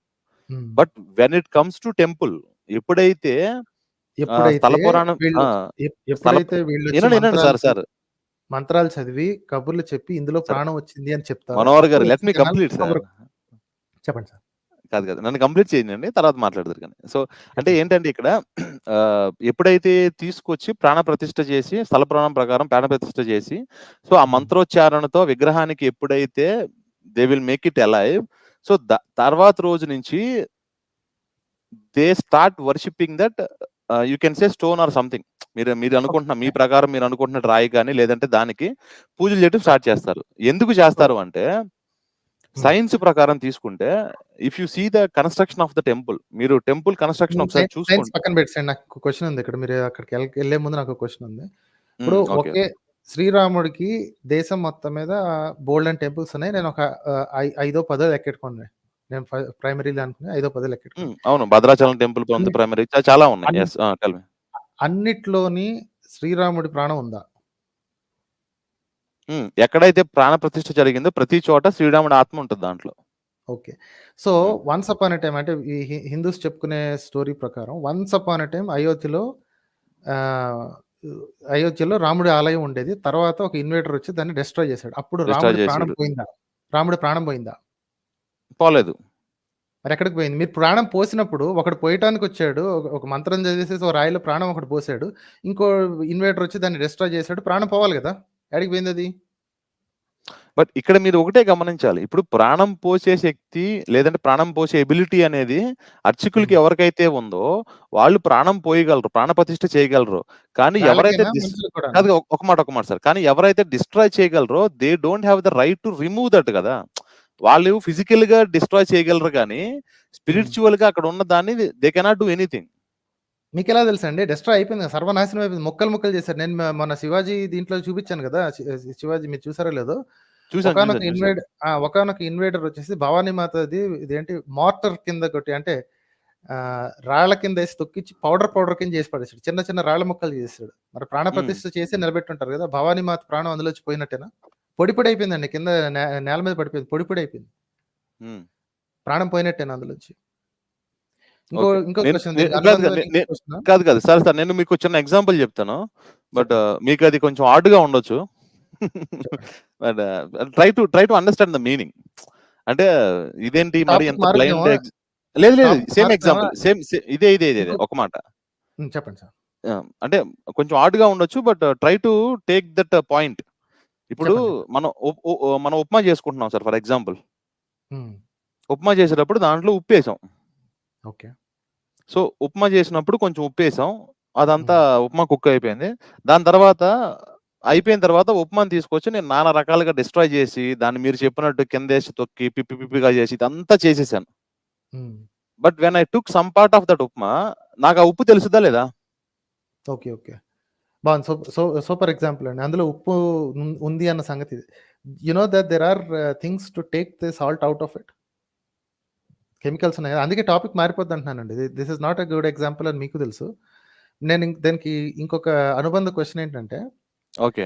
But when it comes to temple, ఎప్పుడైతే స్థల పురాణం సార్ మంత్రాలు చదివి కబుర్లు చెప్పి ఇందులో ప్రాణం వచ్చింది అని చెప్తారు. మనోహర్ గారు, లెట్ మీ కంప్లీట్ సార్. చెప్పండి సార్. కాదు, నన్ను కంప్లీట్ చేయండి, తర్వాత మాట్లాడతారు కానీ. సో అంటే ఏంటంటే ఇక్కడ ఎప్పుడైతే తీసుకొచ్చి ప్రాణ ప్రతిష్ఠ చేసి, స్థల పురాణం ప్రకారం ప్రాణ ప్రతిష్ఠ చేసి, సో ఆ మంత్రోచ్చారణతో విగ్రహానికి ఎప్పుడైతే they will make it alive, so తర్వాత రోజు నుంచి they start worshipping that you can say stone or something. మీరు అనుకుంటున్న మీ ప్రకారం మీరు అనుకుంటున్న రాయి కానీ లేదంటే దానికి పూజలు చేయడం స్టార్ట్ చేస్తారు. ఎందుకు చేస్తారు అంటే, సైన్స్ ప్రకారం తీసుకుంటే, if you see the construction of the temple, మీరు టెంపుల్ కన్స్ట్రక్షన్ ఒకసారి చూసుకోండి. పక్కన పెట్టండి, నాకు క్వశ్చన్ ఉంది ఇక్కడ. మీరు అక్కడికి వెళ్ళే ముందు నాకు క్వశ్చన్ ఉంది. ఇప్పుడు ఒకే శ్రీరాముడికి దేశం మొత్తం మీద బోల్డ్ అండ్ టెంపుల్స్ ఉన్నాయి. నేను ఒక 5-10 లెక్కెట్టుకోండి. నేను ప్రైమరీలో అనుకుని 5-10 లెక్కెట్టుకోండి. అవును, భద్రాచలం టెంపుల్ ప్రైమరీ చాలా ఉన్నాయి. అన్నిట్లోని శ్రీరాముడి ప్రాణం ఉందా? ఎక్కడైతే ప్రాణ ప్రతిష్ఠ జరిగిందో ప్రతి చోట శ్రీరాముడి ఆత్మ ఉంటుంది దాంట్లో. Okay, so once upon a time, అంటే ఈ హిందూస్ చెప్పుకునే స్టోరీ ప్రకారం వన్స్ అపాన్ ఎ టైం అయోధ్యలో రాముడి ఆలయం ఉండేది. తర్వాత ఒక ఇన్వేటర్ వచ్చి దాన్ని డిస్ట్రాయ్ చేశాడు. అప్పుడు రాముడి ప్రాణం పోయిందా? పోలేదు. మరి ఎక్కడికి పోయింది? మీరు ప్రాణం పోసినప్పుడు ఒకడు పోయటానికి వచ్చాడు, ఒక మంత్రం చదివేసి ఒక రాయిలో ప్రాణం ఒకటి పోసాడు, ఇంకో ఇన్వేటర్ వచ్చి దాన్ని డిస్ట్రాయ్ చేశాడు, ప్రాణం పోవాలి కదా, ఎక్కడికి పోయింది అది? బట్ ఇక్కడ మీరు ఒకటే గమనించాలి, ఇప్పుడు ప్రాణం పోసే శక్తి లేదంటే ప్రాణం పోసే ఎబిలిటీ అనేది అర్చకులకి ఎవరికైతే ఉందో వాళ్ళు ప్రాణం పోయగలరు, ప్రాణ ప్రతిష్ఠ చేయగలరు. కానీ ఎవరైతే వాళ్ళకేనా మనుషులకు కూడా? కాదు, ఒక మాట సార్, కానీ ఎవరైతే డిస్ట్రాయ్ చేయగలరో they don't have the right to remove that కదా. వాళ్ళు ఫిజికల్ గా డిస్ట్రాయ్ చేయగలరు కానీ స్పిరిచువల్ గా అక్కడ ఉన్న దాన్ని దే కెనాట్ డూ ఎనీథింగ్. మీకు ఎలా తెలుసు అండి? డిస్ట్రాయ్ అయిపోయింది కదా, సర్వనాశనం అయిపోయింది, ముక్కలు చేశారు. నేను మన శివాజీ దీంట్లో చూపించాను కదా, శివాజీ మీరు చూసారో లేదో, ఒకనొక ఇన్వేడర్ వచ్చేసి భవానీ మాతది ఇదేంటి మార్టర్ కింద కొట్టి, అంటే రాళ్ల కింద వేసి తొక్కిచ్చి పౌడర్ కింద చేసి పడేసాడు, చిన్న చిన్న రాళ్ల ముక్కలు చేసాడు. మరి ప్రాణ ప్రతిష్ఠ చేసి నిలబెట్టుంటారు కదా, భవానీ మాత ప్రాణం అందులో వచ్చి పోయినట్టేనా? పొడి అయిపోయిందండి, కింద నేల మీద పడిపోయింది, పొడి అయిపోయింది, ప్రాణం పోయినట్టేనా అందులోంచి? ఇంకో కాదు సార్, నేను మీకు చిన్న ఎగ్జాంపుల్ చెప్తాను, బట్ మీకు అది కొంచెం హార్డ్ గా ఉండొచ్చు. But try to understand the meaning. అంటే ఇదేంటి మరి ఎంత బ్లైండ్? లేదు సేమ్ ఎగ్జాంపుల్, సేమ్ ఇదే ఒక మాట చెప్పండి సార్. అంటే కొంచెం హార్డ్ గా ఉండొచ్చు, but try to take that point. ఇప్పుడు మనం ఉప్మా చేసుకుంటున్నాం సార్, ఫర్ ఎగ్జాంపుల్. ఉప్మా చేసేటప్పుడు దాంట్లో ఉప్పు వేసాం. ఓకే, సో ఉప్మా చేసినప్పుడు కొంచెం ఉప్పు వేసాం, అదంతా ఉప్మా కుక్ అయిపోయింది. దాని తర్వాత అయిపోయిన తర్వాత ఉప్మాని తీసుకొచ్చి నేను నానా రకాలుగా డిస్ట్రాయ్ చేసి దాన్ని మీరు చెప్పినట్టు కింద వేసి తొక్కి పిప్పిగా చేసి ఇదంతా చేసేసాను. But when I took some part of that upma, నాకు ఆ ఉప్పు తెలుసుదా లేదా? ఓకే బాగుంది, సూపర్ ఎగ్జాంపుల్ అండి. అందులో ఉప్పు ఉంది అన్న సంగతి. You know that there are things to take the salt out of it. Chemicals ఉన్నాయి, అందుకే టాపిక్ మారిపోద్ది అంటున్నానండి. This is not a good example అని మీకు తెలుసు. నేను దానికి ఇంకొక అనుబంధ క్వశ్చన్ ఏంటంటే, ఓకే,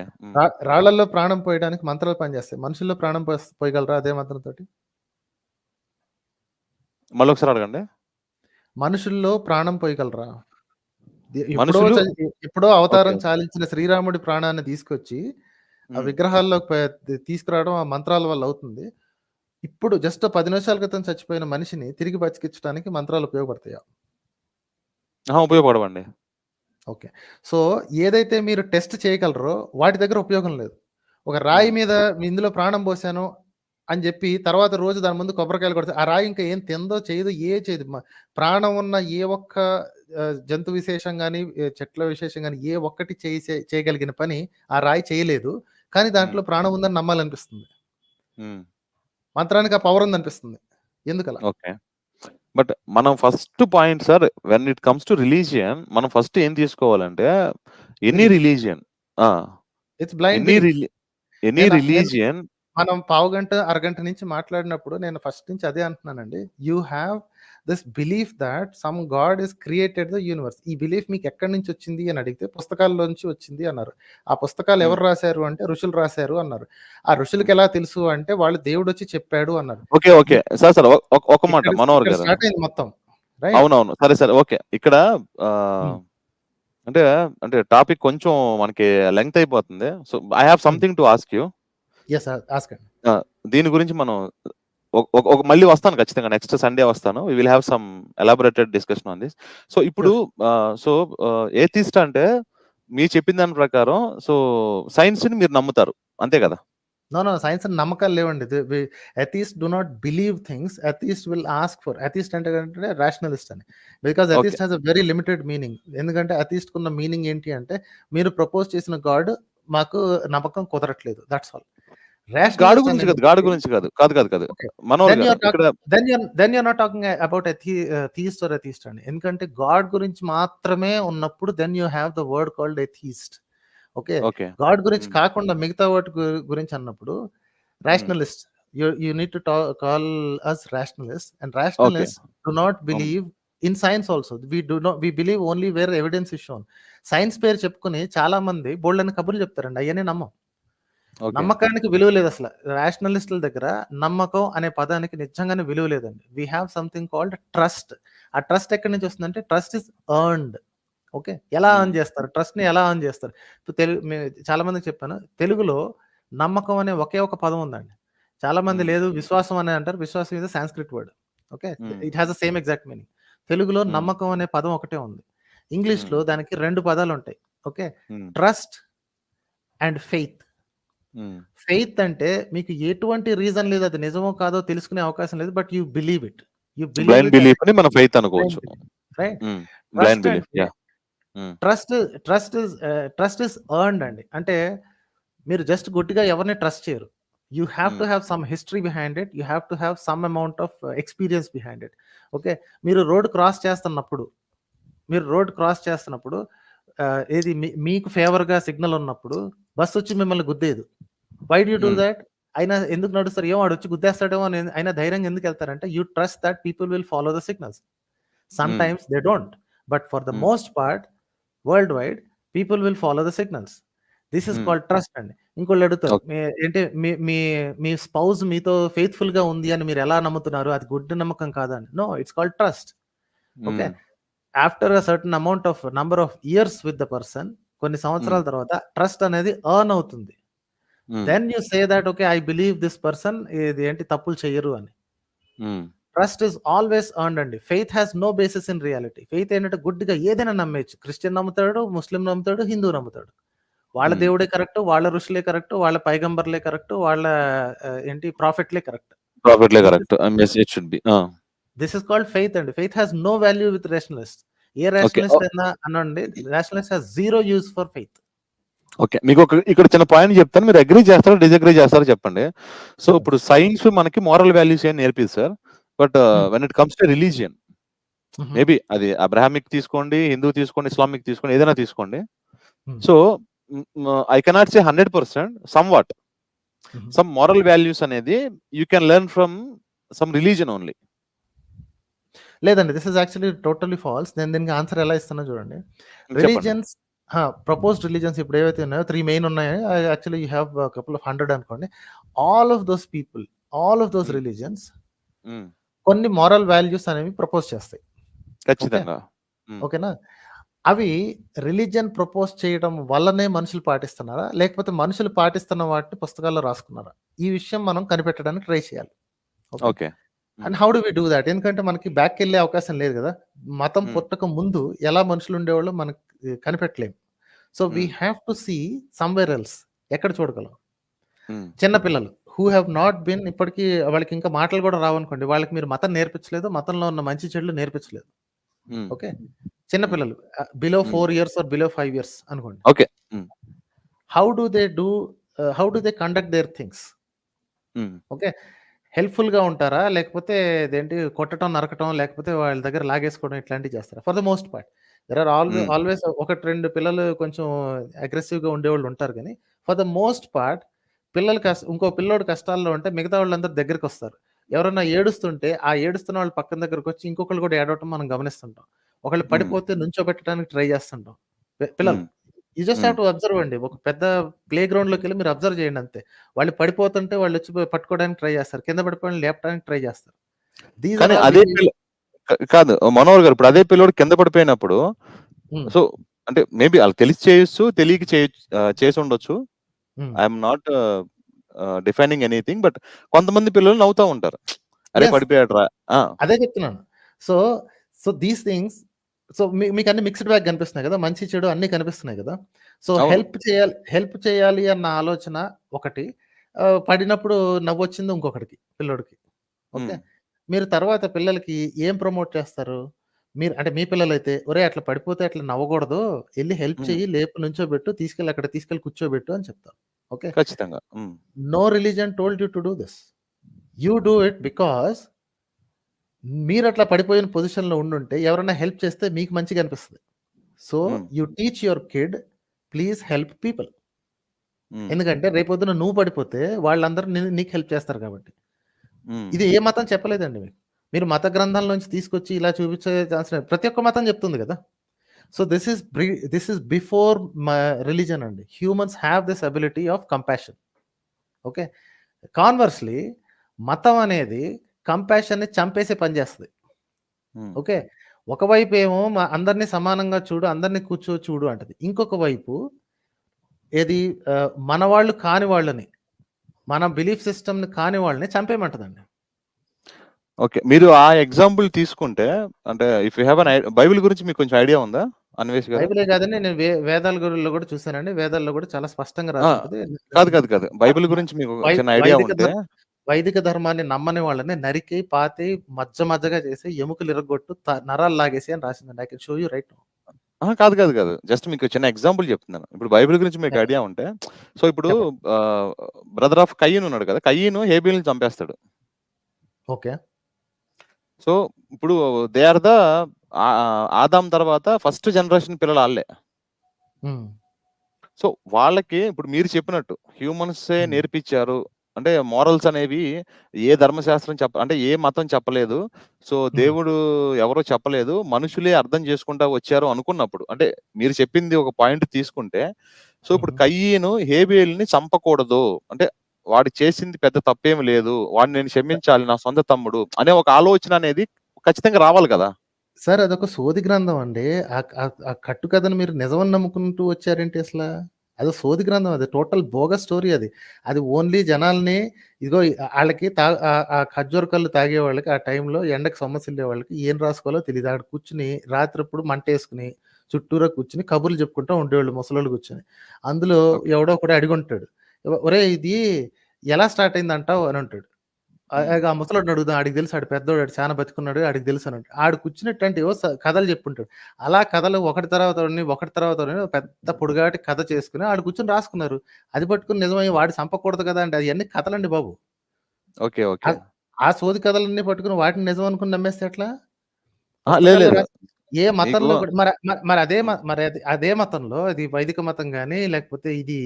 రాళ్లలో ప్రాణం పోయడానికి మంత్రాలు పనిచేస్తాయి, మనుషుల్లో ప్రాణం పోయగలరా అదే మంత్రంతో? మళ్ళీ ఒకసారి అడగండి. మనుషుల్లో ప్రాణం పోయగలరా? ఎప్పుడో అవతారం చాలించిన శ్రీరాముడి ప్రాణాన్ని తీసుకొచ్చి ఆ విగ్రహాల్లోకి తీసుకురావడం ఆ మంత్రాల వల్ల అవుతుంది. ఇప్పుడు జస్ట్ 10 నిమిషాల క్రితం చచ్చిపోయిన మనిషిని తిరిగి బతికించడానికి మంత్రాలు ఉపయోగపడతాయా? ఉపయోగపడవండి. ఓకే, సో ఏదైతే మీరు టెస్ట్ చేయగలరో వాటి దగ్గర ఉపయోగం లేదు. ఒక రాయి మీద ఇందులో ప్రాణం పోసాను అని చెప్పి తర్వాత రోజు దాని ముందు కొబ్బరికాయలు కొడితే ఆ రాయి ఇంకా ఏం తిందో చేయదు, చేయదు. ప్రాణం ఉన్న ఏ ఒక్క జంతు విశేషం కానీ చెట్ల విశేషం కానీ ఏ ఒక్కటి చేయగలిగిన పని ఆ రాయి చేయలేదు, కానీ దాంట్లో ప్రాణం ఉందని నమ్మాలనిపిస్తుంది. మంత్రానికి ఆ పవర్ ఉందనిపిస్తుంది. ఎందుకలా? ఓకే, బట్ మనం first point sir, when it comes to religion, మనం ఫస్ట్ ఏం తీసుకోవాలంటే any religion it's blind any religion. మనం పావుగంట అరగంట నుంచి మాట్లాడినప్పుడు నేను ఫస్ట్ నుంచి అదే అంటున్నానండి. You have this belief that some god is created the universe. ఈ బిలీఫ్ మీకు ఎక్కడి నుంచి వచ్చింది అని అడిగితే పుస్తకాల్లోంచి వచ్చింది అన్నారు. ఆ పుస్తకాలు ఎవరు రాశారు అంటే ఋషులు రాశారు అన్నారు. ఆ ఋషులకి ఎలా తెలుసు అంటే వాళ్ళు దేవుడు వచ్చి చెప్పాడు అన్నారు. ఓకే సార్ ఒక మాట మనోహర్ గారు, స్టార్ట్ అయింది మొత్తం. అవునవును, సరే ఓకే. ఇక్కడ అంటే టాపిక్ కొంచెం మనకి లెంగ్త్ అయిపోతుంది. So I have something to ask you. దీని గురించి మనం మళ్ళీ వస్తాను ఖచ్చితంగా, నెక్స్ట్ సండే వస్తాను. We will have some elaborated discussion on this. So ఇప్పుడు ఏథిస్ట్ అంటే మీరు చెప్పిన దాని ప్రకారం సో సైన్స్ ని మీరు నమ్ముతారు, అంతే కదా? No, science and నమ్మకాలు లేవండి. Atheists do not believe things. Atheists will ask for. Atheist అంటే rationalist అని. Because atheist has a very limited meaning. ఎందుకంటే atheist కున్న మీనింగ్ ఏంటి అంటే మీరు ప్రపోజ్ చేసిన గాడ్ మాకు నమ్మకం కుదరట్లేదు, దట్స్ ఆల్. గాడ్ గురించి కాదు. Then you're not talking about theist or atheist అండి. ఎందుకంటే గాడ్ గురించి మాత్రమే ఉన్నప్పుడు then you have the word called atheist. Okay, God గురించి కాకుండా మిగతా వాటి గురించి అన్నప్పుడు rationalist. You need to call us rationalists, and rationalists do not believe in science also. We believe only where evidence is shown. Science పేరు చెప్పుకుని చాలా మంది బోల్డని కబుర్లు చెప్తారండి, అయ్యనే నమ్మకానికి విలువ లేదు అసలు. రాషనలిస్టుల దగ్గర నమ్మకం అనే పదానికి నిజంగానే విలువ లేదండి. We have something called trust. ఆ ట్రస్ట్ ఎక్కడి నుంచి వస్తుందంటే ట్రస్ట్ ఇస్ ఎర్న్డ్. ఓకే, ఎలా ఆన్ చేస్తారు ట్రస్ట్ ని? ఎలా ఆన్ చేస్తారు? చాలా మందికి చెప్పాను, తెలుగులో నమ్మకం అనే ఒకే ఒక పదం ఉందండి. చాలా మంది లేదు విశ్వాసం అనే అంటారు. విశ్వాసం ఇది Sanskrit word. Okay, it has the same exact meaning. తెలుగులో నమ్మకం అనే పదం ఒకటే ఉంది. ఇంగ్లీష్ లో దానికి 2 పదాలు ఉంటాయి. Okay, trust and faith. Faith అంటే మీకు ఎటువంటి రీజన్ లేదు, అది నిజమో కాదో తెలుసుకునే అవకాశం లేదు, but you believe it. Blind belief అని మనం ఫెయిత్ అనుకోవచ్చు. Right. Blind belief. Trust is earned అండి. అంటే మీరు జస్ట్ గుడ్డిగా ఎవరిని ట్రస్ట్ చేయరు. You have to have some history behind it, you have to have some amount of experience behind it. Okay, మీరు రోడ్ క్రాస్ చేస్తున్నప్పుడు ఏది మీకు ఫేవర్గా సిగ్నల్ ఉన్నప్పుడు బస్ వచ్చి మిమ్మల్ని గుద్దేదు. Why do you do that? అయినా ఎందుకు నడుస్తారు? ఏమో వాడు వచ్చి గుద్దేస్తాడేమో అని అయినా ధైర్యంగా ఎందుకు వెళ్తారంటే you trust that people will follow the signals. Sometimes they don't, but for the most part world wide people will follow the signals. This is called trust అండి. ఇంకోళ్ళు అడుగుతారు, ఏంటి మీ స్పౌజ్ మీతో ఫెయిత్ఫుల్ గా ఉంది అని మీరు ఎలా నమ్ముతున్నారు? అది గుడ్డి నమ్మకం కాదని. No, it's called trust. Okay, after a certain amount of number of years with the person, కొన్ని సంవత్సరాల తర్వాత ట్రస్ట్ అనేది ఎర్న్ అవుతుంది. Then you say that okay I believe this person ఇది ఏంటి తప్పులు చెయ్యరు అని. ట్రస్ట్ ఇస్ ఆల్వేస్ ఎర్న్డ్ అండి. Faith has no basis in reality. Faith ఏంటంటే గుడ్డిగా ఏదైనా నమ్మేయచ్చు. క్రిస్టియన్ నమ్ముతాడు, ముస్లిం నమ్ముతాడు, హిందూ నమ్ముతాడు. వాళ్ళ దేవుడే కరెక్ట్, వాళ్ళ ఋషులే కరెక్ట్, వాళ్ళ పైగంబర్లే కరెక్ట్, వాళ్ళ ఏంటి ప్రాఫిట్లే correct. This is called faith అండి. Faith has no value with rationalist. ఏ రేషనలిస్ట్ అయినా అనండి, rationalist has zero use for faith. Okay, మీకు ఇక్కడ చిన్న పాయింట్ చెప్తాను, మీరు అగ్రీ చేస్తారో డిసగ్రీ చేస్తారో చెప్పండి. సో ఇప్పుడు సైన్స్ మనకి మోరల్ వాల్యూస్ ఏం నేర్పిస్తుంది sir, but when it comes to religion, maybe అది అబ్రహామిక్ తీసుకోండి, హిందూ తీసుకోండి, ఇస్లామిక్ తీసుకోండి, ఏదైనా తీసుకోండి. So I cannot say 100%, some moral values అనేది you can learn from some religion only. లేదండి, this is actually totally false. నేను దీనికి ఆన్సర్ ఎలా ఇస్తున్నా చూడండి. రిలీజియన్స్, ప్రపోజ్డ్ రిలీజియన్స్ ఇప్పుడు ఏవైతే ఉన్నాయో 3 మెయిన్ ఉన్నాయి. Actually you have couple of 100 అనుకోండి. All of those people, all of those religions కొన్ని మారల్ వాల్యూస్ అనేవి ప్రపోజ్ చేస్తాయి. ఖచ్చితంగా. ఓకేనా? అవి రిలీజియన్ ప్రపోజ్ చేయడం వల్లనే మనుషులు పాటిస్తున్నారా, లేకపోతే మనుషులు పాటిస్తున్న వాటిని పుస్తకాల్లో రాసుకున్నారా? ఈ విషయం మనం కనిపెట్టడానికి ట్రై చేయాలి. Okay, and how do we do that? ఎందుకంటే మనకి బ్యాక్ వెళ్ళే అవకాశం లేదు కదా. మతం పుట్టక ముందు ఎలా మనుషులు ఉండేవాళ్ళు మనకి కనిపెట్టలేము. So we have to see somewhere else. ఎక్కడ చూడగలం? చిన్నపిల్లలు హూ హ్యావ్ నాట్ బిన్, ఇప్పటికీ వాళ్ళకి ఇంకా మాటలు కూడా రావనుకోండి, వాళ్ళకి మీరు మతం నేర్పించలేదు, మతంలో ఉన్న మంచి చెడులు నేర్పించలేదు. ఓకే, చిన్నపిల్లలు below 4 years or below 5 years అనుకోండి. Okay, how do they conduct their things? Okay, helpful గా ఉంటారా, లేకపోతే ఇదేంటి కొట్టడం, నరకటం, లేకపోతే వాళ్ళ దగ్గర లాగేసుకోవడం ఇట్లాంటివి చేస్తారా? For the most part there are always 1-2 పిల్లలు కొంచెం అగ్రెసివ్ గా ఉండేవాళ్ళు ఉంటారు, కానీ ఫర్ ద మోస్ట్ పార్ట్ పిల్లలు ఇంకో పిల్లోడు కష్టాల్లో ఉంటే మిగతా వాళ్ళందరూ దగ్గరికి వస్తారు. ఎవరైనా ఏడుస్తుంటే ఆ ఏడుస్తున్న వాళ్ళు పక్కన దగ్గరకు వచ్చి ఇంకొకళ్ళు కూడా ఏడవటం మనం గమనిస్తుంటాం. ఒకళ్ళు పడిపోతే నుంచోబెట్టడానికి ట్రై చేస్తుంటాం. పిల్లలు you just have to observe అండి. ఒక పెద్ద ప్లే గ్రౌండ్ లోకి వెళ్ళి మీరు అబ్జర్వ్ చేయండి అంతే. వాళ్ళు పడిపోతుంటే వాళ్ళు వచ్చి పట్టుకోవడానికి ట్రై చేస్తారు, కింద పడిపోయి లేపడానికి ట్రై చేస్తారు. అదే కాదు మనోహర్ గారు, ఇప్పుడు అదే పిల్లోడు కింద పడిపోయినప్పుడు సో అంటే మేబీ వాళ్ళు తెలిసి చేయొచ్చు, తెలియక చేసి ఉండొచ్చు. I'm not defining anything, but కొంతమంది పిల్లలు నవ్వుతూ ఉంటారు, అరే పడిపోయాడు రా. అదే చెప్తున్నాను. సో దీస్ థింగ్స్, సో మీకు అన్ని మిక్స్డ్ బ్యాగ్ కనిపిస్తున్నాయి కదా, మంచి చెడు అన్ని కనిపిస్తున్నాయి కదా. సో హెల్ప్ చేయాలి అన్న ఆలోచన ఒకటి, పడినప్పుడు నవ్వొచ్చింది ఇంకొకటికి, పిల్లోడికి. ఓకే, మీరు తర్వాత పిల్లలకి ఏం ప్రమోట్ చేస్తారు? మీరు అంటే మీ పిల్లలు అయితే, ఒరే అట్లా పడిపోతే అట్లా నవ్వకూడదు, వెళ్ళి హెల్ప్ చెయ్యి, లేపు నుంచోబెట్టు, అక్కడ తీసుకెళ్ళి కూర్చోబెట్టు అని చెప్తారు. ఓకే, ఖచ్చితంగా. No religion told you to do this. You do it because మీరు అట్లా పడిపోయిన పొజిషన్లో ఉండుంటే ఎవరైనా హెల్ప్ చేస్తే మీకు మంచిగా అనిపిస్తుంది. So you teach your kid please help people. ఎందుకంటే రేపొద్దున నువ్వు పడిపోతే వాళ్ళందరూ నీకు హెల్ప్ చేస్తారు కాబట్టి. ఇది ఏ మతం చెప్పలేదండి మీకు. మీరు మత గ్రంథాల నుంచి తీసుకొచ్చి ఇలా చూపించే ఛాన్స్ ప్రతి ఒక్క మతం చెప్తుంది కదా. So this is before religion అండి. Humans have this ability of compassion. Okay, conversely మతం అనేది కంపాషన్ని చంపేసే పని చేస్తుంది. ఓకే, ఒకవైపు ఏమో అందరినీ సమానంగా చూడు, అందరినీ చూడు అంటది. ఇంకొక వైపు ఏది మన వాళ్ళు కాని వాళ్ళని, మన బిలీఫ్ సిస్టమ్ని కాని వాళ్ళని చంపేయమంటదండి. ఓకే, మీరు ఆ ఎగ్జాంపుల్ తీసుకుంటే, అంటే ఇఫ్ యూ హ్యావ్ బైబిల్ గురించి మీకు కొంచెం ఐడియా ఉందా? అన్వేష్ గారు? బైబిలే కాదండి, నేను వేదాల గురుల్లో కూడా చూసానండి. వేదాల్లో కూడా చాలా స్పష్టంగా రాసి ఉంటుంది. కాదు. బైబిల్ గురించి మీకు చిన్న ఐడియా ఉంటే వైదిక ధర్మాన్ని నమ్మని వాళ్ళని నరికి పాతి మధ్యగా చేసి ఎముకలు ఇరగొట్టు నరాలు లాగేసి అని రాసిందండి. I can show you right. కాదు. జస్ట్ మీకు చిన్న ఎగ్జాంపుల్ చెప్తున్నాను. ఇప్పుడు బైబిల్ గురించి మీకు ఐడియా ఉంటే, సో ఇప్పుడు బ్రదర్ ఆఫ్ కయ్యను ఉన్నాడు కదా, కయ్యను హేబేల్ని చంపేస్తాడు. ఓకే. సో ఇప్పుడు దే ఆర్ ద ఆదాం తర్వాత ఫస్ట్ జనరేషన్ పిల్లలు వాళ్ళే. సో వాళ్ళకి ఇప్పుడు మీరు చెప్పినట్టు హ్యూమన్సే నేర్పించారు అంటే మోరల్స్ అనేవి ఏ ధర్మశాస్త్రం అంటే ఏ మతం చెప్పలేదు. సో దేవుడు ఎవరో చెప్పలేదు, మనుషులే అర్థం చేసుకుంటా వచ్చారు అనుకున్నప్పుడు, అంటే మీరు చెప్పింది ఒక పాయింట్ తీసుకుంటే, సో ఇప్పుడు కయ్యను హేబేల్ని చంపకూడదు అంటే వాడు చేసింది పెద్ద తప్పేమి లేదు, వాడిని నేను క్షమించాలి, నా సొంత తమ్ముడు అనే ఒక ఆలోచన అనేది ఖచ్చితంగా రావాలి కదా సార్. అదొక సోది గ్రంథం అండి. ఆ కట్టు కథను మీరు నిజమని నమ్ముకుంటూ వచ్చారేంటి అసలు? అది సోది గ్రంథం, అది టోటల్ బోగస్ స్టోరీ. అది ఓన్లీ జనాల్ని ఇదిగో వాళ్ళకి ఆ ఖర్జూర కళ్ళు తాగే వాళ్ళకి ఆ టైంలో ఎండకు సమస్యలే వాళ్ళకి ఏం రాసుకోవాలో తెలియదు. అక్కడ కూర్చుని రాత్రిప్పుడు మంట వేసుకుని చుట్టూరా కూర్చుని కబుర్లు చెప్పుకుంటూ ఉండేవాళ్ళు ముసలోళ్ళు కూర్చుని. అందులో ఎవడో కూడా అడిగి ఉంటాడు, ఒరే ఇది ఎలా స్టార్ట్ అయిందంటావు అని అంటాడు. ఆ ముసలోడిని అడుగుదాం, ఆడికి తెలుసు, ఆడు పెద్దోడు, ఆడు చాలా బతుకున్నాడు, ఆడికి తెలుసు అని అంటాడు. ఆడు కూర్చున్నట్టు ఏవో కథలు చెప్పుంటాడు. అలా కథలు ఒకటి తర్వాత పెద్ద పొడుగాటి కథ చేసుకుని ఆడు కూర్చొని రాసుకున్నారు. అది పట్టుకుని నిజమై వాడు చంపకూడదు కదా అంటే అవన్నీ కథలండి బాబు. ఓకే ఆ సోది కథలన్నీ పట్టుకుని వాటిని నిజం అనుకుని నమ్మేస్తే ఎట్లా? ఏ మతంలో కూడా మరి అదే మతంలో, ఇది వైదిక మతం కానీ లేకపోతే ఇది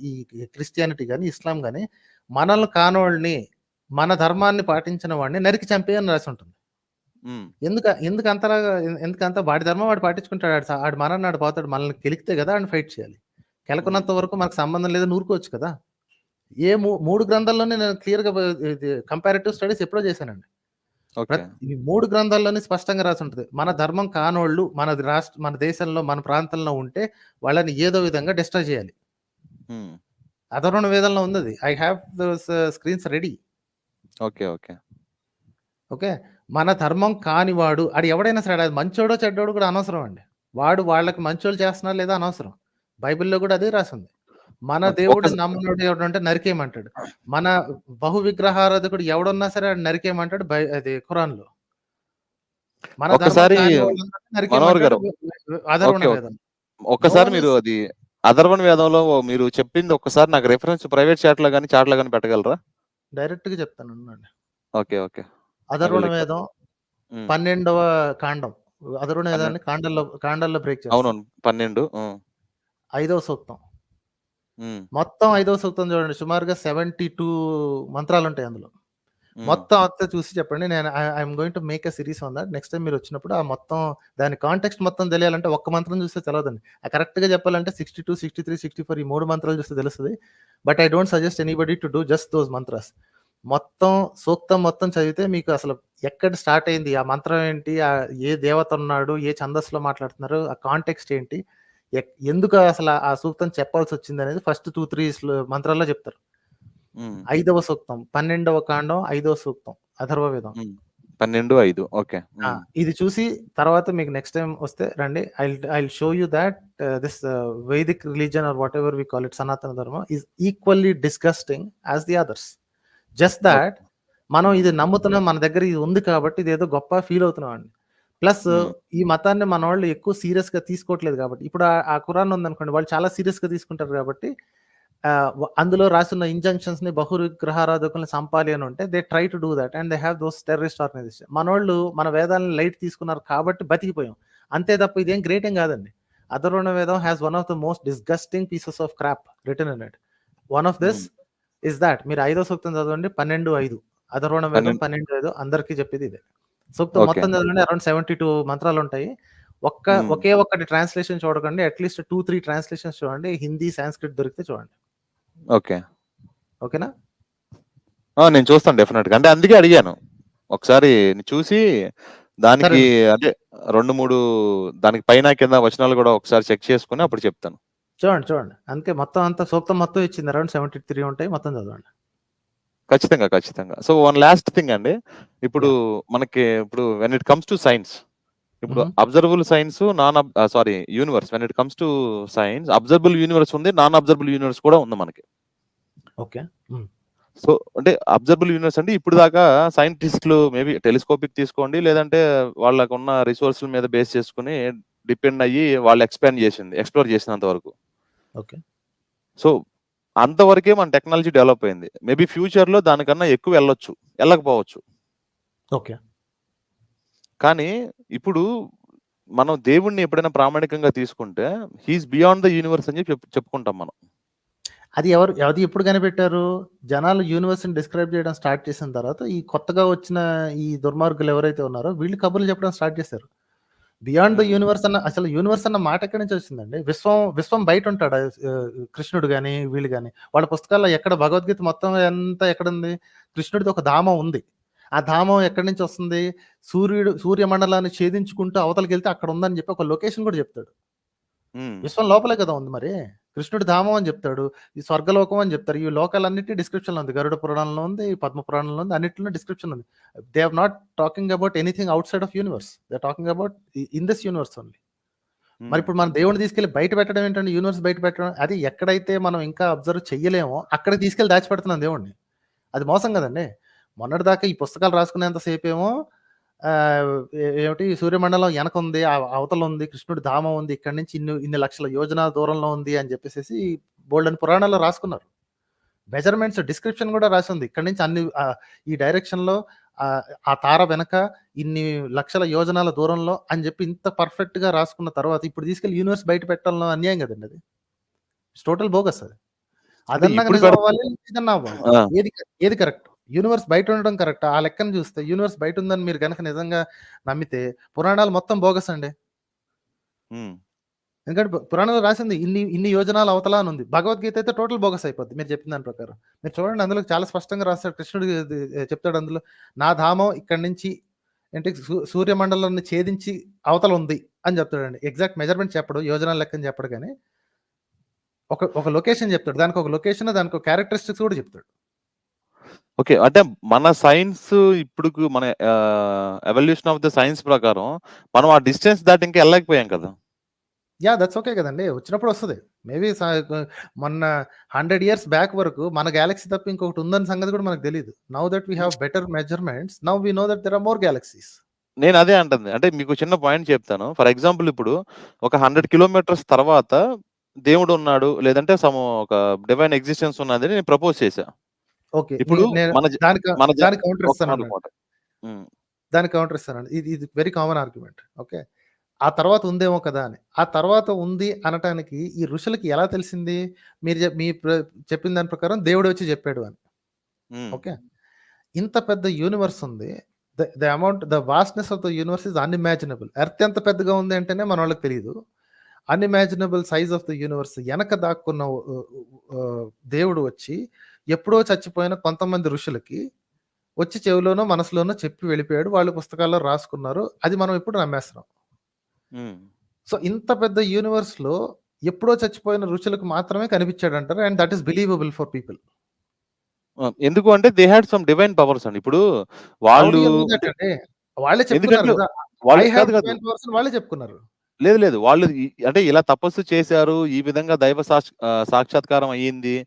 ఈ క్రిస్టియానిటీ కానీ ఇస్లాం కానీ, మనల్ని కానోళ్ళని మన ధర్మాన్ని పాటించిన వాడిని నరికి చంపేయని రాసి ఉంటుంది. ఎందుకంత వాడి ధర్మం వాడు పాటించుకుంటాడు, ఆడు మనల్ని ఆడు పోతాడు. మనల్ని కెలికితే కదా ఆడిని ఫైట్ చేయాలి. కెలకున్నంత వరకు మనకు సంబంధం లేదు, నూరుకోవచ్చు కదా. ఏ 3 గ్రంథాల్లోనే నేను క్లియర్గా కంపారిటివ్ స్టడీస్ ఎప్పుడో చేశానండి. ఈ 3 గ్రంథాల్లోనే స్పష్టంగా రాసి ఉంటుంది, మన ధర్మం కానోళ్ళు మన దేశంలో మన ప్రాంతంలో ఉంటే వాళ్ళని ఏదో విధంగా డిస్ట్రాయ్ చేయాలి. అధర్వణ వేదంలో ఉంది. I have those screens ready. Okay. మన ధర్మం కానివాడు అది ఎవడైనా సరే, అది మంచోడో చెడ్డోడు కూడా అనవసరం అండి. వాడు వాళ్ళకి మంచోళ్ళు చేస్తున్నా లేదా అనవసరం. బైబిల్లో కూడా అదే రాసింది. మన దేవుడు నమ్మనుడు ఎవడంటే నరికేయమంటాడు. మన బహు విగ్రహారాధకుడు ఎవడున్నా సరే నరికేయమంటాడు అది ఖురాన్లో. మన ఒక్కసారి మీరు అది అధర్వణ వేదంలో మీరు చెప్పింది ఒక్కసారి నాకు రెఫరెన్స్ ప్రైవేట్ చాట్ లో కానీ పెట్టగలరా? డైరెక్ట్ గా చెప్తాను. ఓకే. అధర్వణ వేదం 12వ కాండం. అధర్వణ వేదాన్ని కాండాల్లో బ్రేక్ చేస్తాం. అవును, 12. 5వ సూక్తం. మొత్తం 5వ సూక్తం చూడండి, సుమారుగా 72 మంత్రాలు ఉంటాయి అందులో. మొత్తం అంతా చూసి చెప్పండి. నేను I'm going to make a series on that. Next time మీరు వచ్చినప్పుడు ఆ మొత్తం దాని కాంటెక్స్ట్ మొత్తం తెలియాలంటే ఒక్క మంత్రం చూస్తే తెలియదండి. కరెక్ట్ గా చెప్పాలంటే 62, 63, 64 ఈ 3 మంత్రాలు చూస్తే తెలుస్తుంది. But I don't suggest anybody to do just those mantras. మొత్తం సూక్తం మొత్తం చదివితే మీకు అసలు ఎక్కడ స్టార్ట్ అయింది, ఆ మంత్రం ఏంటి, ఏ దేవత ఉన్నాడు, ఏ ఛందస్సులో మాట్లాడుతున్నారు, ఆ కాంటెక్స్ట్ ఏంటి, ఎందుకు అసలు ఆ సూక్తం చెప్పాల్సి వచ్చింది అనేది ఫస్ట్ 2-3 మంత్రాల్లో చెప్తారు. 5వ సూక్తం 12వ కాండం 5వ సూక్తం అథర్వ వేదం 12:5. ఓకే. ఇది చూసి తర్వాత మీకు నెక్స్ట్ టైం వస్తే రండి. I show you that this Vedic religion or whatever we call it, Sanatana Dharma is equally disgusting as the others. Just that మనం ఇది నమ్ముతున్నాం, మన దగ్గర ఇది ఉంది కాబట్టి ఇది ఏదో గొప్ప ఫీల్ అవుతున్నాం అండి. ప్లస్ ఈ మతాన్ని మన వాళ్ళు ఎక్కువ సీరియస్ గా తీసుకోవట్లేదు కాబట్టి, ఇప్పుడు ఆ ఖురాన్ ఉందనుకోండి, వాళ్ళు చాలా సీరియస్ గా తీసుకుంటారు కాబట్టి అందులో రాసిన ఇంజంక్షన్స్ ని బహు విగ్రహారాధకుల్ని చంపాలి అని ఉంటే they try to do that and they have those terrorist organization. మనోళ్ళు మన వేదాలను లైట్ తీసుకున్నారు కాబట్టి బతికిపోయాం అంతే తప్ప ఇదేం గ్రేట్ ఏం కాదండి. అథర్వణ వేదం has one of the most disgusting pieces of crop return in it. One of this is that. మీరు 5వ సూక్తం చదవండి, 12:5. అథర్వణ వేదం 12:5 అందరికీ చెప్పేది ఇదే. సూక్తం మొత్తం చదవండి, అరౌండ్ 72 మంత్రాలు ఉంటాయి. ఒకే ఒక్కటి ట్రాన్స్లేషన్ చూడకండి, అట్లీస్ట్ 2-3 ట్రాన్స్లేషన్స్ చూడండి. హిందీ, సాంస్క్రిట్ దొరికితే చూడండి. ఓకేనా? నేను చూస్తాను డెఫినెట్ గా. అంటే అందుకే అడిగాను, ఒకసారి చూసి దానికి అంటే 2-3 దానికి పైన కింద వచనాలు కూడా ఒకసారి చెక్ చేసుకుని అప్పుడు చెప్తాను. చూడండి. అందుకే మొత్తం అంతా సూక్తం మొత్తం ఇచ్చింది, అరౌండ్ 73 ఉంటాయి, మొత్తం చదవండి. ఖచ్చితంగా. సో వన్ లాస్ట్ థింగ్ అండి, ఇప్పుడు మనకి when it comes to science, ఇప్పుడు observable science universe, when it comes to science observable universe ఉంది, నాన్ అబ్జర్వబుల్ యూనివర్స్ కూడా ఉంది మనకి. ఓకే. సో అంటే అబ్జర్వబుల్ యూనివర్స్ అంటే ఇప్పుడు దాకా సైంటిస్టులు మేబీ టెలిస్కోపిక్ తీసుకోండి, లేదంటే వాళ్ళకు ఉన్న రిసోర్సుల మీద బేస్ చేసుకుని డిపెండ్ అయ్యి వాళ్ళు ఎక్స్ప్లోర్ చేసినంత వరకు. ఓకే. సో అంతవరకే మన టెక్నాలజీ డెవలప్ అయింది. మేబీ ఫ్యూచర్ లో దానికన్నా ఎక్కువ వెళ్ళకపోవచ్చు. ఓకే. కానీ ఇప్పుడు మనం దేవుణ్ణి ఎప్పుడైనా ప్రామాణికంగా తీసుకుంటే హీఈస్ బియాండ్ ద యూనివర్స్ అని చెప్పుకుంటాం మనం. అది ఎప్పుడు కనిపెట్టారు? జనాలు యూనివర్స్ని డిస్క్రైబ్ చేయడం స్టార్ట్ చేసిన తర్వాత ఈ కొత్తగా వచ్చిన ఈ దుర్మార్గులు ఎవరైతే ఉన్నారో వీళ్ళు కబుర్లు చెప్పడం స్టార్ట్ చేశారు. బియాండ్ ద యూనివర్స్ అసలు యూనివర్స్ అన్న మాట ఎక్కడి నుంచి వచ్చిందండి? విశ్వం బయట ఉంటాడు కృష్ణుడు కానీ వీళ్ళు కానీ. వాళ్ళ పుస్తకాల్లో ఎక్కడ భగవద్గీత మొత్తం ఎంత ఎక్కడుంది? కృష్ణుడిది ఒక ధామం ఉంది. ఆ ధామం ఎక్కడి నుంచి వస్తుంది? సూర్యమండలాన్ని ఛేదించుకుంటూ అవతలకి వెళ్తే అక్కడ ఉందని చెప్పి ఒక లొకేషన్ కూడా చెప్తాడు. విశ్వం లోపలే కదా ఉంది. మరి కృష్ణుడి ధామం అని చెప్తాడు, ఈ స్వర్గలోకం అని చెప్తారు. ఈ లోకాలన్నిటి డిస్క్రిప్షన్లో ఉంది. గరుడ పురాణంలో ఉంది, పద్మ పురాణంలో ఉంది, అన్నింటిలో డిస్క్రిప్షన్ ఉంది. They are not talking about anything outside of universe, they are talking about in this universe only. మరి ఇప్పుడు మన దేవుడిని తీసుకెళ్లి బయట పెట్టడం ఏంటంటే, యూనివర్స్ బయట పెట్టడం, అది ఎక్కడైతే మనం ఇంకా అబ్జర్వ్ చెయ్యలేమో అక్కడికి తీసుకెళ్లి దాచిపెడుతున్నాం దేవుడిని. అది మోసం కదండి. మొన్నటిదాకా ఈ పుస్తకాలు రాసుకునేంతసేపు ఏమో ఏమిటి సూర్యమండలం వెనక ఉంది, అవతల ఉంది, కృష్ణుడి ధామం ఉంది, ఇక్కడి నుంచి ఇన్ని లక్షల యోజనాల దూరంలో ఉంది అని చెప్పేసి బోల్డ్ అని పురాణాల్లో రాసుకున్నారు. మెజర్మెంట్స్ డిస్క్రిప్షన్ కూడా రాసి ఉంది. ఇక్కడి నుంచి ఈ డైరెక్షన్ లో ఆ తార వెనక ఇన్ని లక్షల యోజనాల దూరంలో అని చెప్పి ఇంత పర్ఫెక్ట్ గా రాసుకున్న తర్వాత ఇప్పుడు తీసుకెళ్లి యూనివర్స్ బయట పెట్టడంలో అన్యాయం కదండి. అది టోటల్ బోగస్. అదన్నా అవ్వాలి, ఇదన్నా అవ్వాలి. ఏది కరెక్ట్? యూనివర్స్ బయట ఉండడం కరెక్ట్? ఆ లెక్కను చూస్తే యూనివర్స్ బయట ఉందని మీరు కనుక నిజంగా నమ్మితే పురాణాలు మొత్తం బోగస్ అండి. ఎందుకంటే పురాణాలు రాసింది ఇన్ని యోజనాలు అవతలా అని ఉంది. భగవద్గీత అయితే టోటల్ బోగస్ అయిపోద్ది మీరు చెప్పిన దాని ప్రకారం. మీరు చూడండి, అందులో చాలా స్పష్టంగా రాస్తాడు. కృష్ణుడు చెప్తాడు అందులో, నా ధామం ఇక్కడి నుంచి ఏంటి సూర్యమండలాన్ని ఛేదించి అవతల ఉంది అని చెప్తాడండి. ఎగ్జాక్ట్ మెజర్మెంట్ చెప్పడు, యోజనాల లెక్కని చెప్పడు, కానీ ఒక లొకేషన్ చెప్తాడు. దానికి ఒక లొకేషన్, దానికి ఒక క్యారెక్టరిస్టిక్స్ కూడా చెప్తాడు. ఓకే. అంటే మన సైన్స్ ఇప్పుడు మన ఎవల్యూషన్ ఆఫ్ ద సైన్స్ ప్రకారం మనం ఆ డిస్టెన్స్ దాటి ఇంకా వెళ్ళలేకపోయాం కదా. యా, దట్స్ ఓకే కదండి. వచ్చినప్పుడు వస్తుంది. మేబీ మొన్న 100 years బ్యాక్ వరకు మన గ్యాలక్సీ తప్ప ఇంకొకటి ఉందని సంగతి కూడా మనకు తెలియదు. Now that we have better measurements, now we know that there are more galaxies. నేను అదే అంటుంది. అంటే మీకు చిన్న పాయింట్ చెప్తాను. ఫర్ ఎగ్జాంపుల్ ఇప్పుడు ఒక 100 kilometers తర్వాత దేవుడు ఉన్నాడు, లేదంటే ఒక డివైన్ ఎగ్జిస్టెన్స్ ఉన్నది నేను ప్రపోజ్ చేశా. ఓకే, ఇప్పుడు దానికి కౌంటర్ ఇస్తానండి. ఇది వెరీ కామన్ ఆర్గ్యుమెంట్. ఓకే, ఆ తర్వాత ఉందేమో కదా అని. ఆ తర్వాత ఉంది అనటానికి ఈ ఋషులకి ఎలా తెలిసింది? మీ చెప్పిన దాని ప్రకారం దేవుడు వచ్చి చెప్పాడు అని. ఓకే, ఇంత పెద్ద యూనివర్స్ ఉంది. The vastness of the universe is unimaginable. Earth ఎంత పెద్దగా ఉంది అంటేనే మన వాళ్ళకి తెలియదు. Unimaginable size of the universe వెనక దాక్కున్న దేవుడు వచ్చి ఎప్పుడో చచ్చిపోయిన కొంతమంది ఋషులకి వచ్చి చెవిలోనో మనసులోనో చెప్పి వెళ్ళిపోయాడు. వాళ్ళు పుస్తకాల్లో రాసుకున్నారు. అది మనం ఇప్పుడు నమ్మేస్తున్నాం. సో ఇంత పెద్ద యూనివర్స్ లో ఎప్పుడో చచ్చిపోయిన ఋషులకు మాత్రమే కనిపించాడు అంటారు. And that is believable for people. ఎందుకు అంటే they had some divine powers అండి. ఇప్పుడు వాళ్ళు వాళ్ళే చెప్పుకున్నారు కదా, వాళ్ళే చెప్పుకున్నారు. లేదు వాళ్ళు అంటే ఇలా తపస్సు చేశారు, ఈ విధంగా దైవ సాక్షాత్కారం అయ్యింది.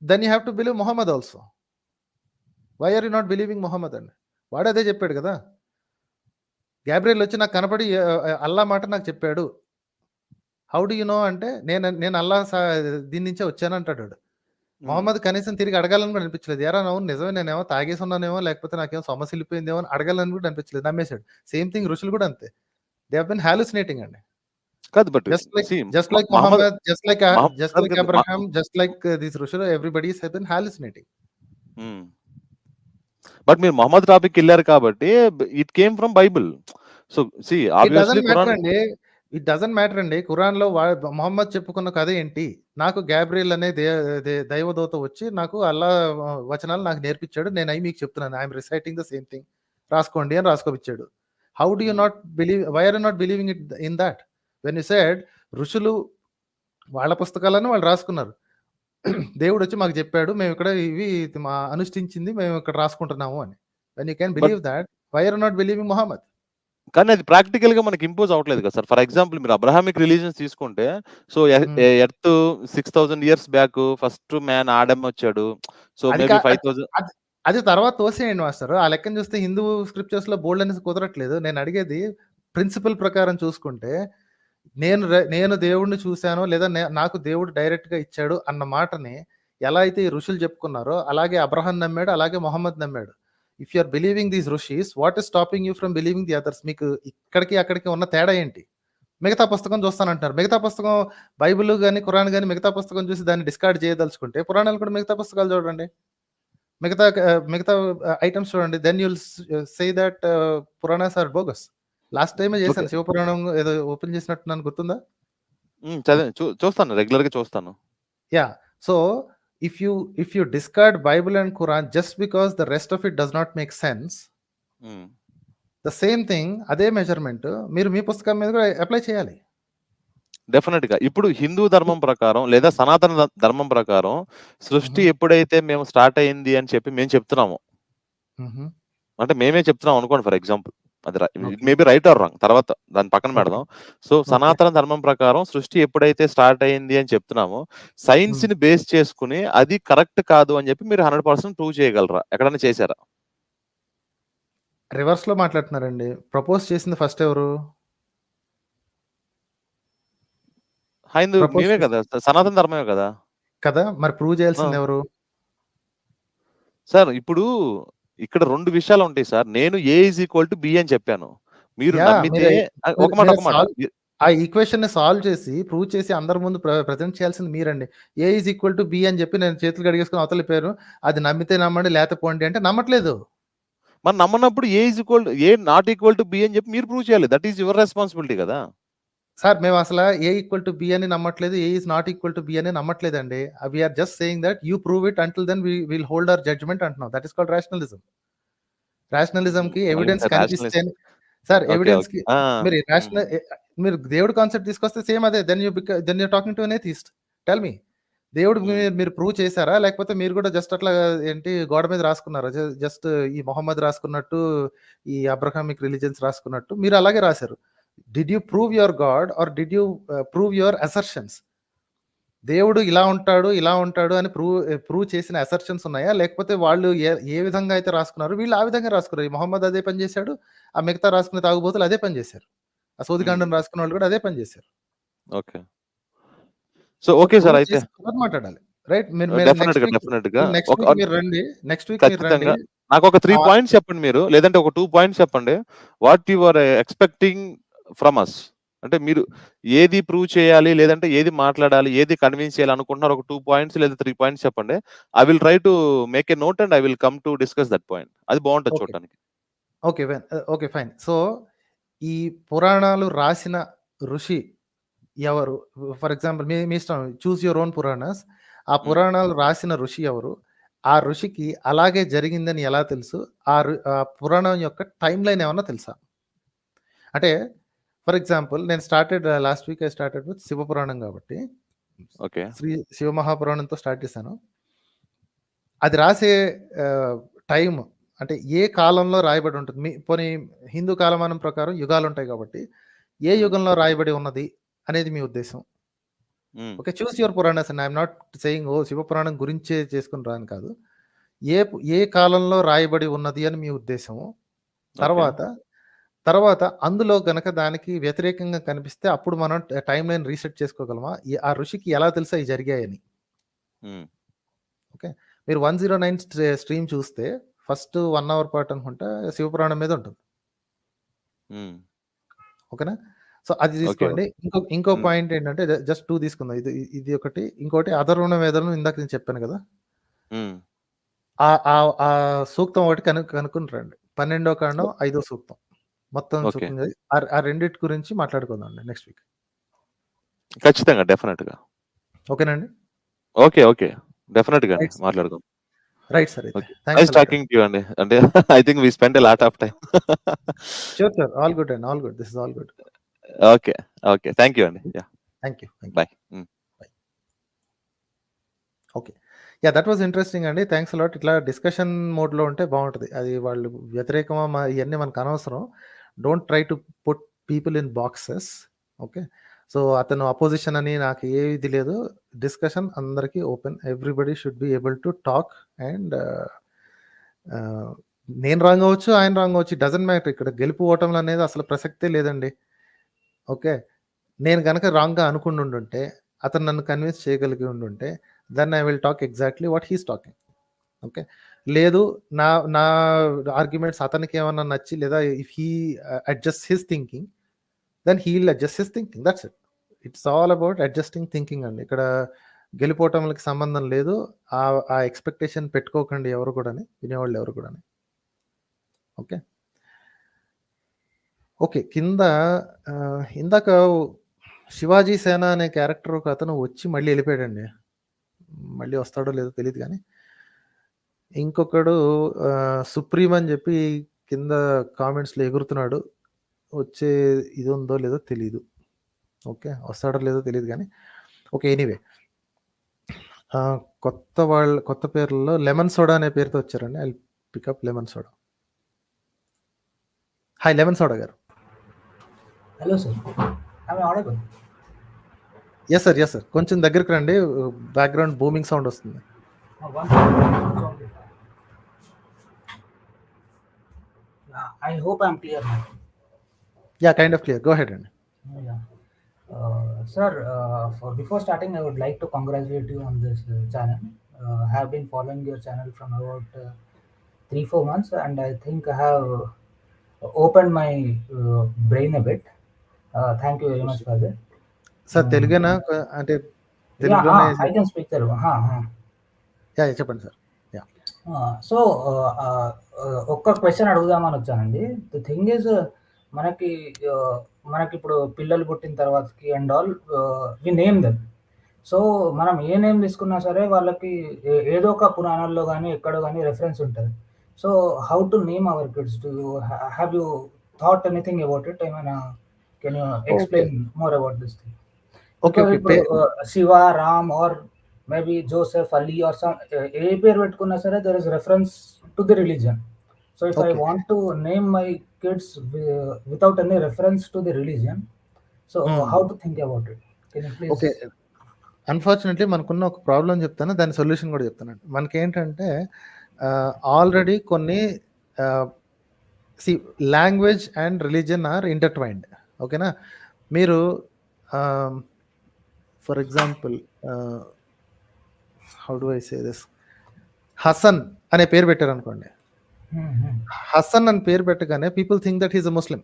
Then you have to believe Mohammed also. Why are you not believing Mohammed అండి? వాడు అదే చెప్పాడు కదా. గ్యాబ్రియల్ వచ్చి నాకు కనపడి అల్లా మాట నాకు చెప్పాడు. హౌ డు యు నో అంటే నేను అల్లా దీని నుంచే వచ్చాను అంటాడు. మొహమ్మద్ కనీసం తిరిగి అడగాలని కూడా అనిపించలేదు. ఎరా అవును నిజమే, నేనేమో తాగేసి ఉన్నానేమో, లేకపోతే నాకేమో సమస్య వెళ్ళిపోయిందేమో అని అడగాలని కూడా అనిపించలేదు, నమ్మేశాడు. సేమ్ థింగ్ ఋషులు కూడా అంతే. దే హావ్ బీన్ హాలుసినేటింగ్ అండి. Just like Muhammad, just like Abraham, just like these Rushul, everybody has been hallucinating. But మీరు మొహమ్మద్ టాపిక్ వెళ్ళారు కాబట్టి it came from Bible. So see obviously it doesn't matter అండి. Quran లో మొహమ్మద్ చెప్పుకున్న కథ ఏంటి? నాకు గ్యాబ్రియల్ అనే దైవదూత వచ్చి నాకు అల్లా వచనాలు నాకు నేర్పించాడు, నేను అవి మీకు చెప్తున్నాను. I'm reciting the same thing, రాసుకోండి అని రాసుకోపించాడు. How do you not believe? Why are you not believing it in that? When you said ఋషులు వాళ్ళ పుస్తకాలను వాళ్ళు రాసుకున్నారు, దేవుడు వచ్చి మాకు చెప్పాడు, మేము ఇక్కడ ఇవి మా అనుష్ఠించింది మేము ఇక్కడ రాసుకుంటున్నాము అని. When you can believe that, why are not believing Mohammed? కానీ అది ప్రాక్టికల్ గా మనకి ఇంపోజ్ అవ్వట్లేదు కదా సార్. ఫర్ ఎగ్జాంపుల్ మీరు అబ్రహామిక్ రిలీజియన్స్ తీసుకుంటే, so earth 6000 years back first man Adam వచ్చాడు. సో అది మేబీ 5000. అది తర్వాత తోసేయండి మాస్టర్. ఆ లెక్కను చూస్తే హిందూ స్క్రిప్చర్స్ లో బోల్డ్ అనేసి కుదరట్లేదు. నేను అడిగేది ప్రిన్సిపల్ ప్రకారం చూసుకుంటే, నేను దేవుడిని చూశాను లేదా నాకు దేవుడు డైరెక్ట్ గా ఇచ్చాడు అన్న మాటని ఎలా అయితే ఈ ఋషులు చెప్పుకున్నారో అలాగే అబ్రహాం నమ్మాడు, అలాగే మొహమ్మద్ నమ్మాడు. If you are believing these rishis, what is stopping you from believing the others? మీకు ఇక్కడికి అక్కడికి ఉన్న తేడా ఏంటి? మిగతా పుస్తకం చూస్తానంటారు. మిగతా పుస్తకం బైబిల్ కానీ ఖురాన్ కానీ మిగతా పుస్తకం చూసి దాన్ని డిస్కార్డ్ చేయదలుచుకుంటే పురాణాలు కూడా మిగతా పుస్తకాలు చూడండి, మిగతా ఐటమ్స్ చూడండి. Then you'll say that Puranas are bogus. Last టైమే చేశాను, శివపురాణం ఏదో ఓపెన్ చేసినట్టు నన్ను గుర్తుందా? చూస్తాను, రెగ్యులర్ గా చూస్తాను. Yeah, so if you discard Bible and Quran just because the rest of it does not make sense, the same thing, అదే మెజర్మెంట్ మీరు మీ పుస్తకం మీద కూడా అప్లై చేయాలి. డెఫినెట్ గా. ఇప్పుడు హిందూ ధర్మం ప్రకారం లేదా సనాతన ధర్మం ప్రకారం సృష్టి ఎప్పుడైతే మేము స్టార్ట్ అయింది అని చెప్పి మేము చెప్తున్నాము, అంటే మేమే చెప్తున్నాం అనుకోండి ఫర్ ఎగ్జాంపుల్, అది మేబీ రైట్ ఆర్ రాంగ్, తర్వాత దాన్ని పక్కన పెడదాం. సో సనాతన ధర్మం ప్రకారం సృష్టి ఎప్పుడైతే స్టార్ట్ అయింది అని చెప్తున్నామో, సైన్స్ ని బేస్ చేసుకుని అది కరెక్ట్ కాదు అని చెప్పి మీరు 100% ప్రూవ్ చేయగలరా? ఎక్కడైనా చేశారా? రివర్స్ లో మాట్లాడుతున్నారండి. ప్రపోజ్ చేసింది ఫస్ట్ ఎవరు? హైందూ మేమే కదా, సనాతన ధర్మమే కదా. మరి ప్రూవ్ చేయాల్సింది ఎవరు? సార్ ఇప్పుడు ఇక్కడ 2 విషయాలు ఉంటాయి సార్. నేను A = B అని చెప్పాను. మీరు నమ్మితే ఒక మాట ఆ ఈక్వేషన్ ని సాల్వ్ చేసి ప్రూవ్ చేసి అందరి ముందు ప్రెజెంట్ చేయాల్సింది మీరండి. A = B అని చెప్పి నేను చేతులు కడిగేసుకుని అవతల పేరు అది నమ్మితే నమ్మండి లేకపోండి అంటే నమ్మట్లేదు. మరి నమ్మనప్పుడు A ≠ B అని చెప్పి మీరు ప్రూవ్ చేయాలి. దట్ ఈస్ యువర్ రెస్పాన్సిబిలిటీ కదా సార్. మేము అసలు A = B అని నమ్మట్లేదు, A ≠ B అని నమ్మట్లేదండి. We're just saying that you prove it until then will hold our judgement అంటున్నాం. That is called rationalism. Rationalism కి ఎవిడెన్స్ కనిపిస్తే సార్, ఎవిడెన్స్ కి మీరు దేవుడు కాన్సెప్ట్ తీసుకొస్తే సేమ్ అదే. Then you talking to an atheist. Tell me, దేవుడు మీరు ప్రూవ్ చేశారా లేకపోతే మీరు కూడా జస్ట్ అట్లా ఏంటి గోడ మీద రాసుకున్నారా? జస్ట్ ఈ మొహమ్మద్ రాసుకున్నట్టు, ఈ అబ్రహామిక్ రిలీజియన్స్ రాసుకున్నట్టు మీరు అలాగే రాశారు. Did you prove your God or did you prove your assertions? దేవుడు ఇలా ఉంటాడు అని ప్రూవ్ చేసిన అసర్షన్స్ ఉన్నాయా? లేకపోతే వాళ్ళు ఏ విధంగా అయితే రాసుకున్నారు వీళ్ళు ఆ విధంగా రాసుకున్నారు. మొహమ్మద్ అదే పని చేశాడు, ఆ మిగతా రాసుకునే తాగుబోతులు అదే పని చేశారు, ఆ సోదికాండం రాసుకున్న వాళ్ళు కూడా అదే పని చేశారు. ఓకే, సో ఓకే సార్, అయితే మాట్లాడాలి రైట్. నెక్స్ట్ వీక్ మీరు రండి. నాకు ఒక 3 పాయింట్స్ చెప్పండి మీరు, లేదంటే ఒక 2 పాయింట్స్ చెప్పండి. What you are expecting from us, అంటే మీరు ఏది ప్రూవ్ చేయాలి, లేదంటే ఏది మాట్లాడాలి, ఏది కన్విన్స్ చేయాలి అనుకుంటున్నారు? ఒక 2 పాయింట్స్ లేదా 3 పాయింట్స్ చెప్పండి. I will try to make a note and I will come to discuss that point. అది బాగుంటుంది చూడటానికి. Okay fine. సో ఈ పురాణాలు రాసిన ఋషి ఎవరు? ఫర్ ఎగ్జాంపుల్ మీ ఇష్టం, చూస్ యువర్ ఓన్ పురాణాస్. ఆ పురాణాలు రాసిన ఋషి ఎవరు? ఆ ఋషికి అలాగే జరిగిందని ఎలా తెలుసు? ఆ పురాణం యొక్క టైం లైన్ ఏమన్నా తెలుసా? అంటే ఫర్ ఎగ్జాంపుల్ నేను last week I started with Shiva Purana కాబట్టి శ్రీ శివ మహాపురాణంతో స్టార్ట్ చేశాను. అది రాసే టైం అంటే ఏ కాలంలో రాయబడి ఉంటుంది? పోనీ హిందూ కాలమానం ప్రకారం యుగాలు ఉంటాయి కాబట్టి ఏ యుగంలో రాయబడి ఉన్నది అనేది మీ ఉద్దేశం. Okay, choose your Puranas and I'm not saying Shiva Purana గురించే చేసుకుని రాని కాదు, ఏ కాలంలో రాయబడి ఉన్నది అని మీ ఉద్దేశము. తర్వాత అందులో గనక దానికి వ్యతిరేకంగా కనిపిస్తే అప్పుడు మనం టైం లైన్ రీసెట్ చేసుకోగలమా? ఆ ఋషికి ఎలా తెలుసా ఈ జరిగాయని? ఓకే, మీరు 109 స్ట్రీమ్ చూస్తే ఫస్ట్ 1 అవర్ పాటు అనుకుంటా శివపురాణం మీద ఉంటుంది. ఓకేనా? సో అది తీసుకోండి. ఇంకో పాయింట్ ఏంటంటే జస్ట్ 2 తీసుకుందాం. ఇది ఒకటి, ఇంకోటి అధర్వణ వేదం ఇందాక నేను చెప్పాను కదా, ఆ సూక్తం ఒకటి కనుక్కుని రండి. 12వ కాండం 5వ సూక్తం మొత్తం సూక్తం. ఆ రెండిటి గురించి మాట్లాడుకుందాం నెక్స్ట్ వీక్. ఖచ్చితంగా, డెఫినెట్ గా. ఓకేనండి? ఓకే డెఫినెట్ గా మాట్లాడుకుందాం. Right sir, nice talking to you అండి. అంటే I think we spent a lot of time. Sure sir, all good అండి, all good. This is all good. Okay thank you అండి. Thank you. Bye. Okay, that was interesting అండి. Thanks a lot. ఇట్లా discussion మోడ్లో ఉంటే బాగుంటుంది. అది వాళ్ళు వ్యతిరేకమా ఇవన్నీ మనకు అనవసరం. Don't try to put people in boxes. Okay, so అతను అపోజిషన్ అని నాకు ఏది లేదు, డిస్కషన్ అందరికీ open, everybody should be able to talk. And నేను రాంగ్ అవ్వచ్చు, ఆయన రాంగ్ అవ్వచ్చు, డజంట్ మ్యాటర్. ఇక్కడ గెలుపు ఓటములు అనేది అసలు ప్రసక్తే లేదండి. ఓకే, నేను కనుక రాంగ్గా అనుకుని ఉండుంటే, అతను నన్ను కన్విన్స్ చేయగలిగి ఉండుంటే, then I will talk exactly what he's talking. Okay, లేదు నా నా ఆర్గ్యుమెంట్స్ అతనికి ఏమన్నా నచ్చి, లేదా if he adjust his thinking, then he will adjust his thinking. That's it. It's all about adjusting thinking అండి. ఇక్కడ గెలిపోవటంలకి సంబంధం లేదు. ఆ ఎక్స్పెక్టేషన్ పెట్టుకోకండి ఎవరు కూడా, వినేవాళ్ళు ఎవరు కూడా. ఓకే ఓకే, కింద ఇందాక శివాజీ సేన అనే క్యారెక్టర్ ఒక అతను వచ్చి మళ్ళీ వెళ్ళిపోయాడండి. మళ్ళీ వస్తాడో లేదో తెలియదు కానీ, ఇంకొకడు సుప్రీం అని చెప్పి కింద కామెంట్స్లో ఎగురుతున్నాడు. వచ్చే ఇది ఉందో లేదో తెలీదు. ఓకే, వస్తాడో లేదో తెలియదు కానీ, ఓకే ఎనీవే, కొత్త పేర్లలో లెమన్ సోడా అనే పేరుతో వచ్చారండి. I pick up lemon soda. Hi lemon soda గారు. Hello sir, I audible? Yes sir, కొంచెం దగ్గరికి రండి, బ్యాక్గ్రౌండ్ బూమింగ్ సౌండ్ వస్తుంది. I hope I'm clear now. Yeah, kind of clear. Go ahead. Yeah. Sir, before starting, I would like to congratulate you on this channel. I have been following your channel from about 3-4 months, and I think I have opened my brain a bit. Thank you very much for that. Sir, Telugana ante Telugu I can speak Telugu. Yeah, చెప్పండి sir. So ఒక్క question అడుగుదామని వచ్చానండి. The thing is, మనకి ఇప్పుడు పిల్లలు పుట్టిన తర్వాతకి and all we name them. So మనం ఏ నేమ్ తీసుకున్నా సరే వాళ్ళకి ఏదో ఒక పురాణాల్లో కానీ ఎక్కడో కానీ రెఫరెన్స్ ఉంటుంది. So how to name our kids? Do you have you thought anything about it? ఏమైనా can you explain more about this thing? ఇప్పుడు Shiva, Ram or maybe Joseph, Ali or some, ఏ పేరు పెట్టుకున్నా సరే there is reference to the religion. So if I want to name my kids without any reference to the religion, so how to think about it? Can you please? Okay, unfortunately మనకున్న ఒక problem చెప్తాను, దాని solution కూడా చెప్తానండి. మనకేంటంటే already కొన్ని language and religion are intertwined. ఓకేనా, మీరు for example how do I say this, Hasan అనే పేరు పెట్టారు అనుకోండి. హసన్ అని పేరు పెట్టగానే people think that he's a Muslim.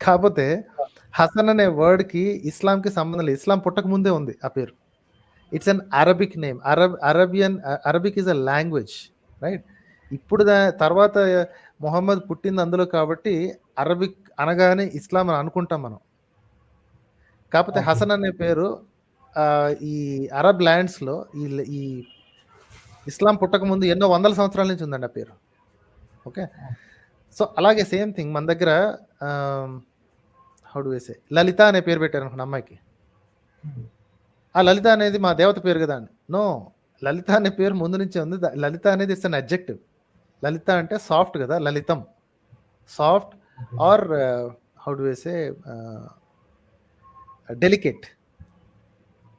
కాకపోతే హసన్ అనే వర్డ్కి ఇస్లాంకి సంబంధం లేదు. ఇస్లాం పుట్టక ముందే ఉంది ఆ పేరు. It's an Arabic name. Arabic is a language, right? ఇప్పుడు తర్వాత మొహమ్మద్ పుట్టింది అందులో, కాబట్టి అరబిక్ అనగానే ఇస్లాం అని అనుకుంటాం మనం. కాకపోతే హసన్ అనే పేరు ఈ అరబ్ ల్యాండ్స్లో ఈ ఇస్లాం పుట్టక ముందు ఎన్నో వందల సంవత్సరాల నుంచి ఉందండి ఆ పేరు. ఓకే, సో అలాగే సేమ్ థింగ్ మన దగ్గర హౌ డు ఐ సే, లలిత అనే పేరు పెట్టారు అనుకున్న అమ్మాయికి. ఆ లలిత అనేది మా దేవత పేరు కదా అండి. నో, లలిత అనే పేరు ముందు నుంచే ఉంది. లలిత అనేది ఇట్స్ అన్ అడ్జెక్టివ్. లలిత అంటే సాఫ్ట్ కదా, లలితం, soft or how do I say delicate.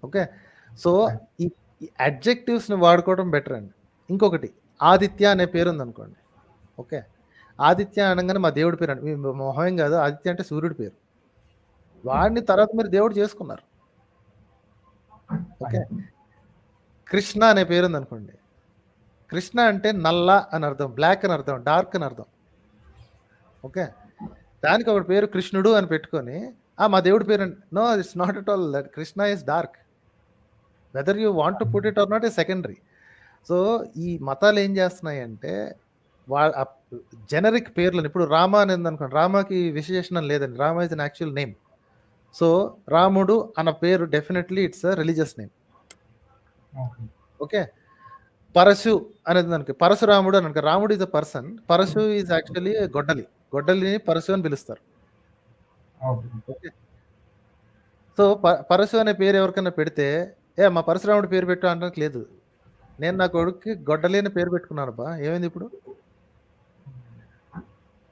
Okay, so ఈ అడ్జెక్టివ్స్ని వాడుకోవడం బెటర్ అండి. ఇంకొకటి, ఆదిత్య అనే పేరు ఉంది అనుకోండి. ఓకే, ఆదిత్య అనగానే మా దేవుడి పేరు అండి, మొహం కాదు, ఆదిత్య అంటే సూర్యుడి పేరు. వాడిని తర్వాత మీరు దేవుడు చేసుకున్నారు. ఓకే, కృష్ణ అనే పేరు ఉంది అనుకోండి. కృష్ణ అంటే నల్ల అని అర్థం, బ్లాక్ అని అర్థం, డార్క్ అని అర్థం. ఓకే, దానికి ఒక పేరు కృష్ణుడు అని పెట్టుకొని మా దేవుడి పేరు అండి. No, it's not at all that. Krishna is dark. Whether you want to put it or not is secondary. So ఈ మతాలు ఏం చేస్తున్నాయంటే జెనరిక్ పేర్లను, ఇప్పుడు రామ అనేది అనుకోండి, రామాకి విశేషణం లేదండి, Rama is an actual name. So రాముడు అన్న పేరు definitely it's a religious name. Okay, పరశు అనేది అనుకో, పరశురాముడు అని అనుకో, రాముడు ఈజ్ అ పర్సన్, పరశు ఈజ్ యాక్చువల్లీ గొడ్డలిని పరశు అని పిలుస్తారు. ఓకే, సో పరశు అనే పేరు ఎవరికైనా పెడితే మా పరశురాముడి పేరు పెట్టు అనడానికి లేదు. నేను నా కొడుక్కి గొడ్డలి అనే పేరు పెట్టుకున్నాను బా, ఏమైంది ఇప్పుడు?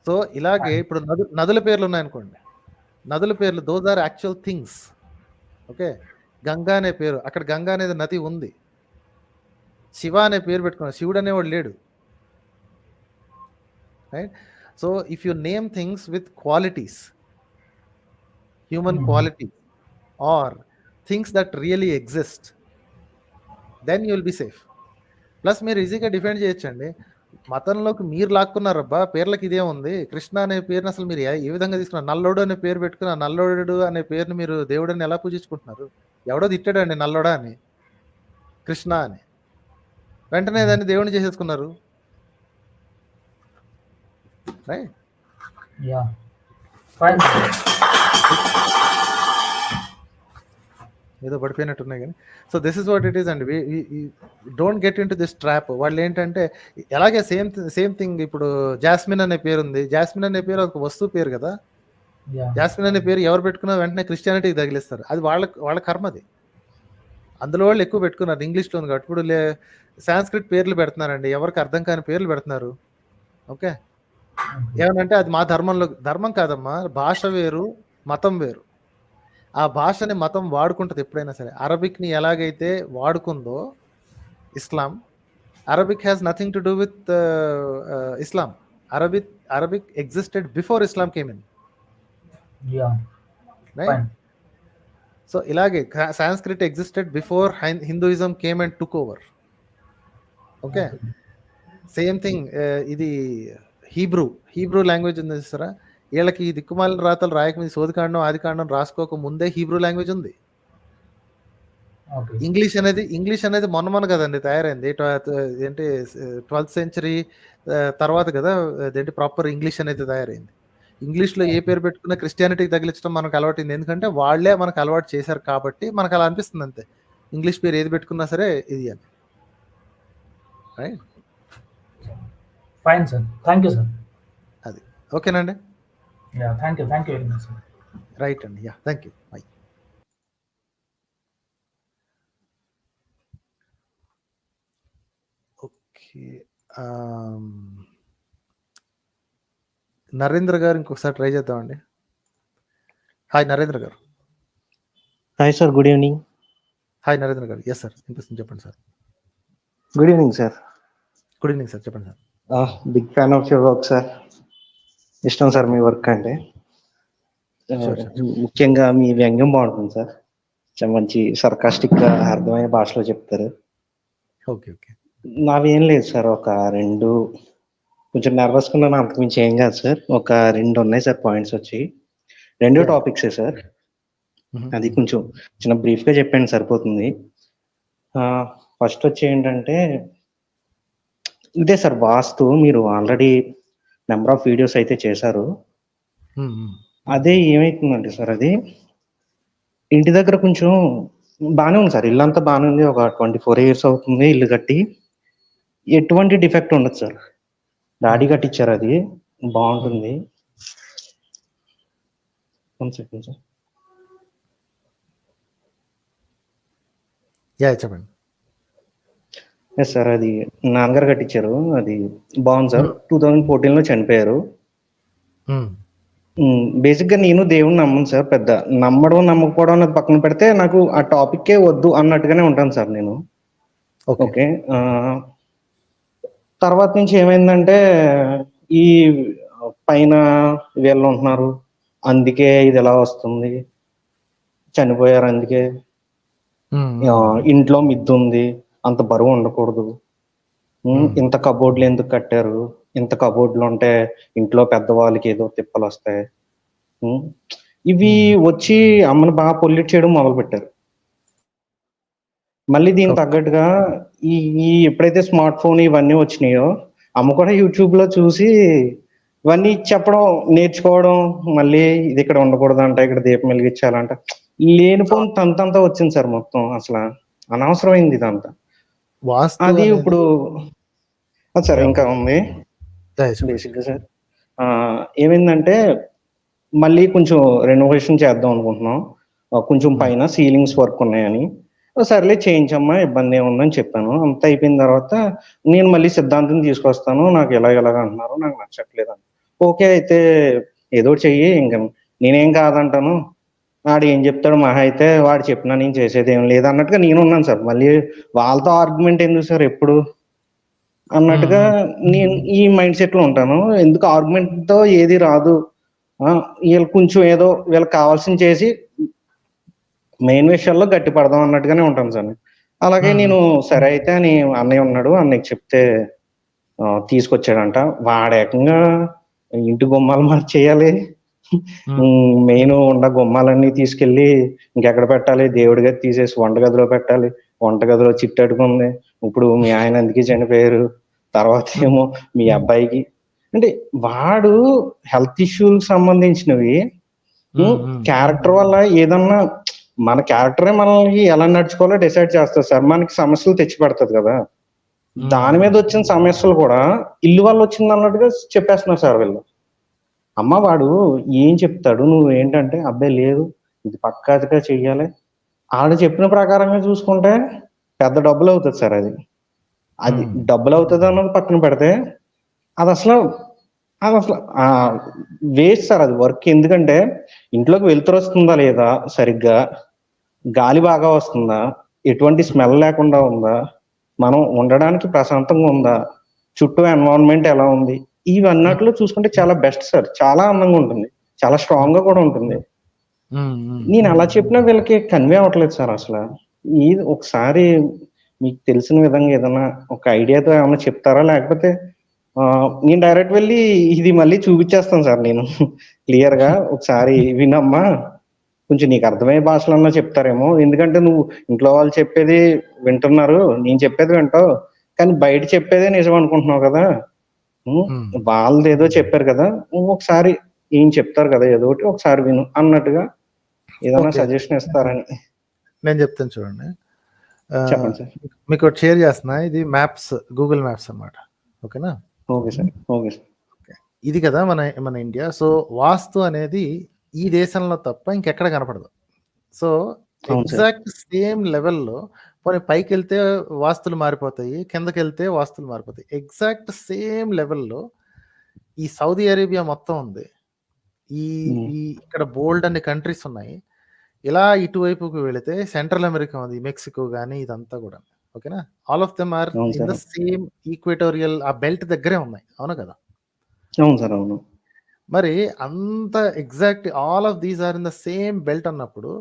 సో ఇలాగే ఇప్పుడు నదుల పేర్లు ఉన్నాయనుకోండి, నదుల పేర్లు those are actual things. Okay, Ganga అనే పేరు, అక్కడ గంగా అనేది నది ఉంది. శివ అనే పేరు పెట్టుకున్నాడు, శివుడు అనేవాడు లేడు. Right? So if you name things with qualities, human quality or things that really exist, then you will be safe. Plus మీరు ఈజీగా డిఫెండ్ చేయొచ్చండి. మతంలోకి మీరు లాక్కున్నారబ్బా, పేర్లకి ఇదే ఉంది. కృష్ణ అనే పేరుని అసలు మీరు ఏ విధంగా తీసుకున్నారు? నల్లోడు అనే పేరు పెట్టుకుని ఆ నల్లోడు అనే పేరుని మీరు దేవుడిని ఎలా పూజించుకుంటున్నారు? ఎవడో తిట్టాడండి నల్లోడా అని, కృష్ణ అని, వెంటనే దాన్ని దేవుడిని చేసేసుకున్నారు. రైట్? ఏదో పడిపోయినట్టున్నాయి కానీ. So this is what it is అండి. Don't get into this trap. వాళ్ళు ఏంటంటే అలాగే సేమ్ థింగ్. ఇప్పుడు జాస్మిన్ అనే పేరు ఉంది. జాస్మిన్ అనే పేరు ఒక వస్తువు పేరు కదా. జాస్మిన్ అనే పేరు ఎవరు పెట్టుకున్నా వెంటనే క్రిస్టియానిటీకి తగిలిస్తారు. అది వాళ్ళ కర్మది. అందులో వాళ్ళు ఎక్కువ పెట్టుకున్నారు ఇంగ్లీష్లో ఉంది కాబట్టి. ఇప్పుడు సాంస్క్రిట్ పేర్లు పెడుతున్నారండి, ఎవరికి అర్థం కాని పేర్లు పెడుతున్నారు. ఓకే, ఏమనంటే అది మా ధర్మం కాదమ్మా, భాష వేరు మతం వేరు. ఆ భాషని మతం వాడుకుంటుంది ఎప్పుడైనా సరే. అరబిక్ని ఎలాగైతే వాడుకుందో Islam, Arabic has nothing to do with Islam. Arabic existed before Islam came in. Right? So ఇలాగే Sanskrit existed before Hinduism came and took over. Okay, same thing. ఇది హీబ్రూ లాంగ్వేజ్ ఉంది చూసారా, వీళ్ళకి ఈ దిక్కుమాలిన రాతలు రాయకముందు, సోదికాండం ఆదికాండం రాసుకోక ముందే హీబ్రూ లాంగ్వేజ్ ఉంది. ఇంగ్లీష్ అనేది మొన్న కదండి తయారైంది. ఏంటి 12th century తర్వాత కదా అదేంటి ప్రాపర్ ఇంగ్లీష్ అనేది తయారైంది. ఇంగ్లీష్లో ఏ పేరు పెట్టుకున్నా క్రిస్టియానిటీకి తగిలించడం మనకు అలవాటైంది. ఎందుకంటే వాళ్ళే మనకు అలవాటు చేశారు కాబట్టి మనకు అలా అనిపిస్తుంది అంతే. ఇంగ్లీష్ పేరు ఏది పెట్టుకున్నా సరే ఇది అని. Right? Fine sir, thank you sir. అది ఓకేనండి. Thank you very much sir. Right అండి. Thank you. Bye. Okay, Narendra గారు ఇంకొకసారి ట్రై చేద్దామండి. హాయ్ నరేంద్ర గారు. Hi sir, good evening. Hi Narendra గారు. ఎస్ సార్, వినిపిస్తుంది, చెప్పండి sir. Good evening sir. Good evening sir, చెప్పండి sir. Big fan of your work sir. ఇష్టం సార్ మీ వర్క్ అంటే. ముఖ్యంగా మీ వ్యంగ్యం బాగుంటుంది సార్. మంచి సర్కాస్టిక్ గా అర్థమయ్యే భాషలో చెప్తారు. Okay okay. నావేం లేదు సార్, ఒక 2 కొంచెం నర్వస్ కున్నాను, అంతకుమించి ఏం కాదు సార్. ఒక 2 ఉన్నాయి సార్ పాయింట్స్ వచ్చి. 2 టాపిక్సే సార్. అది కొంచెం చిన్న బ్రీఫ్ గా చెప్పండి సరిపోతుంది. ఫస్ట్ వచ్చి ఏంటంటే ఇదే సార్, వాస్తు మీరు ఆల్రెడీ నెంబర్ ఆఫ్ వీడియోస్ అయితే చేశారు. అదే ఏమైతుందంటే సార్, అది ఇంటి దగ్గర కొంచెం బాగానే ఉంది సార్, ఇల్లు అంతా బాగానే ఉంది. ఒక 24 years అవుతుంది ఇల్లు కట్టి, ఎటువంటి డిఫెక్ట్ ఉండదు సార్. డాడీ కట్టించారు, అది బాగుంటుంది. 1 second సార్. చెప్పండి. ఎస్ సార్, అది నాన్నగారు కట్టించారు, అది బాగుంది సార్. 2014లో చనిపోయారు. బేసిక్ గా నేను దేవుని నమ్మను సార్. పెద్ద నమ్మడం నమ్మకపోవడం అనేది పక్కన పెడితే నాకు ఆ టాపిక్కే వద్దు అన్నట్టుగానే ఉంటాను సార్ నేను. ఓకే, తర్వాత నుంచి ఏమైందంటే ఈ పైన వీళ్ళు ఉంటున్నారు, అందుకే ఇది ఎలా వస్తుంది, చనిపోయారు అందుకే, ఇంట్లో మిద్దు ఉంది, అంత బరువు ఉండకూడదు, ఇంత కబోర్డ్లు ఎందుకు కట్టారు, ఇంత కబోర్డ్లు ఉంటే ఇంట్లో పెద్దవాళ్ళకి ఏదో తిప్పలు వస్తాయి, ఇవి వచ్చి అమ్మని బాగా పొల్యూట్ చేయడం మొదలు పెట్టారు. మళ్ళీ దీనికి తగ్గట్టుగా ఈ ఎప్పుడైతే స్మార్ట్ ఫోన్ ఇవన్నీ వచ్చినాయో, అమ్మ కూడా యూట్యూబ్ లో చూసి ఇవన్నీ చెప్పడం నేర్చుకోవడం, మళ్ళీ ఇది ఇక్కడ ఉండకూడదంట, ఇక్కడ దీపం వెలిగించాలంట, లేనిపోని తంతంతా వచ్చింది సార్. మొత్తం అసలు అనవసరమైంది ఇదంతా. అది ఇప్పుడు సార్ ఇంకా ఉంది బేసిక్ గా సార్. ఏమైందంటే మళ్ళీ కొంచెం రెనోవేషన్ చేద్దాం అనుకుంటున్నాం. కొంచెం పైన సీలింగ్స్ వర్క్ ఉన్నాయని, సర్లే చేయించమ్మా, ఇబ్బంది ఏముందని చెప్పాను. అంత అయిపోయిన తర్వాత నేను మళ్ళీ సిద్ధాంతం తీసుకొస్తాను, నాకు ఎలాగ అంటున్నారు, నాకు నచ్చట్లేదు అని. ఓకే అయితే ఏదో చెయ్యి, ఇంకా నేనేం కాదంటాను, వాడు ఏం చెప్తాడు మహా అయితే, వాడు చెప్పినా నేను చేసేది ఏం లేదు అన్నట్టుగా నేను ఉన్నాను సార్. మళ్ళీ వాళ్ళతో ఆర్గ్యుమెంట్ ఎందుకు సార్ ఎప్పుడు అన్నట్టుగా నేను ఈ మైండ్ సెట్ లో ఉంటాను. ఎందుకు ఆర్గ్యుమెంట్ తో ఏది రాదు, వీళ్ళు కొంచెం ఏదో వీళ్ళకి కావాల్సింది చేసి మెయిన్ విషయాల్లో గట్టి పడదాం అన్నట్టుగానే ఉంటాను సార్. అలాగే నేను సరే అయితే అని అన్నయ్య ఉన్నాడు, అన్నయ్యకి చెప్తే తీసుకొచ్చాడంట. వాడేకంగా ఇంటి గుమ్మాలు మార్చేయాలి, మెయిన్ ఉన్న గుమ్మాలన్నీ తీసుకెళ్లి ఇంకెక్కడ పెట్టాలి, దేవుడి గది తీసేసి వంటగదిలో పెట్టాలి, వంటగదిలో చిట్టడుకుంది, ఇప్పుడు మీ ఆయన అందుకే చనిపోయారు, తర్వాత ఏమో మీ అబ్బాయికి అంటే వాడు హెల్త్ ఇష్యూలకు సంబంధించినవి క్యారెక్టర్ వల్ల ఏదన్నా మన క్యారెక్టరే మనల్ని ఎలా నడుచుకోవాలో డిసైడ్ చేస్తుంది సార్. మనకి సమస్యలు తెచ్చి పెడుతుంది కదా, దాని మీద వచ్చిన సమస్యలు కూడా ఇల్లు వల్ల వచ్చింది అన్నట్టుగా చెప్పేస్తున్నారు సార్ వీళ్ళు. అమ్మ వాడు ఏం చెప్తాడు, నువ్వు ఏంటంటే అబ్బాయి లేదు ఇది పక్కాగా చెయ్యాలి, ఆడు చెప్పిన ప్రకారంగా చూసుకుంటే పెద్ద డబ్బులు అవుతుంది సార్. అది డబ్బులు అవుతుంది అన్నది పక్కన పెడితే అది అసలు వేస్ట్ సార్ అది వర్క్. ఎందుకంటే ఇంట్లోకి వెలుతురు వస్తుందా లేదా, సరిగ్గా గాలి బాగా వస్తుందా, ఎటువంటి స్మెల్ లేకుండా ఉందా, మనం ఉండడానికి ప్రశాంతంగా ఉందా, చుట్టూ ఎన్విరాన్మెంట్ ఎలా ఉంది, ఇవన్నట్లో చూసుకుంటే చాలా బెస్ట్ సార్. చాలా అందంగా ఉంటుంది, చాలా స్ట్రాంగ్ గా కూడా ఉంటుంది. నేను అలా చెప్పినా వీళ్ళకి కన్వే అవ్వట్లేదు సార్. అసలు ఇది ఒకసారి మీకు తెలిసిన విధంగా ఏదైనా ఒక ఐడియాతో ఏమైనా చెప్తారా, లేకపోతే నేను డైరెక్ట్ వెళ్ళి ఇది మళ్ళీ చూపించేస్తాను సార్ నేను క్లియర్ గా, ఒకసారి వినమ్మా, కొంచెం నీకు అర్థమయ్యే భాషలన్నా చెప్తారేమో, ఎందుకంటే నువ్వు ఇంట్లో వాళ్ళు చెప్పేది వింటున్నారు, నేను చెప్పేది వింటావు, కానీ బయట చెప్పేదే నిజం అనుకుంటున్నావు కదా, వాళ్ళది ఏదో చెప్పారు కదా, ఒకసారి ఏం చెప్తారు కదా ఏదో ఒకటి ఒకసారి విను అన్నట్టుగా ఏదైనా సజెషన్ ఇస్తారని. నేను చెప్తాను చూడండి. చెప్పండి సార్. మీకు షేర్ చేస్తున్నా, ఇది మ్యాప్స్, గూగుల్ మ్యాప్స్ అన్నమాట. ఓకేనా? Okay sir. Okay sir. ఇది కదా మన ఇండియా. సో వాస్తు అనేది ఈ దేశంలో తప్ప ఇంకెక్కడ కనపడదు. సో ఎగ్జాక్ట్ సేమ్ లెవెల్లో పోనీ పైకి వెళ్తే వాస్తులు మారిపోతాయి, కిందకి వెళ్తే వాస్తులు మారిపోతాయి. ఎగ్జాక్ట్ సేమ్ లెవెల్లో ఈ సౌదీ అరేబియా మొత్తం ఉంది, ఈ ఇక్కడ బోల్డ్ అన్ని కంట్రీస్ ఉన్నాయి. ఇలా ఇటువైపుకి వెళితే సెంట్రల్ అమెరికా ఉంది, మెక్సికో కానీ ఇదంతా కూడా. ఓకేనా? All of them are in the same equatorial, ఆ బెల్ట్ దగ్గరే ఉన్నాయి. అవును కదా? అవును సార్, అవును. మరి అంత exact all of these are in the same belt అన్నప్పుడు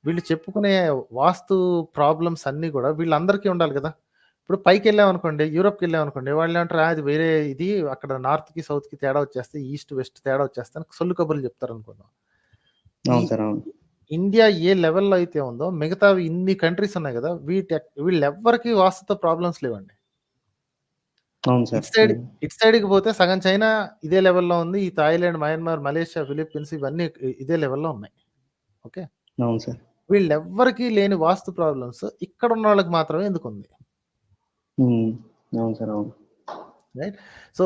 వీళ్ళు చెప్పుకునే వాస్తు ప్రాబ్లమ్స్ అన్ని కూడా వీళ్ళందరికీ ఉండాలి కదా. ఇప్పుడు పైకి వెళ్ళామనుకోండి, యూరోప్కి వెళ్ళామనుకోండి, వాళ్ళు ఏమంటారు, అది వేరే, ఇది అక్కడ నార్త్కి సౌత్కి తేడా వచ్చేస్తే, ఈస్ట్ వెస్ట్ తేడా వచ్చేస్తే అని సొల్లు కబుర్లు చెప్తారు అనుకున్నాం. ఇండియా ఏ లెవెల్లో అయితే ఉందో మిగతా ఇన్ని కంట్రీస్ ఉన్నాయి కదా, వీళ్ళెవ్వరికి వాస్తుతో ప్రాబ్లమ్స్ లేవండి. ఇట్ సైడ్కి పోతే సగం చైనా ఇదే లెవెల్లో ఉంది, ఈ థాయిలాండ్, మయన్మార్, మలేషియా, ఫిలిప్పీన్స్ ఇవన్నీ ఇదే లెవెల్లో ఉన్నాయి. ఓకే, వీళ్ళెవ్వరికి లేని వాస్తు ప్రాబ్లమ్స్ ఇక్కడ ఉన్న వాళ్ళకి మాత్రమే ఎందుకు ఉంది? రైట్. సో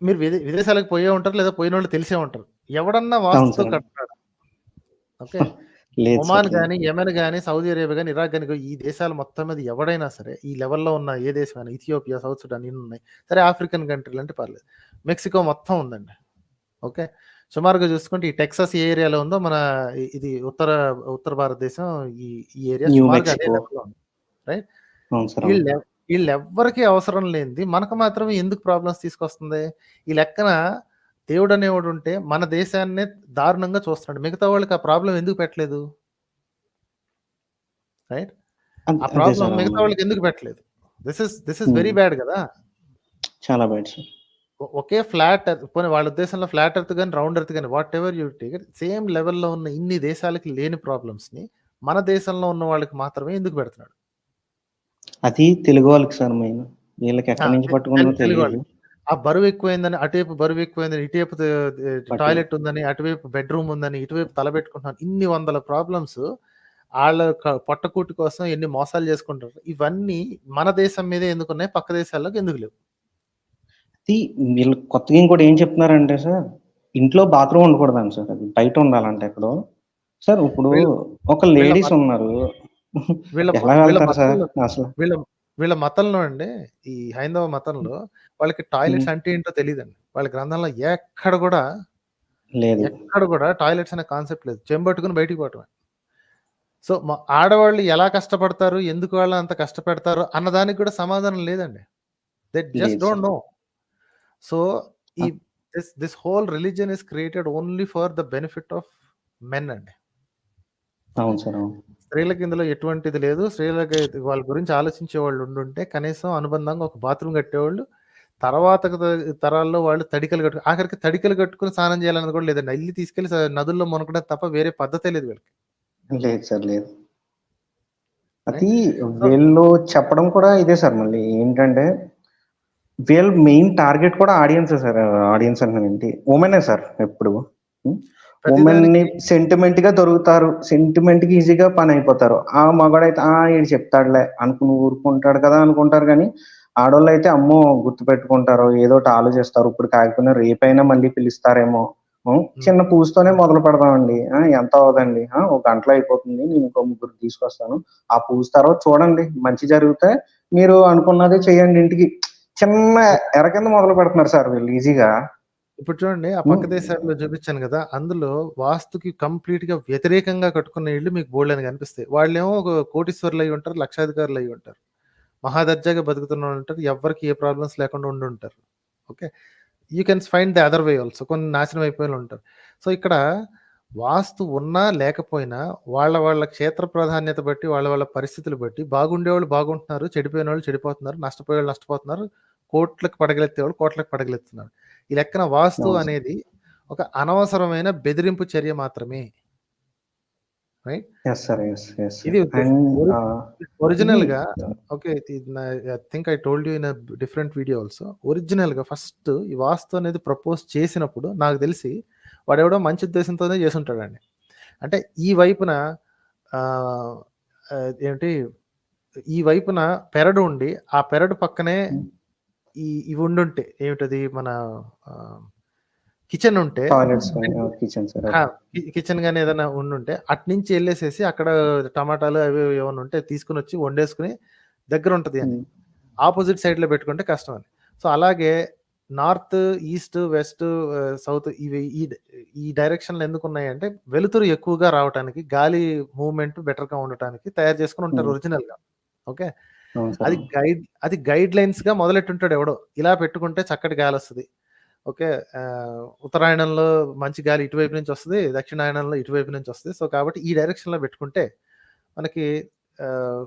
మీరు విదేశాలకు పోయే ఉంటారు, లేదా పోయిన వాళ్ళు తెలిసే ఉంటారు, ఎవడన్నా వాస్తుతో కట్టాడు. ఓకే, ఒమాన్ కానీ, యెమెన్ కానీ, సౌదీ అరేబియా కానీ, ఇరాక్ కానీ, ఈ దేశాలు మొత్తం మీద ఎవడైనా సరే ఈ లెవెల్లో ఉన్న ఏ దేశమైనా, ఇథియోపియా, సౌత్ సుడాన్ ఇన్ని ఉన్నాయి. సరే ఆఫ్రికన్ కంట్రీలు అంటే పర్లేదు, మెక్సికో మొత్తం ఉందండి. ఓకే, సుమారుగా చూసుకుంటే ఈ టెక్సాస్ ఏ ఏరియాలో ఉందో మన ఇది ఉత్తర భారతదేశం, ఈ ఏరియా సుమారుగా అదే లెవెల్లో ఉంది. రైట్. వీళ్ళెవ్వరికి అవసరం లేనిది మనకు మాత్రమే ఎందుకు ప్రాబ్లమ్స్ తీసుకొస్తుంది? ఈ లెక్కన దేవుడు అనేవాడు ఉంటే మన దేశాన్నే దారుణంగా చూస్తున్నాడు, మిగతా వాళ్ళకి ఆ ప్రాబ్లం ఎందుకు పెట్టలేదు? రైట్. ఆ ప్రాబ్లం మిగతా వాళ్ళకి ఎందుకు పెట్టలేదు? దిస్ ఇస్ వెరీ బ్యాడ్ కదా, చాలా బ్యాడ్ సార్. ఒకే ఫ్లాట్, పోనీ వాళ్ళ ఉద్దేశంలో ఫ్లాట్ ఎర్త్ కానీ రౌండ్ ఎర్త్ కానీ what ever you take, same లెవెల్లో ఉన్న ఇన్ని దేశాలకి లేని ప్రాబ్లమ్స్ ని మన దేశంలో ఉన్న వాళ్ళకి మాత్రమే ఎందుకు పెడుతున్నాడు? అది తెలుగు వాళ్ళకి సార్, మెయిన్ వీళ్ళకి ఎక్కడి నుంచి పట్టుకున్నా తెలియదు. ఆ బరువు ఎక్కువైందని అటువైపు, బరువు ఎక్కువైందని ఇటువైపు, టాయిలెట్ ఉందని అటువైపు, బెడ్రూమ్ ఉందని ఇటువైపు తలబెట్టుకుంటున్నాను, ఇన్ని వందల ప్రాబ్లమ్స్. వాళ్ళ పొట్టకూటి కోసం ఎన్ని మోసాలు చేసుకుంటారు. ఇవన్నీ మన దేశం మీదే ఎందుకున్నాయి, పక్క దేశాల్లోకి ఎందుకు లేవు? వీళ్ళు కొత్తగా ఇంకోటి ఏం చెప్తున్నారంటే సార్, ఇంట్లో బాత్రూమ్ ఉండకూడదని సార్, అది బయట ఉండాలంటే ఎక్కడో. సార్ ఇప్పుడు ఒక లేడీస్ ఉన్నారు, ఎలా వెళ్తారు సార్ అసలు? వీళ్ళ మతంలో అండి, ఈ హైందవ మతంలో వాళ్ళకి టాయిలెట్స్ అంటే ఏంటో తెలియదండి. వాళ్ళ గ్రంథంలో ఎక్కడ కూడా టాయిలెట్స్ అనే కాన్సెప్ట్ లేదు. చెంబట్టుకుని బయటికి పోవటమే. సో ఆడవాళ్ళు ఎలా కష్టపడతారు, ఎందుకు వాళ్ళు అంత కష్టపెడతారు అన్నదానికి కూడా సమాధానం లేదండి. They just don't know. So ఈ this whole religion is created only for the benefit of men అండి. స్త్రీలకి ఇందులో ఎటువంటిది లేదు. స్త్రీలకి వాళ్ళ గురించి ఆలోచించే వాళ్ళు ఉండుంటే కనీసం అనుబంధంగా ఒక బాత్రూమ్ కట్టేవాళ్ళు. తర్వాత తరాల్లో వాళ్ళు ఆఖరికి తడికలు కట్టుకుని స్నానం చేయాలన్నది కూడా లేదండి. ఇల్లు తీసుకెళ్లి నదుల్లో మునకడం తప్ప వేరే పద్ధతే లేదు వీళ్ళకి. లేదు సార్, లేదు. అది వీళ్ళు చెప్పడం కూడా ఇదే సార్. మళ్ళీ ఏంటంటే వీళ్ళ మెయిన్ టార్గెట్ కూడా ఆడియన్స్ సార్. ఆడియన్స్ అంటే ఉమెనే సార్. ఎప్పుడు ఉమెన్ ని సెంటిమెంట్ గా దొరుకుతారు, సెంటిమెంట్ కి ఈజీగా పని అయిపోతారు. ఆ మగాడైతే ఈడు చెప్తాడులే అనుకుని ఊరుకుంటాడు కదా అనుకుంటారు. కానీ ఆడవాళ్ళు అయితే అమ్మో గుర్తు పెట్టుకుంటారు, ఏదో ఒకటి ఆలోచిస్తారు. ఇప్పుడు కాకపోయినా రేపైనా మళ్ళీ పిలుస్తారేమో, చిన్న పూజతోనే మొదలు పెడదామండి, ఎంత అవదండి, ఒక గంటలో అయిపోతుంది, నేను ఇంకో ముగ్గురు తీసుకొస్తాను, ఆ పూజ తర్వాత చూడండి మంచి జరిగితే మీరు అనుకున్నదే చేయండి, ఇంటికి చిన్న ఎర కింద మొదలు పెడుతున్నారు సార్ వీళ్ళు ఈజీగా. ఇప్పుడు చూడండి, ఆ పక్క దేశాల్లో చూపించాను కదా, అందులో వాస్తుకి కంప్లీట్ గా వ్యతిరేకంగా కట్టుకున్న ఇళ్ళు మీకు బోల్డని కనిపిస్తాయి. వాళ్ళేమో ఒక కోటీశ్వరులు అయి ఉంటారు, లక్షాధికారులు అయి ఉంటారు, మహాదర్జాగా బతుకుతున్న వాళ్ళు ఉంటారు, ఎవరికి ఏ ప్రాబ్లమ్స్ లేకుండా ఉండి ఉంటారు. Okay, you can find the other way also. కొన్ని నాశనం అయిపోయిన ఉంటారు. సో ఇక్కడ వాస్తు ఉన్నా లేకపోయినా వాళ్ళ క్షేత్ర ప్రాధాన్యత బట్టి, వాళ్ళ పరిస్థితులు బట్టి బాగుండేవాళ్ళు బాగుంటున్నారు, చెడిపోయిన వాళ్ళు చెడిపోతున్నారు, నష్టపోయే వాళ్ళు నష్టపోతున్నారు, కోట్లకు పడగలెత్తేవాళ్ళు కోట్లకు పడగలెత్తున్నారు. ఈ లెక్కన వాస్తు అనేది ఒక అనవసరమైన బెదిరింపు చర్య మాత్రమే. ఇది ఒరిజినల్ గా, okay, I think I told you in different video also. Original గా ఫస్ట్ ఈ వాస్తు అనేది ప్రపోజ్ చేసినప్పుడు నాకు తెలిసి వాడెవడో మంచి ఉద్దేశంతోనే చేసుంటాడండి. అంటే ఈ వైపున ఏంటి, ఈ వైపున పెరడు ఉండి ఆ పెరడు పక్కనే ఇవి ఉండుంటే ఏమిటది, మన కిచెన్ ఉంటే, కిచెన్ గానీ ఏదైనా ఉండుంటే అట్నుంచి వెళ్ళేసేసి అక్కడ టమాటాలు అవి ఏమైనా ఉంటే తీసుకుని వచ్చి వండేసుకుని దగ్గర ఉంటది అని ఆపోజిట్ సైడ్ లో పెట్టుకుంటే కష్టం అని. సో అలాగే నార్త్, ఈస్ట్, వెస్ట్, సౌత్ ఇవి ఈ డైరెక్షన్లు ఎందుకు ఉన్నాయంటే వెలుతురు ఎక్కువగా రావడానికి, గాలి మూవ్మెంట్ బెటర్ గా ఉండటానికి తయారు చేసుకుని ఉంటారు ఒరిజినల్ గా. ఓకే, అది గైడ్ లైన్స్ గా మొదలెట్టుంటాడు ఎవడో, ఇలా పెట్టుకుంటే చక్కటి గాలి వస్తుంది. ఓకే, ఉత్తరాయణంలో మంచి గాలి ఇటువైపు నుంచి వస్తుంది, దక్షిణాయనంలో ఇటువైపు నుంచి వస్తుంది. సో కాబట్టి ఈ డైరెక్షన్ లో పెట్టుకుంటే మనకి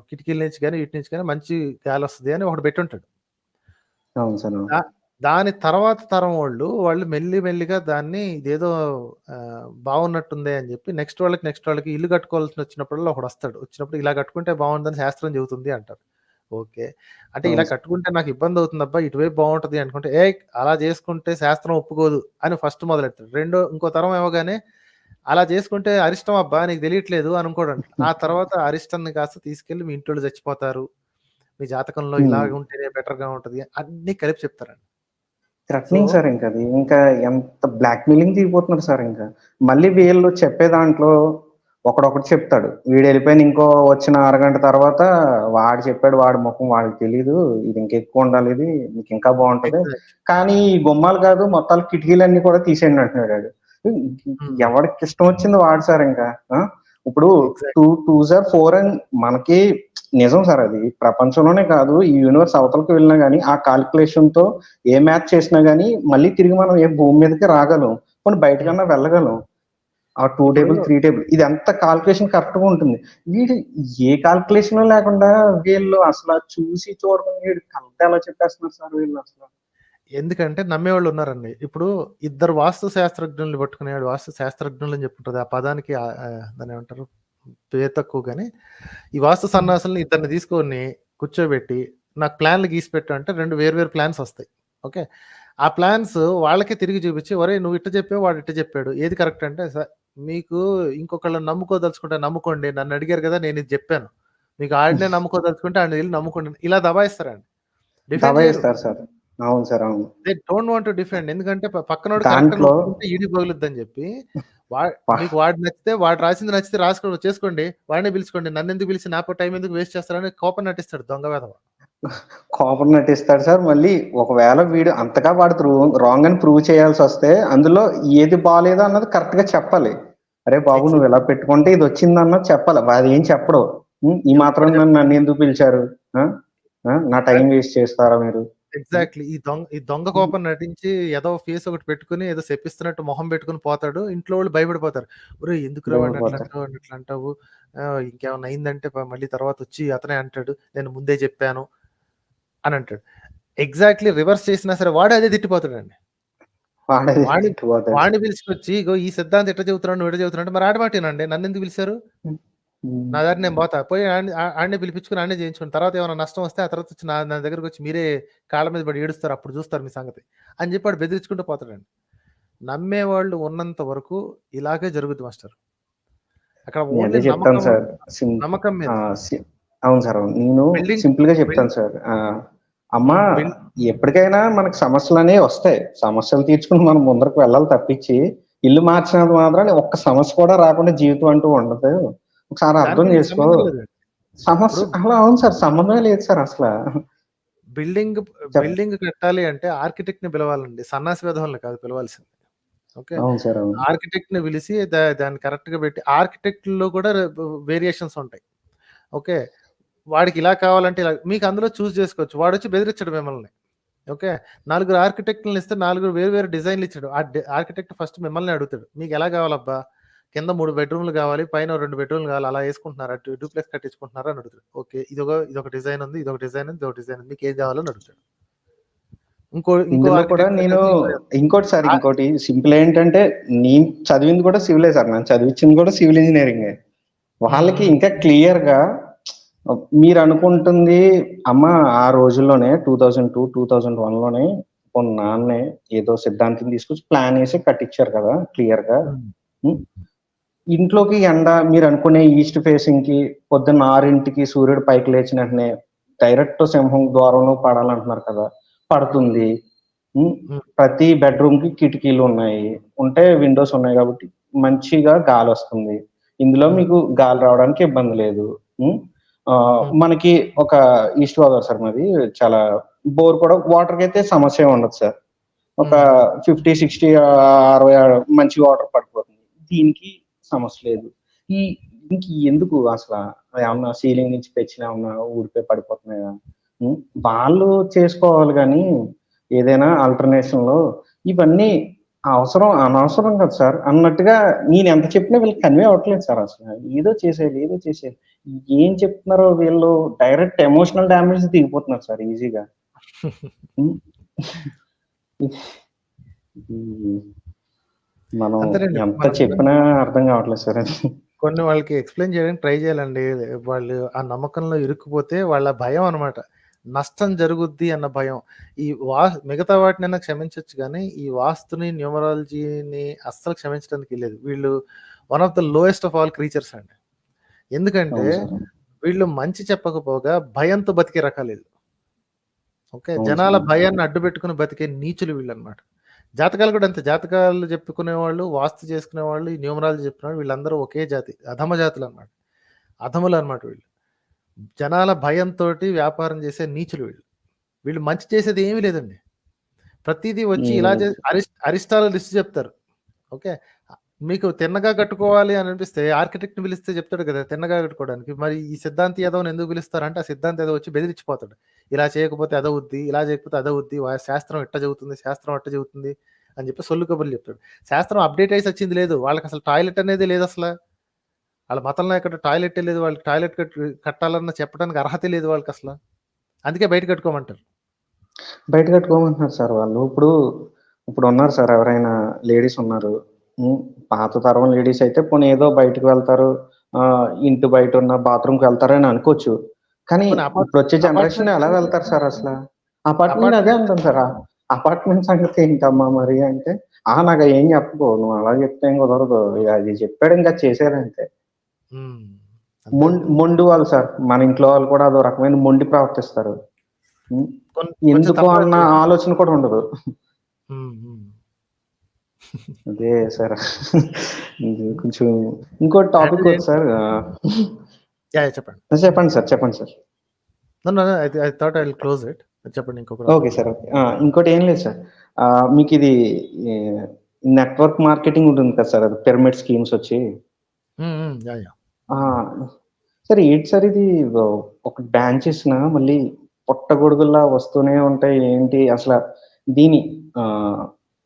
కిటికీల నుంచి కానీ వీటి నుంచి కానీ మంచి గాలి వస్తుంది అని ఒకటి పెట్టుంటాడు. దాని తర్వాత తరం వాళ్ళు మెల్లిగా దాన్ని ఇదేదో బాగున్నట్టుంది అని చెప్పి నెక్స్ట్ వాళ్ళకి ఇల్లు కట్టుకోవాల్సి వచ్చినప్పుడు ఒకడు వస్తాడు. వచ్చినప్పుడు ఇలా కట్టుకుంటే బాగుందని శాస్త్రం చెబుతుంది అంటారు. ఓకే, అంటే ఇలా కట్టుకుంటే నాకు ఇబ్బంది అవుతుంది అబ్బా, ఇటువైపు బాగుంటది అనుకుంటే అలా చేసుకుంటే శాస్త్రం ఒప్పుకోదు అని ఫస్ట్ మొదలెడతాడు. ఇంకో తరం ఏమోగానే అలా చేసుకుంటే అరిష్టం అబ్బా, నీకు తెలియట్లేదు అనుకోడండి. ఆ తర్వాత అరిష్టాన్ని కాస్త తీసుకెళ్లి మీ ఇంట్లో చచ్చిపోతారు, మీ జాతకంలో ఇలా ఉంటేనే బెటర్ గా ఉంటది, అన్ని కలిపి చెప్తారండి. Threatening sir. ఇంకా ఎంత బ్లాక్ మెయిలింగ్ దిగిపోతున్నారు సార్. ఇంకా మళ్ళీ వీళ్ళు చెప్పే దాంట్లో ఒకడొకటి చెప్తాడు, వీడు వెళ్ళిపోయిన ఇంకో వచ్చిన అరగంట తర్వాత వాడు చెప్పాడు, వాడి ముఖం వాడికి తెలీదు, ఇది ఇంకెక్కువ ఉండాలి, ఇది మీకు ఇంకా బాగుంటది, కానీ ఈ గుమ్మాలు కాదు మొత్తాలు కిటికీలన్నీ కూడా తీసేయండి అంటున్నాడు వాడు. ఎవరికి ఇష్టం వచ్చింది వాడు సార్. ఇంకా ఇప్పుడు 2 అని మనకి నిజం సార్. అది ప్రపంచంలోనే కాదు, ఈ యూనివర్స్ అవతలకి వెళ్ళినా గానీ ఆ కాల్కులేషన్ తో ఏ మ్యాచ్ చేసినా గానీ మళ్ళీ తిరిగి మనం ఏ భూమి మీదకి రాగలం, కొన్ని బయటకన్నా వెళ్ళగలం. ఆ 2 టేబుల్ 3 టేబుల్ ఇది అంత కాల్కులేషన్ కరెక్ట్ గా ఉంటుంది. వీడు ఏ కాల్కులేషన్ లేకుండా వీళ్ళు అసలు చూసి చూడకుండా వీడు కరెక్ట్ ఎలా చెప్పేస్తున్నారు సార్ వీళ్ళు అసలు. ఎందుకంటే నమ్మేవాళ్ళు ఉన్నారండి. ఇప్పుడు ఇద్దరు వాస్తు శాస్త్రజ్ఞుల్ని పట్టుకునేవాడు వాస్తు శాస్త్రజ్ఞులు అని చెప్పుంటది. ఆ పదానికి దాన్ని ఏమంటారు, పేరు తక్కువ. కానీ ఈ వాస్తు సన్నాసుల్ని ఇద్దరిని తీసుకొని కూర్చోబెట్టి నాకు ప్లాన్లు గీసి పెట్టు అంటే 2 వేరు ప్లాన్స్ వస్తాయి. ఓకే, ఆ ప్లాన్స్ వాళ్ళకే తిరిగి చూపించి, ఒరే నువ్వు ఇట్ట చెప్పావు, వాడు ఇట్ట చెప్పాడు, ఏది కరెక్ట్ అంటే, మీకు ఇంకొకళ్ళని నమ్ముకోదలుచుకుంటే నమ్ముకోండి, నన్ను అడిగారు కదా నేను ఇది చెప్పాను, మీకు ఆడినే నమ్ముకోదలుచుకుంటే ఆయన వెళ్ళి నమ్ముకోండి, ఇలా దబాయిస్తారండి. అవును సార్, అవును. They don't want to defend. ఎందుకంటే పక్కనోడు కరెక్ట్ ఈడి పగులుద్దని చెప్పి మీకు వాడు నచ్చితే, వాడు రాసింది నచ్చితే చేసుకోండి, వాడినే పిలుచుకోండి, నన్ను ఎందుకు పిలిచి నాపో టైం ఎందుకు వేస్ట్ చేస్తారని కోపం నటిస్తాడు దొంగ వేధవ. కోపం నటిస్తాడు సార్. మళ్ళీ ఒకవేళ వీడు అంతగా వాడు రాంగ్ అని ప్రూవ్ చేయాల్సి వస్తే అందులో ఏది బాగాలేదో అన్నది కరెక్ట్ గా చెప్పాలి. అరే బాబు నువ్వు ఇలా పెట్టుకుంటే ఇది వచ్చిందన్నది చెప్పాలి. అది ఏం చెప్పడు. ఈ మాత్రం నన్ను ఎందుకు పిలిచారు, నా టైం వేస్ట్ చేస్తారా మీరు? ఎగ్జాక్ట్లీ ఈ దొంగ కోపం నటించి ఏదో ఫేస్ ఒకటి పెట్టుకుని ఏదో చెప్పిస్తున్నట్టు మొహం పెట్టుకుని పోతాడు. ఇంట్లో వాళ్ళు భయపడిపోతారు. ఒరే ఎందుకు రావండి అట్లా అంటావు, ఇంకేమన్నా అయిందంటే మళ్ళీ తర్వాత వచ్చి అతనే అంటాడు నేను ముందే చెప్పాను అని అంటాడు. ఎగ్జాక్ట్లీ రివర్స్ చేసినా సరే వాడు అదే తిట్టిపోతాడండి. వాడిని పిలుచుకొచ్చి ఇగో ఈ సిద్ధాంతం ఎట్లా చెబుతున్నాడు నువ్వు ఎట్లా చెబుతున్నాడు, మరి ఆడమాటేనండి నన్ను ఎందుకు పిలిచారు, నా దారి నేను పోతా, పోయి ఆడనే పిలిపించుకుని ఆడనే చేయించుకుని తర్వాత ఏమైనా నష్టం వస్తే ఆ తర్వాత వచ్చి నా దగ్గరకు వచ్చి మీరే కాళ్ళ మీద పడి ఏడుస్తారు, అప్పుడు చూస్తారు మీ సంగతి అని చెప్పి వాడు బెదిరించుకుంటూ పోతాడండి. నమ్మేవాళ్ళు ఉన్నంత వరకు ఇలాగే జరుగుతుంది మాస్టర్. అక్కడ ఓన్లీ నమ్మకం మీద. అవును సార్, నేను సింపుల్ గా చెప్తాను సార్. అమ్మా ఎప్పటికైనా మనకు సమస్యలు అనేవి వస్తాయి. సమస్యలు తీర్చుకుని మనం ముందరకు వెళ్ళాలి తప్పించి ఇల్లు మార్చినంత మాత్రం ఒక్క సమస్య కూడా రాకుండా జీవితం అంటూ ఉండదు. ఒకసారి అర్థం చేసుకో. సమస్య అలా అవును సార్, సంబంధమే లేదు సార్ అసలు. బిల్డింగ్ కట్టాలి అంటే ఆర్కిటెక్ట్ ని పిలవాలండి, సన్నాసి విధవల్ని కాదు పిలవాల్సింది. ఓకే, ఆర్కిటెక్ట్ ని పిలిచి దాన్ని కరెక్ట్ గా పెట్టి, ఆర్కిటెక్ట్ లో కూడా వేరియేషన్స్ ఉంటాయి. ఓకే, వాడికి ఇలా కావాలంటే ఇలా మీకు అందులో చూస్ చేసుకోవచ్చు. వాడు వచ్చి బెదిరించాడు మిమ్మల్ని. ఓకే, 4 ఆర్కిటెక్ట్లను ఇస్తే 4 వేరు డిజైన్లు ఇచ్చాడు. ఆర్కిటెక్ట్ ఫస్ట్ మిమ్మల్ని అడుగుతాడు మీకు ఎలా కావాలబ్బా, కింద 3 బెడ్రూమ్లు కావాలి, పైన 2 బెడ్రూమ్లు కావాలి, అలా వేసుకుంటున్నారా, డూప్లెక్స్ కట్టించుకుంటున్నారా అని అడుగుతాడు. ఓకే, ఇదొక డిజైన్ ఉంది, ఇదొక డిజైన్ ఉంది, ఇదొక డిజైన్ ఉంది, మీకు ఏది కావాలని అడుగుతాడు. ఇందులో కూడా నేను ఇంకోటి సింపుల్ ఏంటంటే, నేను చదివింది కూడా సివిలే సార్, నేను చదివించింది కూడా సివిల్ ఇంజనీరింగ్. వాళ్ళకి ఇంకా క్లియర్ గా మీరు అనుకుంటుంది అమ్మ ఆ రోజుల్లోనే 2002, 2001లోనే నాన్నే ఏదో సిద్ధాంతం తీసుకొచ్చి ప్లాన్ వేసి కట్టించారు కదా క్లియర్ గా. ఇంట్లోకి ఎండ మీరు అనుకునే ఈస్ట్ ఫేసింగ్ కి పొద్దున్న 6ంటికి సూర్యుడు పైకి లేచిన వెంటనే డైరెక్ట్ సింహం ద్వారంలో పడాలంటున్నారు కదా, పడుతుంది. ప్రతి బెడ్రూమ్ కి కిటికీలు ఉన్నాయి, ఉంటే విండోస్ ఉన్నాయి కాబట్టి మంచిగా గాలి వస్తుంది. ఇందులో మీకు గాలి రావడానికి ఇబ్బంది లేదు. మనకి ఒక ఈస్ట్ గోదావరి సార్ మాది, చాలా బోర్ కూడా వాటర్ కి అయితే సమస్య ఉండదు సార్. ఒక 50, 60, 60 మంచి వాటర్ పడిపోతుంది. దీనికి సమస్య లేదు. ఇంక ఎందుకు అసలు ఏమన్నా సీలింగ్ నుంచి పెంచిన ఏమన్నా ఊడిపోయి పడిపోతున్నాయా? వాళ్ళు చేసుకోవాలి కానీ ఏదైనా ఆల్టర్నేషన్ లో ఇవన్నీ అవసరం అనవసరం కదా సార్ అన్నట్టుగా నేను ఎంత చెప్పినా వీళ్ళకి కన్వే అవ్వట్లేదు సార్. అసలు ఏదో చేసేది ఏం చెప్తున్నారో వీళ్ళు డైరెక్ట్ ఎమోషనల్ డ్యామేజ్ దిగిపోతున్నారు సార్ ఈజీగా. మనం ఎంత చెప్పినా అర్థం కావట్లేదు సార్. కొన్ని వాళ్ళకి ఎక్స్ప్లెయిన్ చేయడానికి ట్రై చేయాలండి. వాళ్ళు ఆ నమ్మకంలో ఇరుక్కుపోతే వాళ్ళ భయం అనమాట, నష్టం జరుగుద్ది అన్న భయం. ఈ మిగతా వాటినైనా క్షమించవచ్చు కానీ ఈ వాస్తుని, న్యూమరాలజీని అస్సలు క్షమించడానికి లేదు. వీళ్ళు one of the lowest of all creatures అండి. ఎందుకంటే వీళ్ళు మంచి చెప్పకపోగా భయంతో బతికే రకాలు. ఓకే, జనాల భయాన్ని అడ్డు పెట్టుకుని బతికే నీచులు వీళ్ళు అనమాట. జాతకాలు కూడా అంతే, జాతకాలు చెప్పుకునే వాళ్ళు, వాస్తు చేసుకునే వాళ్ళు, ఈ న్యూమరాలజీ చెప్పుకునే వీళ్ళందరూ ఒకే జాతి, అధమ జాతులు అనమాట, అధములు అనమాట. వీళ్ళు జనాల భయంతో వ్యాపారం చేసే నీచులు. వీళ్ళు మంచి చేసేది ఏమీ లేదండి. ప్రతిదీ వచ్చి ఇలా అరిస్టాల లిస్ట్ చెప్తారు. ఓకే, మీకు తిన్నగా కట్టుకోవాలి అని అనిపిస్తే ఆర్కిటెక్ట్ని పిలిస్తే చెప్తాడు కదా తిన్నగా కట్టుకోవడానికి. మరి ఈ సిద్ధాంతి ఏదో ఎందుకు పిలుస్తారంటే ఆ సిద్ధాంతి ఏదో వచ్చి బెదిరించిపోతాడు. ఇలా చేయకపోతే అదవుద్ది, ఇలా చేయకపోతే అదవుద్ది, శాస్త్రం ఎట్ట చెబుతుంది, శాస్త్రం అట్ట చెబుతుంది అని చెప్పి సొల్లు కబుర్లు చెప్తాడు. శాస్త్రం అప్డేట్ అయ్యి వచ్చింది లేదు, వాళ్ళకి అసలు టాయిలెట్ అనేది లేదు. అసలు వాళ్ళ మతంలో ఎక్కడ టాయిలెట్ లేదు, వాళ్ళకి టాయిలెట్ కట్టాలన్న చెప్పడానికి అర్హత లేదు వాళ్ళకి అసలు. అందుకే బయట కట్టుకోమంటారు. బయట కట్టుకోమంటున్నారు సార్ వాళ్ళు. ఇప్పుడు ఉన్నారు సార్, ఎవరైనా లేడీస్ ఉన్నారు, పాత తరం లేడీస్ అయితే పోనీ ఏదో బయటకు వెళ్తారు, ఇంటి బయట ఉన్న బాత్రూమ్కి వెళ్తారని అనుకోవచ్చు. కానీ ఇప్పుడు వచ్చే జనరేషన్ ఎలా వెళ్తారు సార్ అసలు? అపార్ట్మెంట్ అదే అంటాను సార్. అపార్ట్మెంట్ సంగతి ఏంటమ్మా మరి అంటే, నాకు ఏం చెప్పు, నువ్వు అలా చెప్తే ఏం కుదరదు, అది చెప్పాడు ఇంకా చేసేదంతే. మొండి వాళ్ళు సార్, మన ఇంట్లో వాళ్ళు కూడా అదో రకమైన మొండి ప్రవర్తిస్తారు. ఎందుకు అన్న ఆలోచన కూడా ఉండదు. అదే సార్, కొంచెం ఇంకో టాపిక్ వచ్చి సార్. చెప్పండి sir. I thought I will close it. చెప్పండి ఇంకొక. Okay sir. ఓకే. ఇంకోటి ఏం లేదు సార్. మీకు ఇది నెట్వర్క్ మార్కెటింగ్ ఉంటుంది కదా సార్, అది పిరమిడ్ స్కీమ్స్ వచ్చి. సార్ ఏంటి సార్ ఇది, ఒక బ్యాన్ చేసిన మళ్ళీ పుట్టగొడుగుల్లా వస్తూనే ఉంటాయి ఏంటి అసలు? దీని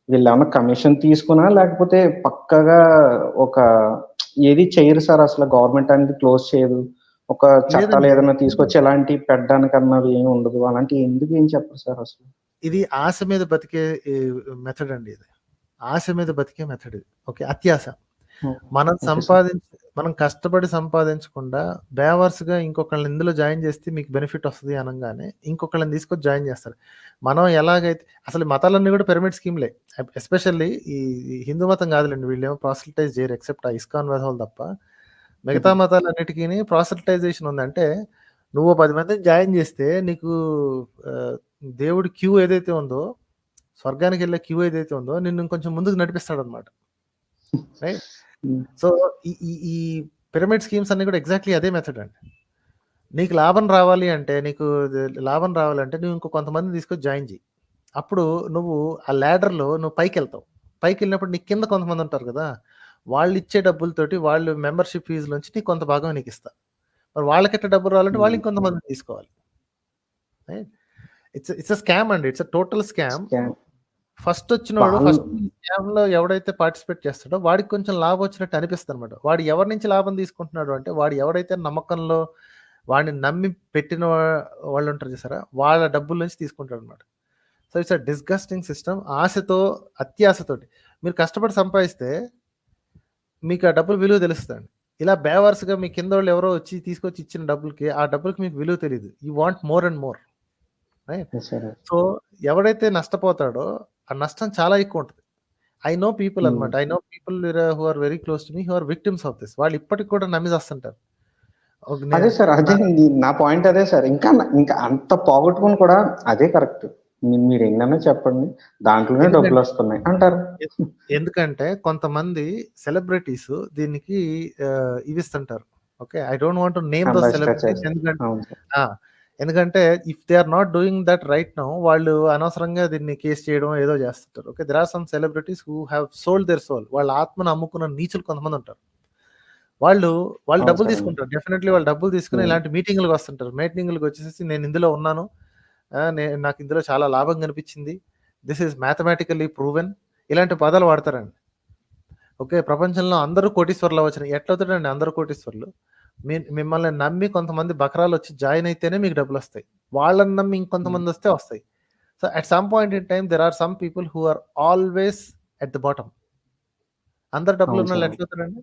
వీళ్ళు ఏమన్నా కమిషన్ తీసుకున్నా లేకపోతే పక్కగా ఒక ఏది చేయరు సార్ అసలు? గవర్నమెంట్ అనేది క్లోజ్ చేయదు, ఒక చట్టాలు ఏదైనా తీసుకొచ్చి ఎలాంటి పెట్టడానికి అన్నది ఏమి ఉండదు, అలాంటి ఎందుకు ఏం చెప్పరు సార్ అసలు? ఇది ఆశ మీద బతికే మెథడ్ అండి. ఇది ఆశ మీద బతికే మెథడ్ ఇది. ఓకే, అత్యాశ. మనం కష్టపడి సంపాదించకుండా బేవర్స్గా ఇంకొకళ్ళని ఇందులో జాయిన్ చేస్తే మీకు బెనిఫిట్ వస్తుంది అనగానే ఇంకొకళ్ళని తీసుకొచ్చి జాయిన్ చేస్తారు. మనం ఎలాగైతే అసలు మతాలన్నీ కూడా పిరమిడ్ స్కీమ్లే. ఎస్పెషల్లీ ఈ హిందూ మతం కాదులేండి, వీళ్ళేమో ప్రాసెలిటైజ్ చేయరు ఎక్సెప్ట్ ఆ ఇస్కాన్ వెధవలు తప్ప. మిగతా మతాలన్నిటికీ ప్రాసెలిటైజేషన్ ఉంది. అంటే నువ్వు 10 మందిని జాయిన్ చేస్తే నీకు దేవుడి క్యూ ఏదైతే ఉందో, స్వర్గానికి వెళ్ళే క్యూ ఏదైతే ఉందో, నిన్ను కొంచెం ముందుకు నడిపిస్తాడు అనమాట. రైట్. సో ఈ పిరమిడ్ స్కీమ్స్ అన్ని కూడా ఎగ్జాక్ట్లీ అదే మెథడ్ అండి. నీకు లాభం రావాలంటే నువ్వు ఇంకో కొంతమంది తీసుకొని జాయిన్ చేయి. అప్పుడు నువ్వు ఆ ల్యాడర్లో నువ్వు పైకి వెళ్తావు. పైకి వెళ్ళినప్పుడు నీ కింద కొంతమంది ఉంటారు కదా, వాళ్ళు ఇచ్చే డబ్బులతోటి వాళ్ళు మెంబర్షిప్ ఫీజు నుంచి నీకు కొంత భాగం నీకు ఇస్తా. మరి వాళ్ళకెట్ట డబ్బులు రావాలంటే వాళ్ళు ఇంకొంతమంది తీసుకోవాలి. ఇట్స్ అ స్కామ్ అండి. It's a total scam. First వచ్చినవాడు ఫస్ట్ స్కామ్ లో ఎవడైతే పార్టిసిపేట్ చేస్తాడో వాడికి కొంచెం లాభం వచ్చినట్టు అనిపిస్తుంది అనమాట. వాడు ఎవరి నుంచి లాభం తీసుకుంటున్నాడు అంటే వాడు ఎవరైతే నమ్మకంలో వాడిని నమ్మి పెట్టిన వాళ్ళు ఉంటారు చూసారా, వాళ్ళ డబ్బుల నుంచి తీసుకుంటాడు అనమాట. So it's a disgusting system. ఆశతో, అత్యాశతోటి మీరు కష్టపడి సంపాదిస్తే మీకు ఆ డబ్బులు విలువ తెలుస్తుంది. ఇలా బేవర్స్గా మీ కింద వాళ్ళు ఎవరో వచ్చి తీసుకొచ్చి ఇచ్చిన డబ్బులకి ఆ డబ్బులకి మీకు విలువ తెలియదు. You want more and more. So ఎవడైతే నష్టపోతాడో ఆ నష్టం చాలా ఎక్కువ ఉంటుంది. ఐ నో పీపుల్ అనమాట. I know people who are very close to me who are victims of this. వాళ్ళు ఇప్పటికి కూడా నమ్మి చేస్తుంటారు. అదే సార్, అదే నా పాయింట్ అదే సార్. ఇంకా అంత పోగొట్టుకుని కూడా అదే కరెక్ట్. మీరు ఎన్నైనా చెప్పండి, దాంట్లోనే డబ్బులు వస్తున్నాయి అంటారు. ఎందుకంటే కొంతమంది సెలబ్రిటీస్ దీనికి ఇవిస్తుంటారు. Okay, I don't want to name those celebrities. ఎందుకంటే if they are not doing that right now, వాళ్ళు అనవసరంగా దీన్ని కేసు చేయడం ఏదో చేస్తుంటారు. Okay, there are some celebrities who have sold their soul. వాళ్ళ ఆత్మను అమ్ముకున్న నీచులు కొంతమంది ఉంటారు. వాళ్ళు డబ్బులు తీసుకుంటారు. డెఫినెట్లీ వాళ్ళు డబ్బులు తీసుకుని ఇలాంటి మీటింగ్లకు వస్తుంటారు. మీటింగ్లకు వచ్చేసి నేను ఇందులో ఉన్నాను, నాకు ఇందులో చాలా లాభం కనిపించింది, దిస్ ఈజ్ మ్యాథమెటికల్లీ ప్రూవెన్, ఇలాంటి పదాలు వాడతారండి. ఓకే, ప్రపంచంలో అందరూ కోటీశ్వర్లు అవ్వచ్చు. ఎట్లవుతాడండి అందరూ కోటీశ్వర్లు? మిమ్మల్ని నమ్మి కొంతమంది బకరాలు వచ్చి జాయిన్ అయితేనే మీకు డబ్బులు వస్తాయి. వాళ్ళని నమ్మి ఇంకొంతమంది వస్తే వస్తాయి. So at some point in time there are some people who are always at the bottom. అందరు డబ్బులు ఉన్న వాళ్ళు ఎట్లవుతారండి?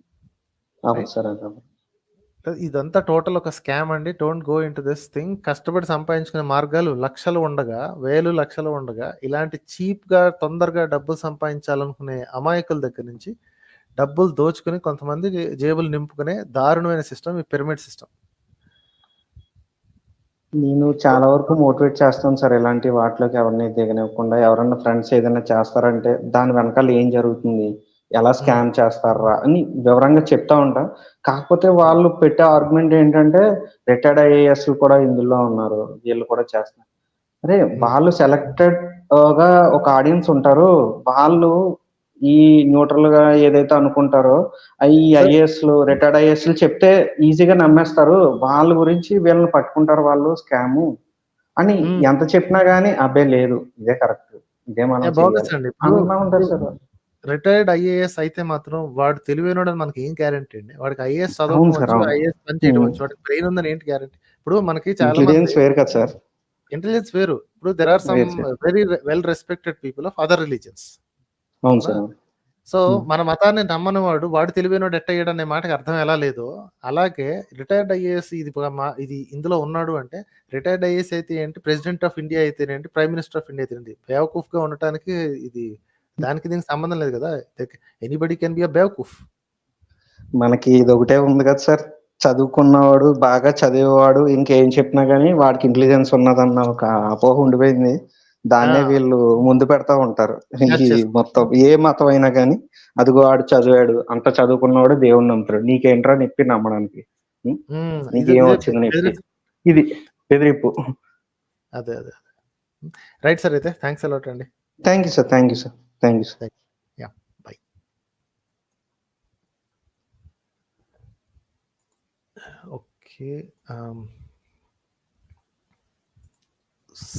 ఇదంతా టోటల్ ఒక స్కామ్ అండి. Don't go in to this thing. కష్టపడి సంపాదించుకునే మార్గాలు లక్షలు ఉండగా, లక్షలు ఉండగా, ఇలాంటి చీప్గా తొందరగా డబ్బులు సంపాదించాలనుకునే అమాయకుల దగ్గర నుంచి డబ్బులు దోచుకుని కొంతమంది జేబులు నింపుకునే దారుణమైన సిస్టమ్ ఈ పిరమిడ్ సిస్టమ్. నేను చాలా వరకు మోటివేట్ చేస్తాను సార్, ఇలాంటి వాటిలోకి ఎవరిని దిగనివ్వకుండా. ఎవరన్నా ఫ్రెండ్స్ ఏదైనా చేస్తారంటే దాని వెనకాల ఏం జరుగుతుంది, ఎలా స్కామ్ చేస్తారా అని వివరంగా చెప్తా ఉంటా. కాకపోతే వాళ్ళు పెట్టే ఆర్గ్యుమెంట్ ఏంటంటే రిటైర్డ్ ఐఏఎస్ కూడా ఇందులో ఉన్నారు, వీళ్ళు కూడా చేస్తున్నారు. అరే వాళ్ళు సెలెక్టెడ్ గా ఒక ఆడియన్స్ ఉంటారు, వాళ్ళు ఈ న్యూట్రల్ గా ఏదైతే అనుకుంటారో ఈ ఐఏఎస్లు, రిటైర్డ్ ఐఏఎస్లు చెప్తే ఈజీగా నమ్మేస్తారు. వాళ్ళ గురించి వీళ్ళని పట్టుకుంటారు వాళ్ళు స్కాము అని ఎంత చెప్పినా గానీ అబ్బే లేదు, ఇదే కరెక్ట్, ఇదే మనం ఉంటారు సార్. రిటైర్డ్ ఐఏఎస్ అయితే మాత్రం వాడు తెలివైనడు మనకి ఏం గ్యారంటీ అండి? వాడికి ఐఏఎస్ చదవచ్చు, ఐఏఎస్ పని చేయడం వచ్చు, వాడికి బ్రెయిన్ ఉందని ఏంటి గ్యారంటీ? ఇప్పుడు మనకి చాలా ఇంటెలిజెన్స్ వేరు కదా సార్. ఇంటెలిజెన్స్ వేరు. ఇప్పుడు there are some very well respected people of other religions. So మన మతాన్ని నమ్మని వాడు తెలివైనడు ఎట్టయ్యాడు అనే మాటకి అర్థం ఎలా లేదో, అలాగే రిటైర్డ్ ఐఏఎస్ ఇది ఇందులో ఉన్నాడు అంటే, రిటైర్డ్ ఐఏఎస్ అయితే ఏంటి, ప్రెసిడెంట్ ఆఫ్ ఇండియా అయితేనేంటి, ప్రైమ్ మినిస్టర్ ఆఫ్ ఇండియా అయితే బేవకూఫ్ గా ఉండటానికి ఇది దానికి దీనికి సంబంధం లేదు కదా. ఎనీబడి కెన్ బి అ బేవకూఫ్. మనకి ఇది ఒకటే ఉంది కదా సార్, చదువుకున్నవాడు, బాగా చదివేవాడు ఇంకేం చెప్పినా గానీ వాడికి ఇంటెలిజెన్స్ ఉన్నదన్న ఒక అపోహ ఉండిపోయింది. దాన్నే వీళ్ళు ముందు పెడతా ఉంటారు. ఈ మొత్తం ఏ మతం అయినా కానీ అదిగో వాడు చదివాడు, అంత చదువుకున్నవాడు దేవుణ్ణి నమ్ముతాడు, నీకేంట్రా నొప్పి నమ్మడానికి, నీకేం వచ్చింది నొప్పి. ఇది బెదిరింపు. అదే అదే రైట్ సార్. అయితే థ్యాంక్స్ అలాట్ అండి. Thank you sir, thank you sir, thank you sir. Yeah bye. Okay,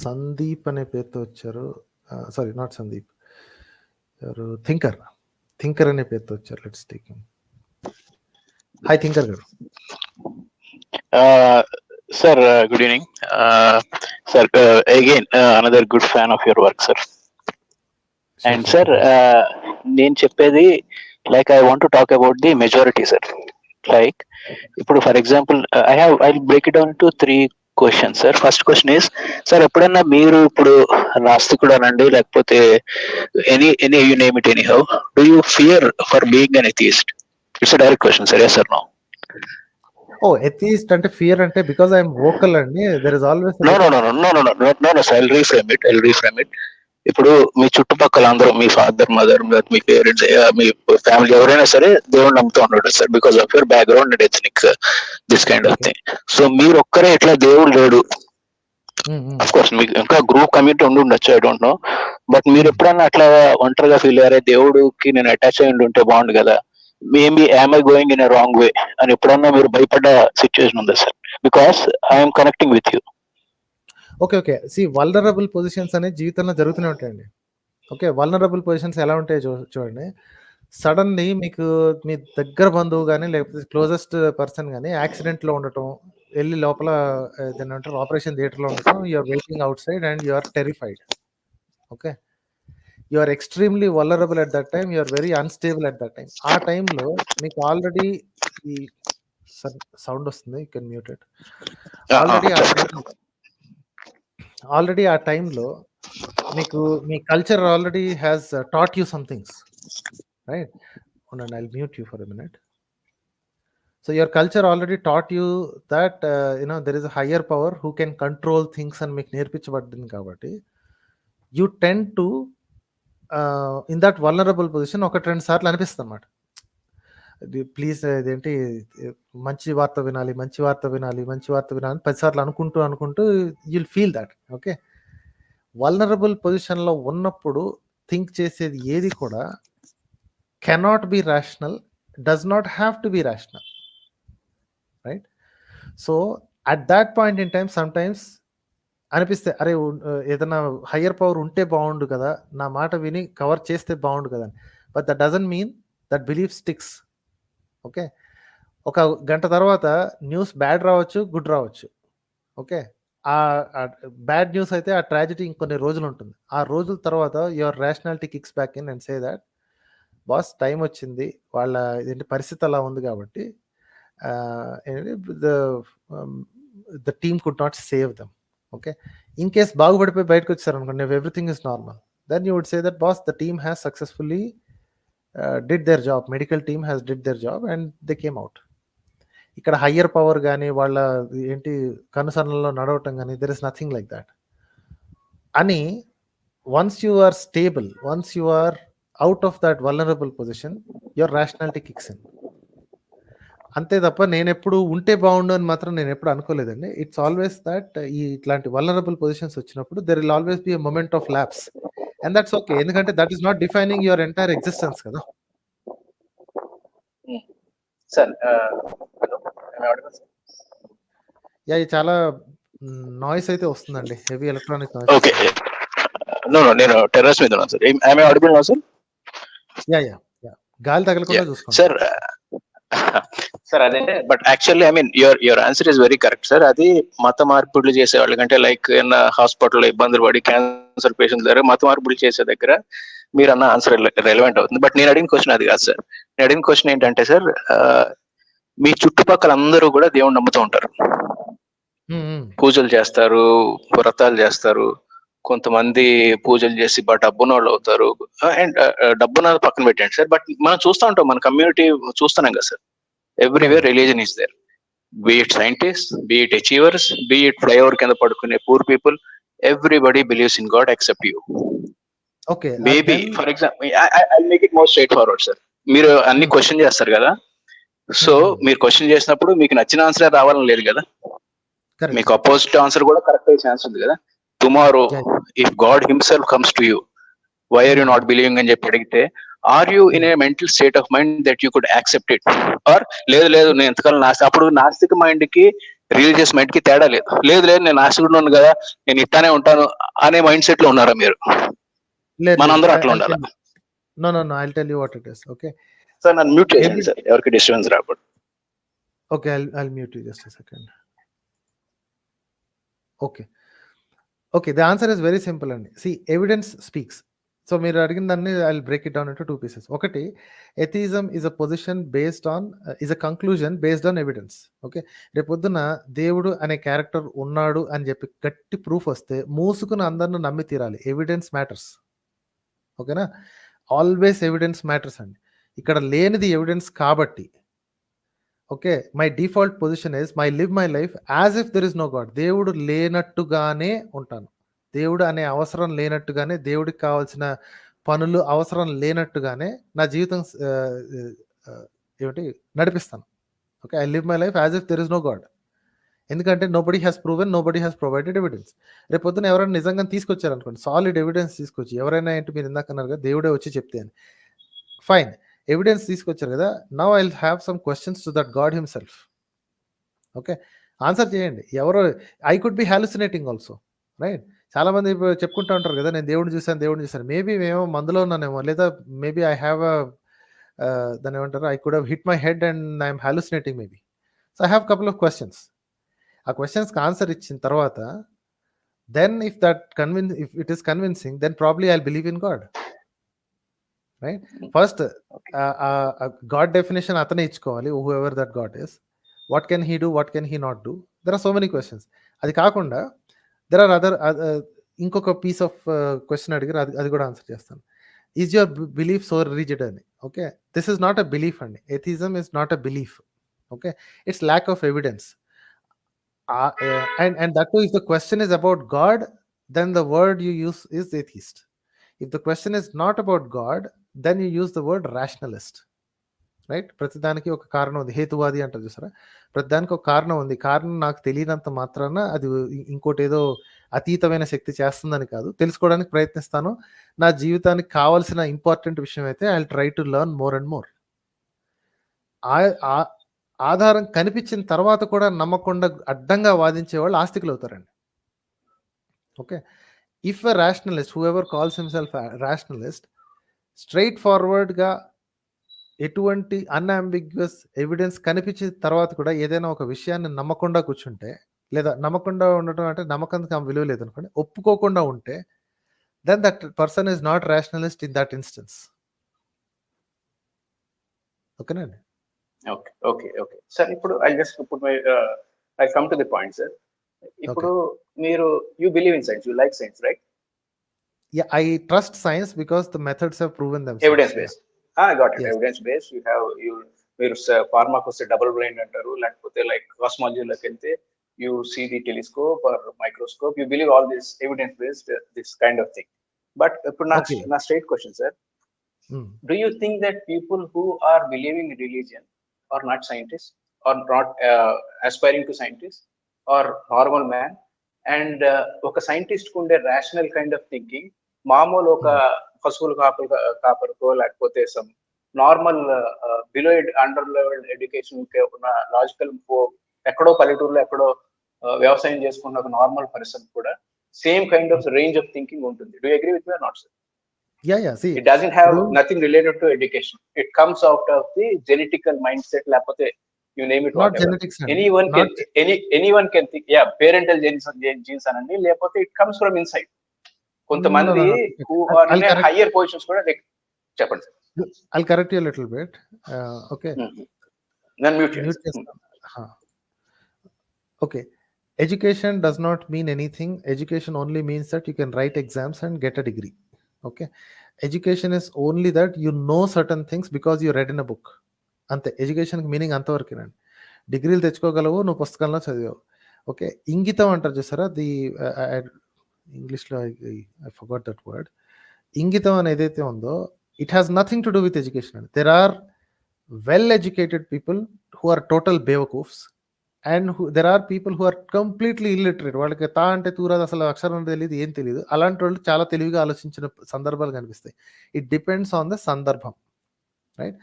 Sandeep అనే పేరుతో వచ్చారు. సారీ, నాట్ సందీప్, ఎవరు, థింకర్ అనే పేరుతో వచ్చారు. Let's take him. Hi thinker గారు. Sir, good evening. Sir, again, another good fan of your work, sir. And sir, నేను చెప్పేది like I want to talk about the majority, sir. Like, ఇప్పుడు for example, I'll break it down into 3 questions, sir. First question is, sir, ఎప్పుడన్నా మీరు ఇప్పుడు నాస్తికుడు అనండి, లేకపోతే any you name it anyhow, do you fear for being an atheist? It's a direct question, sir. Yes or no? Atheist అంటే fear అంటే because I'm vocal అండి. There is always No, sir. I'll reframe it. ఇప్పుడు మీ చుట్టుపక్కల అందరూ, మీ father, mother, మీ parents, మీ ఫ్యామిలీ ఎవరైనా సరే దేవుడు నమ్ముతూ ఉంటాడు sir, because of your background and ethnic this kind of thing. So మీరు ఒక్కరే ఇట్లా దేవుడు లేడు, అఫ్ కోర్స్ మీకు ఇంకా గ్రూప్ కమ్యూనిటీ ఉండి ఉండొచ్చు, ఐ డోంట్ నో, బట్ మీరు ఎప్పుడన్నా అట్లా ఒంటరిగా ఫీల్ అయ్యారే, దేవుడికి నేను అటాచ్ అయ్యి ఉంటే బాగుండు కదా, maybe am I going in a wrong way అని ఎప్పుడన్నా మీరు భయపడ్డ సిచ్యువేషన్ ఉందా sir? Because I'm connecting with you. Okay. See, vulnerable positions అనేది జీవితంలో జరుగుతూనే ఉంటాయండి. ఓకే, వల్నరబుల్ పొజిషన్స్ ఎలా ఉంటాయో చూడండి. సడన్లీ మీకు మీ దగ్గర బంధువు కానీ లేకపోతే క్లోజెస్ట్ పర్సన్ కానీ యాక్సిడెంట్లో ఉండటం, వెళ్ళి లోపల ఏదంటారు ఆపరేషన్ థియేటర్లో ఉండటం, you're waiting outside and you're terrified. Okay, you are extremely vulnerable at that time, you are very unstable at that time. ఆ టైంలో మీకు ఆల్రెడీ ఈ సౌండ్ వస్తుంది, you can mute it. Already ఆ టైంలో మీకు మీ culture already has taught you somethings, right? ఉండండి, I'll mute you for a minute. So your culture already taught you that there is a higher power who can control things అని మీకు నేర్పించబడింది. కాబట్టి you tend to in that vulnerable position 1-2 సార్లు అనిపిస్తుంది అన్నమాట. Please ఇదేంటి మంచి వార్త వినాలి 10 సార్లు అనుకుంటూ you'll feel that. Okay, vulnerable పొజిషన్లో ఉన్నప్పుడు థింక్ చేసేది ఏది కూడా cannot be rational, does not have to be rational, right? So at that point in time some times అనిపిస్తే, అరే ఏదైనా హయ్యర్ పవర్ ఉంటే బాగుండు కదా, నా మాట విని కవర్ చేస్తే బాగుండు కదా అని. But that doesn't mean that belief sticks. Okay, ఒక గంట తర్వాత న్యూస్ బ్యాడ్ రావచ్చు, గుడ్ రావచ్చు. ఓకే, ఆ బ్యాడ్ న్యూస్ అయితే ఆ ట్రాజెడీ ఇంకొన్ని రోజులు ఉంటుంది. ఆ రోజుల తర్వాత your rationality kicks back in and say that boss time వచ్చింది, వాళ్ళ ఇదేంటి పరిస్థితి అలా ఉంది కాబట్టి the team could not save them. Okay, in case బాగుపడిపోయి బయటకు వచ్చారు అనుకోండి, everything is normal, then you would say that boss the team has successfully did their job, medical team has did their job and they came out. ఇక్కడ higher power కానీ వాళ్ళ ఏంటి కనుసరణలో నడవటం కానీ there is nothing like that అని. Once you are stable, once you are out of that vulnerable position, your rationality kicks in. అంతే తప్ప నేను ఎప్పుడు ఉంటే బాగుండు అని మాత్రం నేను ఎప్పుడు అనుకోలేదండి. ఇట్స్ ఆల్వేస్ దట్ ఇట్లాంటి వల్నరబుల్ పొజిషన్స్ వచ్చినప్పుడు there will always be a moment of lapse. And that's okay, ఎందుకంటే that is not defining your entire existence కదా. Sir, యా, ఇది చాలా నాయిస్ అయితే వస్తుందండి, heavy electronic noise. Okay, no నేను terrace మీద ఉన్నాను sir. am I audible now, sir? Yeah, గాలి తగలకుండా చూసుకోండి సార్. సార్ అదేంటే, but actually I mean your answer is very correct sir. అది మత మార్పిడులు చేసే వాళ్ళకంటే, లైక్ ఏమన్నా హాస్పిటల్లో ఇబ్బందులు పడి క్యాన్సర్ పేషెంట్ల దగ్గర మత మార్పిడులు చేసే దగ్గర మీరు అన్న ఆన్సర్ రెలవెంట్ అవుతుంది. బట్ నేను అడిగిన క్వశ్చన్ అది కాదు సార్. నేను అడిగిన క్వశ్చన్ ఏంటంటే సార్, మీ చుట్టుపక్కల అందరూ కూడా దేవుణ్ణి నమ్ముతూ ఉంటారు, పూజలు చేస్తారు, వ్రతాలు చేస్తారు, కొంతమంది పూజలు చేసి డబ్బునోళ్ళు అవుతారు. అండ్ డబ్బున పక్కన పెట్టండి సార్, బట్ మనం చూస్తూ ఉంటాం, మన కమ్యూనిటీ చూస్తున్నాం కదా sir, everywhere religion is there, be it scientists, be it achievers, be it flyover కింద పడుకునే poor people, everybody believes in God except you. Okay, maybe for example, I'll make it more straightforward sir. మీరు అన్ని question చేస్తారు కదా, so మీరు question చేసినప్పుడు మీకు నచ్చిన ఆన్సర్ రావాలని లేదు కదా. మీకు అపోజిట్ ఆన్సర్ కూడా కరెక్ట్ అయ్యే ఛాన్స్ ఉంది కదా. Tomorrow if God himself comes to you, why are you not believing అని చెప్పి అడిగితే, are you in a mental state of mind that you could accept it, or లేదు లేదు నేను ఎంతకాలం అప్పుడు నాస్తిక మైండ్ కి రిలీజియస్ మైండ్ కి తేడా లేదు, లేదు లేదు నేను నాస్తికుడు ఉన్నాను కదా నేను ఇట్లానే ఉంటాను అనే మైండ్ సెట్ లో ఉన్నారా మీరు? మనందరూ అట్లా ఉండాలి. No, I'll tell you what it is. Okay. Sir నన్ను మ్యూట్ చేయండి సార్, ఎవరికి డిస్టర్బెన్స్ రాకూడదు. Okay, I'll mute you just a second. Okay, the answer is very simple అండి. See, evidence speaks. సో మీరు అడిగిన దాన్ని I'll break it down into two pieces. ఒకటి, atheism is a position based on is a conclusion based on evidence. Okay, రేపొద్దున దేవుడు అనే character ఉన్నాడు అని చెప్పి గట్టి ప్రూఫ్ వస్తే మూసుకుని అందరిని నమ్మి తీరాలి. Evidence matters. ఓకేనా, ఆల్వేస్ ఎవిడెన్స్ మ్యాటర్స్ అండి. ఇక్కడ లేనిది ఎవిడెన్స్ కాబట్టి okay, my default position is live my life as if there is no God. దేవుడు లేనట్టుగానే ఉంటాను, దేవుడు అనే అవసరం లేనట్టుగానే, దేవుడికి కావాల్సిన పనులు అవసరం లేనట్టుగానే నా జీవితం నడిపిస్తాను. Okay, I live my life as if there is no God. ఎందుకంటే nobody has proven, nobody has provided evidence. రేపొద్దున ఎవరైనా నిజంగా తీసుకొచ్చారు అనుకోండి, సాలిడ్ ఎవిడెన్స్ తీసుకొచ్చి, ఎవరైనా ఏంటి మీరు ఇందాక అన్నారు కదా దేవుడే వచ్చి చెప్తే అని, ఫైన్, ఎవిడెన్స్ తీసుకొచ్చారు కదా, now I have some questions to that God himself. Okay, answer చేయండి. ఎవరో I could be hallucinating also, right? చాలా మంది చెప్పుకుంటూ ఉంటారు కదా నేను దేవుడిని చూశాను. మేబీ మేము మందులో ఉన్నానేమో, లేదా మేబీ ఐ హ్యావ్ దాన్ని ఏమంటారు, I could have hit my head and I'm hallucinating maybe. So I have couple of questions. ఆ క్వశ్చన్స్కి ఆన్సర్ ఇచ్చిన తర్వాత then if it is convincing, then probably I believe in God, right? First God definition అతనే ఇచ్చుకోవాలి, whoever that God is. What can he do, what can he not do, there are so many questions. అది కాకుండా there are other ఇంకొక piece of question అడిగారు, అది కూడా answer చేస్తాను. Is your belief so rigid అని? Okay, this is not a belief అండి. Atheism is not a belief. Okay, it's lack of evidence. And that too, if the question is about God, then the word you use is atheist. If the question is not about God, then you use the word rationalist, right? ప్రతిదానికి ఒక కారణం ఉంది, హేతువాది అంటారు చూసారా, ప్రతిదానికి ఒక కారణం ఉంది. కారణం నాకు తెలియనంత మాత్రాన అది ఇంకోటి ఏదో అతీతమైన శక్తి చేస్తుందని కాదు, తెలుసుకోవడానికి ప్రయత్నిస్తాను. నా జీవితానికి కావాల్సిన ఇంపార్టెంట్ విషయం అయితే I try to learn more and more. ఆధారం కనిపించిన తర్వాత కూడా నమ్మకుండా అడ్డంగా వాదించే వాళ్ళు ఆస్తికులు అవుతారండి. Okay, if a rationalist, whoever calls himself rationalist, straight ఫార్వర్డ్గా ఎటువంటి అన్అంబిగ్యువస్ ఎవిడెన్స్ కనిపించిన తర్వాత కూడా ఏదైనా ఒక విషయాన్ని నమ్మకుండా కూర్చుంటే, లేదా నమ్మకుండా ఉండటం అంటే నమ్మకానికి విలువ లేదనుకోండి, ఒప్పుకోకుండా ఉంటే, then that person is not rationalist in that instance. ఓకేనండి? ఓకే సార్, ఇప్పుడు I come to the point sir. ఇప్పుడు మీరు you believe in science, you like science, right? Yeah, I trust science because the methods have proven themselves. Evidence based. Got it. Yes. Evidence based. మీరు ఫార్మాకి వస్తే double brain అంటారు, లేకపోతే like కాస్మాలజీలోకి వెళ్తే you see the telescope or microscope, you believe all this evidence based this kind of thing. But ఇప్పుడు నా straight question sir, do you think that people who are believing religion are not scientist or not aspiring to scientist or normal man, and ఒక scientist కు ఉండే rational kind of thinking మామూలు ఒక పశువుల కాపరికో లేకపోతే సమ్ నార్మల్ బిలోయిడ్ under level education ఉన్న లాజికల్ ఎక్కడో పల్లెటూరులో ఎక్కడో వ్యవసాయం చేసుకున్న ఒక నార్మల్ పర్సన్ కూడా same kind of range of thinking ఉంటుంది? Do you agree with me or not sir? Yeah, see, it doesn't have nothing related to education. It comes out of the genetical mindset, లేకపోతే you name it, not whatever. genetics and anyone can think, yeah, parental genes anandi, లేకపోతే it comes from inside. కొంతమంది who are in higher positions కూడా చెప్పండి. I'll correct you a little bit. Okay, then mute. Okay, education does not mean anything. Education only means that you can write exams and get a degree. Okay, education is only that you know certain things because you read in a book. అంతే ఎడ్యుకేషన్కి meaning అంతవరకేనండి. డిగ్రీలు తెచ్చుకోగలవు, నువ్వు పుస్తకంలో చదివావు. Okay, ఇంగితం అంటారు చూసారా, the ఇంగ్లీష్లో ఐ ఫర్గాట్ దట్ వర్డ్. ఇంగితం అని ఏదైతే ఉందో, it has nothing to do with education అండి. There are well educated people who are total బేవకూఫ్స్ and there are people who are completely illiterate. వాళ్ళకి తా అంటే తూరాదు, అసలు అక్షరం తెలియదు, ఏం తెలియదు. అలాంటి వాళ్ళు చాలా తెలివిగా ఆలోచించిన సందర్భాలు కనిపిస్తాయి. ఇట్ డిపెండ్స్ ఆన్ ద సందర్భం, రైట్?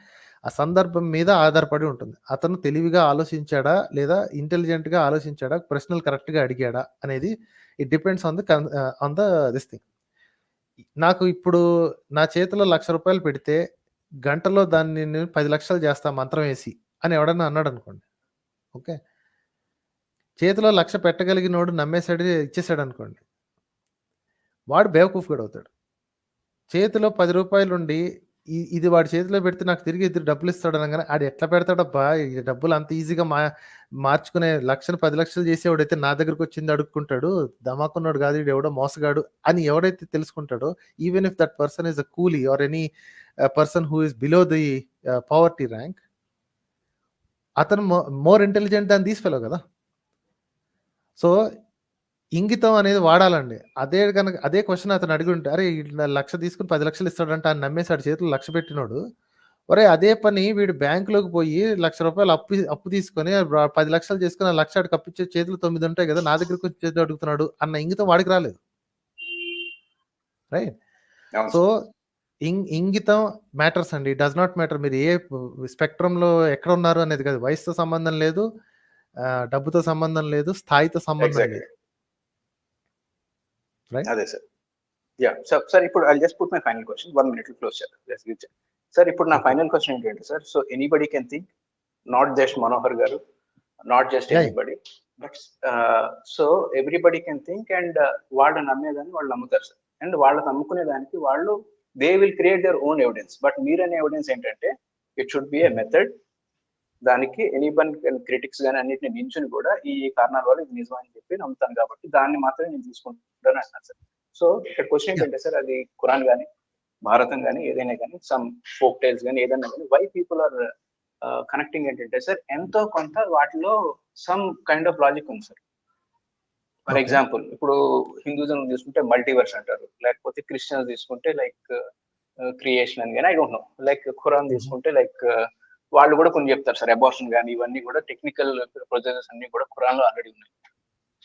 ఆ సందర్భం మీద ఆధారపడి ఉంటుంది. అతను తెలివిగా ఆలోచించాడా లేదా ఇంటెలిజెంట్గా ఆలోచించాడా, ప్రశ్నలు కరెక్ట్గా అడిగాడా అనేది it depends on the this thing. నాకు ఇప్పుడు నా చేతిలో 1,00,000 రూపాయలు పెడితే గంటలో దాన్ని నేను 10 లక్షలు చేస్తా మంత్రం వేసి అని ఎవడన్నా అన్నాడు అనుకోండి, ఓకే, చేతిలో 1,00,000 పెట్టగలిగినోడు నమ్మేశాడు, ఇచ్చేసాడు అనుకోండి, వాడు బేవకూఫ్ కూడా అవుతాడు. చేతిలో 10 రూపాయలు ఉండి ఇది వాడి చేతిలో పెడితే నాకు తిరిగి ఇద్దరు డబ్బులు ఇస్తాడు అనగానే ఆడు ఎట్లా పెడతాడబ్బా, ఈ డబ్బులు అంత ఈజీగా మార్చుకునే 1,00,000 10 లక్షలు చేసేవాడైతే నా దగ్గరకు వచ్చింది అడుక్కుంటాడు, దమాకున్నాడు కాదు, ఇది ఎవడో మోసగాడు అని ఎవడైతే తెలుసుకుంటాడో, even if that person is a coolie or any person who is below the poverty rank, అతను more intelligent than these fellow కదా. సో ఇంగితం అనేది వాడాలండి. అదే క్వశ్చన్ అతను అడిగి ఉంటే, అరే 1,00,000 తీసుకుని 10 లక్షలు ఇస్తాడంటే ఆయన నమ్మేశాడు, చేతులు 1,00,000 పెట్టినోడు, ఒరే అదే పని వీడు బ్యాంకులోకి పోయి 1,00,000 రూపాయలు అప్పు తీసుకొని 10 లక్షలు చేసుకుని 1,00,000 కప్పించే చేతులు 9 ఉంటాయి కదా, నా దగ్గరకు వచ్చి చేతులు అడుగుతున్నాడు అన్న ఇంగితం వాడికి రాలేదు, రైట్? సో ఇంగితం మ్యాటర్స్ అండి, డస్ నాట్ మ్యాటర్. మీరు ఏ స్పెక్ట్రంలో ఎక్కడ ఉన్నారు అనేది కాదు, వయసుతో సంబంధం లేదు, డబ్బుతో సంబంధం లేదు, స్థాయితో సంబంధం లేదు. అదే సార్. యా సార్, ఇప్పుడు I just put my final question, 1 minute close చేద్దాం సార్. ఇప్పుడు నా ఫైనల్ క్వశ్చన్ ఏంటంటే sir, so anybody can think, not just Manohar garu, not just anybody, but so everybody can think, and వాళ్ళు నమ్మేదాన్ని వాళ్ళు నమ్ముతారు సార్. అండ్ వాళ్ళని నమ్ముకునే దానికి వాళ్ళు they will create their own evidence. But మీరనే ఎవిడెన్స్ ఏంటంటే it should be a method. దానికి ఎనీబన్ క్రిటిక్స్ కానీ అన్నిటిని నించుని కూడా ఈ కారణాల వల్ల ఇది నిజం అని చెప్పి నమ్ముతాను, కాబట్టి దాన్ని మాత్రమే నేను తీసుకుంటాను అంటున్నాను సార్. సో ఇక్కడ క్వశ్చన్ ఏంటంటే సార్, అది ఖురాన్ కానీ భారతం కానీ ఏదైనా కానీ, సమ్ ఫోక్ టైల్స్ కానీ ఏదైనా కానీ, వై పీపుల్ ఆర్ కనెక్టింగ్ ఏంటంటే సార్, ఎంతో కొంత వాటిలో సమ్ కైండ్ ఆఫ్ లాజిక్ ఉంది సార్. ఫర్ ఎగ్జాంపుల్ ఇప్పుడు హిందూజం తీసుకుంటే మల్టీవర్స్ అంటారు, లేకపోతే క్రిస్టియన్స్ తీసుకుంటే లైక్ క్రియేషన్ అని కానీ, I don't no, like Quran తీసుకుంటే లైక్ వాళ్ళు కూడా కొన్ని చెప్తారు సార్, అబార్షన్ కానీ, ఇవన్నీ కూడా టెక్నికల్ ప్రొసెసెస్ అన్ని కూడా ఖురాన్ లో ఆల్రెడీ ఉన్నాయి.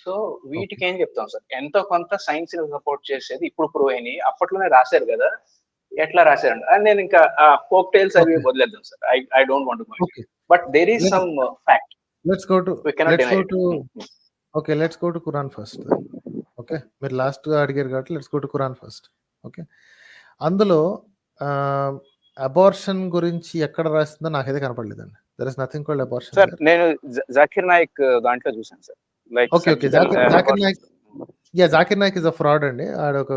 సో వీటికి ఏం చెప్తాం సార్, ఎంతో కొంత సైన్స్ సపోర్ట్ చేసేది ఇప్పుడు ప్రూవ్ అయినాయి, అప్పట్లోనే రాశారు కదా, ఎట్లా రాశారు అని నేను ఇంకా ఫోక్ టైల్స్ అవి వదిలేద్దాం sir. I don't want to go, but there is some fact. Let's go to Quran first. Okay, మీరు లాస్ట్ గా అడిగారు కాబట్టి let's go to Quran first. Okay, అందులో అబార్షన్ గురించి ఎక్కడ రాసిందో నాకైతే కనపడలేదండి. There is nothing called abortion sir. నేను జాకిర్ నాయక్ దాంట్లో చూసాను sir. Okay, Zakir Naik is a fraud అండి, ఆడ ఒక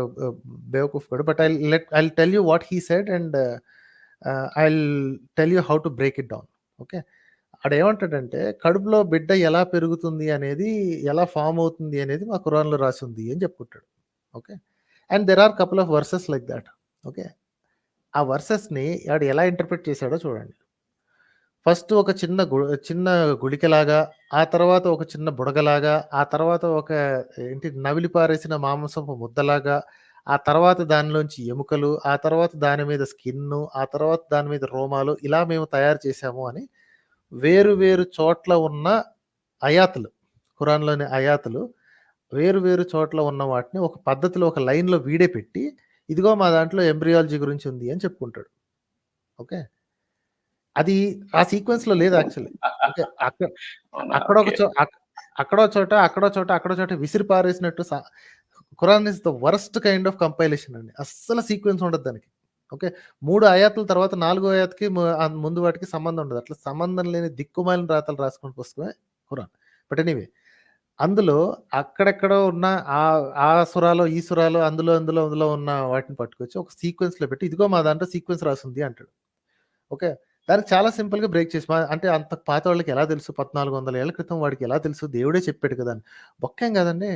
బేవకూఫ్ కూడా. But I tell you what he said and I tell you how to break it down. Okay, ఆడ ఏమంటాడంటే, కడుపులో బిడ్డ ఎలా పెరుగుతుంది అనేది, ఎలా ఫామ్ అవుతుంది అనేది మా ఖురాన్లో రాసి ఉంది అని చెప్పుకుంటాడు. Okay, and there are couple of verses like that. Okay, ఆ వర్సెస్ని ఆడు ఎలా ఇంటర్ప్రిట్ చేశాడో చూడండి. ఫస్ట్ ఒక చిన్న గుళికలాగా, ఆ తర్వాత ఒక చిన్న బుడగలాగా, ఆ తర్వాత ఒక నవిలి పారేసిన మాంసపు ముద్దలాగా, ఆ తర్వాత దానిలోంచి ఎముకలు, ఆ తర్వాత దాని మీద స్కిన్ను, ఆ తర్వాత దాని మీద రోమాలు, ఇలా మేము తయారు చేశాము అని వేరు వేరు చోట్ల ఉన్న అయాతులు, ఖురాన్లోని అయాతులు వేరు వేరు చోట్ల ఉన్న వాటిని ఒక పద్ధతిలో ఒక లైన్లో వీడే పెట్టి, ఇదిగో మా దాంట్లో ఎంబ్రియాలజీ గురించి ఉంది అని చెప్పుకుంటాడు. ఓకే, అది ఆ సీక్వెన్స్ లో లేదు యాక్చువల్లీ. ఓకే, అక్కడో చోట విసిరి పారేసినట్టు Quran is the worst kind of compilation అండి. అస్సలు సీక్వెన్స్ ఉండదు దానికి. ఓకే, 3 ఆయాతుల తర్వాత 4వ ఆయాత్కి ముందు వాటికి సంబంధం ఉండదు. అట్లా సంబంధం లేని దిక్కుమాలిన రాతలు రాసుకుని పుస్తకమే ఖురాన్. బట్ ఎనీవే, అందులో అక్కడెక్కడో ఉన్న ఆ సురాలో ఈ సురాలో అందులో ఉన్న వాటిని పట్టుకొచ్చి ఒక సీక్వెన్స్ లో పెట్టి, ఇదిగో మా దాంట్లో సీక్వెన్స్ రాసింది అంటాడు. ఓకే, దానికి చాలా సింపుల్గా బ్రేక్ చేసి, అంటే అంత పాత వాళ్ళకి ఎలా తెలుసు, 1400 ఏళ్ల క్రితం వాడికి ఎలా తెలుసు, దేవుడే చెప్పాడు కదా అని. బొక్కేం కదండి,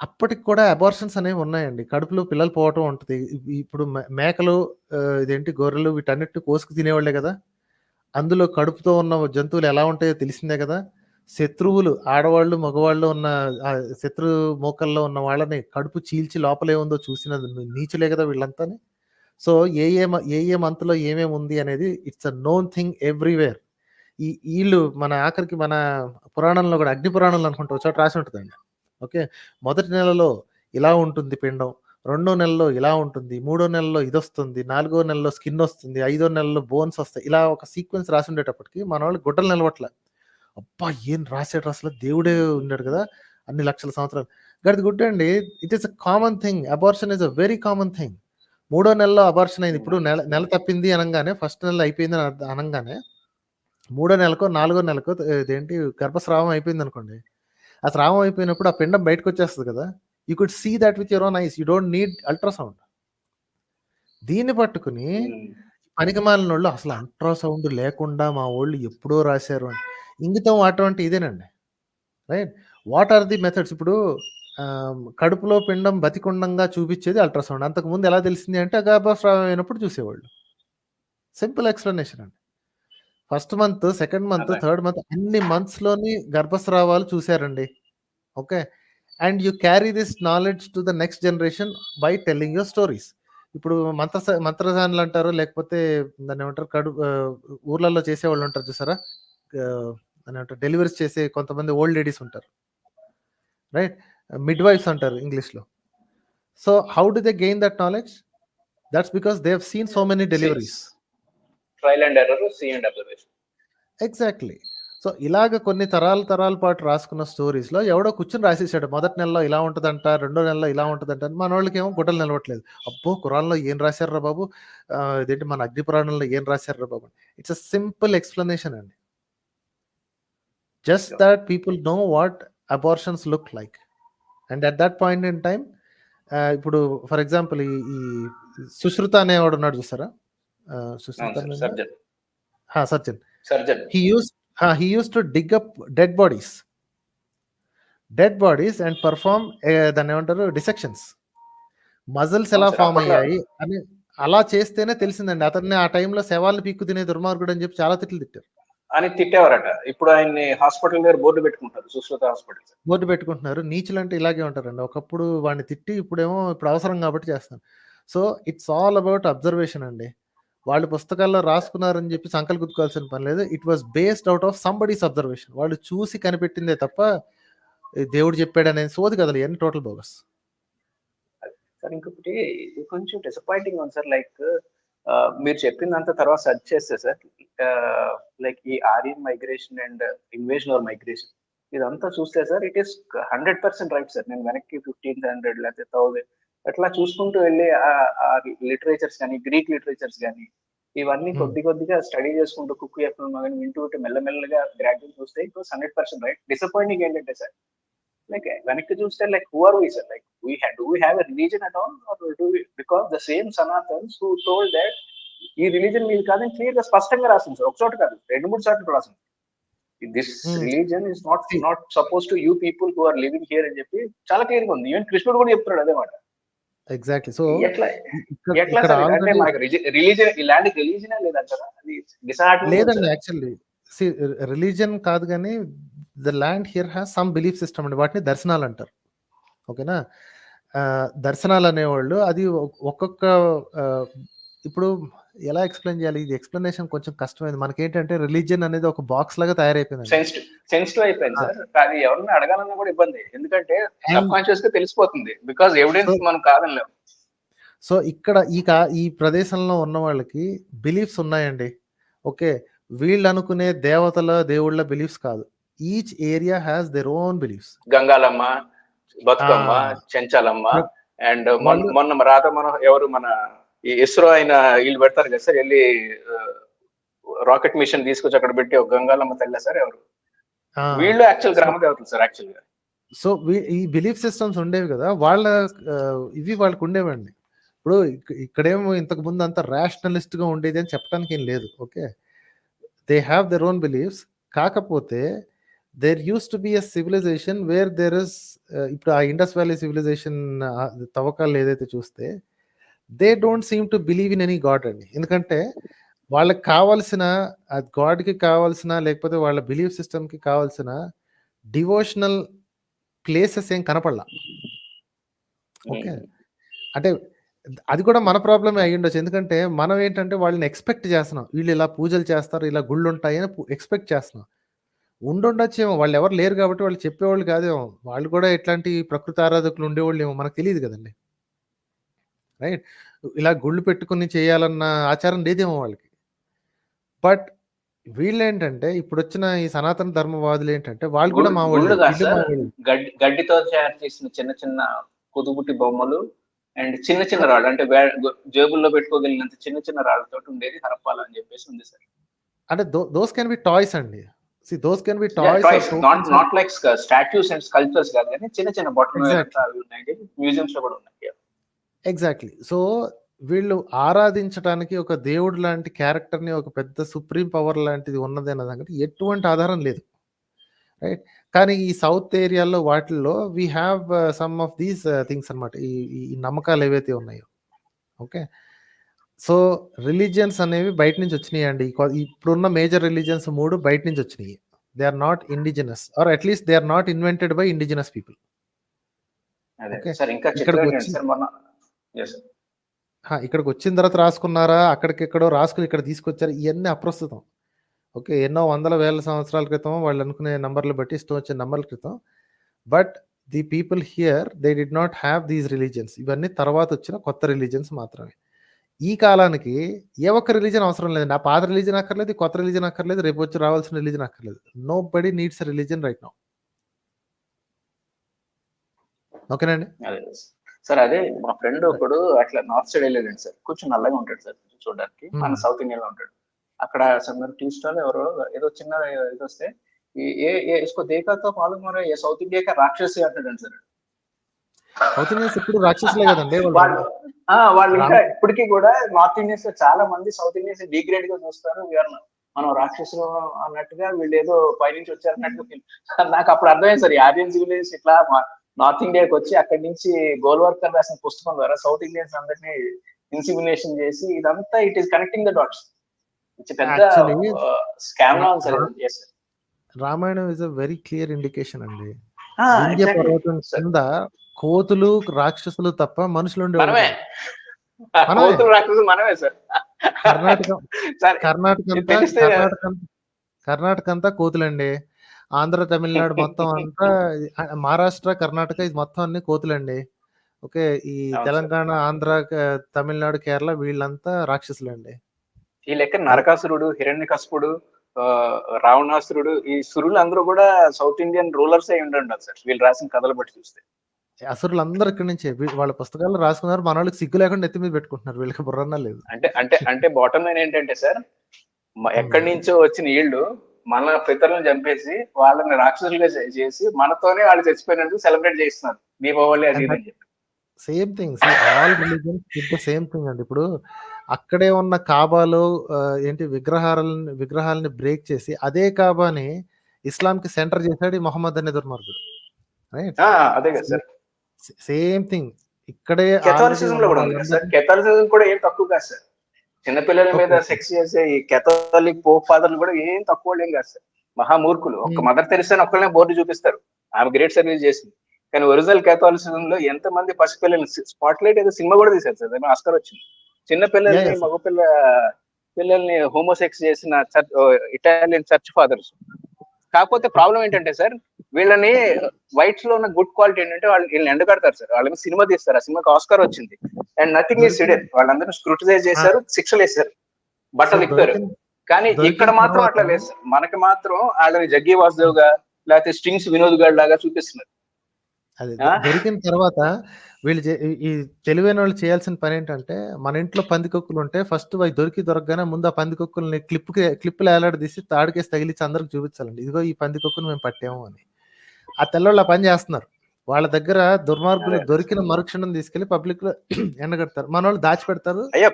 అప్పటికి కూడా అబార్షన్స్ అనేవి ఉన్నాయండి. కడుపులో పిల్లలు పోవటం ఉంటుంది. ఇప్పుడు మేకలు, ఇదేంటి గొర్రెలు, వీటన్నిటిని కోసుకు తినేవాళ్లే కదా. అందులో కడుపుతో ఉన్న జంతువులు ఎలా ఉంటాయో తెలిసిందే కదా. శత్రువులు, ఆడవాళ్ళు మగవాళ్ళు ఉన్న శత్రు మోకల్లో ఉన్న వాళ్ళని కడుపు చీల్చి లోపలే ఉందో చూసిన నీచులే కదా వీళ్ళంతా. సో ఏ మంత్లో ఏమేమి ఉంది అనేది it's a known thing everywhere. వీళ్ళు మన ఆఖరికి మన పురాణంలో కూడా అగ్ని పురాణంలో అనుకుంటా ఒక చోట రాసి ఉంటుందండి. ఓకే, మొదటి నెలలో ఇలా ఉంటుంది పిండం, 2వ నెలలో ఇలా ఉంటుంది, 3వ నెలలో ఇది వస్తుంది, 4వ నెలలో స్కిన్ వస్తుంది, 5వ నెలలో బోన్స్ వస్తాయి. ఇలా ఒక సీక్వెన్స్ రాసి ఉండేటప్పటికి మన వాళ్ళు గుడ్డలు నిలవట్లే. అబ్బా ఏం రాశాడు అసలు, దేవుడే ఉన్నాడు కదా అన్ని లక్షల సంవత్సరాలు. గడిది గుడ్ అండి. It is a common thing. Abortion is a very common thing. 3వ నెలలో అబార్షన్ అయింది. ఇప్పుడు నెల తప్పింది అనగానే, ఫస్ట్ నెల అయిపోయింది అనగానే 3వ నెలకో 4వ నెలకో ఇదేంటి గర్భస్రావం అయిపోయింది అనుకోండి. ఆ స్రావం అయిపోయినప్పుడు ఆ పిండం బయటకు వచ్చేస్తుంది కదా. You could see that with your own eyes. You don't need ultrasound. దీన్ని పట్టుకుని పనికిమాలిన వాళ్ళు అసలు అల్ట్రాసౌండ్ లేకుండా మా వాళ్ళు ఎప్పుడో రాశారు అని. ఇంగితం అటువంటి ఇదేనండి, right? What are the methods? ఇప్పుడు కడుపులో పిండం బతికుండంగా చూపించేది అల్ట్రాసౌండ్. అంతకుముందు ఎలా తెలిసింది అంటే గర్భస్రావం అయినప్పుడు చూసేవాళ్ళు. సింపుల్ ఎక్స్ప్లెనేషన్ అండి. First month, second month, third month అన్ని మంత్స్లోని గర్భస్రావాలు చూశారండి. Okay, and you carry this knowledge to the next generation by telling your stories. ఇప్పుడు మంత్రసానులు అంటారు, లేకపోతే దాన్ని ఏమంటారు, ఊర్లలో చేసేవాళ్ళు ఉంటారు చూసారా, దాన్ని ఏమంటారు, డెలివరీస్ చేసే కొంతమంది ఓల్డ్ లేడీస్ ఉంటారు, రైట్? మిడ్ వైఫ్స్ అంటారు ఇంగ్లీష్లో. So how do they gain that knowledge? That's because they have seen so many deliveries. Trial and error, see and observation. Exactly. So ఇలాగ కొన్ని తరాల పాటు రాసుకున్న స్టోరీస్లో ఎవడో కూర్చొని రాసేసాడు, మొదటి నెలలో ఇలా ఉంటుందంట, 2వ నెలలో ఇలా ఉంటుందంట. మన వాళ్ళకి ఏమో గుడ్డలు నిలవట్లేదు. అబ్బో ఖురాన్లో ఏం రాశారా బాబు, ఇదేంటి మన అగ్ని పురాణంలో ఏం రాశారా బాబు. ఇట్స్ అ సింపుల్ ఎక్స్ప్లెనేషన్ అండి. Just that people know what abortions look like. And at that point in time, ఇప్పుడు ఫర్ ఎగ్జాంపుల్ ఈ సుశ్రుత అనేవాడు ఉన్నాడు చూసారా, surgeon. He used to dig up dead bodies and perform దాన్ని ఏమంటారు, డిసెక్షన్స్. మజిల్స్ ఎలా form అయ్యాయి అని అలా చేస్తేనే తెలిసిందండి. అతన్ని ఆ టైంలో శవాలను పీక్కు తినే దుర్మార్గుడు అని చెప్పి చాలా తిట్లు తిట్టారు అని తిట్టేవారట. ఇప్పుడు ఆయన్ని హాస్పిటల్ దగ్గర బోర్డు పెట్టుకుంటారు, సుశ్రుత హాస్పిటల్ బోర్డు పెట్టుకుంటున్నారు. నీచులు అంటే ఇలాగే ఉంటారండి. ఒకప్పుడు వాడిని తిట్టి ఇప్పుడు అవసరం కాబట్టి చేస్తాను. So it's all about observation అండి. వాళ్ళు పుస్తకాల్లో రాసుకున్నారని చెప్పి సంకలు గుర్తుకోవాల్సిన పని లేదు. It was based out of somebody's observation. వాళ్ళు చూసి కనిపెట్టిందే తప్ప దేవుడు చెప్పాడు అనేది సోది కదలు, ఇవన్నీ టోటల్ బోగస్. సార్ ఇంకొకటి కొంచెం డిసప్పాయింటింగ్ ఉంది సార్. లైక్ మీరు చెప్పిందంత తర్వాత సర్చ్ చేస్తే సార్, లైక్ ఈ Aryan migration and invasion or migration ఇదంతా చూస్తే sir, it is 100% right sir. నేను వెనక్కి 1500 లేకపోతే 1000 అట్లా చూసుకుంటూ వెళ్ళి ఆ లిటరేచర్స్ కానీ, గ్రీక్ లిటరేచర్స్ కానీ ఇవన్నీ కొద్దిగా స్టడీ చేసుకుంటూ కుక్కు ఎఫ్ఎం కానీ వింటూ మెల్లమెల్లగా గ్రాడ్యుయేట్ చూస్తే ఇట్ వాస్ 100% రైట్. డిసప్పాయింటింగ్ ఏంటంటే సార్, లైక్ వెనక్కి చూస్తే like who are we sir? Like do we have a religion at all, or do we, because the same Sanatans who told that ఈ religion మీద కాదని clear గా స్పష్టంగా రాసింది sir. ఒక చోట కాదు, 2-3 చోట్ల రాసింది. This religion is not suppose to you people who are living here అని చెప్పి చాలా క్లియర్ గా ఉంది. ఈవెన్ కృష్ణుడు కూడా చెప్తున్నాడు అదే మాట. ఎగ్జాక్ట్లీ. సో ఎట్లా అంటే మనకి రిలీజన్, ఇలాంటి రిలీజన్ లేదంటారా? అది డిసార్డర్ లేదండి. యాక్చువల్లీ రిలీజన్ కాదు కానీ the land here has some belief system అండి. వాటిని దర్శనాలు అంటారు. ఓకేనా? దర్శనాలు అనేవాళ్ళు అది ఒక్కొక్క ఇప్పుడు ఎలా ఎక్స్ప్లెయిన్ చేయాలి, ఇది ఎక్స్ప్లెనేషన్ కొంచెం కష్టమైంది. మనకేంటంటే రిలీజియన్ అనేది ఒక బాక్స్ లాగా తయారైపోయింది, సెన్సిటివ్ అయిపోయింది సార్. అది ఎవరన్నా అడగాలన్నా కూడా ఇబ్బంది, ఎందుకంటే సబ్ కాన్షియస్ గా తెలిసిపోతుంది, బికాజ్ ఎవిడెన్స్ మనం కాదనలేము. సో ఇక్కడ ఈ ప్రదేశంలో ఉన్న వాళ్ళకి బిలీఫ్స్ ఉన్నాయండి. ఓకే, వీళ్ళు అనుకునే దేవుళ్ళ బిలీఫ్స్ కాదు. Each area has their own beliefs. Gangalamma, Bathukamma, Chenchalamma, and మొన్న రాత మనం ఎవరు మన ఇస్రో అయిన వీళ్ళు పెడతారు కదా సార్, వెళ్ళి రాకెట్ మిషన్ తీసుకొచ్చి అక్కడ పెట్టి ఒక గంగాలమ్మ తల్లి సార్ ఎవరు, వీళ్ళు యాక్చువల్ గ్రామ దేవతలు సార్ యాక్చువల్ గా. సో ఈ బిలీఫ్ సిస్టమ్స్ ఉండేవి కదా, వాళ్ళకు ఉండేవండి. ఇప్పుడు ఇక్కడేమో ఇంతకు ముందు అంతా రేషనలిస్ట్ గా ఉండేది అని చెప్పడానికి ఏం లేదు. Okay, they have there own beliefs. కాకపోతే there used to be a civilization where there is ఇప్పుడు ఆ ఇండస్ వ్యాలీ సివిలైజేషన్ తవ్వకాలు ఏదైతే చూస్తే they don't seem to believe in any God అండి. ఎందుకంటే వాళ్ళకి కావాల్సిన గాడ్కి కావాల్సిన, లేకపోతే వాళ్ళ బిలీఫ్ సిస్టమ్కి కావాల్సిన డివోషనల్ ప్లేసెస్ ఏం కనపడలా. ఓకే, అంటే అది కూడా మన ప్రాబ్లమే అయ్యి ఉండొచ్చు. ఎందుకంటే మనం ఏంటంటే వాళ్ళని ఎక్స్పెక్ట్ చేస్తున్నాం. వీళ్ళు ఇలా పూజలు చేస్తారు, ఇలా గుళ్ళు ఉంటాయని ఎక్స్పెక్ట్ చేస్తున్నాం. ఉండుండొచ్చేమో, వాళ్ళు ఎవరు లేరు కాబట్టి వాళ్ళు చెప్పేవాళ్ళు కాదేమో. వాళ్ళు కూడా ఎట్లాంటి ప్రకృతి ఆరాధకులు ఉండేవాళ్ళు ఏమో మనకు తెలియదు కదండి. రైట్? ఇలా గుళ్ళు పెట్టుకుని చేయాలన్న ఆచారం లేదేమో వాళ్ళకి. బట్ వీళ్ళేంటంటే ఇప్పుడొచ్చిన ఈ సనాతన ధర్మవాదులు ఏంటంటే వాళ్ళు కూడా మా వాళ్ళు, గుళ్ళుగా వీళ్ళు సార్ మా వాళ్ళు. గడ్డితో తయారు చేసిన చిన్న చిన్న కుదుబుట్టి బొమ్మలు అండ్ చిన్న చిన్న రాళ్ళు, అంటే జేబుల్లో పెట్టుకోగలిగినంత చిన్న చిన్న రాళ్ళతో ఉండేది హరప్పాల అని చెప్పేసి ఉంది సార్. అంటే దోస్ కెన్ బి టాయ్స్ అండి. Those can be toys, not like statues and sculptures కాదు, కానీ చిన్న చిన్న బొట్టలు అవి ఉన్నాయి, మ్యూజియంస్ లో కూడా ఉన్నాయి. ఎగ్జాక్ట్లీ. సో వీళ్ళు ఆరాధించడానికి ఒక దేవుడు లాంటి క్యారెక్టర్ని, ఒక పెద్ద సుప్రీం పవర్ లాంటిది ఉన్నది అన్న దానికి ఎటువంటి ఆధారం లేదు. రైట్? కానీ ఈ సౌత్ ఏరియాలో వాటిల్లో we have some of these things అనమాట. ఈ నమ్మకాలు ఏవైతే ఉన్నాయో. ఓకే. సో రిలీజియన్స్ అనేవి బయట నుంచి వచ్చినాయండి. ఇప్పుడున్న మేజర్ రిలీజియన్స్ 3 బయట నుంచి వచ్చినాయి. They are not indigenous, or at least they are not invented by indigenous people. ఇక్కడికి వచ్చిన తర్వాత రాసుకున్నారా, అక్కడికెక్కడో రాసుకుని ఇక్కడ తీసుకొచ్చారు, ఇవన్నీ అప్రస్తుతం. ఓకే. ఎన్నో వందల వేల సంవత్సరాల క్రితం వాళ్ళు అనుకునే నంబర్లు బట్టి ఇష్టం వచ్చిన నంబర్ల క్రితం. But the people here they did not have these religions. ఇవన్నీ తర్వాత వచ్చిన కొత్త రిలీజియన్స్ మాత్రమే. ఈ కాలానికి ఏ ఒక్క రిలీజన్ అవసరం లేదండి. ఆ పాత రిలీజన్ అక్కర్లేదు, కొత్త రిలీజన్ అక్కర్లేదు, రేపు వచ్చి రావాల్సిన రిలీజన్ అక్కర్లేదు. Nobody needs religion right now. ఓకేనండి. సార్ అదే మా ఫ్రెండ్ ఒకడు అట్లా నార్త్ సైడ్ వెళ్ళాడండి సార్. కొంచెం నల్లగా ఉంటాడు సార్ చూడడానికి, మన సౌత్ ఇండియాలో ఉంటాడు. అక్కడ సమ్మర్ టీ స్టాల్ ఎవరో ఏదో చిన్న ఇది వస్తే ఇసుకో దేకాతో మాలూమ్ హో రहा है సౌత్ ఇండియా కా రాక్షసి అంటాడండి సార్. సౌత్ ఇండియన్స్ ఇప్పుడు రాక్షసులే కదండి వాళ్ళు ఇంకా ఇప్పటికీ కూడా నార్త్ ఇండియన్స్ చాలా మంది సౌత్ ఇండియన్స్ డిగ్రేడ్ గా చూస్తారు. మనం రాక్షసులు అన్నట్టుగా, వీళ్ళు ఏదో పైనుంచి వచ్చారన్నట్టుగా. నాకు అప్పుడు అర్థమైంది సార్, ఆరియన్స్ విలేజ్ ఇట్లా నార్త్ ఇండియాకి వచ్చి అక్కడి నుంచి గోల్వర్కర్ రాసిన పుస్తకం ద్వారా సౌత్ ఇండియన్స్ అందరినీ ఇన్సిమినేషన్ చేసి ఇదంతా it is connecting the dots. పెద్ద స్కామ్ లా ఉంది sir. Ramayanam is a very clear indication అండి. వింధ్య పర్వతం కింద కోతులు రాక్షసులు తప్ప మనుషులు ఉండేవాళ్ళు. కర్ణాటక అంతా కోతులండి. ఆంధ్ర తమిళనాడు మొత్తం అంతా, మహారాష్ట్ర కర్ణాటక ఇది మొత్తం అన్ని కోతులండి. ఓకే. ఈ తెలంగాణ ఆంధ్ర తమిళనాడు కేరళ వీళ్ళంతా రాక్షసులండి. ఈ లెక్క నరకాసురుడు, హిరణ్యకశిపుడు, రావణాసురుడు, ఈ సురులు అందరూ కూడా సౌత్ ఇండియన్ రూలర్స్ అయి ఉండాలి సార్, వీళ్ళు రాసిన కథలు బట్టి చూస్తే. అసురులు అందరూ ఇక్కడి నుంచే వాళ్ళ పుస్తకాల్లో రాసుకున్నారు. మన వాళ్ళకి సిగ్గు లేకుండా ఎత్తి మీద పెట్టుకుంటున్నారు, వీళ్ళకి బుర్రన్నా లేదు. అంటే బాటమ్ లైన్ ఏంటంటే సార్, ఎక్కడి నుంచో వచ్చిన వీళ్ళు మన పితరులను చంపేసి వాళ్ళని రాక్షసులుగా చేసి మనతోనే వాళ్ళు చచ్చిపోయినందుకు సెలబ్రేట్ చేస్తున్నారు దీపావళి అది అని చెప్పి. Same thing. All religions did the same thing అండి. ఇప్పుడు అక్కడే ఉన్న కాబాలో ఏంటి విగ్రహాలని బ్రేక్ చేసి అదే కాబాని ఇస్లాంకి సెంటర్ చేశాడు మొహమ్మద్ అనే దుర్మార్గుడు. అదే కదా సార్, సేమ్ థింగ్ ఇక్కడే. కెథాలిసిజం లో కూడా ఉంది సార్. కెథాలిసిజం కూడా ఏం తక్కువ కాదు సార్. చిన్నపిల్లల మీద సెక్స్ చేసే ఈ కెథాలిక్ పోప్ ఫాదర్లు కూడా ఏం తక్కువ ఏం కాదు సార్. మహామూర్ఖులు. ఒక్క మదర్ తెరిసా ఒక్కళ్ళనే బోర్డు చూపిస్తారు, ఆమె గ్రేట్ సర్వీస్ చేసింది. కానీ ఒరిజినల్ కెథాలిసిజం లో ఎంతమంది పసిపిల్లలు, స్పాట్ లైట్ ఏదో సినిమా కూడా తీశారు సార్, ఆస్కర్ వచ్చింది. చిన్న పిల్లల్ని, పిల్లల్ని హోమోసెక్స్ చేసిన ఇటాలియన్ చర్చ్ ఫాదర్స్. కాకపోతే ప్రాబ్లం ఏంటంటే సార్, వీళ్ళని వైట్స్ లో ఉన్న గుడ్ క్వాలిటీ ఏంటంటే వీళ్ళని ఎండగడతారు సార్. వాళ్ళ మీద సినిమా తీస్తారు, ఆ సినిమాకి ఆస్కర్ వచ్చింది. And nothing is hidden. వాళ్ళందరూ స్క్రూటినైజ్ చేశారు, శిక్షలు వేశారు, బట్టలు ఇప్పారు. కానీ ఇక్కడ మాత్రం అట్లా లేదు సార్. మనకి మాత్రం వాళ్ళని జగ్గి వాసుదేవ్ గా లేకపోతే స్ట్రింగ్స్ వినోద్ గాడ్ లాగా చూపిస్తున్నారు. అది దొరికిన తర్వాత వీళ్ళు ఈ తెలివైన వాళ్ళు చేయాల్సిన పని ఏంటంటే, మన ఇంట్లో పందికొక్కులు ఉంటే ఫస్ట్ అవి దొరకగానే ముందు ఆ పందికొక్కుల్ని క్లిప్పులు ఏలాడదీసి తాడికేసి తగిలించి అందరికి చూపించాలండి, ఇదిగో ఈ పందికొక్కును మేము పట్టాము అని. ఆ తెల్లవాళ్ళు ఆ పని చేస్తున్నారు. వాళ్ళ దగ్గర దుర్మార్గులు దొరికిన మరుక్షణం తీసుకెళ్లి పబ్లిక్ లో ఎండగడతారు, మన వాళ్ళు దాచిపెడతారు. అయ్యా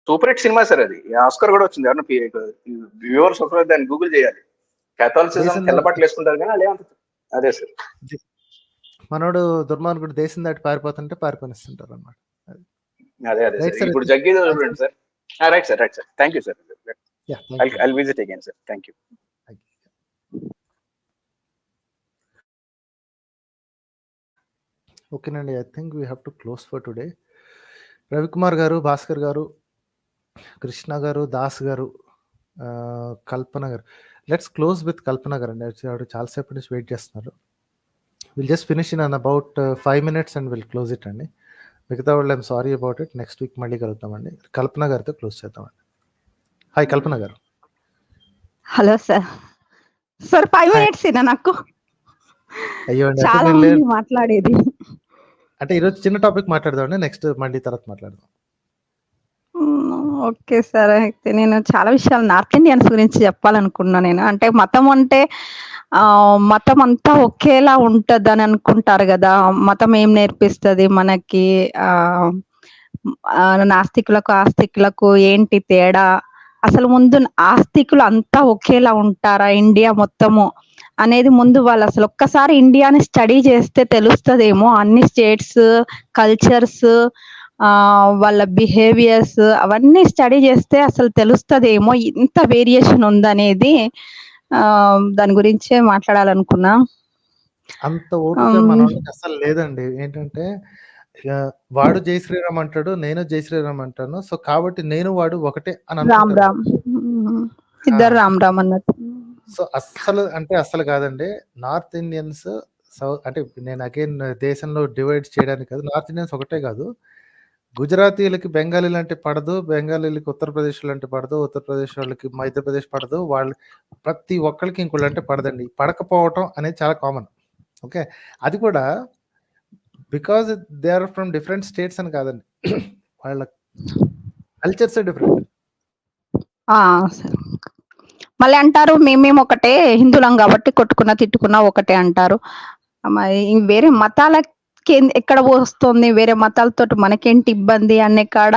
సూపర్ హిట్ సినిమా సార్ అది, ఆస్కర్ కూడా వచ్చింది. ఎవరన్నా వ్యూవర్స్ ఒకరోజు దాన్ని గూగుల్ చేయాలి. కేథాలిసిజం తెల్లబట్టలు వేసుకుంటారు కానీ అదే అదే సార్. మనోడు దుర్మార్గుడు దేశం దాటి పారిపోతుంటే పారిపోనిస్తుంటారు అన్నమాట. అదే అదే సార్. ఇప్పుడు జగ్గి చూడండి sir. Right sir, right sir. Thank you sir. I'll visit again sir. Thank you. Okay Nandi, I think we have to close for today. Ravikumar గారు, భాస్కర్ గారు, కృష్ణ గారు, దాస్ గారు, కల్పన గారు. లెట్స్ క్లోజ్ విత్ కల్పన గారు అండి. ఆవిడ చాలాసేపు నుంచి వెయిట్ చేస్తున్నారు. Will just finish in about 5 minutes and will close it అండి. మిగతా వాళ్ళు I'm sorry about it. Next week మళ్ళీ కలుద్దామండి. కల్పన గారితో క్లోజ్ చేద్దామండి. హాయ్ కల్పన గారు. Hello sir. సార్ 5 minutes ఏనా నాకు? అయ్యో అండి, చాలా మంది మాట్లాడేది. అంటే ఈరోజు చిన్న టాపిక్ మాట్లాడదామండి, నెక్స్ట్ మళ్ళీ తర్వాత మాట్లాడదాం. Okay sir. అయితే నేను చాలా విషయాలు నార్త్ ఇండియన్స్ గురించి చెప్పాలనుకున్నా. నేను అంటే మతం అంటే మతం అంతా ఒకేలా ఉంటదని అనుకుంటారు కదా. మతం ఏం నేర్పిస్తుంది మనకి, నాస్తికులకు ఆస్తికులకు ఏంటి తేడా, అసలు ముందు ఆస్తికులు అంతా ఒకేలా ఉంటారా ఇండియా మొత్తము అనేది ముందు వాళ్ళు అసలు ఒక్కసారి ఇండియాని స్టడీ చేస్తే తెలుస్తుందేమో. అన్ని స్టేట్స్ కల్చర్స్, వాళ్ళ బిహేవియర్స్ అవన్నీ స్టడీ చేస్తే అసలు తెలుస్తుందేమో ఇంత వేరియేషన్ ఉందనేది. దాని గురించే మాట్లాడాలనుకున్నా. అంత ఓపిక మనోళ్ళకి అసలు లేదండి. ఏంటంటే వాడు జై శ్రీరామ్ అంటాడు, నేను జై శ్రీరామ్ అంటాను. సో కాబట్టి నేను వాడు ఒకటే అని రామ్ రామ్, ఇద్దరు రామ్ రామ్ అన్నట్టు. సో అస్సలు కాదండి. నార్త్ ఇండియన్స్ అంటే నేను అగైన్ దేశంలో డివైడ్ చేయడానికి కాదు. నార్త్ ఇండియన్స్ ఒకటే కాదు, గుజరాతీలకి బెంగాలీలు అంటే పడదు, బెంగాలీలకి ఉత్తరప్రదేశ్లు అంటే పడదు, ఉత్తరప్రదేశ్ వాళ్ళకి మధ్యప్రదేశ్ పడదు, వాళ్ళు ప్రతి ఒక్కరికి ఇంకోళ్ళు అంటే పడదండి. పడకపోవటం అనేది చాలా కామన్. ఓకే, అది కూడా because they are from different states అని కాదండి, వాళ్ళ కల్చర్స్ డిఫరెంట్. మళ్ళీ అంటారు మేమేం ఒకటే హిందువులం కాబట్టి కొట్టుకున్నా తిట్టుకున్నా ఒకటే అంటారు. మరి వేరే మతాలకి ఎక్కడ వస్తుంది, వేరే మతాలతో మనకేంటి ఇబ్బంది అనే కాడ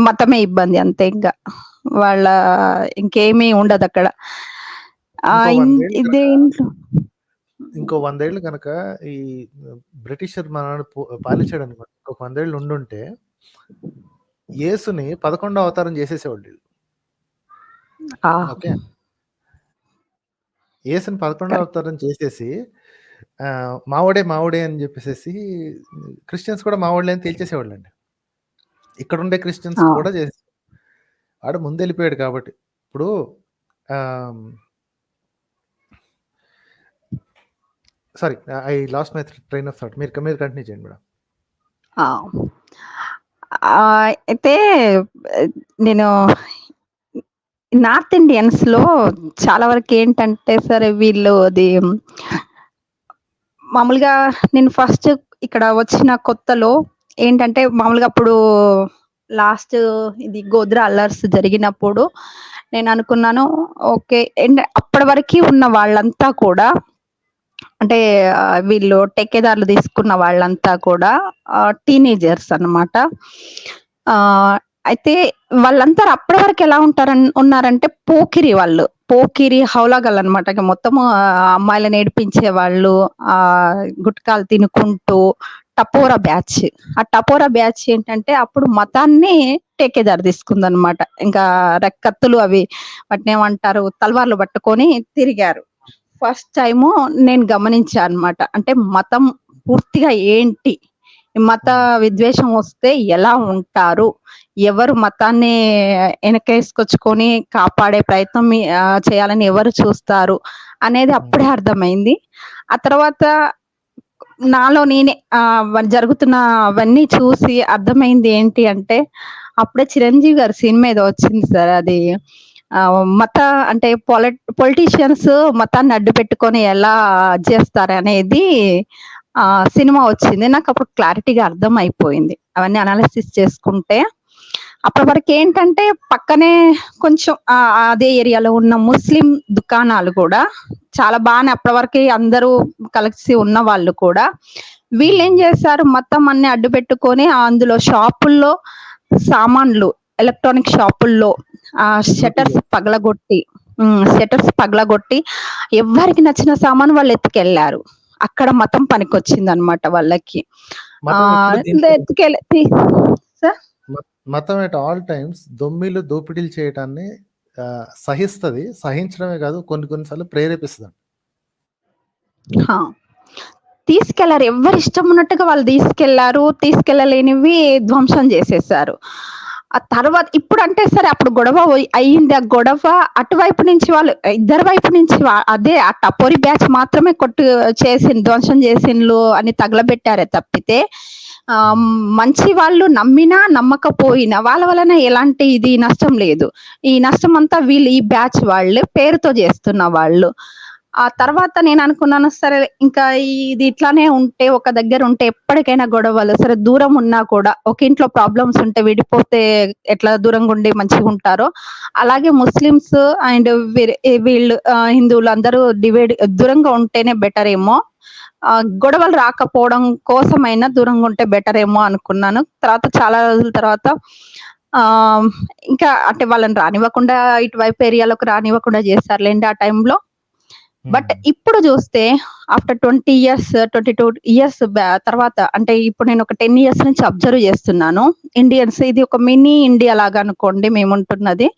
మతమే ఇబ్బంది అంతే. ఇంకా వాళ్ళ ఇంకేమీ ఉండదు అక్కడ. ఇంకో 100 ఏళ్ళు కనుక ఈ బ్రిటిషర్ మన పాలించాడు అనుకోండి, ఇంకొక 100 ఏళ్ళు ఉండుంటే యేసుని 11వ అవతారం చేసేసేవాళ్ళు. ఓకే, యేసుని 11వ అవతారం చేసేసి మావుడే అని చెప్పేసి క్రిస్టియన్స్ కూడా మావాళ్ళే అని తేల్చేసేవాళ్ళు అండి. ఇక్కడ ఉండే క్రిస్టియన్స్ కూడా చేసి వాడు ముందు వెళ్ళిపోయాడు కాబట్టి. ఇప్పుడు sorry, I lost my train of thought. మీరు కంటిన్యూ చేయండి మేడం. అయితే నేను నార్త్ ఇండియన్స్ లో చాలా వరకు ఏంటంటే సరే వీళ్ళు అది మామూలుగా నేను ఫస్ట్ ఇక్కడ వచ్చిన కొత్తలో ఏంటంటే మామూలుగా అప్పుడు లాస్ట్ ఇది గోద్రా అల్లర్స్ జరిగినప్పుడు నేను అనుకున్నాను ఓకే, అప్పటి వరకు ఉన్న వాళ్ళంతా కూడా అంటే వీళ్ళు టెక్కేదారులు తీసుకున్న వాళ్ళంతా కూడా టీనేజర్స్ అన్నమాట. అయితే వాళ్ళంతా అప్పటి వరకు ఎలా ఉన్నారంటే పోకిరి హౌలాగల్ అనమాట. మొత్తము అమ్మాయిలను ఏడిపించే వాళ్ళు, గుట్కాలు తినుకుంటూ టపోరా బ్యాచ్. ఆ టపోరా బ్యాచ్ ఏంటంటే అప్పుడు మతాన్ని టేకేదారు తీసుకుందనమాట. ఇంకా కత్తులు అవి వాటిని ఏమంటారు తల్వార్లు పట్టుకొని తిరిగారు. ఫస్ట్ టైము నేను గమనించా అనమాట. అంటే మతం పూర్తిగా ఏంటి, మత విద్వేషం వస్తే ఎలా ఉంటారు, ఎవరు మతాన్ని వెనకేసుకొచ్చుకొని కాపాడే ప్రయత్నం చేయాలని ఎవరు చూస్తారు అనేది అప్పుడే అర్థమైంది. ఆ తర్వాత నాలో నేనే జరుగుతున్న అవన్నీ చూసి అర్థమైంది ఏంటి అంటే, అప్పుడే చిరంజీవి గారి సినిమా ఏదో వచ్చింది సార్, అది అంటే పొలిటీషియన్స్ మతాన్ని అడ్డు పెట్టుకొని ఎలా చేస్తారు అనేది సినిమా వచ్చింది. నాకు అప్పుడు క్లారిటీగా అర్థం అయిపోయింది అవన్నీ అనాలిసిస్ చేసుకుంటే. అప్పటి వరకు ఏంటంటే పక్కనే కొంచెం అదే ఏరియాలో ఉన్న ముస్లిం దుకాణాలు కూడా చాలా బాగానే అప్పటి వరకు అందరూ కలిసి ఉన్న వాళ్ళు కూడా వీళ్ళు ఏం చేశారు, మొత్తం అన్ని అడ్డు పెట్టుకొని అందులో షాపుల్లో సామాన్లు, ఎలక్ట్రానిక్ షాపుల్లో షట్టర్స్ పగలగొట్టి ఎవరికి నచ్చిన సామాను వాళ్ళు ఎత్తుకెళ్లారు. అక్కడ మతం పనికొచ్చింది అనమాట వాళ్ళకి. మతం ఎట్ ఆల్ టైమ్స్ దొమ్మిలు దోపిడీలు చేయటాన్ని సహించడమే కాదు, కొన్నిసార్లు ప్రేరేపిస్తుంది. తీసుకెళ్లారు. ఎవరి ఇష్టం ఉన్నట్టుగా వాళ్ళు తీసుకెళ్లారు. తీసుకెళ్లలేనివి ధ్వంసం చేసేసారు. ఆ తర్వాత ఇప్పుడు అంటే సరే అప్పుడు గొడవ అయింది. ఆ గొడవ అటువైపు నుంచి వాళ్ళు ఇద్దరు వైపు నుంచి అదే ఆ టపోరి బ్యాచ్ మాత్రమే ధ్వంసం చేసిండ్లు అని తగలబెట్టారే తప్పితే మంచి వాళ్ళు నమ్మినా నమ్మకపోయినా వాళ్ళ వలన ఎలాంటి ఇది నష్టం లేదు. ఈ నష్టం అంతా వీళ్ళు ఈ బ్యాచ్ వాళ్ళే పేరుతో చేస్తున్న వాళ్ళు. ఆ తర్వాత నేను అనుకున్నాను సరే ఇంకా ఇది ఇట్లానే ఉంటే ఒక దగ్గర ఉంటే ఎప్పటికైనా గొడవలు, సరే దూరం ఉన్నా కూడా ఒక ఇంట్లో ప్రాబ్లమ్స్ ఉంటే విడిపోతే ఎట్లా దూరంగా ఉండి మంచిగా ఉంటారో అలాగే ముస్లిమ్స్ అండ్ వీళ్ళు హిందువులు అందరూ దూరంగా ఉంటేనే బెటర్ ఏమో, గొడవలు రాకపోవడం కోసమైనా దూరంగా ఉంటే బెటర్ ఏమో అనుకున్నాను. తర్వాత చాలా రోజుల తర్వాత ఇంకా అంటే వాళ్ళని రానివ్వకుండా ఇటువైపు ఏరియాలోకి రానివ్వకుండా చేస్తారులేండి ఆ టైంలో. బట్ ఇప్పుడు చూస్తే ఆఫ్టర్ 20 years 22 years తర్వాత అంటే ఇప్పుడు నేను ఒక 10 years నుంచి అబ్జర్వ్ చేస్తున్నాను ఇండియన్స్. ఇది ఒక మినీ ఇండియా లాగా అనుకోండి మేము ఉంటున్నది.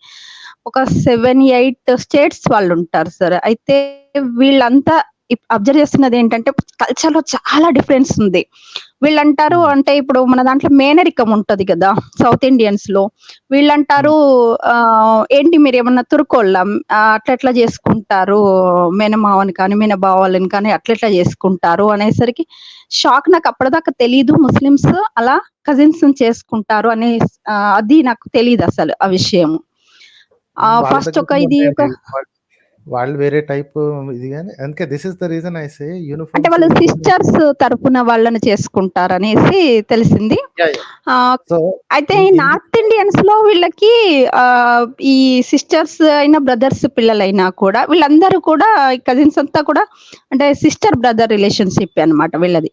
ఒక 7-8 స్టేట్స్ వాళ్ళు ఉంటారు సార్. అయితే వీళ్ళంతా అబ్జర్వ్ చేస్తున్నది ఏంటంటే కల్చర్ లో చాలా డిఫరెన్స్ ఉంది. వీళ్ళంటారు అంటే ఇప్పుడు మన దాంట్లో మేనరికం ఉంటది కదా సౌత్ ఇండియన్స్ లో, వీళ్ళంటారు ఏంటి మీరు ఏమన్నా తురుకోళ్ళ అట్లా చేసుకుంటారు, మేనమావని కానీ మేనబావాలని కానీ అట్లా చేసుకుంటారు అనేసరికి షాక్. నాకు అప్పటిదాకా తెలీదు ముస్లిమ్స్ అలా కజిన్స్ చేసుకుంటారు అనే అది నాకు తెలియదు అసలు ఆ విషయం. ఫస్ట్ ఒక ఇది ఒక వాళ్ళు వేరే టైప్ ఇది కానీ అందుకే this is the reason I say uniform అంటే వాళ్ళు సిస్టర్స్ తరపున వాళ్ళని చేసుకుంటారు అనేసి తెలిసింది. అయితే నార్త్ ఇండియన్స్ లో వీళ్ళకి ఈ సిస్టర్స్ అయినా బ్రదర్స్ పిల్లలైనా కూడా వీళ్ళందరూ కూడా కజిన్స్ అంతా కూడా అంటే సిస్టర్ బ్రదర్ రిలేషన్షిప్ అన్నమాట వీళ్ళది.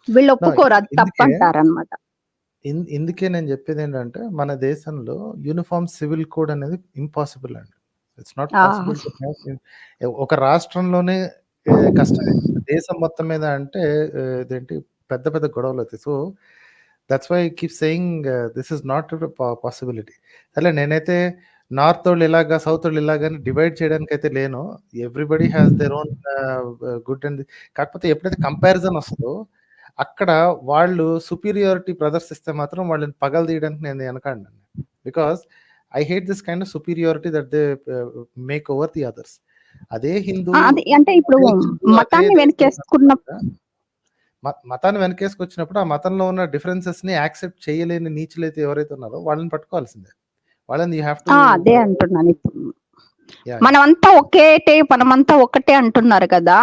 వీళ్ళు ఒప్పుకోరు, అది తప్పంటారు అనమాట. ఇందుకే నేను చెప్పేది ఏంటంటే మన దేశంలో యూనిఫామ్ సివిల్ కోడ్ అనేది ఇంపాసిబుల్ అండి. It's not possible. ఒక రాష్ట్రంలోనే కష్టం, దేశం మొత్తం మీద అంటే ఇదేంటి పెద్ద పెద్ద గొడవలు అవుతాయి. So that's why keep saying this is not possibility. అలా నేనైతే నార్త్ వాళ్ళు ఇలాగా సౌత్ వాళ్ళు ఇలాగని డివైడ్ చేయడానికి అయితే లేను. Everybody has their own good and కాకపోతే ఎప్పుడైతే కంపారిజన్ వస్తుందో అక్కడ వాళ్ళు సుపీరియారిటీ ప్రదర్శిస్తే మాత్రం వాళ్ళని పగలు తీయడానికి నేను వెనకండి. Because I hate this kind of superiority that they make over the others. అదే హిందూ అంటే ఇప్పుడు మతాన్ని మతాన్ని వెనకేసుకొచ్చినప్పుడు ఆ మతంలో ఉన్న డిఫరెన్సెస్ ని యాక్సెప్ట్ చేయలేని నీచులైతే ఎవరైతే ఉన్నారో వాళ్ళని పట్టుకోవాల్సిందే. వాళ్ళని యూ హ్యావ్ టు అదే అంటున్నాను. మనమంతా మనమంతా ఒకటే అంటున్నారు కదా,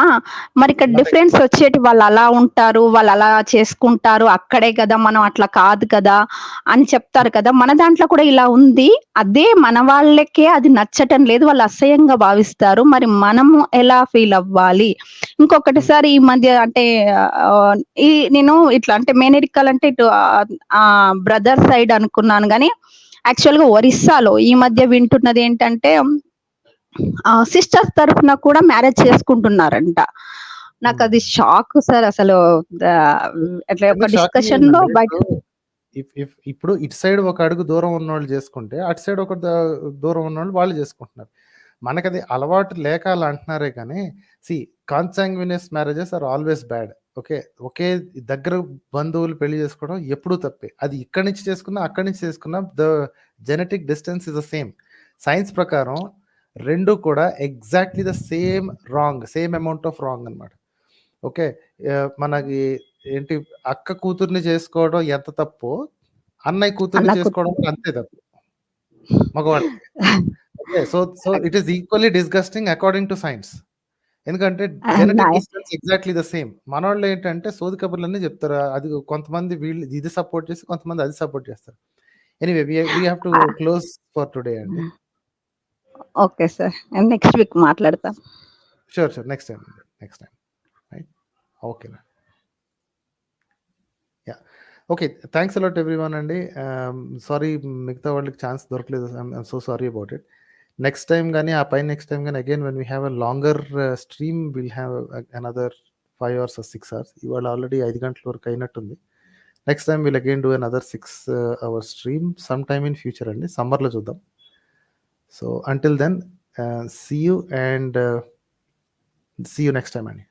మరి ఇక్కడ డిఫరెన్స్ వచ్చేటి వాళ్ళు అలా ఉంటారు, వాళ్ళు అలా చేసుకుంటారు, అక్కడే కదా మనం అట్లా కాదు కదా అని చెప్తారు కదా. మన దాంట్లో కూడా ఇలా ఉంది, అదే మన వాళ్ళకే అది నచ్చటం లేదు, వాళ్ళు అసహ్యంగా భావిస్తారు. మరి మనము ఎలా ఫీల్ అవ్వాలి? ఇంకొకటి సార్ ఈ మధ్య అంటే నేను ఇట్లా అంటే మేనరికల్ అంటే ఇటు బ్రదర్ సైడ్ అనుకున్నాను కానీ యాక్చువల్ గా ఒరిస్సాలో ఈ మధ్య వింటున్నది ఏంటంటే సిస్టర్స్ తరఫున కూడా మ్యారేజ్ చేసుకుంటున్నారంట. నాకు అది షాక్ సార్. అసలు అట్లా ఒక డిస్కషన్ లో బయట ఇప్పుడు ఇటు సైడ్ ఒక అడుగు దూరం ఉన్న వాళ్ళు చేసుకుంటే అటు సైడ్ ఒక దూరం ఉన్న వాళ్ళు చేసుకుంటున్నారు. మనకది అలవాటు లేక అలా అంటున్నారే కానీ కాన్సాంగ్వినియస్ మ్యారేజెస్ ఆర్ ఆల్వేస్ బ్యాడ్. ఒకే దగ్గర బంధువులు పెళ్లి చేసుకోవడం ఎప్పుడూ తప్పే. అది ఇక్కడి నుంచి చేసుకున్నా అక్కడి నుంచి చేసుకున్నా the genetic distance is the same. Science ప్రకారం రెండు కూడా exactly the same wrong, same amount of wrong అనమాట. మనకి ఏంటి అక్క కూతుర్ని చేసుకోవడం ఎంత తప్పు, అన్నయ్య కూతుర్ని చేసుకోవడం అంతే తప్పు మగవాళ్ళకి. So it is equally disgusting according to science. ఎందుకంటే genetic distance exactly the same. మన వాళ్ళు ఏంటంటే సోది కబుర్లన్నీ చెప్తారు. అది కొంతమంది వీళ్ళు ఇది సపోర్ట్ చేసి కొంతమంది అది సపోర్ట్ చేస్తారు. Anyway we have to close for today అండి. ఓకే సార్, నెక్స్ట్ వీక్ మాట్లాడతాం. Sure next time right. Okay yeah okay, thanks a lot everyone అండి. సారీ మిగతా వాళ్ళకి ఛాన్స్ దొరకలేదు. I'm so sorry about it. Next time కానీ ఆ పై next time కానీ again when we have a longer stream will have another 5 hours or 6 hours. ఇవాళ already 5 గంటల వరకు అయినట్టుంది. Next time will again do another 6 hours stream some time in future అండి, సమ్మర్లో చూద్దాం. So until then, see you and see you next time, Annie.